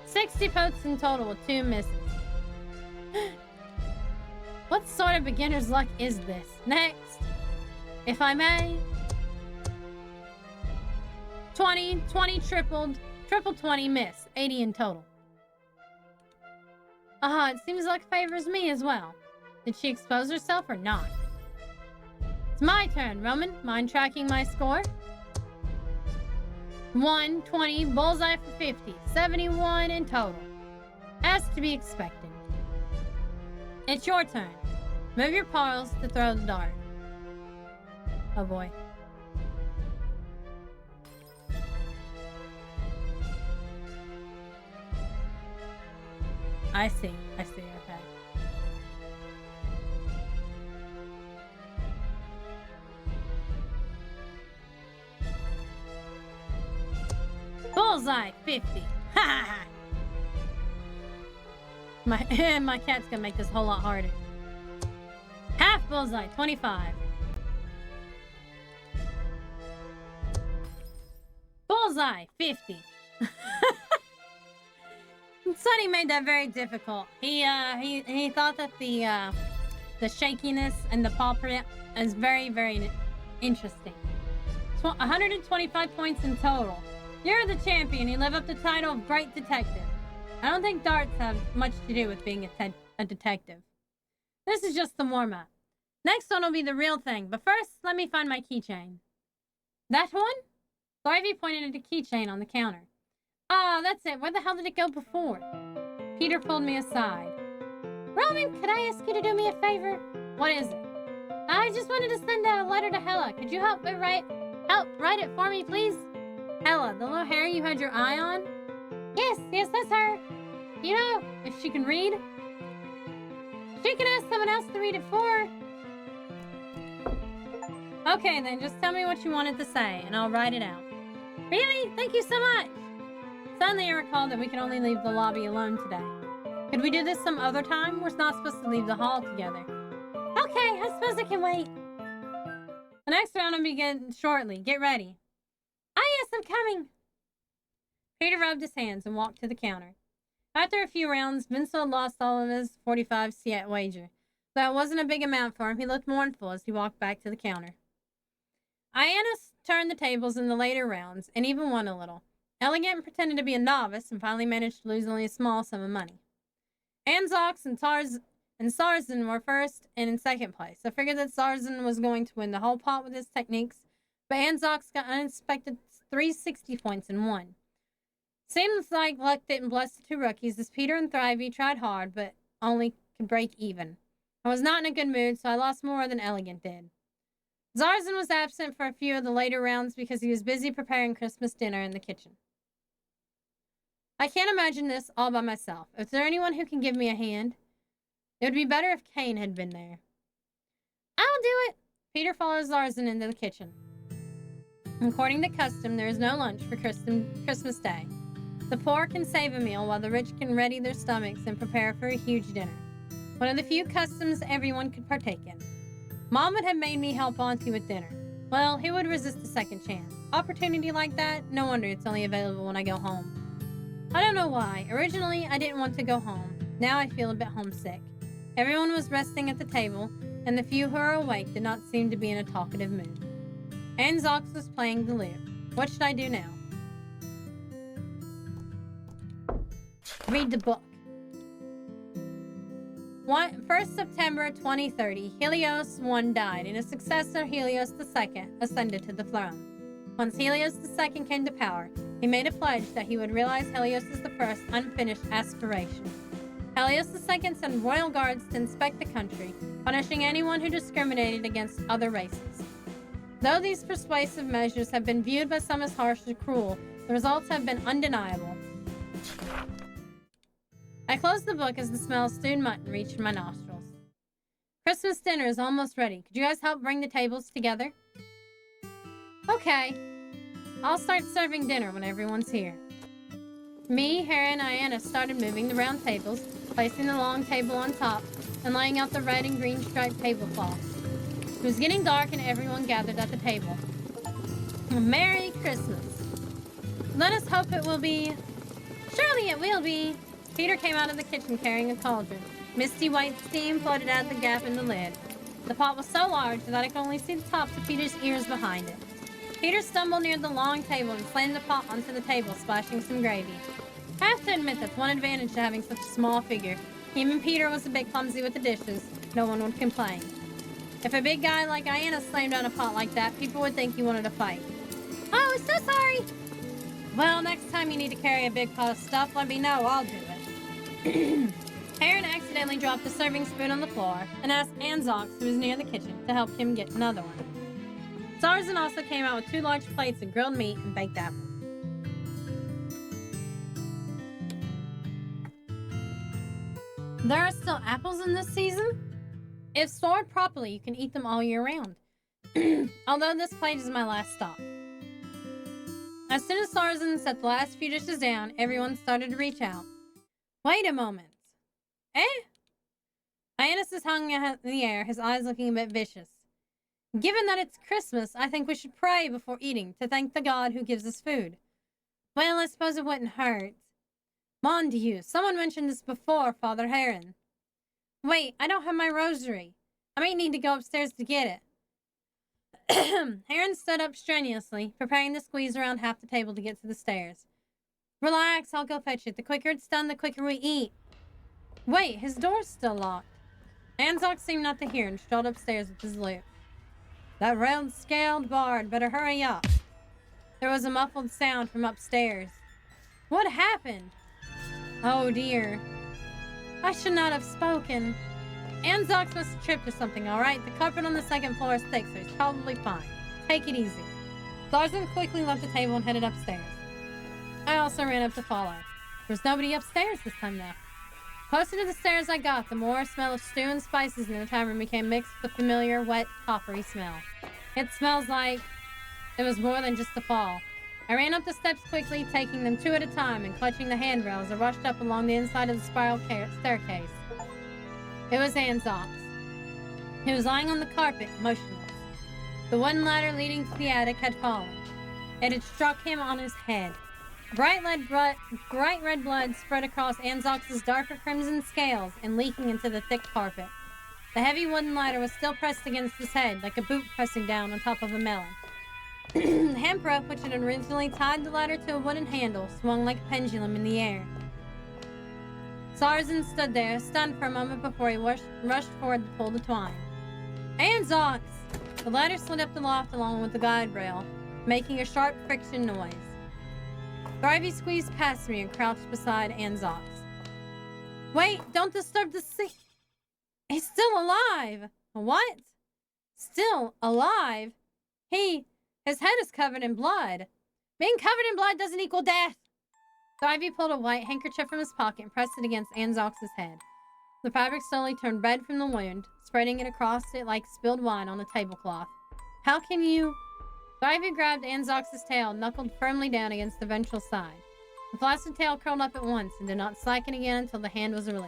60 pokes in total with 2 misses. What sort of beginner's luck is this? Next. If I may. 20, 20 tripled, triple 20 miss, 80 in total. It seems like favors me as well. Did she expose herself or not? It's my turn, Roman. Mind tracking my score? 1, 20, bullseye for 50, 71 in total. As to be expected. It's your turn. Move your paws to throw the dart. Oh boy. I see, okay. Bullseye, 50. Ha ha ha. My cat's gonna make this a whole lot harder. Half bullseye, 25. Bullseye, 50. Sonny made that very difficult. He thought that the shakiness and the paw print is very, very interesting. 125 points in total. You're the champion. You live up the title of Great Detective. I don't think darts have much to do with being a detective. This is just the warm-up. Next one will be the real thing. But first, let me find my keychain. That one? Garvey pointed at a keychain on the counter. Ah, that's it. Where the hell did it go before? Peter pulled me aside. Roman, could I ask you to do me a favor? What is it? I just wanted to send a letter to Hella. Could you help write it for me, please? Hella, the little hair you had your eye on? Yes, that's her. You know, if she can read? She can ask someone else to read it for her. Okay, then, just tell me what you wanted to say, and I'll write it out. Really? Thank you so much. Suddenly I recalled that we can only leave the lobby alone today. Could we do this some other time? We're not supposed to leave the hall together. Okay, I suppose I can wait. The next round will begin shortly. Get ready. Ah, yes, I'm coming. Peter rubbed his hands and walked to the counter. After a few rounds, Vincel lost all of his 45 Siet wager. Though it wasn't a big amount for him, he looked mournful as he walked back to the counter. Iannis turned the tables in the later rounds and even won a little. Elegant pretended to be a novice and finally managed to lose only a small sum of money. Anzox and Sarzan were first and in second place. I figured that Sarzan was going to win the whole pot with his techniques, but Anzox got unexpected 360 points and won. Seems like luck didn't bless the two rookies, as Peter and Thrivey tried hard, but only could break even. I was not in a good mood, so I lost more than Elegant did. Zarzan was absent for a few of the later rounds because he was busy preparing Christmas dinner in the kitchen. I can't imagine this all by myself. Is there anyone who can give me a hand? It would be better if Kane had been there. I'll do it! Peter follows Zarzan into the kitchen. According to custom, there is no lunch for Christmas Day. The poor can save a meal while the rich can ready their stomachs and prepare for a huge dinner. One of the few customs everyone could partake in. Mom would have made me help Auntie with dinner. Well, who would resist a second chance? Opportunity like that? No wonder it's only available when I go home. I don't know why. Originally, I didn't want to go home. Now I feel a bit homesick. Everyone was resting at the table, and the few who are awake did not seem to be in a talkative mood. Anzox was playing the lute. What should I do now? Read the book. 1st September 2030, Helios I died, and his successor, Helios II, ascended to the throne. Once Helios II came to power, he made a pledge that he would realize Helios I's unfinished aspiration. Helios II sent royal guards to inspect the country, punishing anyone who discriminated against other races. Though these persuasive measures have been viewed by some as harsh and cruel, the results have been undeniable. I closed the book as the smell of stewed mutton reached my nostrils. Christmas dinner is almost ready. Could you guys help bring the tables together? Okay. I'll start serving dinner when everyone's here. Me, Hera, and Ayanna started moving the round tables, placing the long table on top, and laying out the red and green striped tablecloth. It was getting dark and everyone gathered at the table. Merry Christmas. Let us hope it will be... Surely it will be. Peter came out of the kitchen carrying a cauldron. Misty white steam floated out the gap in the lid. The pot was so large that I could only see the tops of Peter's ears behind it. Peter stumbled near the long table and slammed the pot onto the table, splashing some gravy. I have to admit that's one advantage to having such a small figure. Even Peter was a bit clumsy with the dishes. No one would complain. If a big guy like Ayanna slammed down a pot like that, people would think he wanted to fight. Oh, so sorry! Well, next time you need to carry a big pot of stuff, let me know. I'll do it. Aaron accidentally dropped a serving spoon on the floor and asked Anzox, who was near the kitchen, to help him get another one. Zarzan also came out with 2 large plates of grilled meat and baked apples. There are still apples in this season? If stored properly, you can eat them all year round. Although this plate is my last stop. As soon as Zarzan set the last few dishes down, everyone started to reach out. Wait a moment. Eh? Ayanus is hung in the air, his eyes looking a bit vicious. Given that it's Christmas, I think we should pray before eating to thank the God who gives us food. Well, I suppose it wouldn't hurt. Mon Dieu, someone mentioned this before, Father Heron. Wait, I don't have my rosary. I might need to go upstairs to get it. Heron stood up strenuously, preparing to squeeze around half the table to get to the stairs. Relax, I'll go fetch it. The quicker it's done, the quicker we eat. Wait, his door's still locked. Anzox seemed not to hear and strolled upstairs with his lute. That round-scaled bard better hurry up. There was a muffled sound from upstairs. What happened? Oh dear. I should not have spoken. Anzox must have tripped or something, alright? The carpet on the second floor is thick, so he's probably fine. Take it easy. Zarzan quickly left the table and headed upstairs. I also ran up to follow. There was nobody upstairs this time now. Closer to the stairs I got, the more smell of stew and spices in the tavern became mixed with the familiar, wet, coppery smell. It smells like it was more than just a fall. I ran up the steps quickly, taking them 2 at a time and clutching the handrail as I rushed up along the inside of the spiral staircase. It was Anzox. He was lying on the carpet, motionless. The wooden ladder leading to the attic had fallen. It had struck him on his head. Bright red blood spread across Anzox's darker crimson scales and leaking into the thick carpet. The heavy wooden ladder was still pressed against his head, like a boot pressing down on top of a melon. The hemp rope, which had originally tied the ladder to a wooden handle, swung like a pendulum in the air. Zarzan stood there, stunned for a moment before he rushed forward to pull the twine. Anzox! The ladder slid up the loft along with the guide rail, making a sharp friction noise. Thrivey squeezed past me and crouched beside Anzox. Wait, don't disturb the sea. He's still alive. What? Still alive? His head is covered in blood. Being covered in blood doesn't equal death. Thrivey pulled a white handkerchief from his pocket and pressed it against Anzox's head. The fabric slowly turned red from the wound, spreading it across it like spilled wine on a tablecloth. How can you... Thrivey grabbed Anzox's tail and knuckled firmly down against the ventral side. The flaccid tail curled up at once and did not slacken again until the hand was released.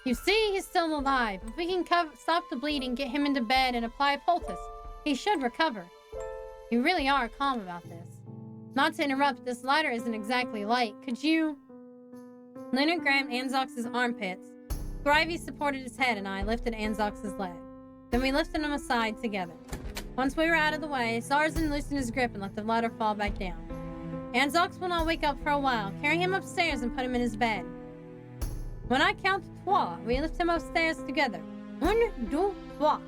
You see, he's still alive. If we can stop the bleeding, get him into bed, and apply a poultice, he should recover. You really are calm about this. Not to interrupt, this ladder isn't exactly light. Could you... Luna grabbed Anzox's armpits. Thrivey supported his head and I lifted Anzox's leg. Then we lifted him aside together. Once we were out of the way, Zarzan loosened his grip and let the ladder fall back down. Anzox will not wake up for a while. Carry him upstairs and put him in his bed. When I count trois, we lift him upstairs together. Un, deux, trois.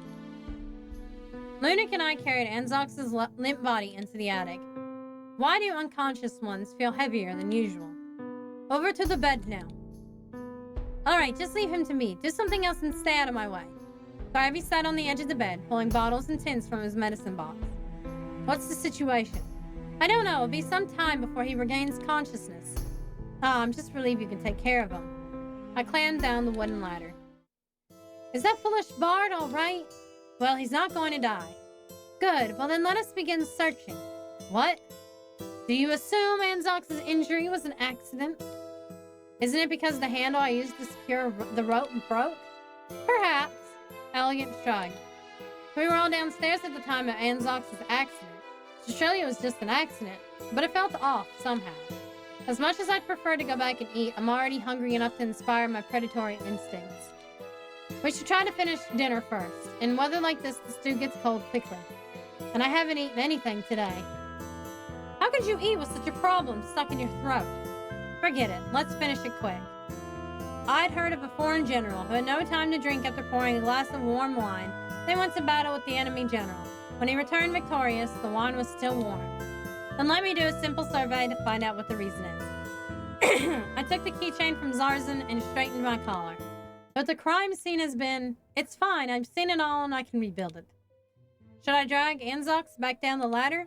Lunik and I carried Anzox's limp body into the attic. Why do unconscious ones feel heavier than usual? Over to the bed now. Alright, just leave him to me. Do something else and stay out of my way. Thrivey sat on the edge of the bed, pulling bottles and tins from his medicine box. What's the situation? I don't know. It'll be some time before he regains consciousness. I'm just relieved you can take care of him. I climbed down the wooden ladder. Is that foolish bard all right? Well, he's not going to die. Good. Well, then let us begin searching. What? Do you assume Anzox's injury was an accident? Isn't it because the handle I used to secure the rope broke? Perhaps. Elegant shrugged. We were all downstairs at the time of Anzox's accident. So surely it was just an accident, but it felt off somehow. As much as I'd prefer to go back and eat, I'm already hungry enough to inspire my predatory instincts. We should try to finish dinner first. In weather like this, the stew gets cold quickly. And I haven't eaten anything today. How could you eat with such a problem stuck in your throat? Forget it. Let's finish it quick. I'd heard of a foreign general who had no time to drink after pouring a glass of warm wine, then went to battle with the enemy general. When he returned victorious, the wine was still warm. Then let me do a simple survey to find out what the reason is. I took the keychain from Zarzan and straightened my collar. But the crime scene has been... It's fine, I've seen it all and I can rebuild it. Should I drag Anzox back down the ladder?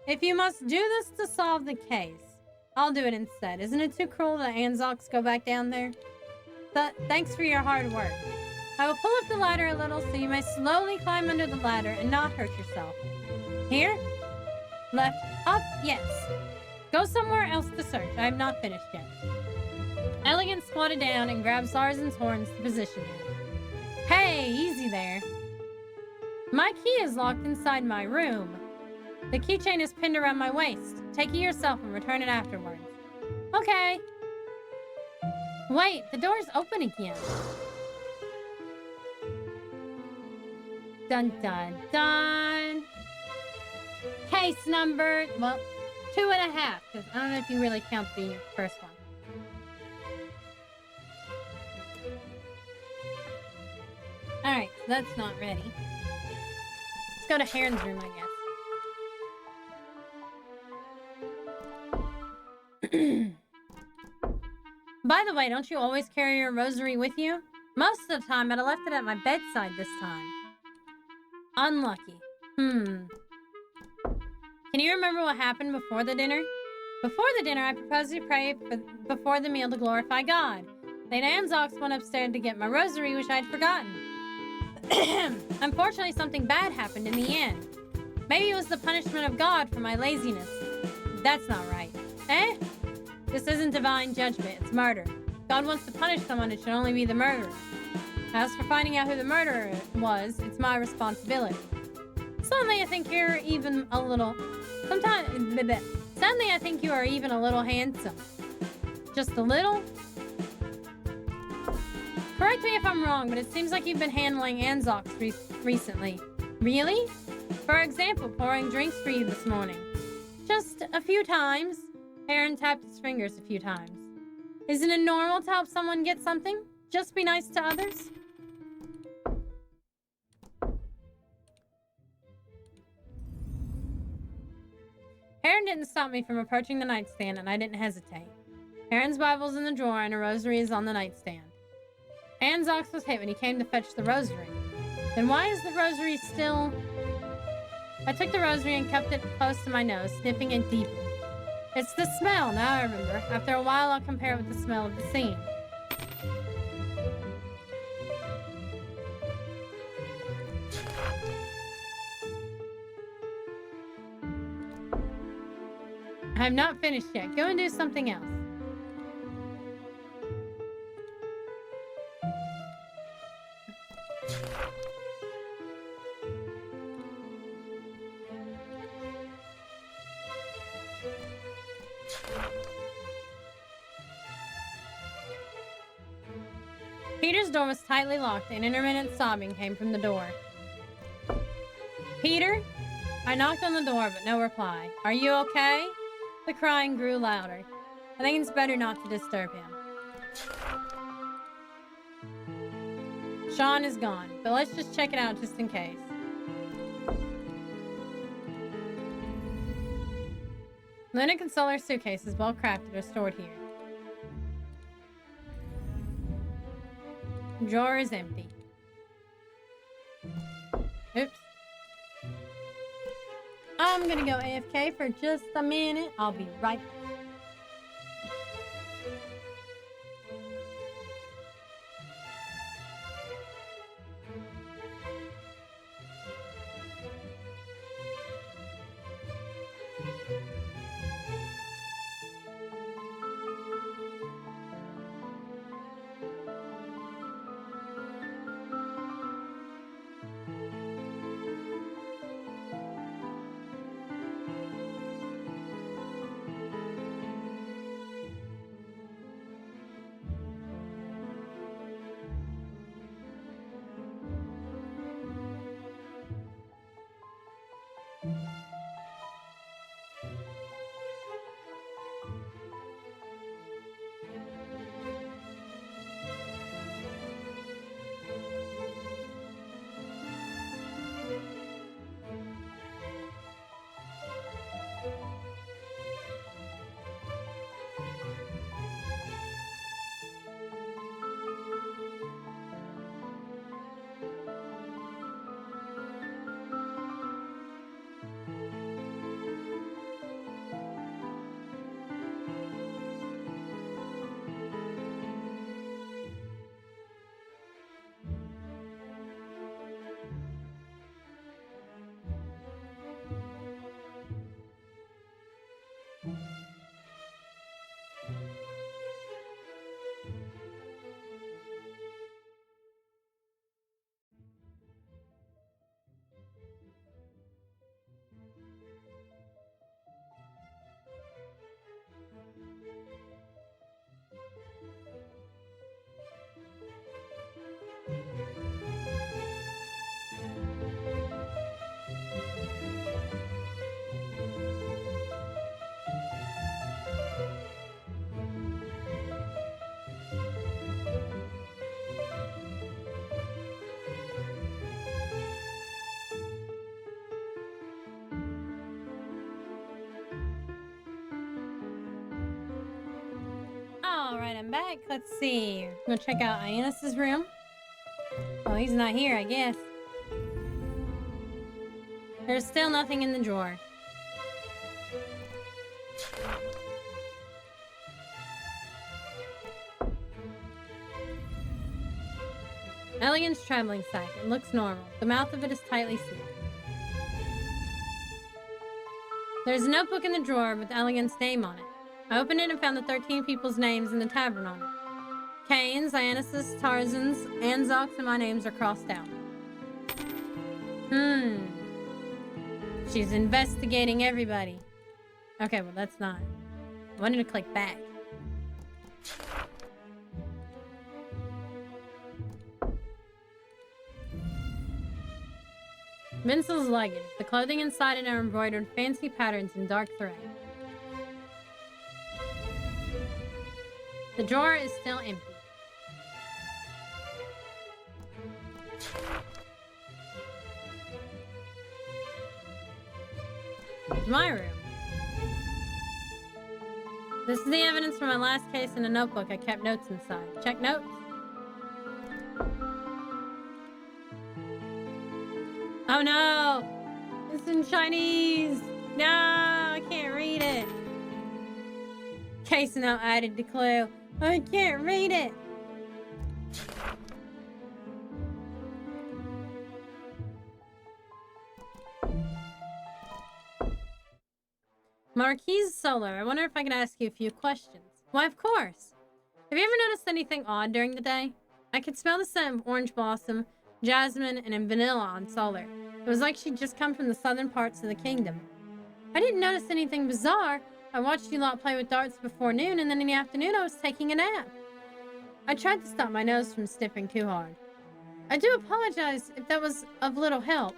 If you must do this to solve the case, I'll do it instead. Isn't it too cruel that Anzox go back down there? Thanks for your hard work. I will pull up the ladder a little so you may slowly climb under the ladder and not hurt yourself. Here? Left? Up? Yes. Go somewhere else to search. I have not finished yet. Elegant squatted down and grabbed Zarzan's horns to position him. Hey, easy there. My key is locked inside my room. The keychain is pinned around my waist. Take it yourself and return it afterwards. Okay. Wait, the door's open again. Dun dun dun. Case number, well, 2.5, because I don't know if you really count the first one. Alright, so that's not ready. Let's go to Heron's room, I guess. By the way, don't you always carry your rosary with you? Most of the time, I'd have left it at my bedside this time. Unlucky. Can you remember what happened before the dinner? Before the dinner, I proposed to pray before the meal to glorify God. Then Anzox went upstairs to get my rosary, which I'd forgotten. Unfortunately, something bad happened in the end. Maybe it was the punishment of God for my laziness. That's not right. Eh? This isn't divine judgment, it's murder. God wants to punish someone, it should only be the murderer. As for finding out who the murderer was, it's my responsibility. Suddenly I think you're even a little... Suddenly I think you are even a little handsome. Just a little? Correct me if I'm wrong, but it seems like you've been handling Anzox recently. Really? For example, pouring drinks for you this morning. Just a few times. Aaron tapped his fingers a few times. Isn't it normal to help someone get something? Just be nice to others? Heron didn't stop me from approaching the nightstand, and I didn't hesitate. Heron's Bible's in the drawer, and a rosary is on the nightstand. Anzox was hit when he came to fetch the rosary. Then why is the rosary still... I took the rosary and kept it close to my nose, sniffing it deeply. It's the smell, now I remember. After a while, I'll compare it with the smell of the scene. I'm not finished yet. Go and do something else. Peter's door was tightly locked and intermittent sobbing came from the door. Peter? I knocked on the door, but no reply. Are you okay? The crying grew louder. I think it's better not to disturb him. Sean is gone, but let's just check it out just in case. Linux and Solar suitcases, well crafted, are stored here. Drawer is empty. Oops. I'm gonna go AFK for just a minute. I'll be right back. Alright, I'm back. Let's see. I'm gonna check out Ionis's room. Oh, he's not here, I guess. There's still nothing in the drawer. Elegant's traveling sack. It looks normal. The mouth of it is tightly sealed. There's a notebook in the drawer with Elegant's name on it. I opened it and found the 13 people's names in the tavern on it. Kane's, Ionis's, Tarzan's, Anzox, and my names are crossed out. She's investigating everybody. Okay, well that's not. I wanted to click back. Vincel's luggage. The clothing inside it are embroidered fancy patterns in dark thread. The drawer is still empty. My room. This is the evidence from my last case in a notebook. I kept notes inside. Check notes. Oh no! It's in Chinese! No, I can't read it. Case now added to clue. I can't read it. Marquise Solar, I wonder if I can ask you a few questions. Why, of course. Have you ever noticed anything odd during the day? I could smell the scent of orange blossom, jasmine, and vanilla on Solar. It was like she'd just come from the southern parts of the kingdom. I didn't notice anything bizarre. I watched you lot play with darts before noon, and then in the afternoon I was taking a nap. I tried to stop my nose from sniffing too hard. I do apologize if that was of little help.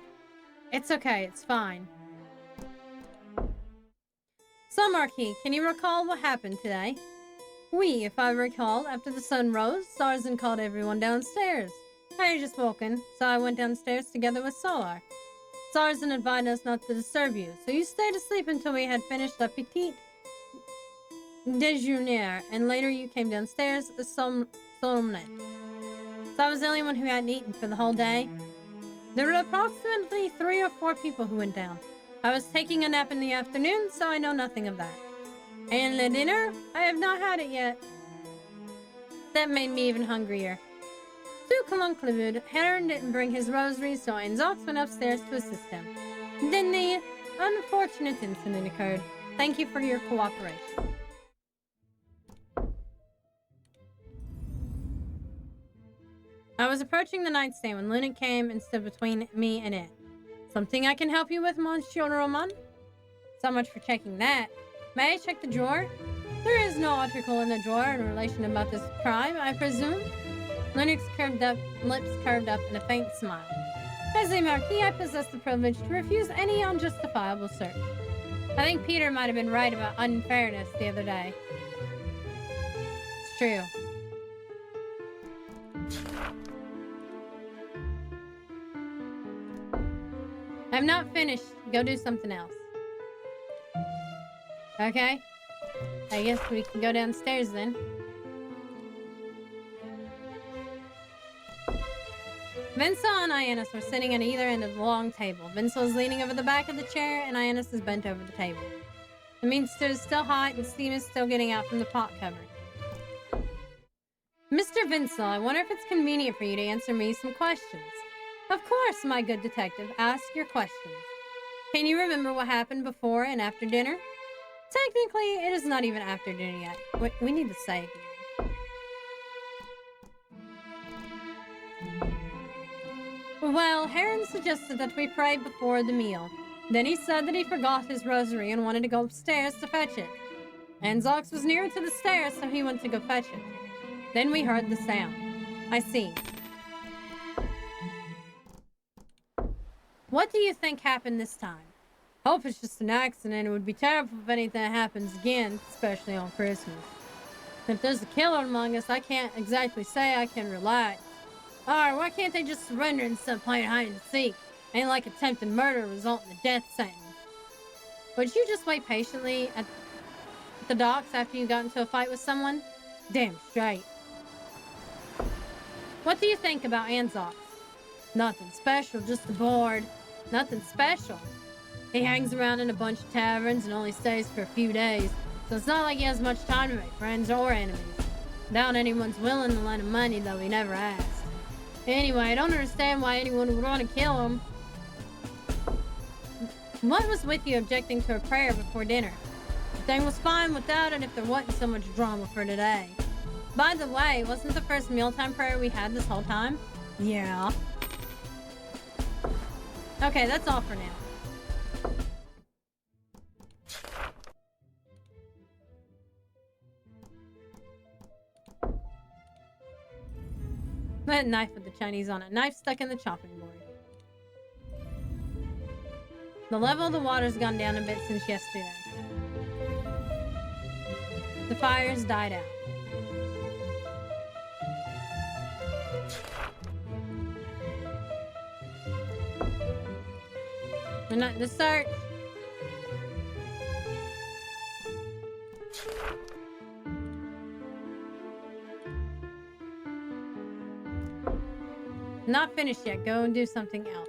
It's okay, it's fine. So, Marquis, can you recall what happened today? Oui, if I recall, after the sun rose, Starzan called everyone downstairs. I had just woken, so I went downstairs together with Solar. Starzan advised us not to disturb you, so you stayed asleep until we had finished the petit déjeuner, and later you came downstairs somnolent. So I was the only one who hadn't eaten for the whole day. There were approximately 3 or 4 people who went down. I was taking a nap in the afternoon, so I know nothing of that. And the dinner? I have not had it yet. That made me even hungrier. To conclude, Heron didn't bring his rosary, so Anzox went upstairs to assist him. Then the unfortunate incident occurred. Thank you for your cooperation. I was approaching the nightstand when Luna came and stood between me and it. Something I can help you with, Monsieur Roman? So much for checking that. May I check the drawer? There is no article in the drawer in relation about this crime, I presume? Linux lips curved up in a faint smile. As a Marquis, I possess the privilege to refuse any unjustifiable search. I think Peter might have been right about unfairness the other day. It's true. I'm not finished. Go do something else. Okay. I guess we can go downstairs then. Vincel and Ionis were sitting at either end of the long table. Vincel is leaning over the back of the chair, and Ionis is bent over the table. The meat is still hot, and steam is still getting out from the pot cover. Mr. Vincel, I wonder if it's convenient for you to answer me some questions. Of course, my good detective. Ask your questions. Can you remember what happened before and after dinner? Technically, it is not even after dinner yet. Wait, we need to say it again. Well, Heron suggested that we pray before the meal. Then he said that he forgot his rosary and wanted to go upstairs to fetch it. Anzox was nearer to the stairs, so he went to go fetch it. Then we heard the sound. I see. What do you think happened this time? Hope it's just an accident. It would be terrible if anything happens again, especially on Christmas. If there's a killer among us, I can't exactly say I can relax. Alright, why can't they just surrender instead of playing hide and seek? Ain't like attempted murder result in a death sentence. Would you just wait patiently at the docks after you got into a fight with someone? Damn straight. What do you think about Anzox? Nothing special, just a bored. Nothing special. He hangs around in a bunch of taverns and only stays for a few days, so it's not like he has much time to make friends or enemies. Doubt anyone's willing to lend him money, though he never asked. Anyway, I don't understand why anyone would want to kill him. What was with you objecting to a prayer before dinner? The thing was fine without it if there wasn't so much drama for today. By the way, wasn't the first mealtime prayer we had this whole time? Yeah. Okay, that's all for now. That knife with the Chinese on it. Knife stuck in the chopping board. The level of the water's gone down a bit since yesterday. The fire's died out. We're not to search. Not finished yet. Go and do something else.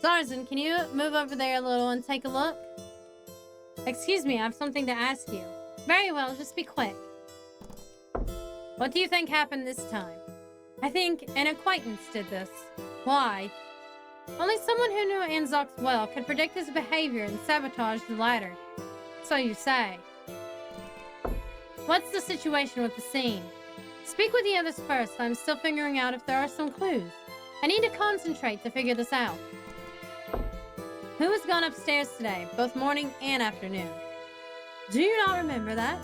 Zarzan, can you move over there a little and take a look? Excuse me, I have something to ask you. Very well, just be quick. What do you think happened this time? I think an acquaintance did this. Why? Only someone who knew Anzox well could predict his behavior and sabotage the ladder. So you say. What's the situation with the scene? Speak with the others first. I'm still figuring out if there are some clues. I need to concentrate to figure this out. Who has gone upstairs today, both morning and afternoon? Do you not remember that?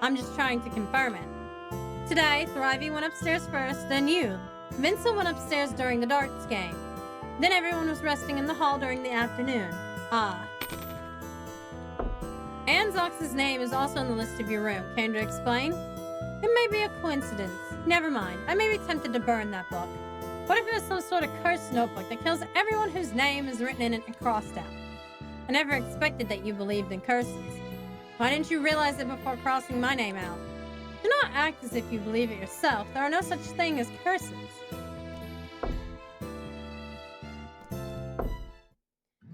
I'm just trying to confirm it. Today, Thrivey went upstairs first, then you. Vincent went upstairs during the darts game. Then everyone was resting in the hall during the afternoon. Ah. Anzox's name is also on the list of your room. Can you explain? It may be a coincidence. Never mind. I may be tempted to burn that book. What if it was some sort of cursed notebook that kills everyone whose name is written in it and crossed out? I never expected that you believed in curses. Why didn't you realize it before crossing my name out? Do not act as if you believe it yourself. There are no such thing as curses.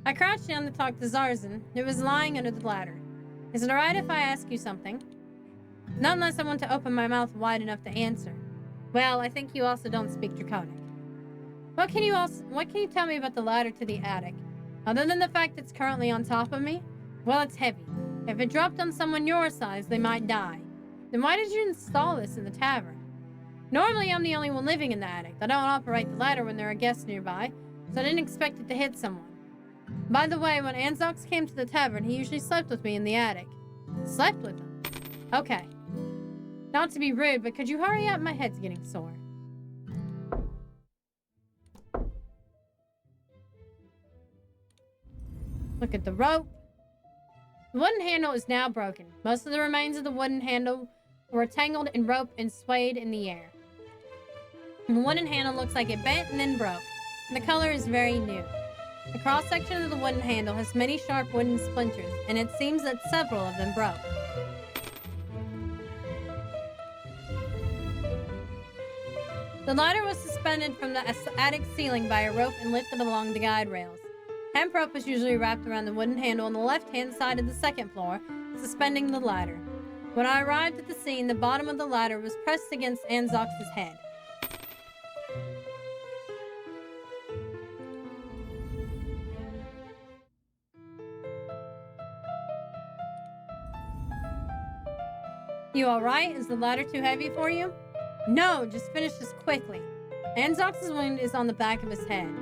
I crouched down to talk to Zarzan, who was lying under the ladder. Is it alright if I ask you something? Not unless I want to open my mouth wide enough to answer. Well, I think you also don't speak Draconic. What can you tell me about the ladder to the attic? Other than the fact it's currently on top of me? Well, it's heavy. If it dropped on someone your size, they might die. Then why did you install this in the tavern? Normally, I'm the only one living in the attic. I don't operate the ladder when there are guests nearby, so I didn't expect it to hit someone. By the way, when Anzox came to the tavern, he usually slept with me in the attic. Slept with him? Okay. Not to be rude, but could you hurry up? My head's getting sore. Look at the rope. The wooden handle is now broken. Most of the remains of the wooden handle were tangled in rope and swayed in the air. The wooden handle looks like it bent and then broke, and the color is very new. The cross-section of the wooden handle has many sharp wooden splinters, and it seems that several of them broke. The ladder was suspended from the attic ceiling by a rope and lifted along the guide rails. Hemp rope was usually wrapped around the wooden handle on the left-hand side of the second floor, suspending the ladder. When I arrived at the scene, the bottom of the ladder was pressed against Anzox's head. You alright? Is the ladder too heavy for you? No, just finish this quickly. Anzox's wound is on the back of his head.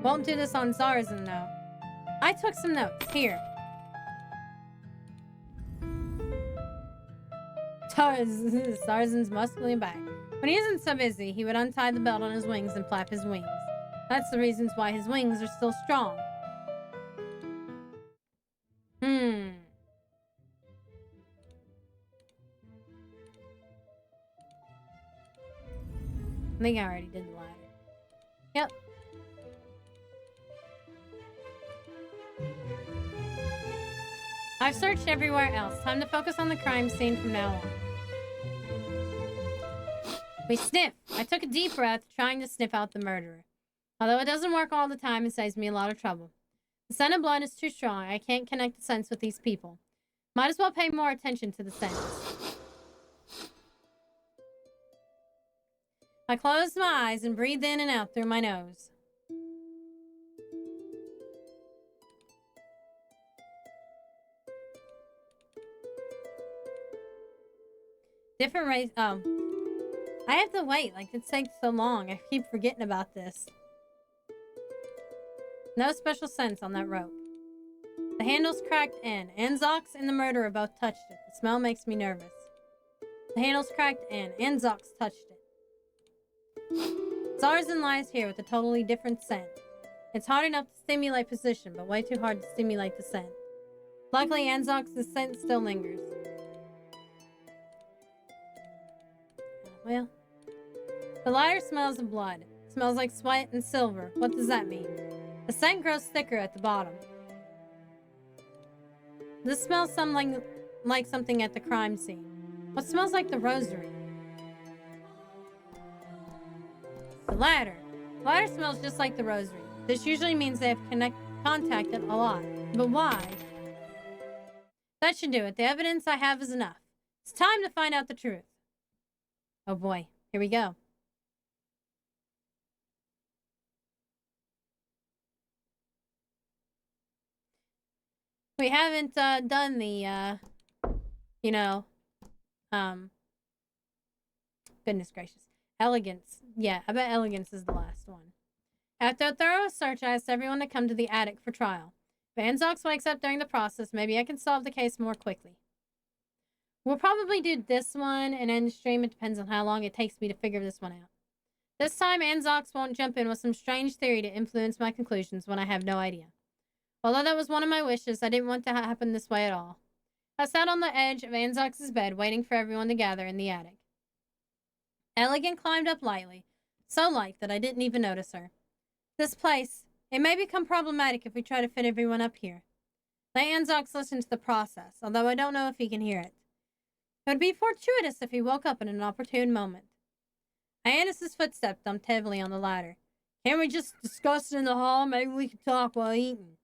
Won't do this on Zarzan, though. I took some notes. Here. Zarzan's muscly back. When he isn't so busy, he would untie the belt on his wings and flap his wings. That's the reasons why his wings are still strong. I think I already did the ladder. Yep. I've searched everywhere else. Time to focus on the crime scene from now on. We sniff. I took a deep breath, trying to sniff out the murderer. Although it doesn't work all the time, it saves me a lot of trouble. The scent of blood is too strong. I can't connect the scents with these people. Might as well pay more attention to the scents. I closed my eyes and breathed in and out through my nose. Different race. Oh. I have to wait. Like, it takes so long. I keep forgetting about this. No special scents on that rope. The handle's cracked in. Anzox and the murderer both touched it. The smell makes me nervous. The handle's cracked in. Anzox touched it. Zarzan lies here with a totally different scent. It's hard enough to stimulate position, but way too hard to stimulate the scent. Luckily, Anzox's scent still lingers. Well, the ladder smells of blood. It smells like sweat and silver. What does that mean? The scent grows thicker at the bottom. This smells something like something at the crime scene. What smells like the rosary? The ladder. The ladder smells just like the rosary. This usually means they have contacted a lot. But why? That should do it. The evidence I have is enough. It's time to find out the truth. Oh boy, here we go. We haven't done the, goodness gracious. Elegance. Yeah, I bet elegance is the last one. After a thorough search, I asked everyone to come to the attic for trial. If Anzox wakes up during the process, maybe I can solve the case more quickly. We'll probably do this one and end stream. It depends on how long it takes me to figure this one out. This time, Anzox won't jump in with some strange theory to influence my conclusions when I have no idea. Although that was one of my wishes, I didn't want to happen this way at all. I sat on the edge of Anzox's bed, waiting for everyone to gather in the attic. Elegant climbed up lightly, so light that I didn't even notice her. This place, it may become problematic if we try to fit everyone up here. Let Anzox listen to the process, although I don't know if he can hear it. It would be fortuitous if he woke up in an opportune moment. Ionis's footsteps thumped heavily on the ladder. Can't we just discuss it in the hall? Maybe we can talk while eating.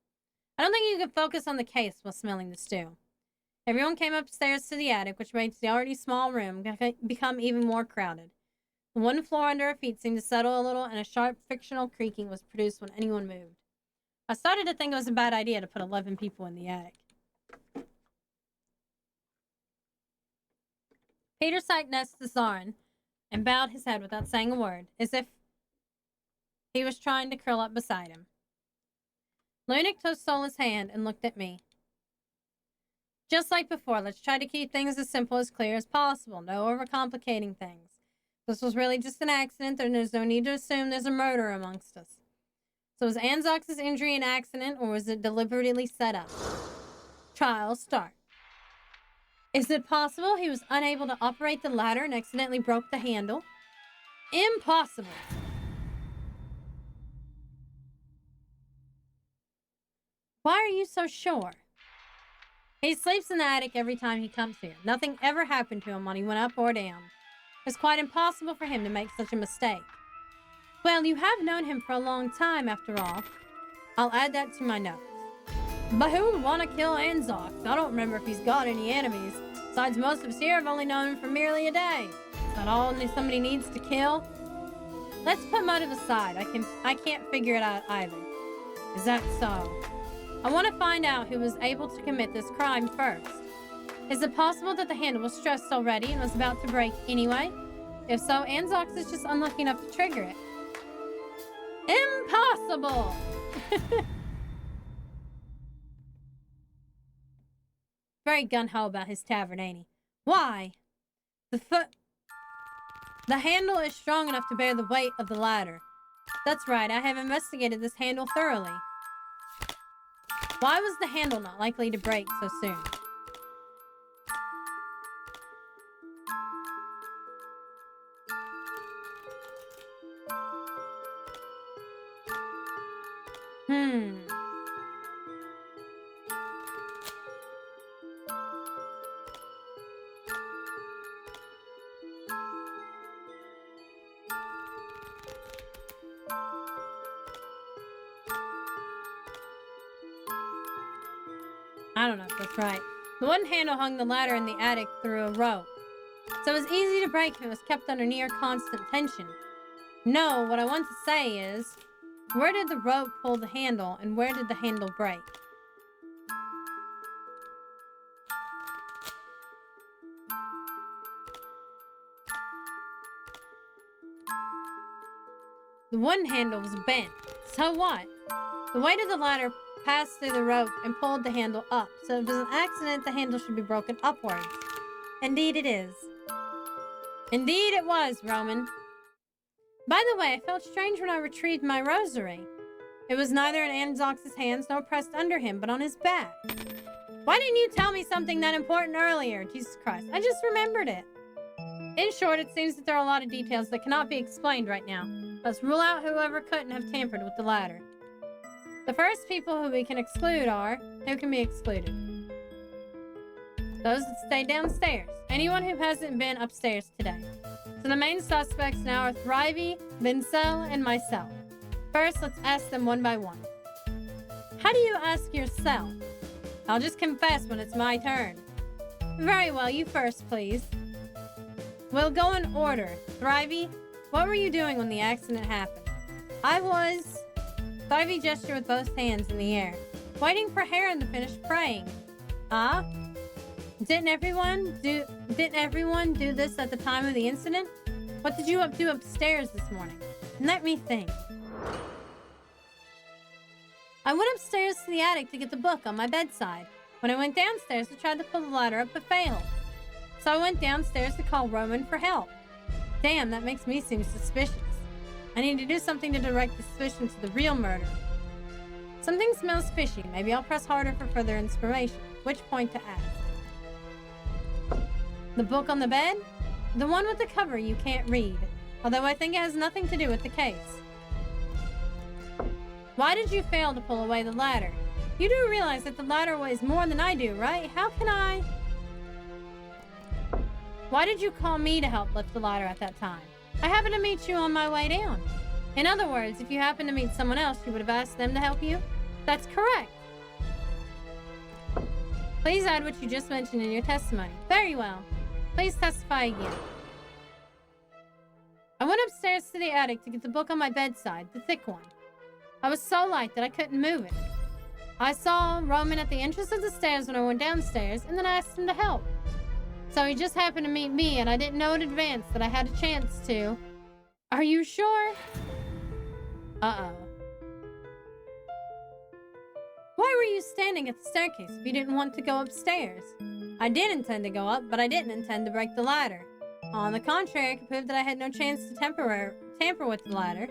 I don't think you can focus on the case while smelling the stew. Everyone came upstairs to the attic, which makes the already small room become even more crowded. The one floor under our feet seemed to settle a little, and a sharp, frictional creaking was produced when anyone moved. I started to think it was a bad idea to put 11 people in the attic. Peter sat next to Zarin and bowed his head without saying a word, as if he was trying to curl up beside him. Lunik took Sola's hand and looked at me. Just like before, let's try to keep things as simple as clear as possible. No overcomplicating things. This was really just an accident, and there's no need to assume there's a murder amongst us. So was Anzox's injury an accident, or was it deliberately set up? Trial start. Is it possible he was unable to operate the ladder and accidentally broke the handle? Impossible. Why are you so sure? He sleeps in the attic every time he comes here. Nothing ever happened to him when he went up or down. It's quite impossible for him to make such a mistake. Well, you have known him for a long time, after all. I'll add that to my notes. But who would want to kill Anzox? I don't remember if he's got any enemies. Besides, most of us here have only known him for merely a day. Is that all somebody needs to kill? Let's put motive aside. I can't figure it out either. Is that so? I want to find out who was able to commit this crime first. Is it possible that the handle was stressed already and was about to break anyway? If so, Anzox is just unlucky enough to trigger it. Impossible! Very gung-ho about his tavern, ain't he? Why? The handle is strong enough to bear the weight of the ladder. That's right, I have investigated this handle thoroughly. Why was the handle not likely to break so soon? I don't know if that's right. The one handle hung the ladder in the attic through a rope, so it was easy to break if it was kept under near constant tension. No, what I want to say is, where did the rope pull the handle, and where did the handle break? The one handle was bent. So what? The weight of the ladder passed through the rope and pulled the handle up, so if it was an accident, the handle should be broken upwards. Indeed it is. Indeed it was, Roman. By the way, I felt strange when I retrieved my rosary. It was neither in Anzox's hands nor pressed under him, but on his back. Why didn't you tell me something that important earlier? Jesus Christ, I just remembered it. In short, it seems that there are a lot of details that cannot be explained right now. Let's rule out whoever couldn't have tampered with the ladder. The first people who we can exclude are... Who can be excluded? Those that stay downstairs. Anyone who hasn't been upstairs today. So the main suspects now are Thrivey, Vincel, and myself. First, let's ask them one by one. How do you ask yourself? I'll just confess when it's my turn. Very well, you first, please. We'll go in order. Thrivey, what were you doing when the accident happened? I was... Thrivey gestured with both hands in the air, waiting for Heron to finish praying. Ah? Didn't everyone do this at the time of the incident? What did you do upstairs this morning? Let me think. I went upstairs to the attic to get the book on my bedside. When I went downstairs, I tried to pull the ladder up but failed. So I went downstairs to call Roman for help. Damn, that makes me seem suspicious. I need to do something to direct the suspicion to the real murder. Something smells fishy. Maybe I'll press harder for further inspiration. Which point to ask? The book on the bed? The one with the cover you can't read. Although I think it has nothing to do with the case. Why did you fail to pull away the ladder? You do realize that the ladder weighs more than I do, right? How can I... Why did you call me to help lift the ladder at that time? I happened to meet you on my way down. In other words, if you happened to meet someone else, you would have asked them to help you? That's correct. Please add what you just mentioned in your testimony. Very well. Please testify again. I went upstairs to the attic to get the book on my bedside, the thick one. I was so light that I couldn't move it. I saw Roman at the entrance of the stairs when I went downstairs, and then I asked him to help. So he just happened to meet me, and I didn't know in advance that I had a chance to. Are you sure? Uh-oh. Why were you standing at the staircase if you didn't want to go upstairs? I did intend to go up, but I didn't intend to break the ladder. On the contrary, I could prove that I had no chance to tamper with the ladder.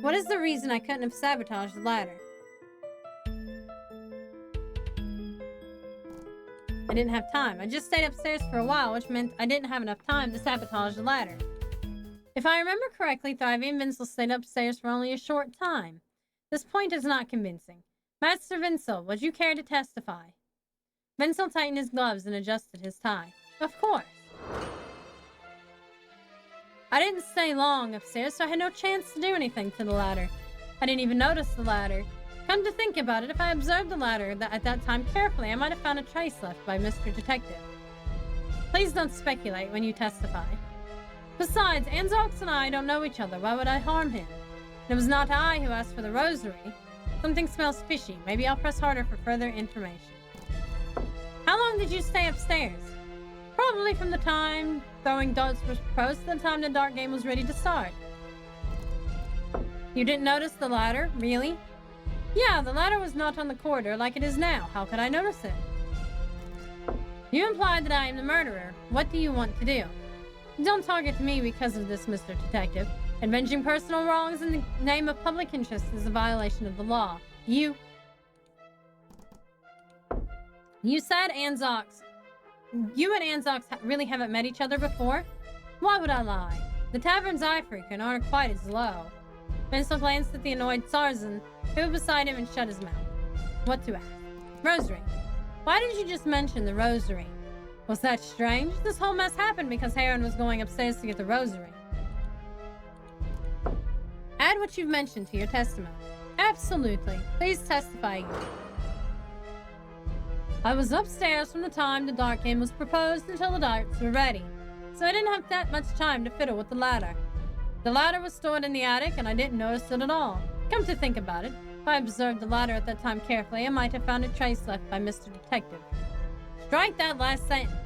What is the reason I couldn't have sabotaged the ladder? I didn't have time. I just stayed upstairs for a while, which meant I didn't have enough time to sabotage the ladder. If I remember correctly, Thrivey and Vincel stayed upstairs for only a short time. This point is not convincing. Master Vincel, would you care to testify? Vincel tightened his gloves and adjusted his tie. Of course. I didn't stay long upstairs, so I had no chance to do anything to the ladder. I didn't even notice the ladder. Come to think about it, if I observed the ladder at that time carefully, I might have found a trace left by Mr. Detective. Please don't speculate when you testify. Besides, Anzox and I don't know each other. Why would I harm him? It was not I who asked for the rosary. Something smells fishy. Maybe I'll press harder for further information. How long did you stay upstairs? Probably from the time throwing darts was proposed to the time the dart game was ready to start. You didn't notice the ladder? Really? Yeah, the ladder was not on the corridor like it is now. How could I notice it? You implied that I am the murderer. What do you want to do? Don't target me because of this, Mr. Detective. Avenging personal wrongs in the name of public interest is a violation of the law. You said Anzox. You and Anzox really haven't met each other before? Why would I lie? The tavern's eye frequent aren't quite as low. Vincel glanced at the annoyed Tarzan, who was beside him, and shut his mouth. What to ask? Rosary. Why did you just mention the rosary? Was that strange? This whole mess happened because Heron was going upstairs to get the rosary. Add what you've mentioned to your testimony. Absolutely. Please testify again. I was upstairs from the time the dart game was proposed until the darts were ready, so I didn't have that much time to fiddle with the ladder. The ladder was stored in the attic, and I didn't notice it at all. Come to think about it, if I observed the ladder at that time carefully, I might have found a trace left by Mr. Detective. Strike that last sentence.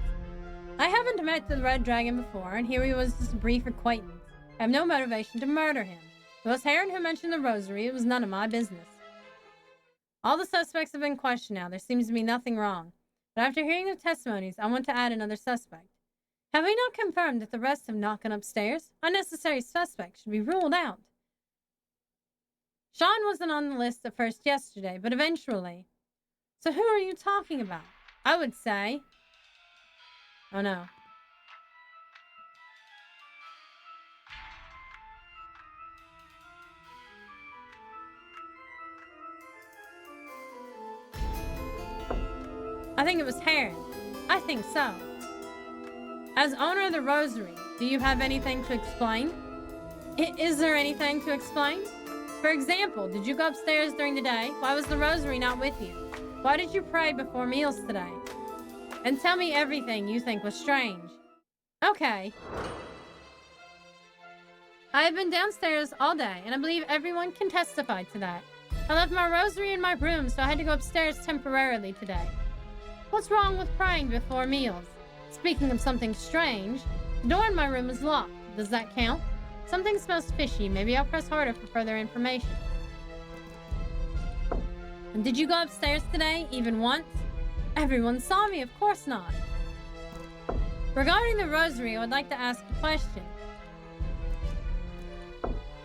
I haven't met the Red Dragon before, and here he was just a brief acquaintance. I have no motivation to murder him. It was Heron who mentioned the rosary. It was none of my business. All the suspects have been questioned now. There seems to be nothing wrong. But after hearing the testimonies, I want to add another suspect. Have we not confirmed that the rest have not gone upstairs? Unnecessary suspects should be ruled out. Sean wasn't on the list at first yesterday, but eventually. So who are you talking about? I would say... Oh no. I think it was Heron. I think so. As owner of the Rosary, do you have anything to explain? Is there anything to explain? For example, did you go upstairs during the day? Why was the Rosary not with you? Why did you pray before meals today? And tell me everything you think was strange. Okay. I have been downstairs all day, and I believe everyone can testify to that. I left my Rosary in my room, so I had to go upstairs temporarily today. What's wrong with praying before meals? Speaking of something strange, the door in my room is locked. Does that count? Something smells fishy. Maybe I'll press harder for further information. And did you go upstairs today, even once? Everyone saw me, of course not. Regarding the Rosary, I would like to ask a question.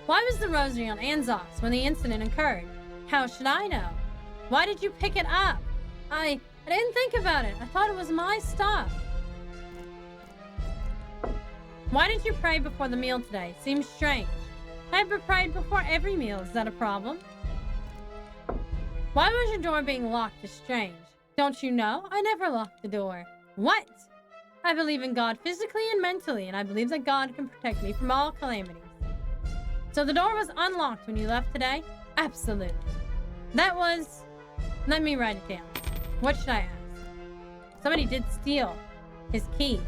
Why was the Rosary on Anzox when the incident occurred? How should I know? Why did you pick it up? I didn't think about it. I thought it was my stuff. Why did you pray before the meal today? Seems strange. I've prayed before every meal. Is that a problem? Why was your door being locked is strange. Don't you know? I never locked the door. What? I believe in God physically and mentally, and I believe that God can protect me from all calamities. So the door was unlocked when you left today? Absolutely. That was... Let me write it down. What should I ask? Somebody did steal his keys.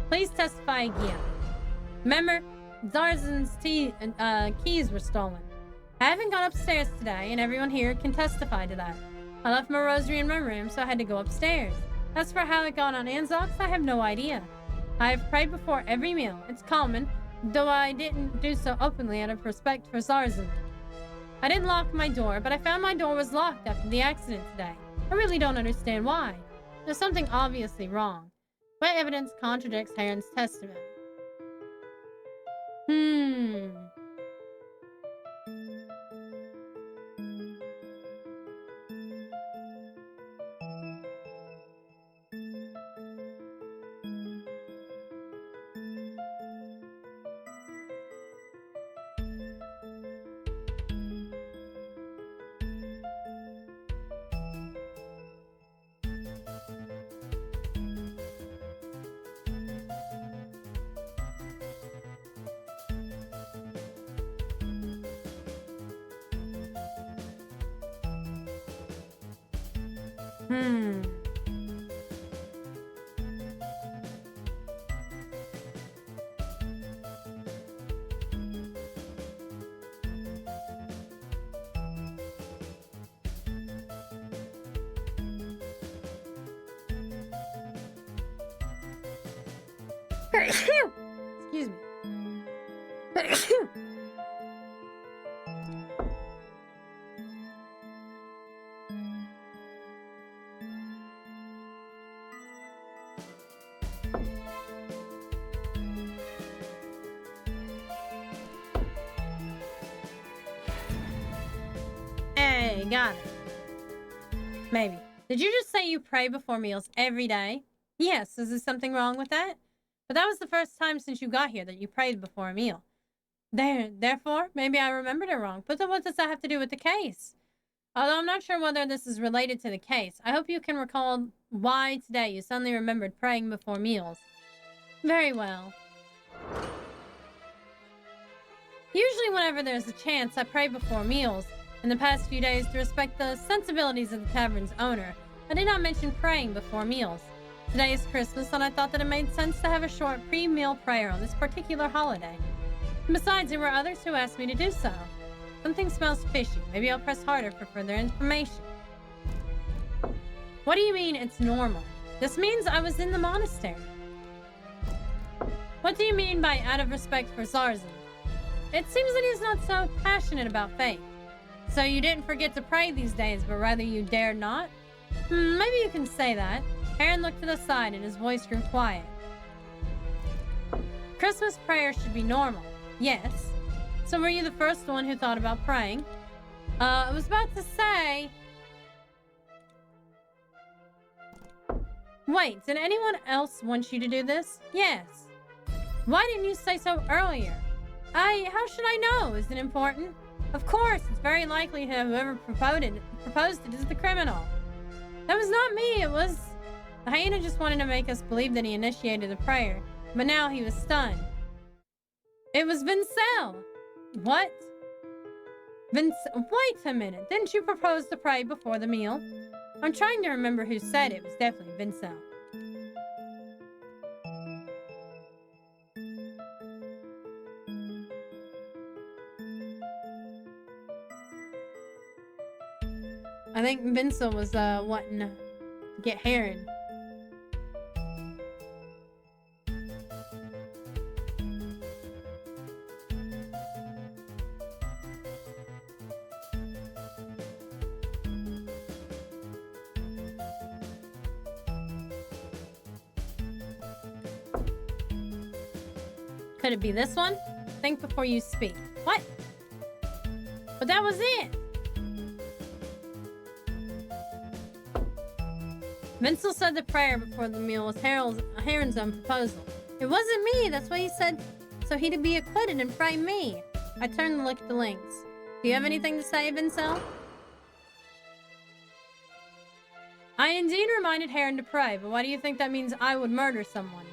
Please testify again. Remember, Zarzan's keys were stolen. I haven't gone upstairs today, and everyone here can testify to that. I left my Rosary in my room, so I had to go upstairs. As for how it got on Anzox, I have no idea. I have prayed before every meal. It's common, though I didn't do so openly out of respect for Zarzan. I didn't lock my door, but I found my door was locked after the accident today. I really don't understand why. There's something obviously wrong. What evidence contradicts Heron's testimony? Excuse me. Hey, got it. Maybe. Did you just say you pray before meals every day? Yes, is there something wrong with that? But that was the first time since you got here that you prayed before a meal. Therefore, maybe I remembered it wrong. But then what does that have to do with the case? Although I'm not sure whether this is related to the case, I hope you can recall why today you suddenly remembered praying before meals. Very well. Usually whenever there's a chance, I pray before meals. In the past few days, to respect the sensibilities of the tavern's owner, I did not mention praying before meals. Today is Christmas, and I thought that it made sense to have a short pre-meal prayer on this particular holiday. And besides, there were others who asked me to do so. Something smells fishy. Maybe I'll press harder for further information. What do you mean it's normal? This means I was in the monastery. What do you mean by out of respect for Zarzan? It seems that he's not so passionate about faith. So you didn't forget to pray these days, but rather you dared not? Maybe you can say that. Aaron looked to the side and his voice grew quiet. Christmas prayer should be normal. Yes. So were you the first one who thought about praying? I was about to say... Wait, did anyone else want you to do this? Yes. Why didn't you say so earlier? How should I know? Is it important? Of course, it's very likely that whoever proposed it is the criminal. That was not me, it was The hyena just wanted to make us believe that he initiated the prayer, but now he was stunned. It was Vincel! What? Wait a minute. Didn't you propose to pray before the meal? I'm trying to remember who said it. It was definitely Vincel. I think Vincel was wanting to get Heron. Could it be this one? Think before you speak. What? But that was it. Vincel said the prayer before the meal was Heron's own proposal. It wasn't me, that's what he said, so he'd be acquitted and frame me. I turned to look at the links. Do you have anything to say, Vincel? I indeed reminded Heron to pray, but why do you think that means I would murder someone?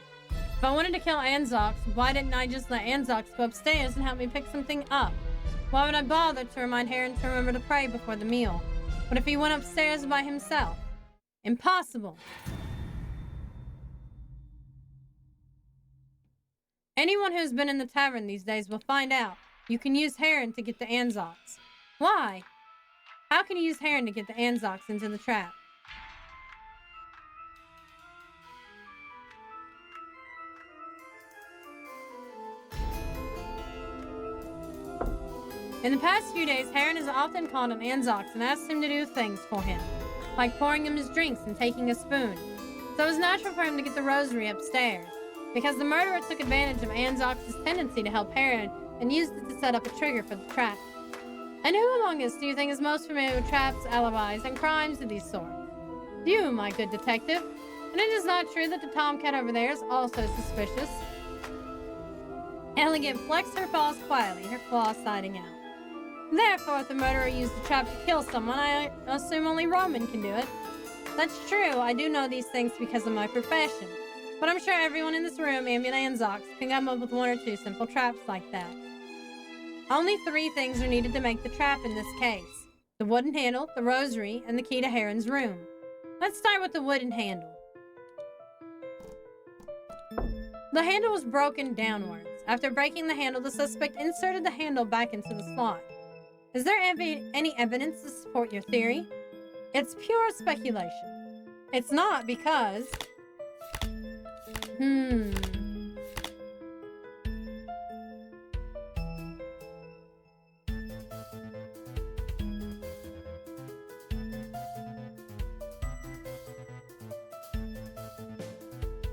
If I wanted to kill Anzox, why didn't I just let Anzox go upstairs and help me pick something up? Why would I bother to remind Heron to remember to pray before the meal? What if he went upstairs by himself? Impossible. Anyone who's been in the tavern these days will find out. You can use Heron to get the Anzox. Why? How can you use Heron to get the Anzox into the trap? In the past few days, Heron has often called on Anzox and asked him to do things for him, like pouring him his drinks and taking a spoon. So it was natural for him to get the rosary upstairs, because the murderer took advantage of Anzox's tendency to help Heron and used it to set up a trigger for the trap. And who among us do you think is most familiar with traps, alibis, and crimes of these sorts? You, my good detective. And it is not true that the tomcat over there is also suspicious. Elegant flexed her paws quietly, her claws sliding out. Therefore, if the murderer used the trap to kill someone, I assume only Roman can do it. That's true, I do know these things because of my profession. But I'm sure everyone in this room, and Anzox, can come up with one or two simple traps like that. Only 3 things are needed to make the trap in this case. The wooden handle, the rosary, and the key to Heron's room. Let's start with the wooden handle. The handle was broken downwards. After breaking the handle, the suspect inserted the handle back into the slot. Is there any evidence to support your theory? It's pure speculation. It's not because...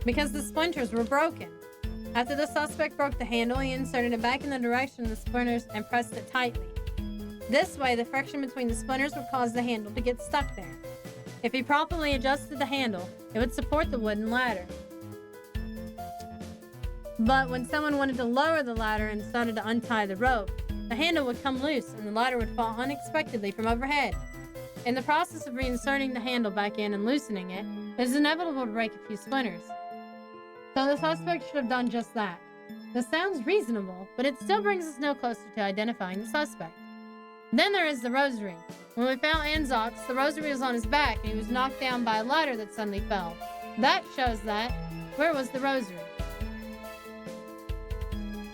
Because the splinters were broken. After the suspect broke the handle, he inserted it back in the direction of the splinters and pressed it tightly. This way, the friction between the splinters would cause the handle to get stuck there. If he properly adjusted the handle, it would support the wooden ladder. But when someone wanted to lower the ladder and started to untie the rope, the handle would come loose and the ladder would fall unexpectedly from overhead. In the process of reinserting the handle back in and loosening it, it is inevitable to break a few splinters. So the suspect should have done just that. This sounds reasonable, but it still brings us no closer to identifying the suspect. Then there is the rosary. When we found Anzox, the rosary was on his back and he was knocked down by a ladder that suddenly fell. That shows that. Where was the rosary?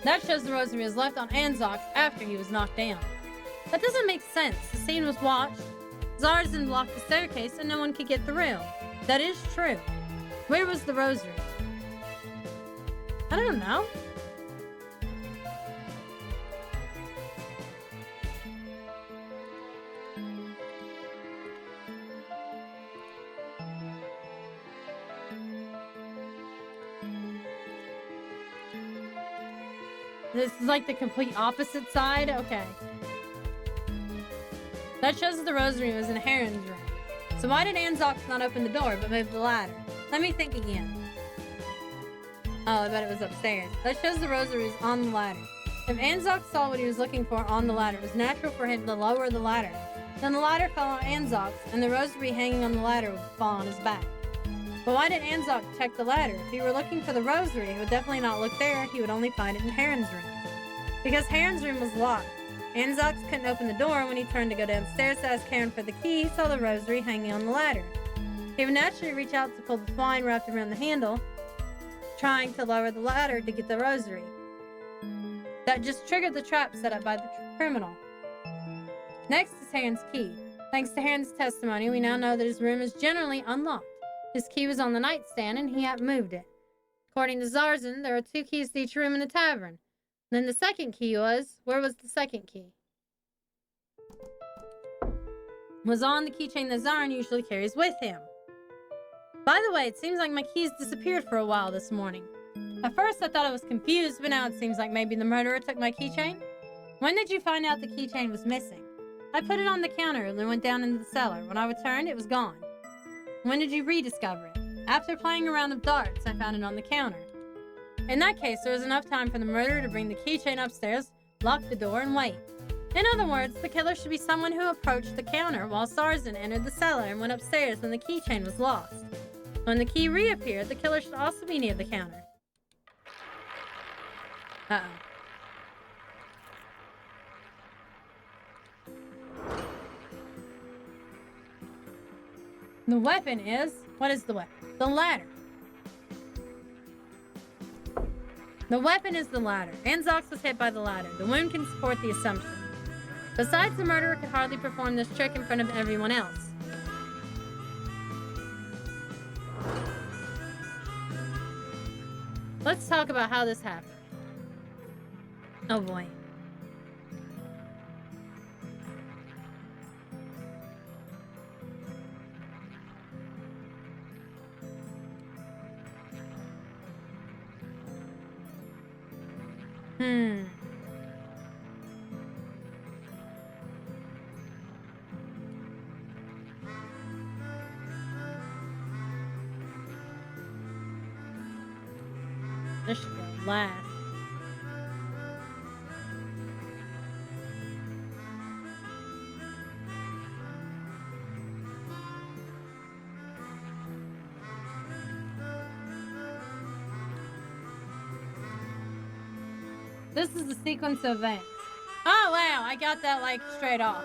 That shows the rosary was left on Anzox after he was knocked down. That doesn't make sense. The scene was watched. Zars didn't block the staircase and no one could get through. That is true. Where was the rosary? I don't know. This is like the complete opposite side? Okay. That shows that the rosary was in Heron's room. So why did Anzox not open the door but move the ladder? Let me think again. Oh, I bet it was upstairs. That shows the rosary was on the ladder. If Anzox saw what he was looking for on the ladder, it was natural for him to lower the ladder. Then the ladder fell on Anzox, and the rosary hanging on the ladder would fall on his back. But why did Anzok check the ladder? If he were looking for the rosary, he would definitely not look there. He would only find it in Heron's room. Because Heron's room was locked. Anzok couldn't open the door. When he turned to go downstairs to ask Heron for the key, he saw the rosary hanging on the ladder. He would naturally reach out to pull the twine wrapped around the handle, trying to lower the ladder to get the rosary. That just triggered the trap set up by the criminal. Next is Heron's key. Thanks to Heron's testimony, we now know that his room is generally unlocked. His key was on the nightstand and he hadn't moved it. According to Zarzan, there are 2 keys to each room in the tavern. Then the second key was... Where was the second key? Was on the keychain that Zarzan usually carries with him. By the way, it seems like my keys disappeared for a while this morning. At first I thought I was confused, but now it seems like maybe the murderer took my keychain. When did you find out the keychain was missing? I put it on the counter and then went down into the cellar. When I returned, it was gone. When did you rediscover it? After playing a round of darts, I found it on the counter. In that case, there was enough time for the murderer to bring the keychain upstairs, lock the door, and wait. In other words, the killer should be someone who approached the counter while Zarzan entered the cellar and went upstairs when the keychain was lost. When the key reappeared, the killer should also be near the counter. Uh-oh. The weapon is... What is the weapon? The ladder. The weapon is the ladder. Anzox was hit by the ladder. The wound can support the assumption. Besides, the murderer could hardly perform this trick in front of everyone else. Let's talk about how this happened. Oh boy. This should go last. This is the sequence of events. Oh wow, I got that like straight off.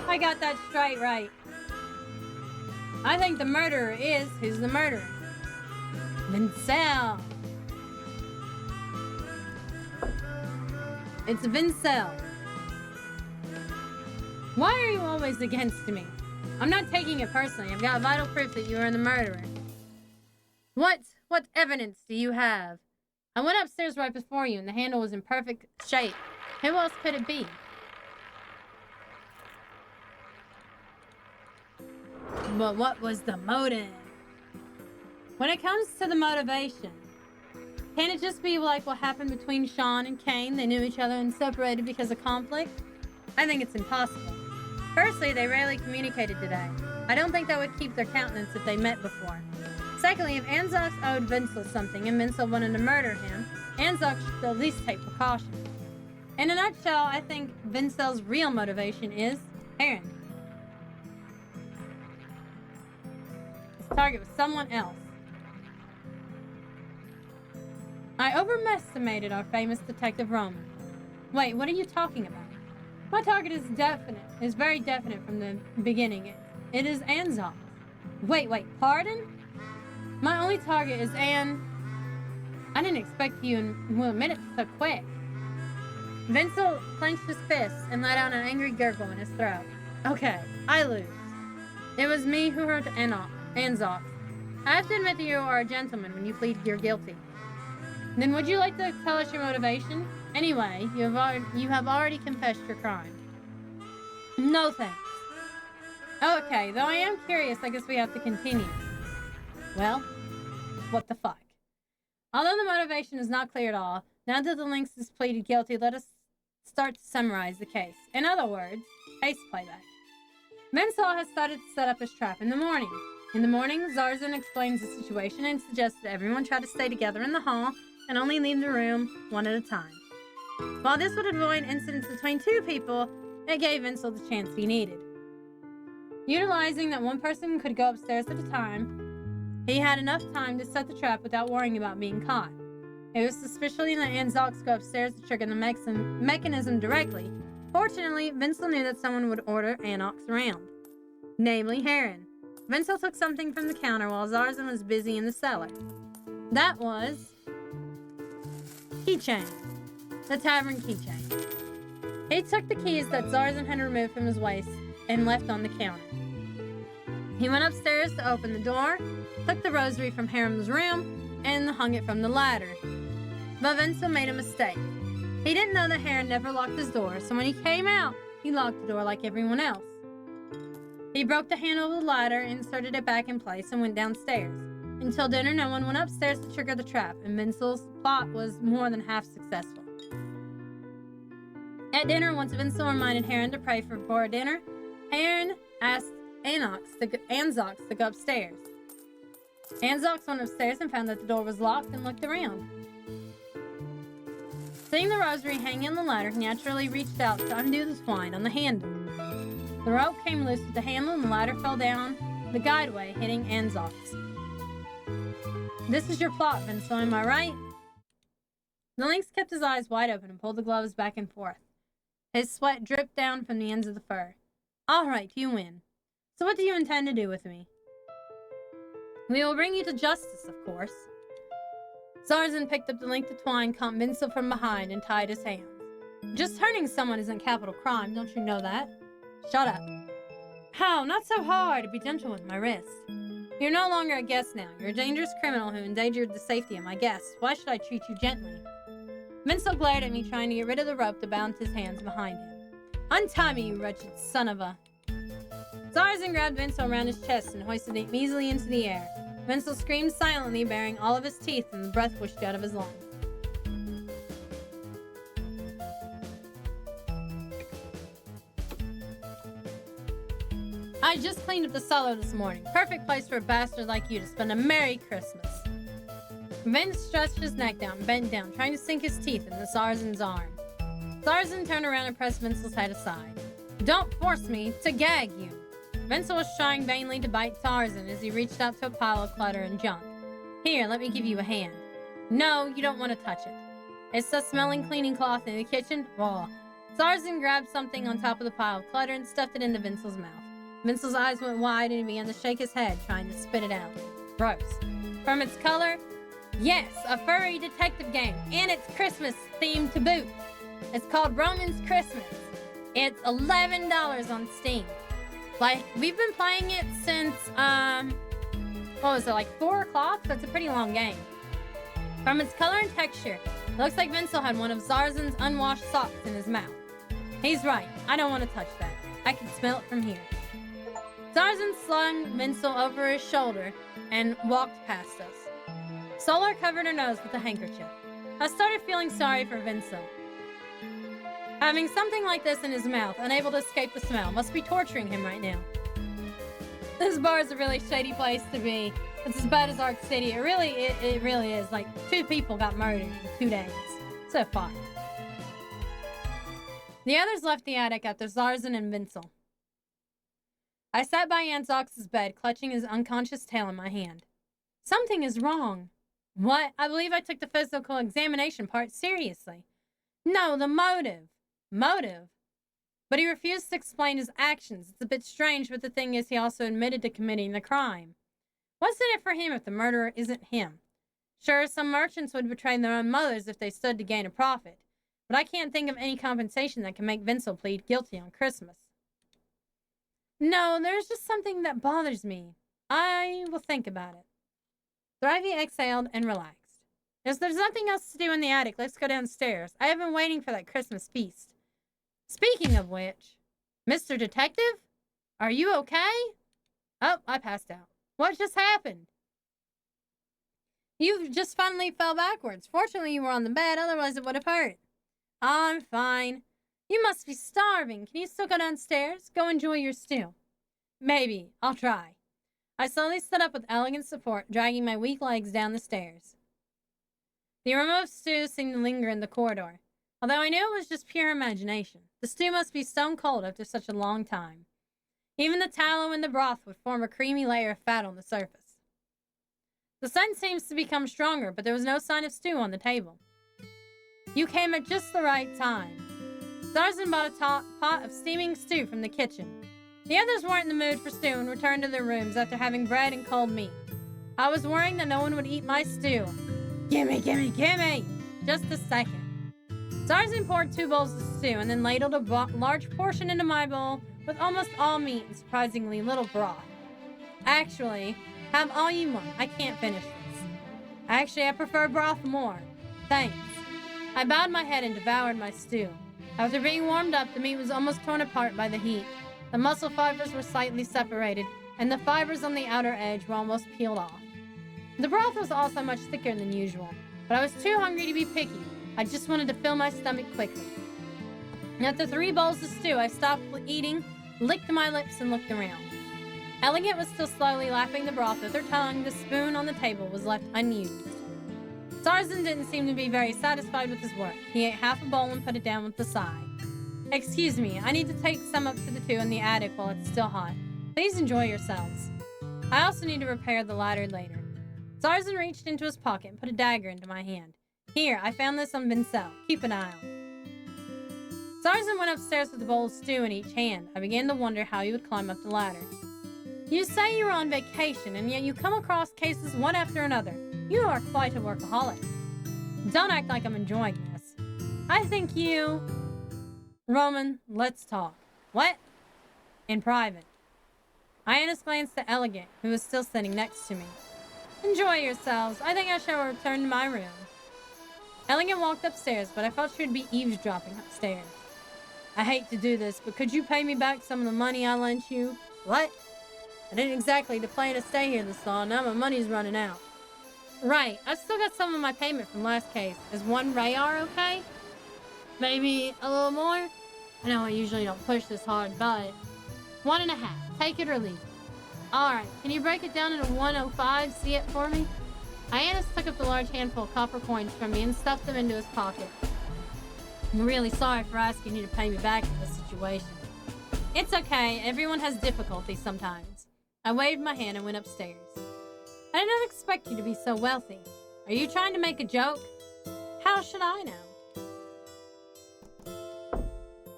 I got that straight right. I think the murderer is... Who's the murderer? Vincel. It's Vincel. Why are you always against me? I'm not taking it personally. I've got vital proof that you are the murderer. What evidence do you have? I went upstairs right before you and the handle was in perfect shape. Who else could it be? But what was the motive? When it comes to the motivation, can it just be like what happened between Sean and Kane? They knew each other and separated because of conflict? I think it's impossible. Firstly, they rarely communicated today. I don't think that would keep their countenance if they met before. Secondly, if Anzox owed Vincel something and Vincel wanted to murder him, Anzox should at least take precautions. In a nutshell, I think Vincel's real motivation is Aaron. His target was someone else. I overestimated our famous Detective Roman. Wait, what are you talking about? My target is very definite from the beginning. It is Anzox. Wait, pardon? My only target is Anne. I didn't expect you to admit it so quick. Vincel clenched his fists and let out an angry gurgle in his throat. Okay, I lose. It was me who hurt Anzox. I have to admit that you are a gentleman when you plead you're guilty. Then would you like to tell us your motivation? Anyway, you have already confessed your crime. No thanks. Okay, though I am curious, I guess we have to continue. Well, what the fuck? Although the motivation is not clear at all, now that the Lynx has pleaded guilty, let us start to summarize the case. In other words, case playback. Vincel has started to set up his trap in the morning. In the morning, Zarzan explains the situation and suggests that everyone try to stay together in the hall and only leave the room one at a time. While this would avoid incidents between 2 people, it gave Vincel the chance he needed. Utilizing that one person could go upstairs at a time, He had enough time to set the trap without worrying about being caught. It was suspiciously that Anzox go upstairs to trigger the mechanism directly. Fortunately, Vincel knew that someone would order Anox around. Namely, Heron. Vincel took something from the counter while Zarzan was busy in the cellar. That was... keychain. The tavern keychain. He took the keys that Zarzan had removed from his waist and left on the counter. He went upstairs to open the door, took the rosary from Heron's room, and hung it from the ladder. But Vincel made a mistake. He didn't know that Heron never locked his door, so when he came out, he locked the door like everyone else. He broke the handle of the ladder, inserted it back in place, and went downstairs. Until dinner, no one went upstairs to trigger the trap, and Vincel's plot was more than half successful. At dinner, once Vincel reminded Heron to pray before dinner, Heron asked Anzox to go upstairs. Anzox went upstairs and found that the door was locked and looked around. Seeing the rosary hanging on the ladder, he naturally reached out to undo the twine on the handle. The rope came loose with the handle and the ladder fell down the guideway, hitting Anzox. This is your plot, Vincel, am I right? The lynx kept his eyes wide open and pulled the gloves back and forth. His sweat dripped down from the ends of the fur. All right, you win. So what do you intend to do with me? We will bring you to justice, of course. Zarzan picked up the length of twine, caught Vincel from behind, and tied his hands. Just hurting someone isn't capital crime, don't you know that? Shut up. How? Not so hard. Be gentle with my wrist. You're no longer a guest now. You're a dangerous criminal who endangered the safety of my guests. Why should I treat you gently? Vincel glared at me, trying to get rid of the rope that bound his hands behind him. Untie me, you wretched son of a... Zarzan grabbed Vincel around his chest and hoisted him easily into the air. Vincel screamed silently, baring all of his teeth, and the breath whooshed out of his lungs. I just cleaned up the cellar this morning. Perfect place for a bastard like you to spend a Merry Christmas. Vince stretched his neck down and bent down, trying to sink his teeth into Zarzan's arm. Zarzan turned around and pressed Vincel's head aside. Don't force me to gag you. Vincel was trying vainly to bite Zarzan as he reached out to a pile of clutter and junk. Here, let me give you a hand. No, you don't want to touch it. It's the smelling cleaning cloth in the kitchen. Ugh. Zarzan grabbed something on top of the pile of clutter and stuffed it into Vincel's mouth. Vincel's eyes went wide and he began to shake his head, trying to spit it out. Gross. From its color, yes, a furry detective game, and it's Christmas themed to boot. It's called Roman's Christmas. It's $11 on Steam. Like, we've been playing it since, what was it, like 4 o'clock? That's a pretty long game. From its color and texture, it looks like Vincel had one of Zarzan's unwashed socks in his mouth. He's right, I don't want to touch that. I can smell it from here. Zarzan slung Vincel over his shoulder and walked past us. Solar covered her nose with a handkerchief. I started feeling sorry for Vincel. Having something like this in his mouth, unable to escape the smell, must be torturing him right now. This bar is a really shady place to be. It's as bad as Arc City. It really is. Like, 2 people got murdered in 2 days. So far. The others left the attic after Zarzan and Vincel. I sat by Anzox's bed, clutching his unconscious tail in my hand. Something is wrong. What? I believe I took the physical examination part seriously. No, the motive. Motive? But he refused to explain his actions. It's a bit strange, but the thing is he also admitted to committing the crime. What's in it for him if the murderer isn't him? Sure, some merchants would betray their own mothers if they stood to gain a profit, but I can't think of any compensation that can make Vincel plead guilty on Christmas. No, there's just something that bothers me. I will think about it. Thrivey exhaled and relaxed. If there's nothing else to do in the attic, let's go downstairs. I have been waiting for that Christmas feast. Speaking of which, Mr. Detective? Are you okay? Oh, I passed out. What just happened? You just finally fell backwards. Fortunately, you were on the bed, otherwise it would have hurt. I'm fine. You must be starving. Can you still go downstairs? Go enjoy your stew. Maybe. I'll try. I slowly stood up with elegant support, dragging my weak legs down the stairs. The aroma of stew seemed to linger in the corridor, although I knew it was just pure imagination. The stew must be stone cold after such a long time. Even the tallow in the broth would form a creamy layer of fat on the surface. The sun seems to become stronger, but there was no sign of stew on the table. You came at just the right time. Tarzan bought a pot of steaming stew from the kitchen. The others weren't in the mood for stew and returned to their rooms after having bread and cold meat. I was worrying that no one would eat my stew. Gimme, gimme, gimme! Just a second. Tarzan poured 2 bowls of stew and then ladled a large portion into my bowl with almost all meat and surprisingly little broth. Actually, have all you want. I can't finish this. Actually, I prefer broth more. Thanks. I bowed my head and devoured my stew. After being warmed up, the meat was almost torn apart by the heat. The muscle fibers were slightly separated, and the fibers on the outer edge were almost peeled off. The broth was also much thicker than usual, but I was too hungry to be picky. I just wanted to fill my stomach quickly. After 3 bowls of stew, I stopped eating, licked my lips, and looked around. Elegant was still slowly lapping the broth with her tongue. The spoon on the table was left unused. Tarzan didn't seem to be very satisfied with his work. He ate half a bowl and put it down with a sigh. Excuse me, I need to take some up to the 2 in the attic while it's still hot. Please enjoy yourselves. I also need to repair the ladder later. Tarzan reached into his pocket and put a dagger into my hand. Here, I found this on Vincel. Keep an eye on. Tarzan went upstairs with a bowl of stew in each hand. I began to wonder how he would climb up the ladder. You say you were on vacation, and yet you come across cases one after another. You are quite a workaholic. Don't act like I'm enjoying this. I think you... Roman, let's talk. What? In private. Ionis glanced at Elegant, who was still sitting next to me. Enjoy yourselves. I think I shall return to my room. Elegant walked upstairs, but I felt she would be eavesdropping upstairs. I hate to do this, but could you pay me back some of the money I lent you? What? I didn't exactly plan to stay here this long. Now my money's running out. Right. I've still got some of my payment from last case. Is 1 Rayar okay? Maybe a little more? I know I usually don't push this hard, but 1.5. Take it or leave it. Alright, can you break it down into 105? See it for me? Ionis took up the large handful of copper coins from me and stuffed them into his pocket. I'm really sorry for asking you to pay me back in this situation. It's okay. Everyone has difficulties sometimes. I waved my hand and went upstairs. I did not expect you to be so wealthy. Are you trying to make a joke? How should I know?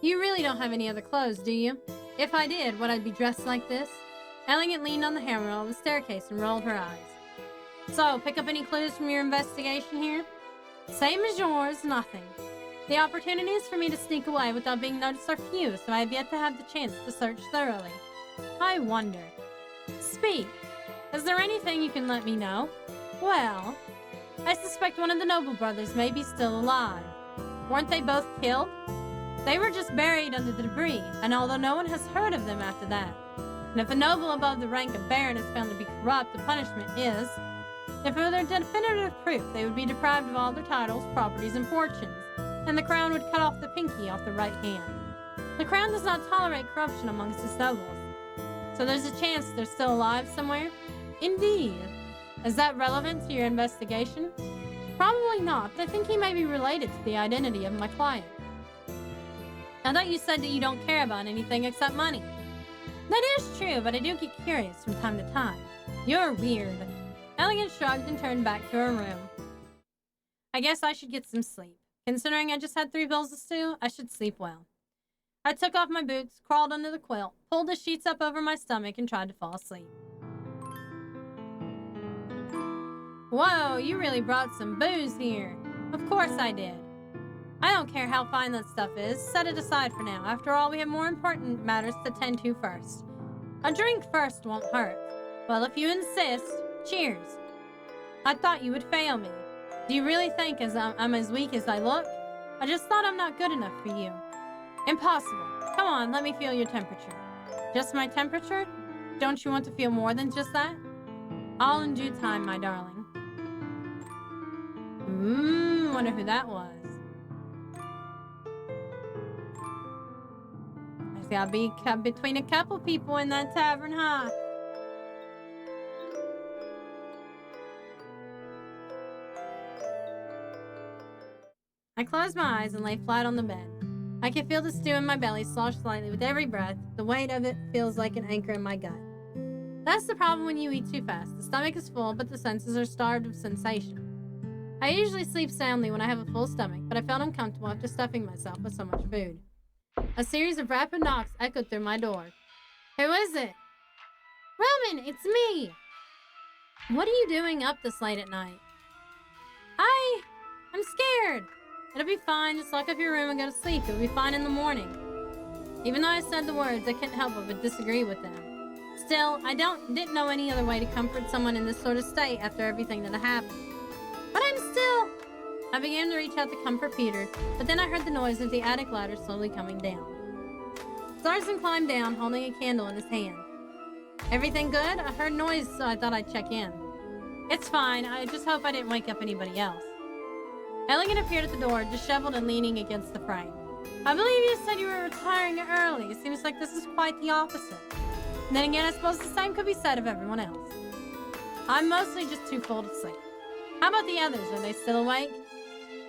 You really don't have any other clothes, do you? If I did, would I be dressed like this? Elegant leaned on the handrail of the staircase and rolled her eyes. So, pick up any clues from your investigation here? Same as yours, nothing. The opportunities for me to sneak away without being noticed are few, so I have yet to have the chance to search thoroughly. I wonder. Speak. Is there anything you can let me know? Well, I suspect one of the Noble brothers may be still alive. Weren't they both killed? They were just buried under the debris, and although no one has heard of them after that. And if a noble above the rank of Baron is found to be corrupt, the punishment is... If it were definitive proof, they would be deprived of all their titles, properties, and fortunes, and the crown would cut off the pinky off the right hand. The crown does not tolerate corruption amongst its nobles. So there's a chance they're still alive somewhere? Indeed. Is that relevant to your investigation? Probably not, but I think he may be related to the identity of my client. I thought you said that you don't care about anything except money. That is true, but I do get curious from time to time. You're weird. Elegant shrugged and turned back to her room. I guess I should get some sleep. Considering I just had 3 bowls of stew, I should sleep well. I took off my boots, crawled under the quilt, pulled the sheets up over my stomach, and tried to fall asleep. Whoa, you really brought some booze here. Of course I did. I don't care how fine that stuff is. Set it aside for now. After all, we have more important matters to tend to first. A drink first won't hurt. Well, if you insist, cheers. I thought you would fail me. Do you really think I'm as weak as I look? I just thought I'm not good enough for you. Impossible. Come on, let me feel your temperature. Just my temperature? Don't you want to feel more than just that? All in due time, my darling. Wonder who that was. There's gotta be between a couple people in that tavern, huh? I closed my eyes and lay flat on the bed. I can feel the stew in my belly slosh slightly with every breath. The weight of it feels like an anchor in my gut. That's the problem when you eat too fast. The stomach is full, but the senses are starved of sensation. I usually sleep soundly when I have a full stomach, but I felt uncomfortable after stuffing myself with so much food. A series of rapid knocks echoed through my door. Who is it? Roman, it's me! What are you doing up this late at night? I'm scared. It'll be fine. Just lock up your room and go to sleep. It'll be fine in the morning. Even though I said the words, I couldn't help but disagree with them. Still, I didn't know any other way to comfort someone in this sort of state after everything that had happened. But I began to reach out to comfort Peter, but then I heard the noise of the attic ladder slowly coming down. Starzan climbed down, holding a candle in his hand. Everything good? I heard noise, so I thought I'd check in. It's fine. I just hope I didn't wake up anybody else. Elegant appeared at the door, disheveled and leaning against the frame. I believe you said you were retiring early. It seems like this is quite the opposite. And then again, I suppose the same could be said of everyone else. I'm mostly just too full to sleep. How about the others? Are they still awake?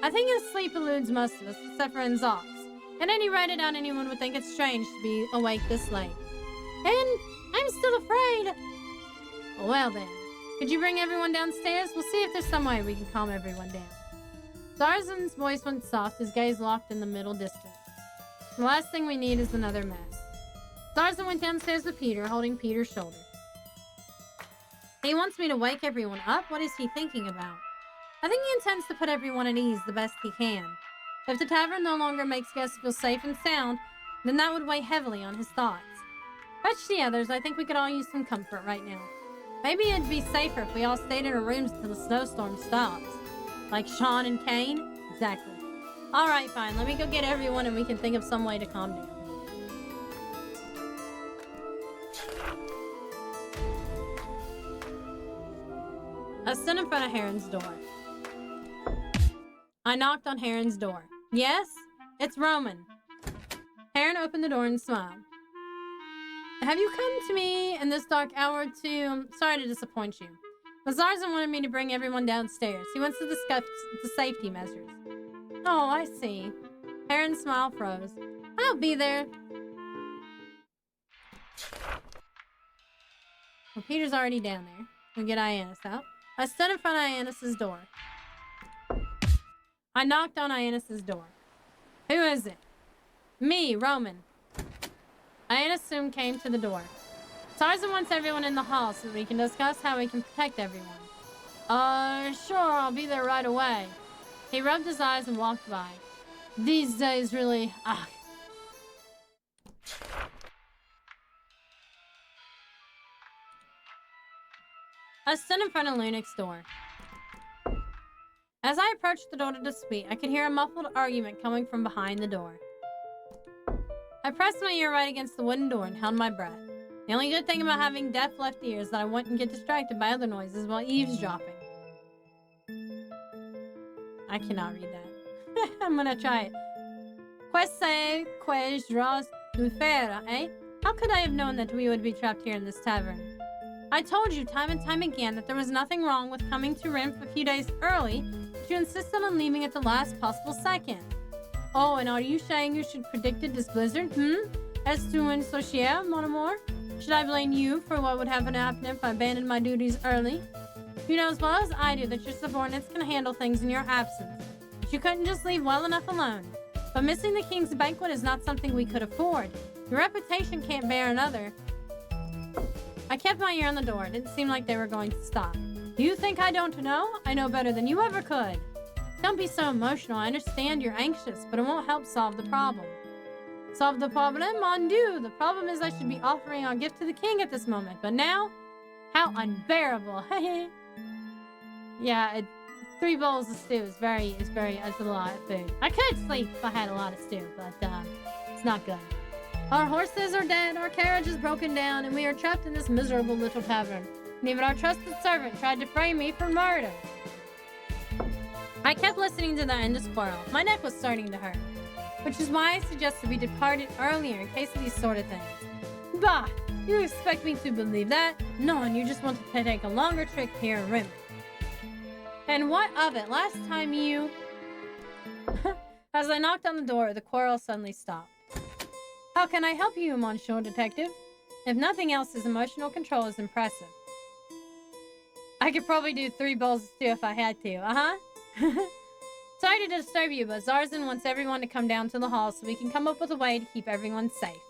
I think his sleep eludes most of us, except for Zox. At any rate, I doubt anyone would think it's strange to be awake this late. And I'm still afraid. Well then, could you bring everyone downstairs? We'll see if there's some way we can calm everyone down. Starzan's voice went soft, his gaze locked in the middle distance. The last thing we need is another mess. Starzan went downstairs with Peter, holding Peter's shoulder. He wants me to wake everyone up? What is he thinking about? I think he intends to put everyone at ease the best he can. If the tavern no longer makes guests feel safe and sound, then that would weigh heavily on his thoughts. Fetch the others. I think we could all use some comfort right now. Maybe it'd be safer if we all stayed in our rooms until the snowstorm stops. Like Sean and Kane? Exactly. Alright, fine. Let me go get everyone and we can think of some way to calm down. I stood in front of Heron's door. I knocked on Heron's door. Yes? It's Roman. Heron opened the door and smiled. Have you come to me in this dark hour to... I'm sorry to disappoint you. Zarzan wanted me to bring everyone downstairs. He wants to discuss the safety measures. Oh, I see. Heron's smile froze. I'll be there. Well, Peter's already down there. We'll get Ionis out. I stood in front of Ionis's door. I knocked on Ionis's door. Who is it? Me, Roman. Ionis soon came to the door. Zarzan wants everyone in the hall so that we can discuss how we can protect everyone. Sure, I'll be there right away. He rubbed his eyes and walked by. These days really... I stood in front of Lunix's door. As I approached the door to the suite, I could hear a muffled argument coming from behind the door. I pressed my ear right against the wooden door and held my breath. The only good thing about having deaf left ears is that I wouldn't get distracted by other noises while eavesdropping. I cannot read that. I'm gonna try it. Quesse que dras tu fera, eh? How could I have known that we would be trapped here in this tavern? I told you time and time again that there was nothing wrong with coming to Rinf a few days early, but you insisted on leaving at the last possible second. Oh, and are you saying you should predicted this blizzard, Est tu un sorcier, mon amour? Should I blame you for what would happen if I abandoned my duties early? You know as well as I do that your subordinates can handle things in your absence. But you couldn't just leave well enough alone. But missing the king's banquet is not something we could afford. Your reputation can't bear another. I kept my ear on the door. It didn't seem like they were going to stop. Do you think I don't know? I know better than you ever could. Don't be so emotional. I understand you're anxious, but it won't help solve the problem. Solve the problem? Mon Dieu! The problem is I should be offering our gift to the king at this moment, but now? How unbearable! Hey. Yeah, 3 bowls of stew is it's a lot of food. I could sleep if I had a lot of stew, but it's not good. Our horses are dead, our carriage is broken down, and we are trapped in this miserable little tavern. And even our trusted servant tried to frame me for murder. I kept listening to the endless quarrel. My neck was starting to hurt. Which is why I suggested we departed earlier in case of these sort of things. Bah! You expect me to believe that? No, and you just want to take a longer trip here in Rim. And what of it? Last time you... As I knocked on the door, the quarrel suddenly stopped. How can I help you, Monsieur Detective? If nothing else, his emotional control is impressive. I could probably do 3 bowls of stew if I had to. Sorry to disturb you, but Zarzan wants everyone to come down to the hall so we can come up with a way to keep everyone safe.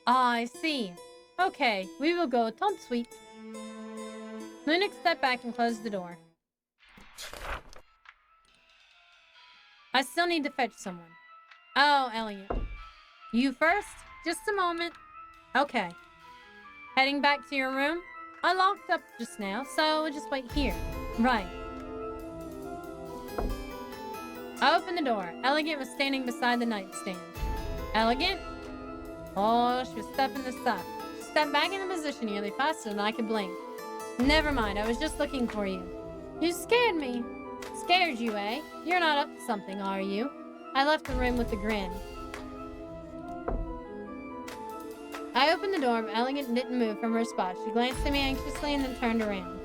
Ah, I see. Okay, we will go. Tant sweet. Munich stepped back and closed the door. I still need to fetch someone. Oh, Elliot. You first? Just a moment. Okay. Heading back to your room? I locked up just now, so we'll just wait here. Right. I opened the door. Elegant was standing beside the nightstand. Elegant? Oh, she was stepping this stuff. She stepped back into position nearly faster than I could blink. Never mind, I was just looking for you. You scared me. Scared you, eh? You're not up to something, are you? I left the room with a grin. I opened the door, but Elegant didn't move from her spot. She glanced at me anxiously and then turned around.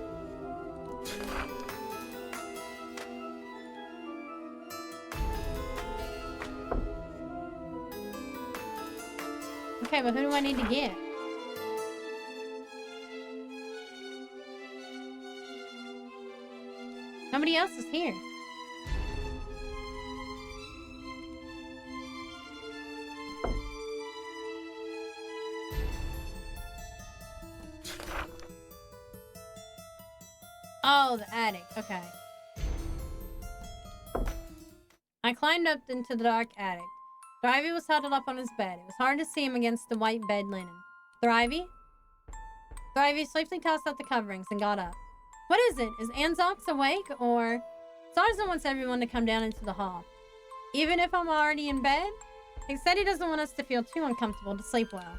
Okay, but who do I need to get? Nobody else is here. Oh, the attic. Okay. I climbed up into the dark attic. Thrivey was huddled up on his bed. It was hard to see him against the white bed linen. Thrivey? Thrivey swiftly tossed out the coverings and got up. What is it? Is Anzox awake, or... Zarzan wants everyone to come down into the hall. Even if I'm already in bed? He said he doesn't want us to feel too uncomfortable to sleep well.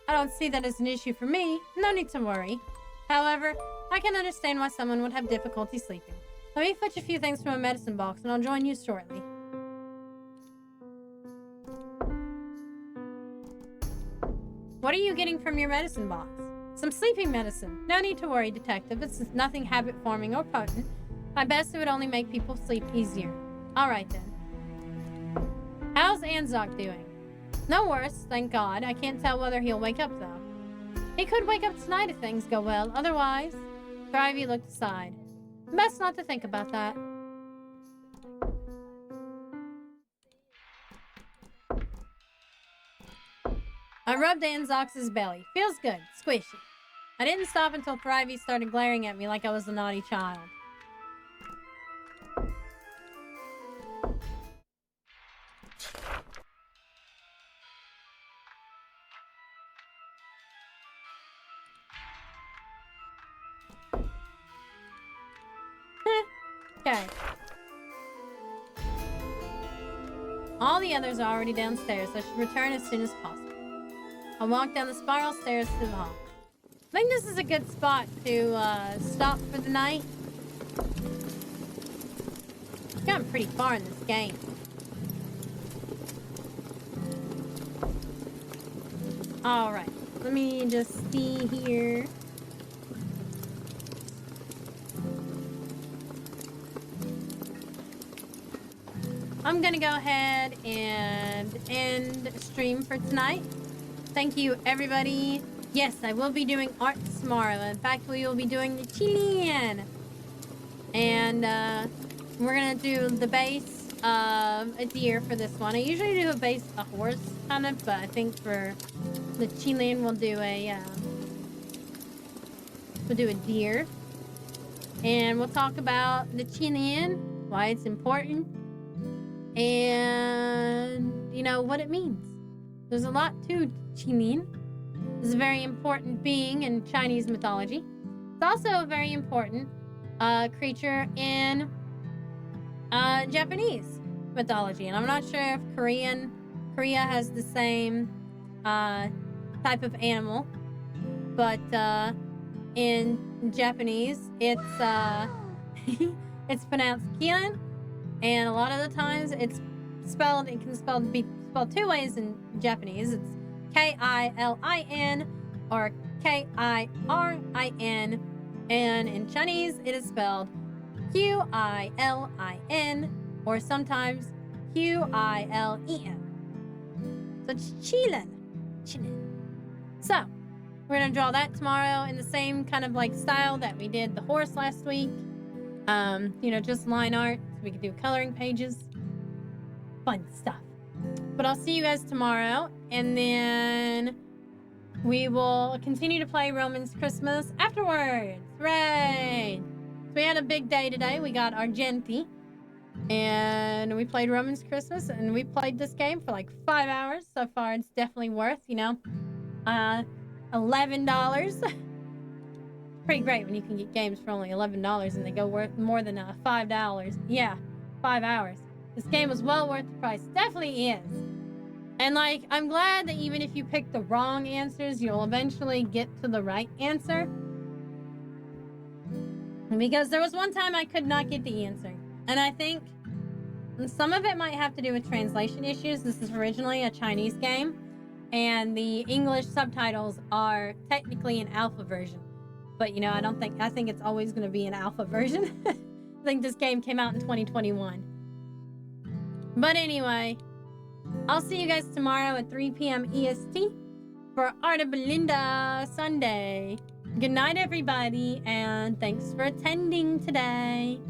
I don't see that as an issue for me. No need to worry. However, I can understand why someone would have difficulty sleeping. Let me fetch a few things from a medicine box and I'll join you shortly. What are you getting from your medicine box? Some sleeping medicine. No need to worry, Detective. It's nothing habit-forming or potent. At best, it would only make people sleep easier. Alright then. How's Anzoc doing? No worse, thank God. I can't tell whether he'll wake up, though. He could wake up tonight if things go well. Otherwise... Thrivey looked aside. Best not to think about that. I rubbed Anzox's belly. Feels good. Squishy. I didn't stop until Thrivey started glaring at me like I was a naughty child. Okay. All the others are already downstairs. I should return as soon as possible. I'll walk down the spiral stairs to the hall. I think this is a good spot to stop for the night. I've gotten pretty far in this game. Alright, let me just see here. I'm gonna go ahead and end stream for tonight. Thank you, everybody. Yes, I will be doing art tomorrow. In fact, we will be doing the Chilean. And we're gonna do the base of a deer for this one. I usually do a base a horse, kind of, but I think for the Chilean we'll do a deer. And we'll talk about the Chilean, why it's important, and you know what it means. There's a lot to Chilean. It's a very important being in Chinese mythology. It's also a very important creature in Japanese mythology. And I'm not sure if Korea has the same type of animal. But in Japanese, it's it's pronounced Kilin. And a lot of the times it can be spelled two ways in Japanese. It's K-I-L-I-N or K-I-R-I-N. And in Chinese, it is spelled Q-I-L-I-N or sometimes Q-I-L-E-N. So it's Chilean. So, We're gonna draw that tomorrow in the same kind of like style that we did the horse last week. You know, just line art. So we can do coloring pages. Fun stuff. But I'll see you guys tomorrow, and then we will continue to play Roman's Christmas afterwards. Hooray! So we had a big day today. We got Argenti, and we played Roman's Christmas, and we played this game for like 5 hours. So far, it's definitely worth, you know, $11. Pretty great when you can get games for only $11 and they go worth more than $5. Yeah, 5 hours. This game was well worth the price. Definitely is. And like, I'm glad that even if you pick the wrong answers, you'll eventually get to the right answer. Because there was one time I could not get the answer. And I think some of it might have to do with translation issues. This is originally a Chinese game, and the English subtitles are technically an alpha version. But you know, I think it's always going to be an alpha version. I think this game came out in 2021. But anyway, I'll see you guys tomorrow at 3 p.m. EST for Art of Belinda Sunday. Good night, everybody, and thanks for attending today.